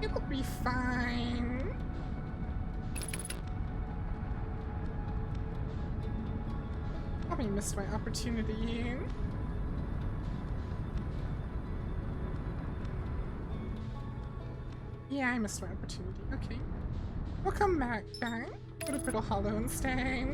A: It'll be fine. Probably missed my opportunity. Yeah, I missed my opportunity. Okay. We'll come back. Go to Brittle Hollow and stay.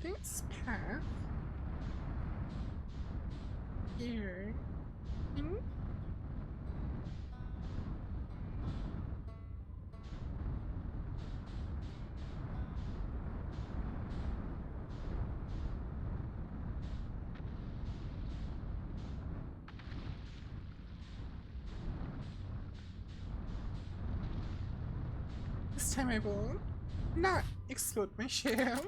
A: This path here. This time I will not explode my shell.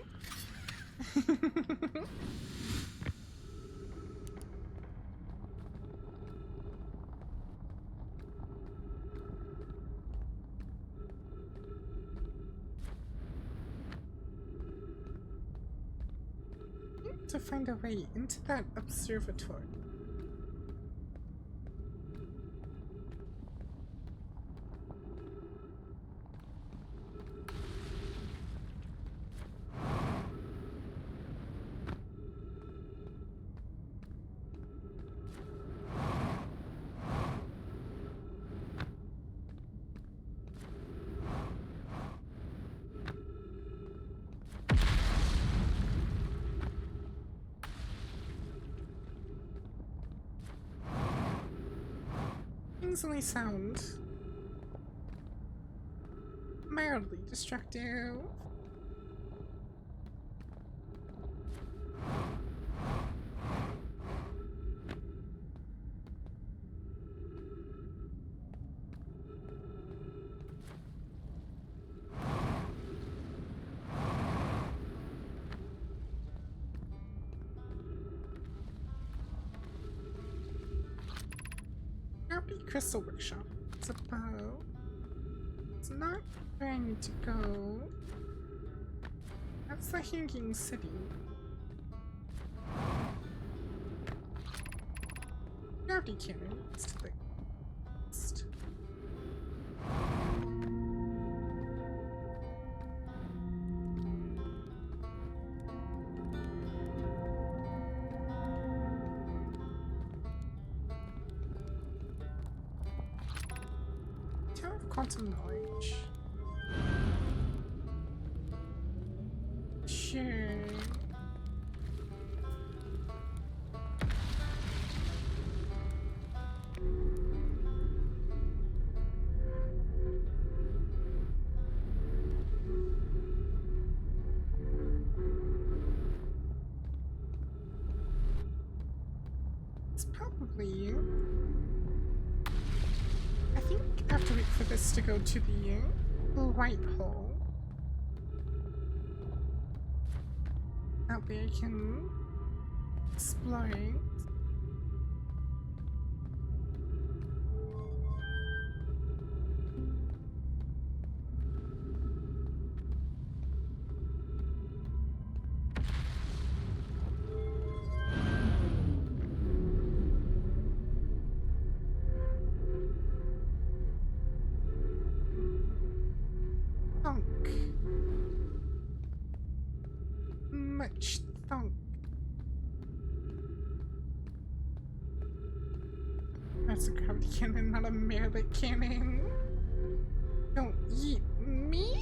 F: To find a way into that observatory. Easily sound mildly destructive. Happy Crystal Workshop. It's about. It's not where I need to go. That's the Hanging City. Gravity Cannon. It's to the east. Tower of Quantum Knowledge. Sure. It's probably. I think I have to wait for this to go to the white hole. That way I can explore it. Thunk. Much thunk. That's a gravity cannon, not a Marelet cannon. Don't eat me!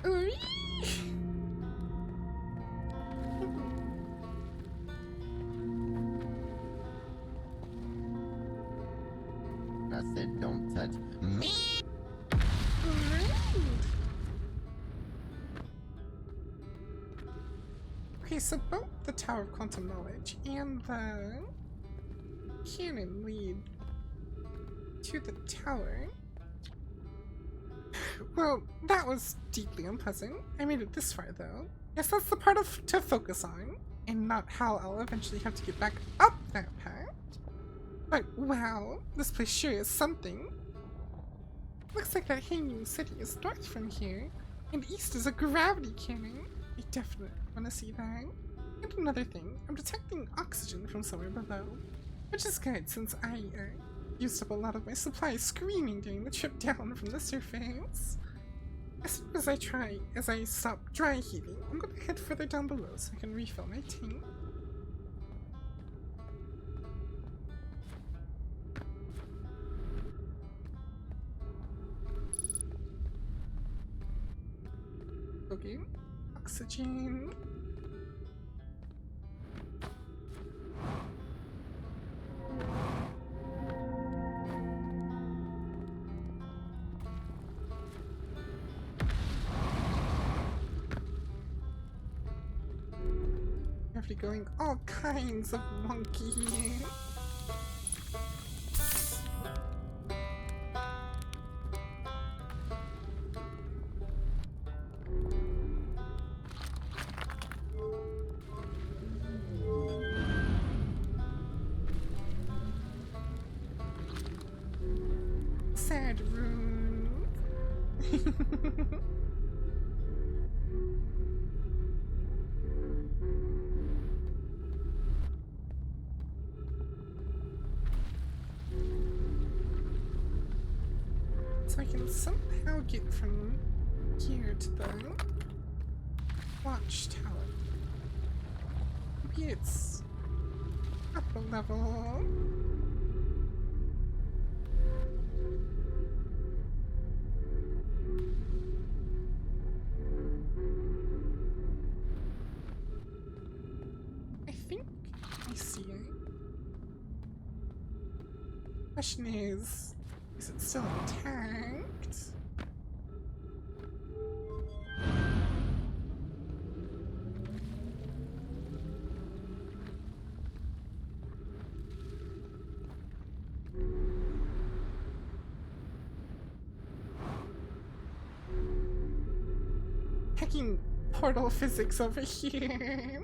F: Ooh.
L: I said don't touch me.
F: Okay, so both the Tower of Quantum Knowledge and the cannon lead to the tower. Well, that was deeply unpleasant. I made it this far, though. Guess that's the part to focus on, and not how I'll eventually have to get back up that part. But wow, this place sure is something. Looks like that Hanging City is north from here, and east is a gravity cannon. I definitely want to see that. And another thing, I'm detecting oxygen from somewhere below, which is good since I used up a lot of my supplies screaming during the trip down from the surface. As soon as I stop dry heaving, I'm gonna head further down below so I can refill my tank. Okay, oxygen. Gravity going all kinds of wonky. So I can somehow get from here to the watchtower. Maybe it's up a level. I think I see it. Question is it still intact? Hacking portal physics over here.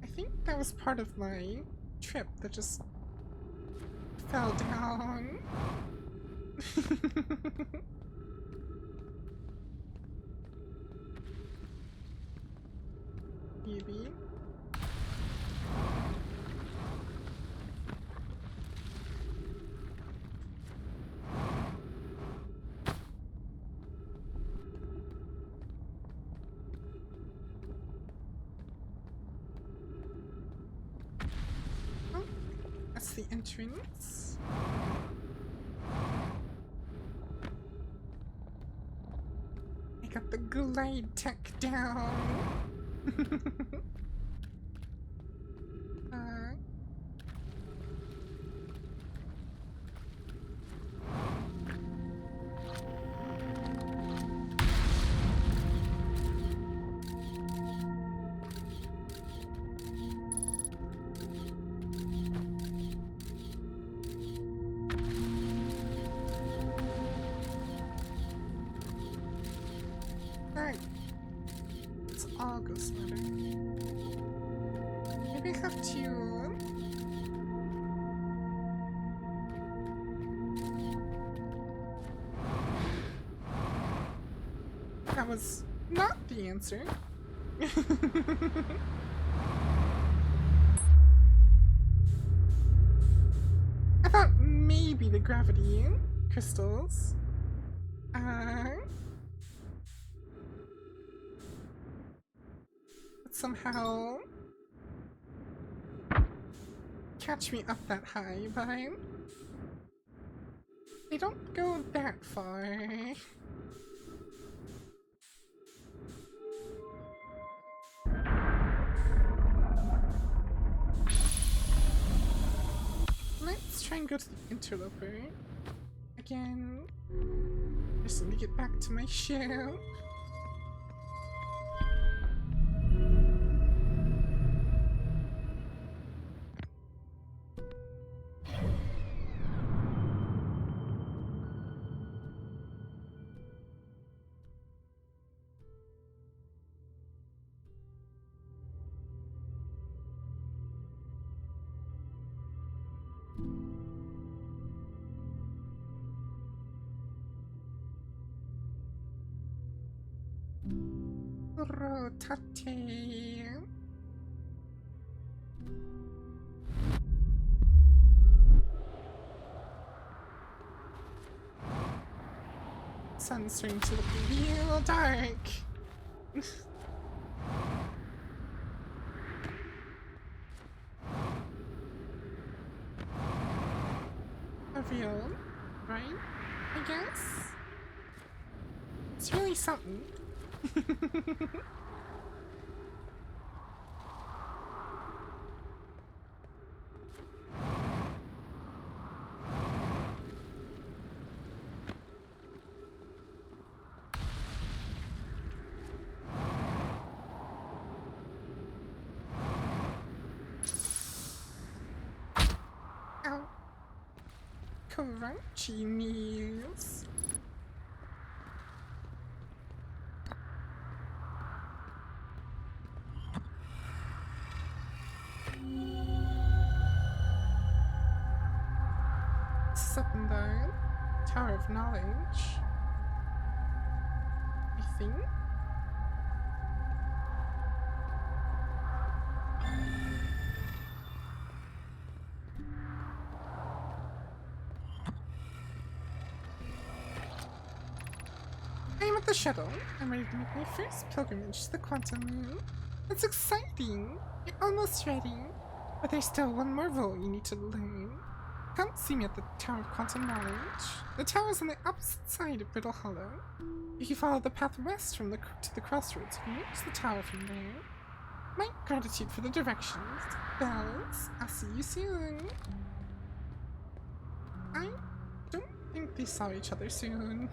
F: I think that was part of my trip that just fell down. Maybe. Oh, that's the entrance. I got the glide tech down. Alright. It's all ghost matter. Maybe I have to... That was not the answer. I thought maybe the gravity crystals. But somehow catch me up that high, but they don't go that far. Let's try and go to the interloper again. Just need to get back to my ship. Rotate. Sun's starting to look real dark. A real, right? I guess. It's really something. Ow. Crunchy meals. this up in the Tower of Knowledge. I think. I'm at the shuttle. I'm ready to make my first pilgrimage to the quantum moon. It's exciting! You're almost ready. But there's still one more role you need to learn. Come see me at the Tower of Quantum Knowledge. The tower is on the opposite side of Brittle Hollow. If you follow the path west from to the crossroads, you can reach the tower from there. My gratitude for the directions. Bells, I'll see you soon. I don't think they saw each other soon.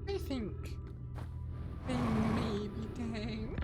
F: I think they may be dead.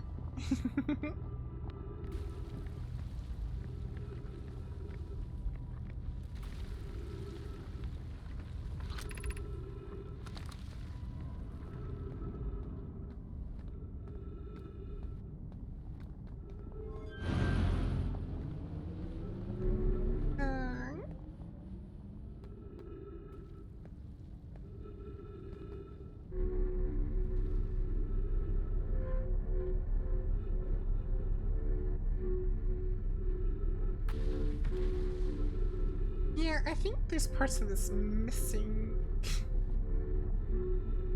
F: Yeah, I think there's parts of this missing.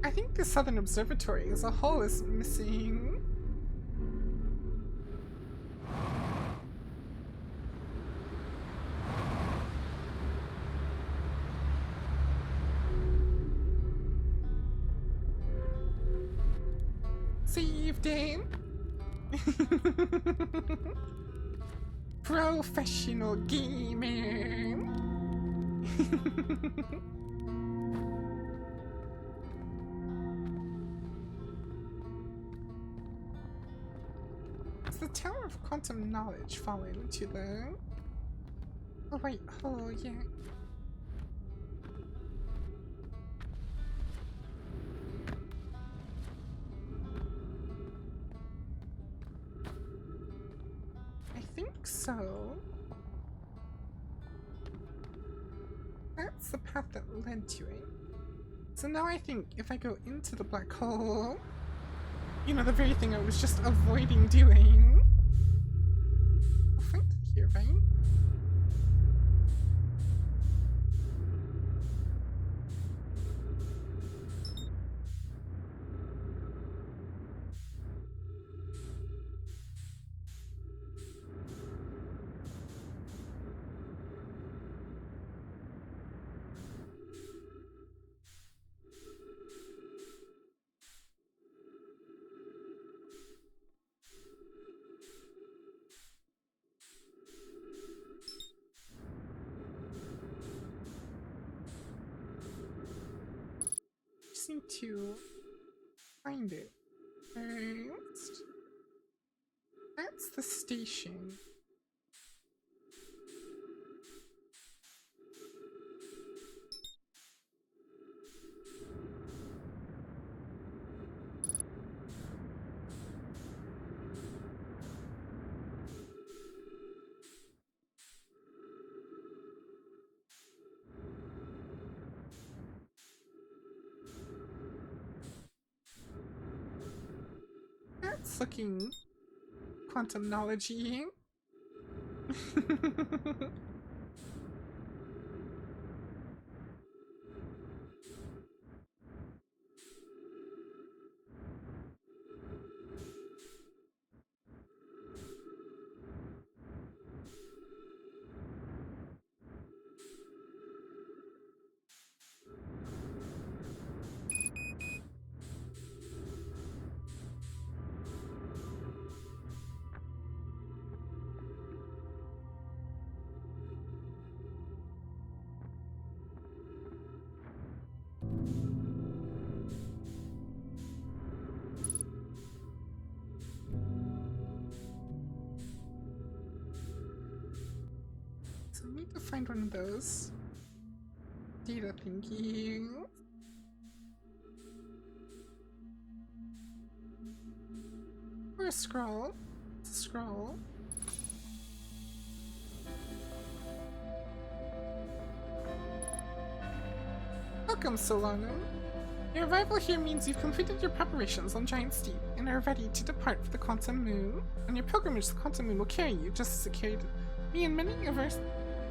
F: I think the Southern Observatory as a whole is missing. Saved it. Professional gamer. Does the Tower of Quantum Knowledge fall into the... Oh wait, oh yeah. I think so. That's the path that led to it. So now I think if I go into the black hole, you know, the very thing I was just avoiding doing. I'll find it here, right? Just need to find it first. That's the station. That's looking quantum knowledge-y. So I need to find one of those data thingies. Or a scroll. It's a scroll. Welcome, Solanum. Your arrival here means you've completed your preparations on Giant's Deep and are ready to depart for the Quantum Moon. On your pilgrimage, the Quantum Moon will carry you, just as it carried me and many of our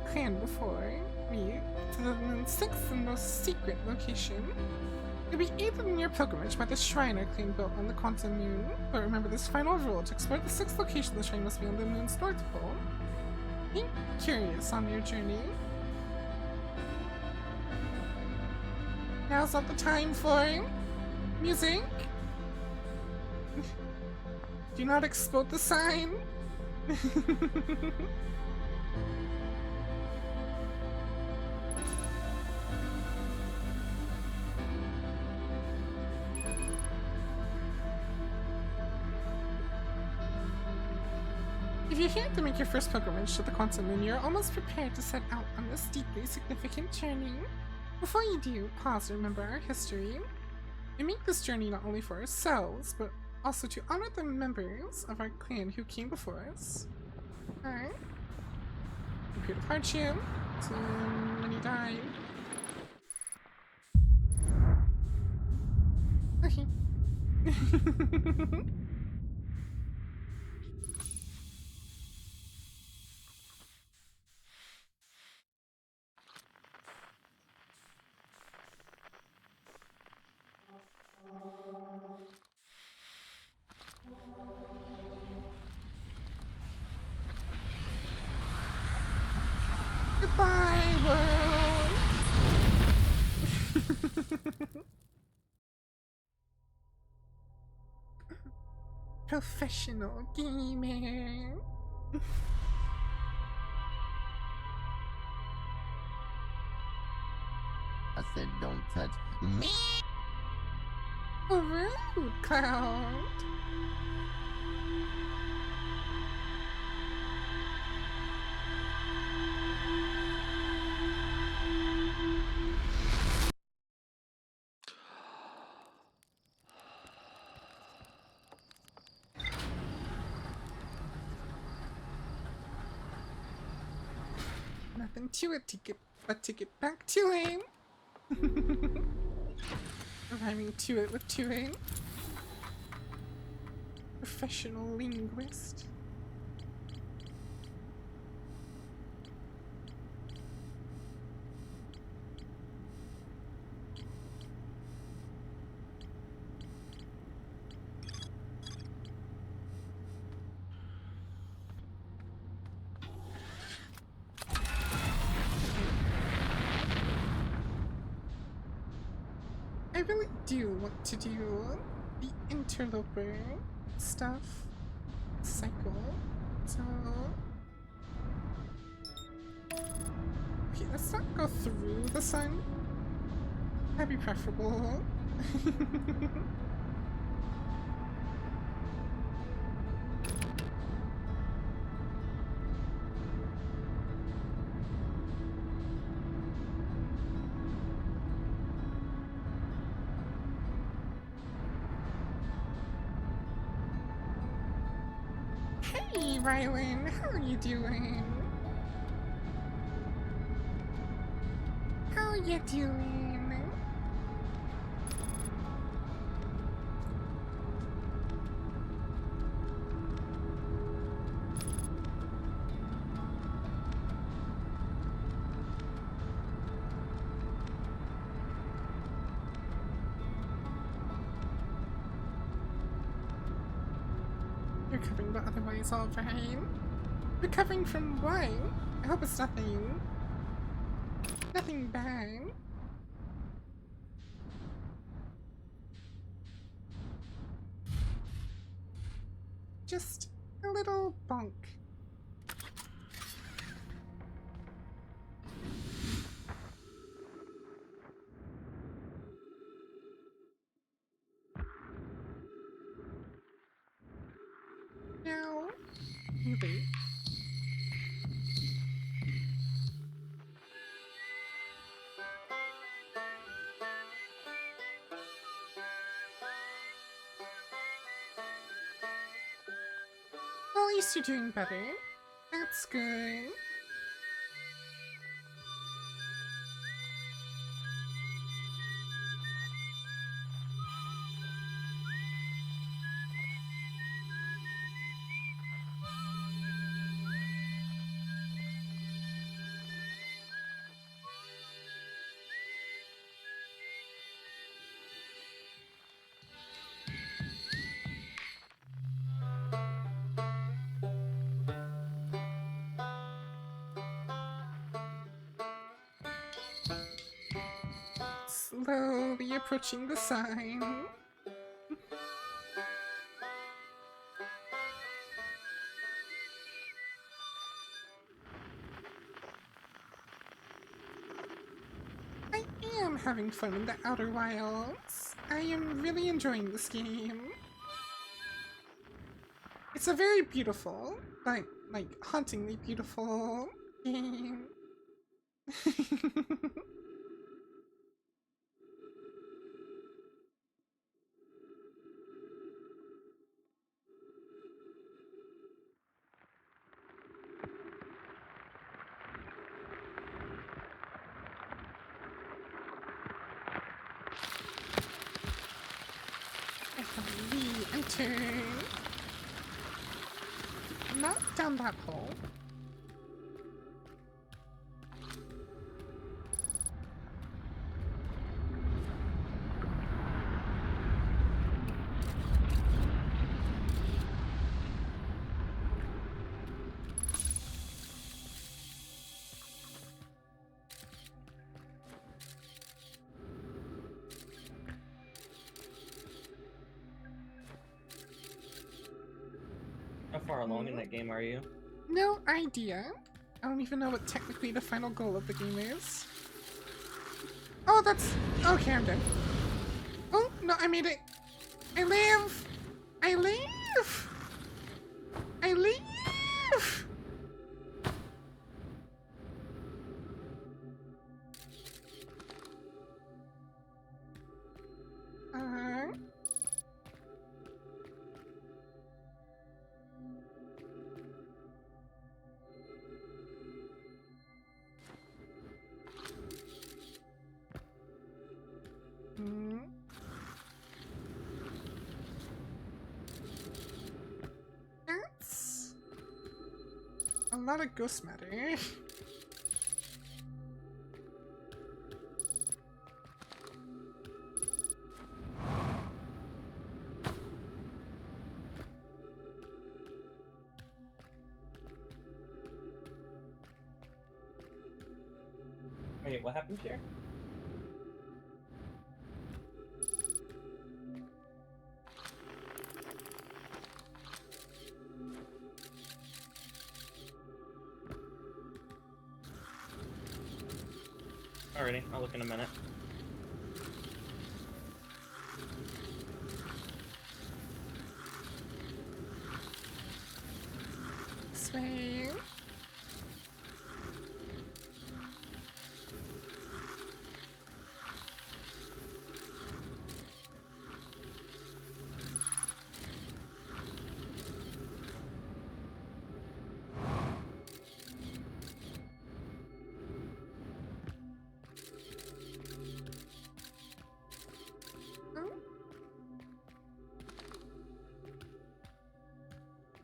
F: clan before me, to the moon's sixth and most secret location. You'll be aided in your pilgrimage by the shrine our clan built on the Quantum Moon, but remember this final rule: to explore the sixth location, the shrine must be on the moon's north pole. Be curious on your journey. Now's not the time for music. Do not explode the sign. If you're here to make your first pilgrimage to the Quantum Moon, you're almost prepared to set out on this deeply significant journey. Before you do, pause and remember our history. We make this journey not only for ourselves, but also to honor the members of our clan who came before us. Alright. A period of hardship. So many died. Okay. Goodbye, world! Professional gamer.
L: I said, don't touch me.
F: Rude, Cloud. Nothing to it but to get back to him. Rhyming to it with toing. Professional linguist. I really do want to do the interloper stuff cycle, so okay, let's not go through the sun. That'd be preferable. Hey, Rylan, how are you doing? How are you doing? Recovering, but otherwise all fine. Recovering from what? I hope it's nothing bad. Just a little bonk. Now, wait. least you're doing better. That's good. Slowly approaching the sign. I am having fun in the Outer Wilds. I am really enjoying this game. It's a very beautiful, like hauntingly beautiful game. I have re-entered. Not down that hole.
D: How far along in that game are you?
F: No idea. I don't even know what technically the final goal of the game is. Oh, that's... Okay, I'm dead. Oh, no, I made it. I live! I live! I live! That's a lot of ghost matter.
D: Wait, what happened here? Alrighty, I'll look in a minute.
F: Sweet.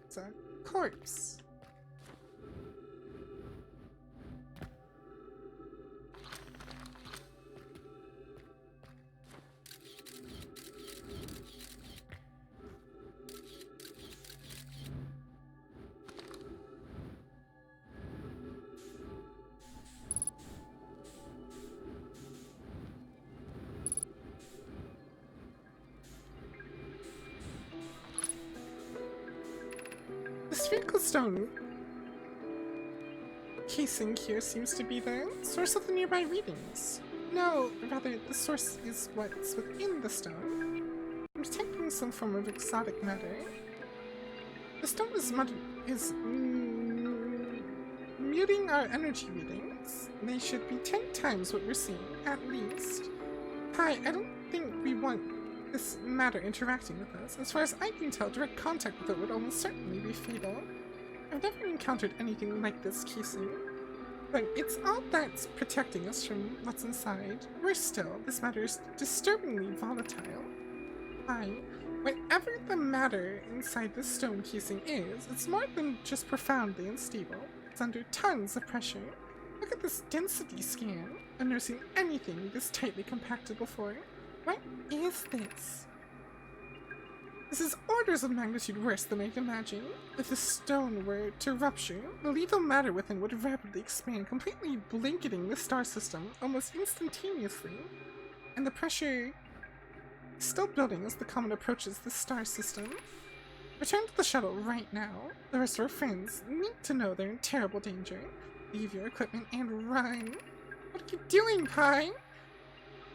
F: It's a corpse. The spherical stone casing here seems to be the source of the nearby readings. No, rather, the source is what's within the stone. I'm detecting some form of exotic matter. The stone is muting our energy readings. They should be 10 times what we're seeing, at least. Hi, I don't think we want this matter interacting with us. As far as I can tell, direct contact with it would almost certainly be fatal. I've never encountered anything like this casing. But it's all that's protecting us from what's inside. Worse still, this matter is disturbingly volatile. Whatever the matter inside this stone casing is, it's more than just profoundly unstable. It's under tons of pressure. Look at this density scan. I've never seen anything this tightly compacted before. What is this? This is orders of magnitude worse than I can imagine. If the stone were to rupture, the lethal matter within would rapidly expand, completely blanketing the star system almost instantaneously. And the pressure is still building as the comet approaches the star system. Return to the shuttle right now. The rest of our friends need to know they're in terrible danger. Leave your equipment and run. What are you doing, Pine?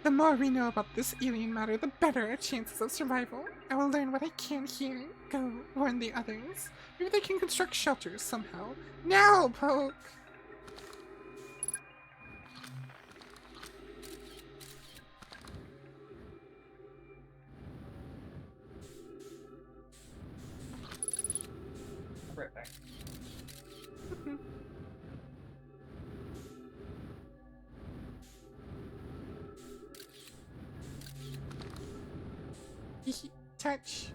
F: The more we know about this alien matter, the better our chances of survival. I will learn what I can here. Go, warn the others. Maybe they can construct shelters somehow. Now, Poke!
D: I'll be right back.
F: Touch.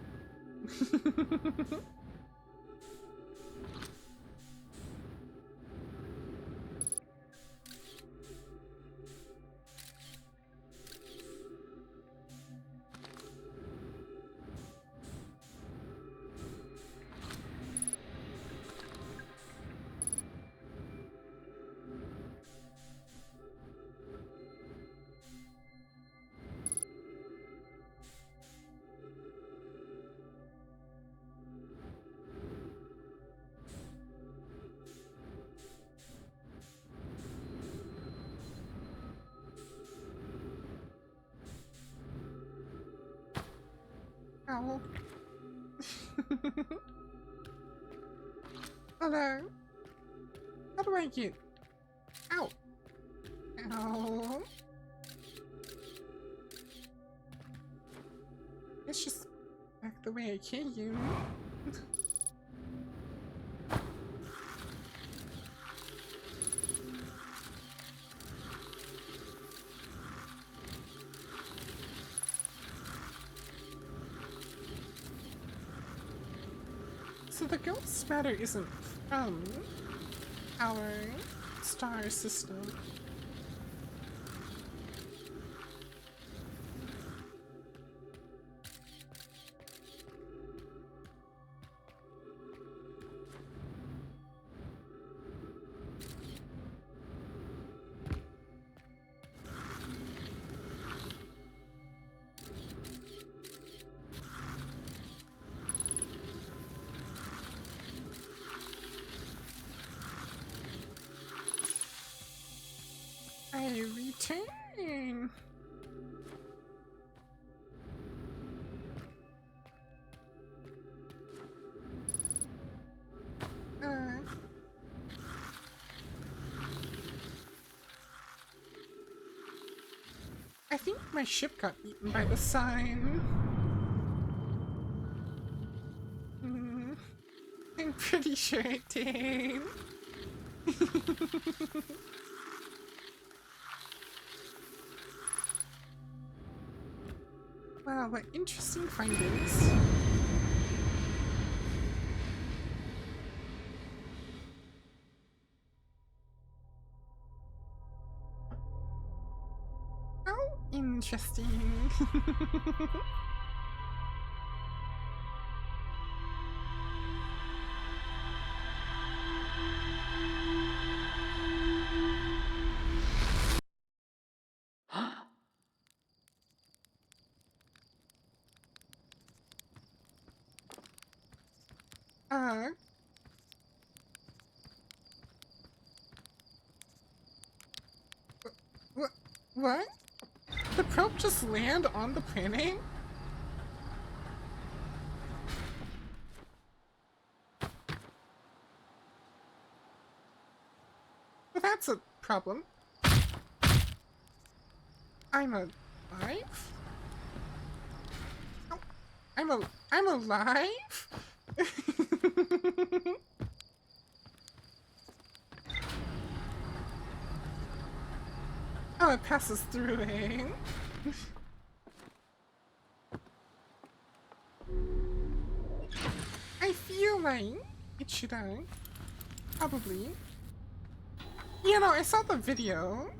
F: Ow. Hello? How do I get out? Ow. It's just back the way I came. So the ghost matter isn't from our star system. I return. I think my ship got eaten by the sign. I'm pretty sure it did. Wow, what interesting findings. How interesting. What? The probe just land on the planet? Well, that's a problem. I'm alive?
A: I'm alive? Oh, it passes through, eh? I feel like it should probably. You know, I saw the video.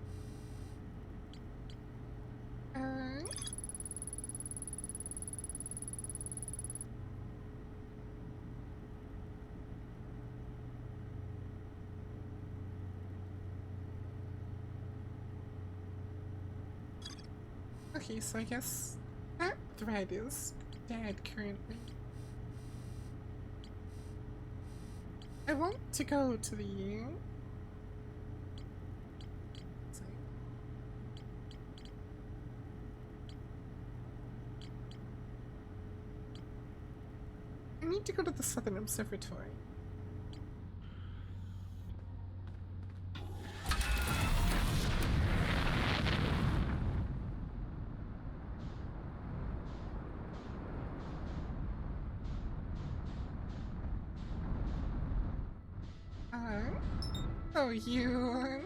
A: Okay, so I guess that thread is dead currently. I want to go to the... Sorry. I need to go to the Southern Observatory. Oh, you...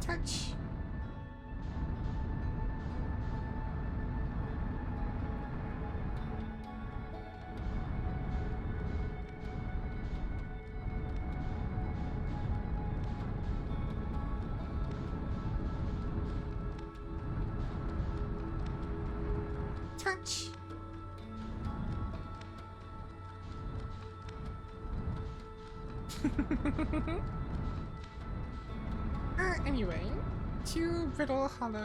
A: Touch. Touch. Anyway, to Brittle Hollow.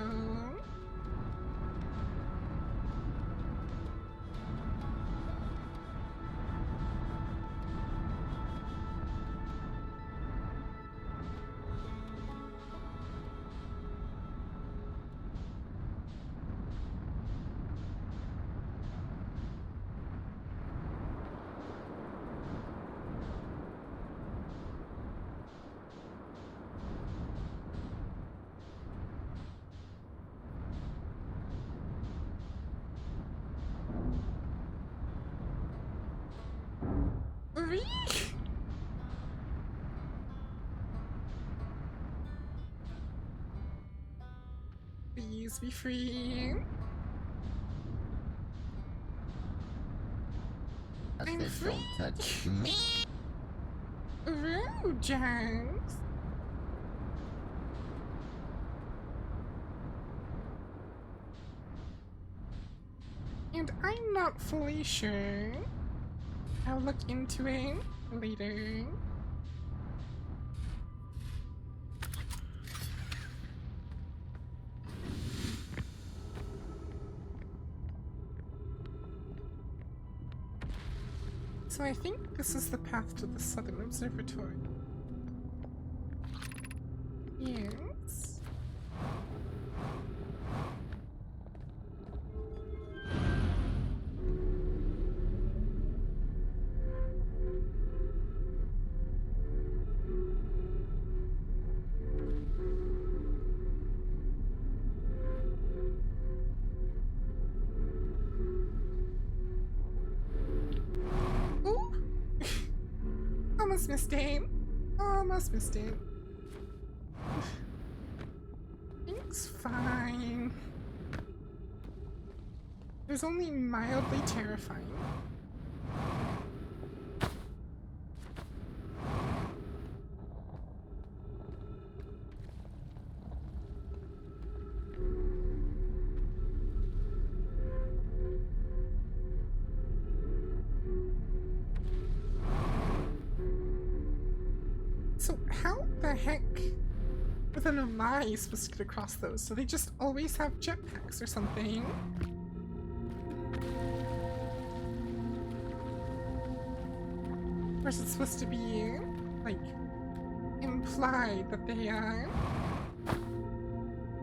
A: Please be free. I'm free.
L: Don't touch me.
A: Rude, James. And I'm not fully sure. I'll look into it later. So I think this is the path to the Southern Observatory. Yes. Almost missed it. Almost missed it. It's fine. It was only mildly terrifying. So how the heck are the Nomai supposed to get across those? Do they just always have jetpacks or something? Or is it supposed to be, like, implied that they are?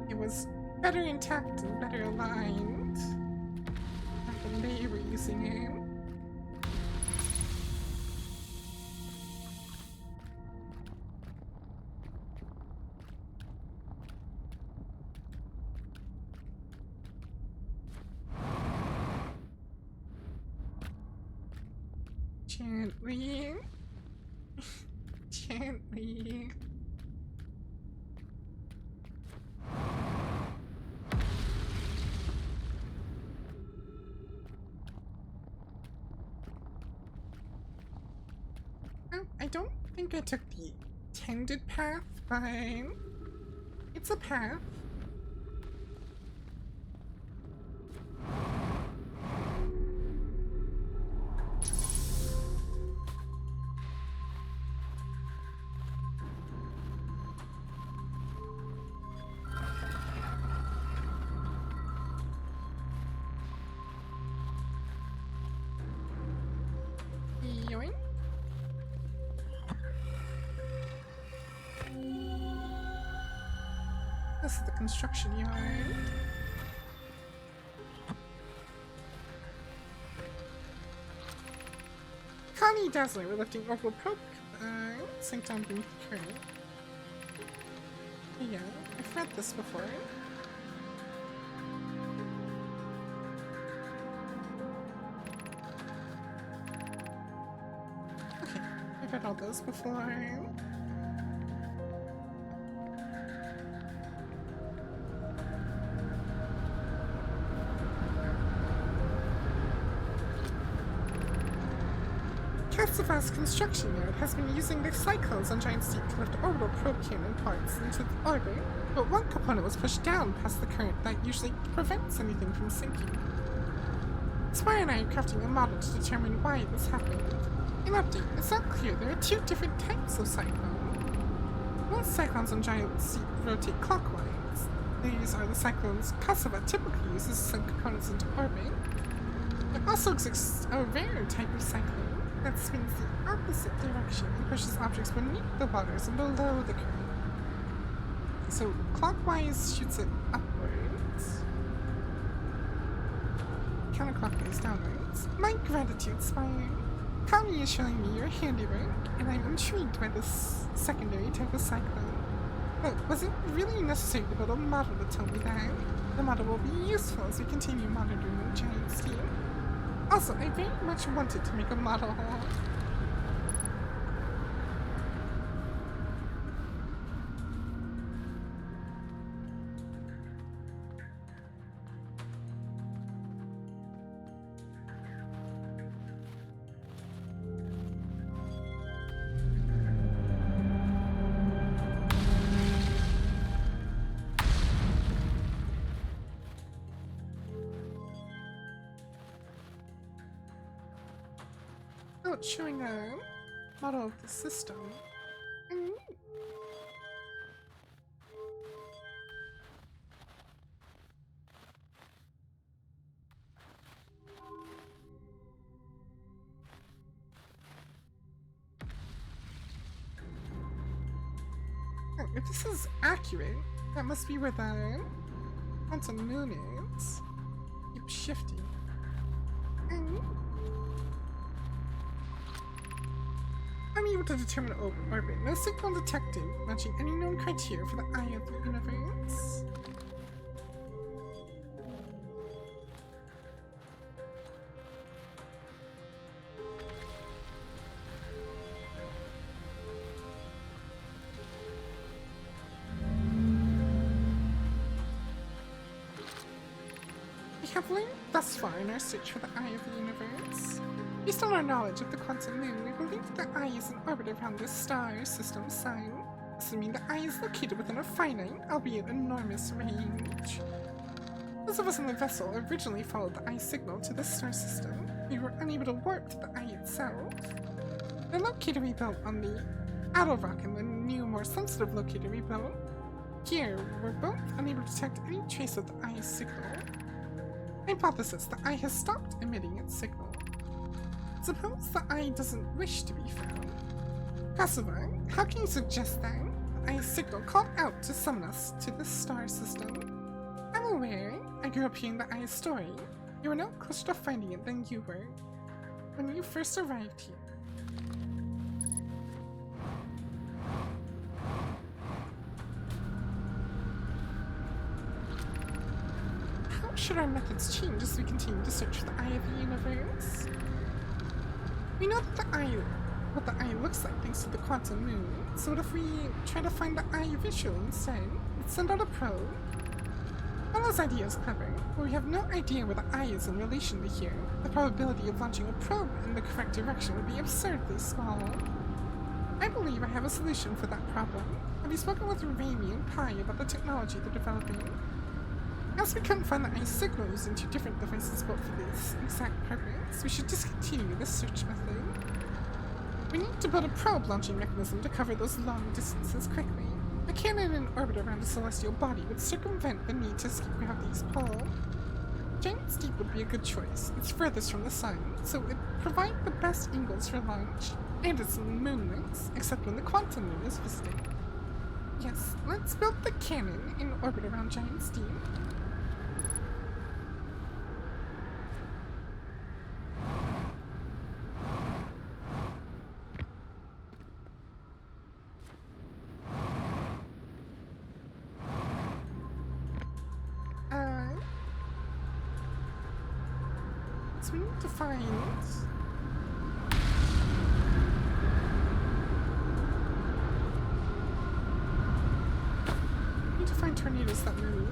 A: it was better intact and better aligned back when they were using it. Gently. Gently. I don't think I took the intended path, but it's a path. Yoink. This is the construction yard. Connie Dazzler, we're lifting orbital probe sink down beneath the current. Yeah, I've read this before. Okay, I've read all those before. Castivar's construction yard has been using the cyclones on Giant Steep to lift orbital probe cannon parts into the orbit, but one component was pushed down past the current that usually prevents anything from sinking. Spire and I are crafting a model to determine why this happened. In update, it's not clear there are two different types of cyclone. Most cyclones on Giant Steep rotate clockwise. These are the cyclones Castivar typically uses to send components into orbit. There also exists a rare type of cyclone that spins the opposite direction and pushes objects beneath the waters and below the current. So clockwise shoots it upwards, counterclockwise downwards. My gratitude, Spire. Connie is showing me your handiwork, and I'm intrigued by this secondary type of cyclone. But was it really necessary to build a model to tell me that? The model will be useful as we continue monitoring the Giant Steep. Also, I very much wanted to make a model. Oh, it's showing a model of the system. If this is accurate, that must be where the quantum moon is. Keep shifting. I'm able to determine orbit. No signal detected, matching any known criteria for the eye of the universe. We have learned thus far in our search for the eye of the universe. Based on our knowledge of the quantum moon, we believe that the eye is in orbit around this star system sun, assuming the eye is located within a finite, albeit enormous, range. Those of us in the vessel originally followed the eye signal to this star system. We were unable to warp to the eye itself. The locator we built on the outer rock and the new, more sensitive locator we built here were both unable to detect any trace of the eye's signal. Hypothesis: the eye has stopped emitting its signal. Suppose the eye doesn't wish to be found. Castivar, how can you suggest that? ice signal called out to summon us to this star system. I'm aware. I grew up hearing the ice story. You were no closer to finding it than you were when you first arrived here. How should our methods change as we continue to search for the eye of the universe? We know that what the eye looks like thanks to the quantum moon, so what if we try to find the eye visually instead? Let's send out a probe. Bella's idea is clever, but we have no idea where the eye is in relation to here. The probability of launching a probe in the correct direction would be absurdly small. I believe I have a solution for that problem. Have you spoken with Raimi and Pi about the technology they're developing? As we couldn't find the eye signal using two different devices built for this exact purpose, we should discontinue this search method. We need to build a probe launching mechanism to cover those long distances quickly. A cannon in orbit around a celestial body would circumvent the need to escape gravity's pull. Giant's Deep would be a good choice. It's furthest from the sun, so it would provide the best angles for launch, and it's moonless, except when the quantum moon is visiting. Yes, let's build the cannon in orbit around Giant's Deep. So we need to find... We need to find tornadoes that move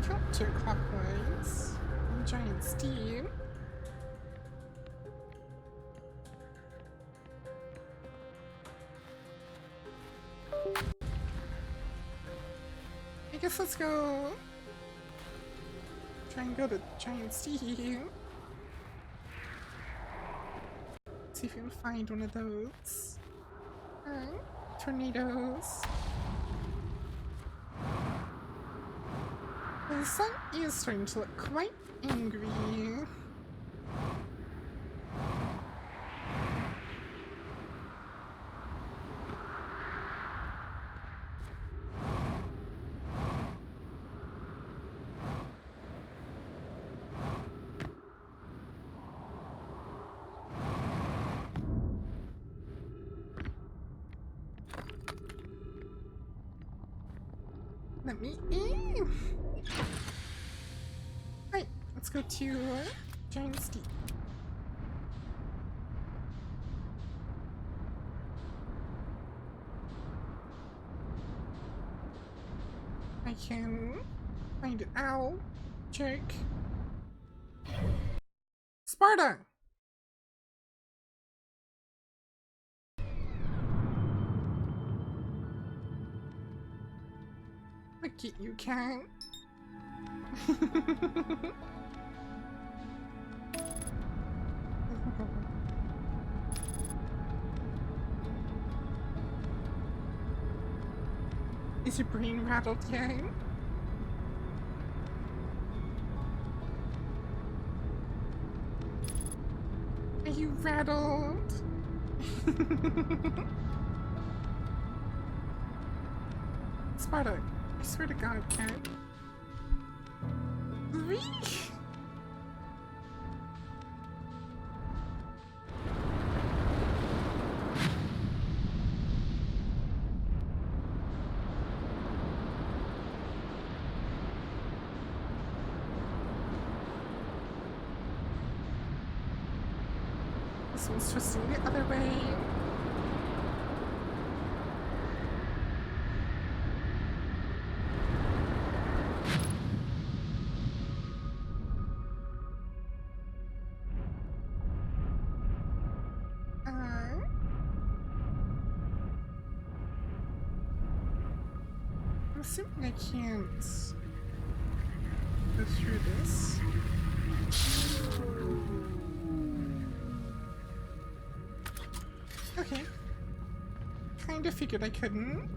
A: counterclockwise on Giant's Deep. I guess let's go... try and go to Giant's Deep. See if we can find one of those. Tornadoes. The sun is starting to look quite angry. Let me in! Right, let's go to Giant's Deep. I can find it out. Jerk. Sparta! Look at you, cat. Is your brain rattled yet? Are you rattled? Sparta, I swear to God, cat. This one's twisting the other way. I'm assuming I can't go through this. Okay. Kinda figured I couldn't.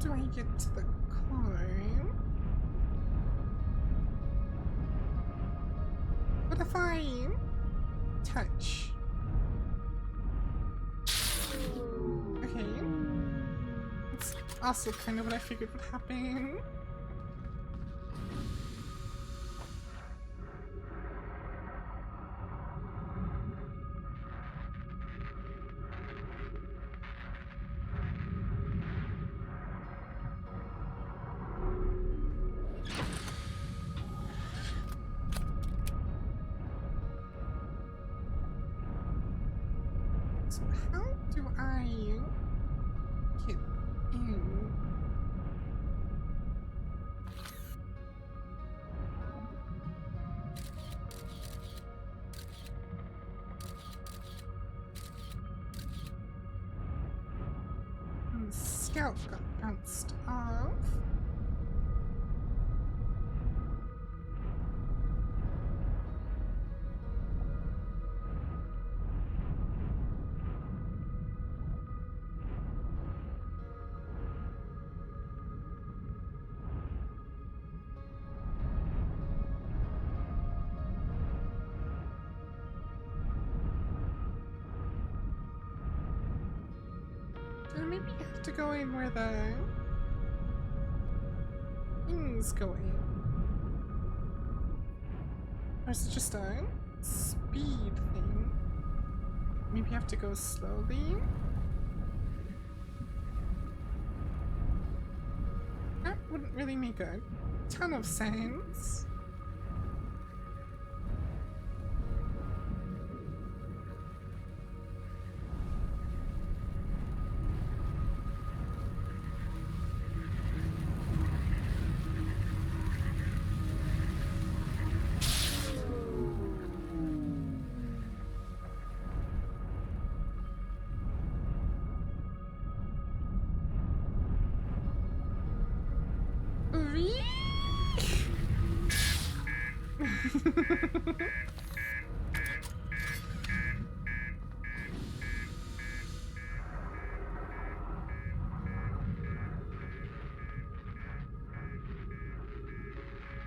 F: do I get to the core? What if I touch? Okay. That's also kind of what I figured would happen. So how do I get in? And the scout got bounced off. Do I maybe have to go in where the things go in? Or is it just a speed thing? Maybe I have to go slowly? That wouldn't really make a ton of sense.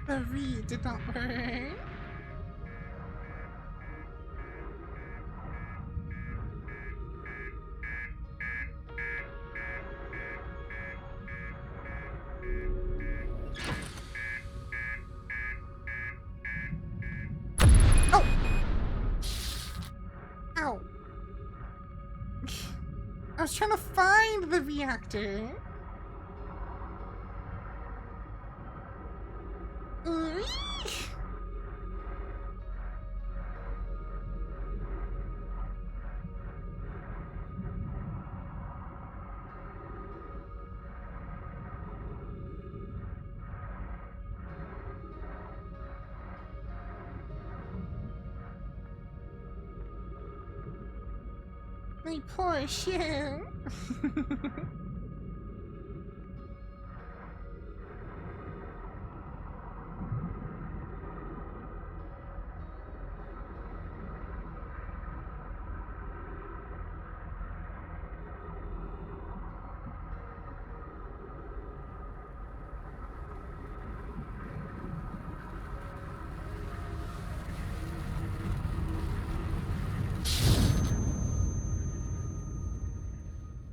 F: The read did not work. Oh! Ow! I was trying to find the reactor. My poor shoe.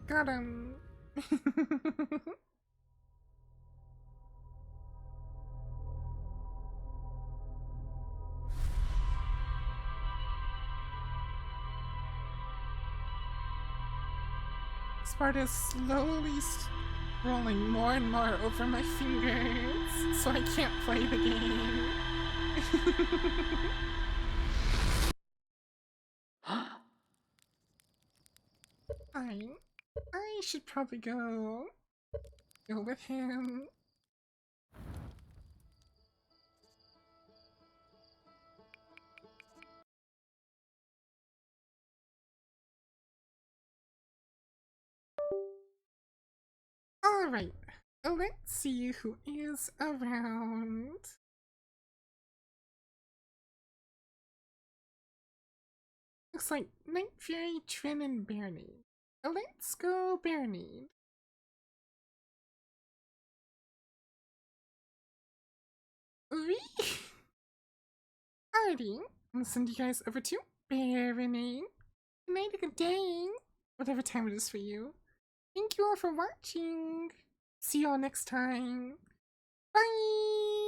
F: Got him. Sparta's slowly rolling more and more over my fingers, so I can't play the game. Fine. I should probably go with him. Alright, let's see who is around. Looks like Night Fury, Trin, and Bernie. Let's go Bernie.
A: Alrighty, I'm gonna send you guys over to Baronade. Good night or good day, whatever time it is for you. Thank you all for watching. See you all next time. Bye!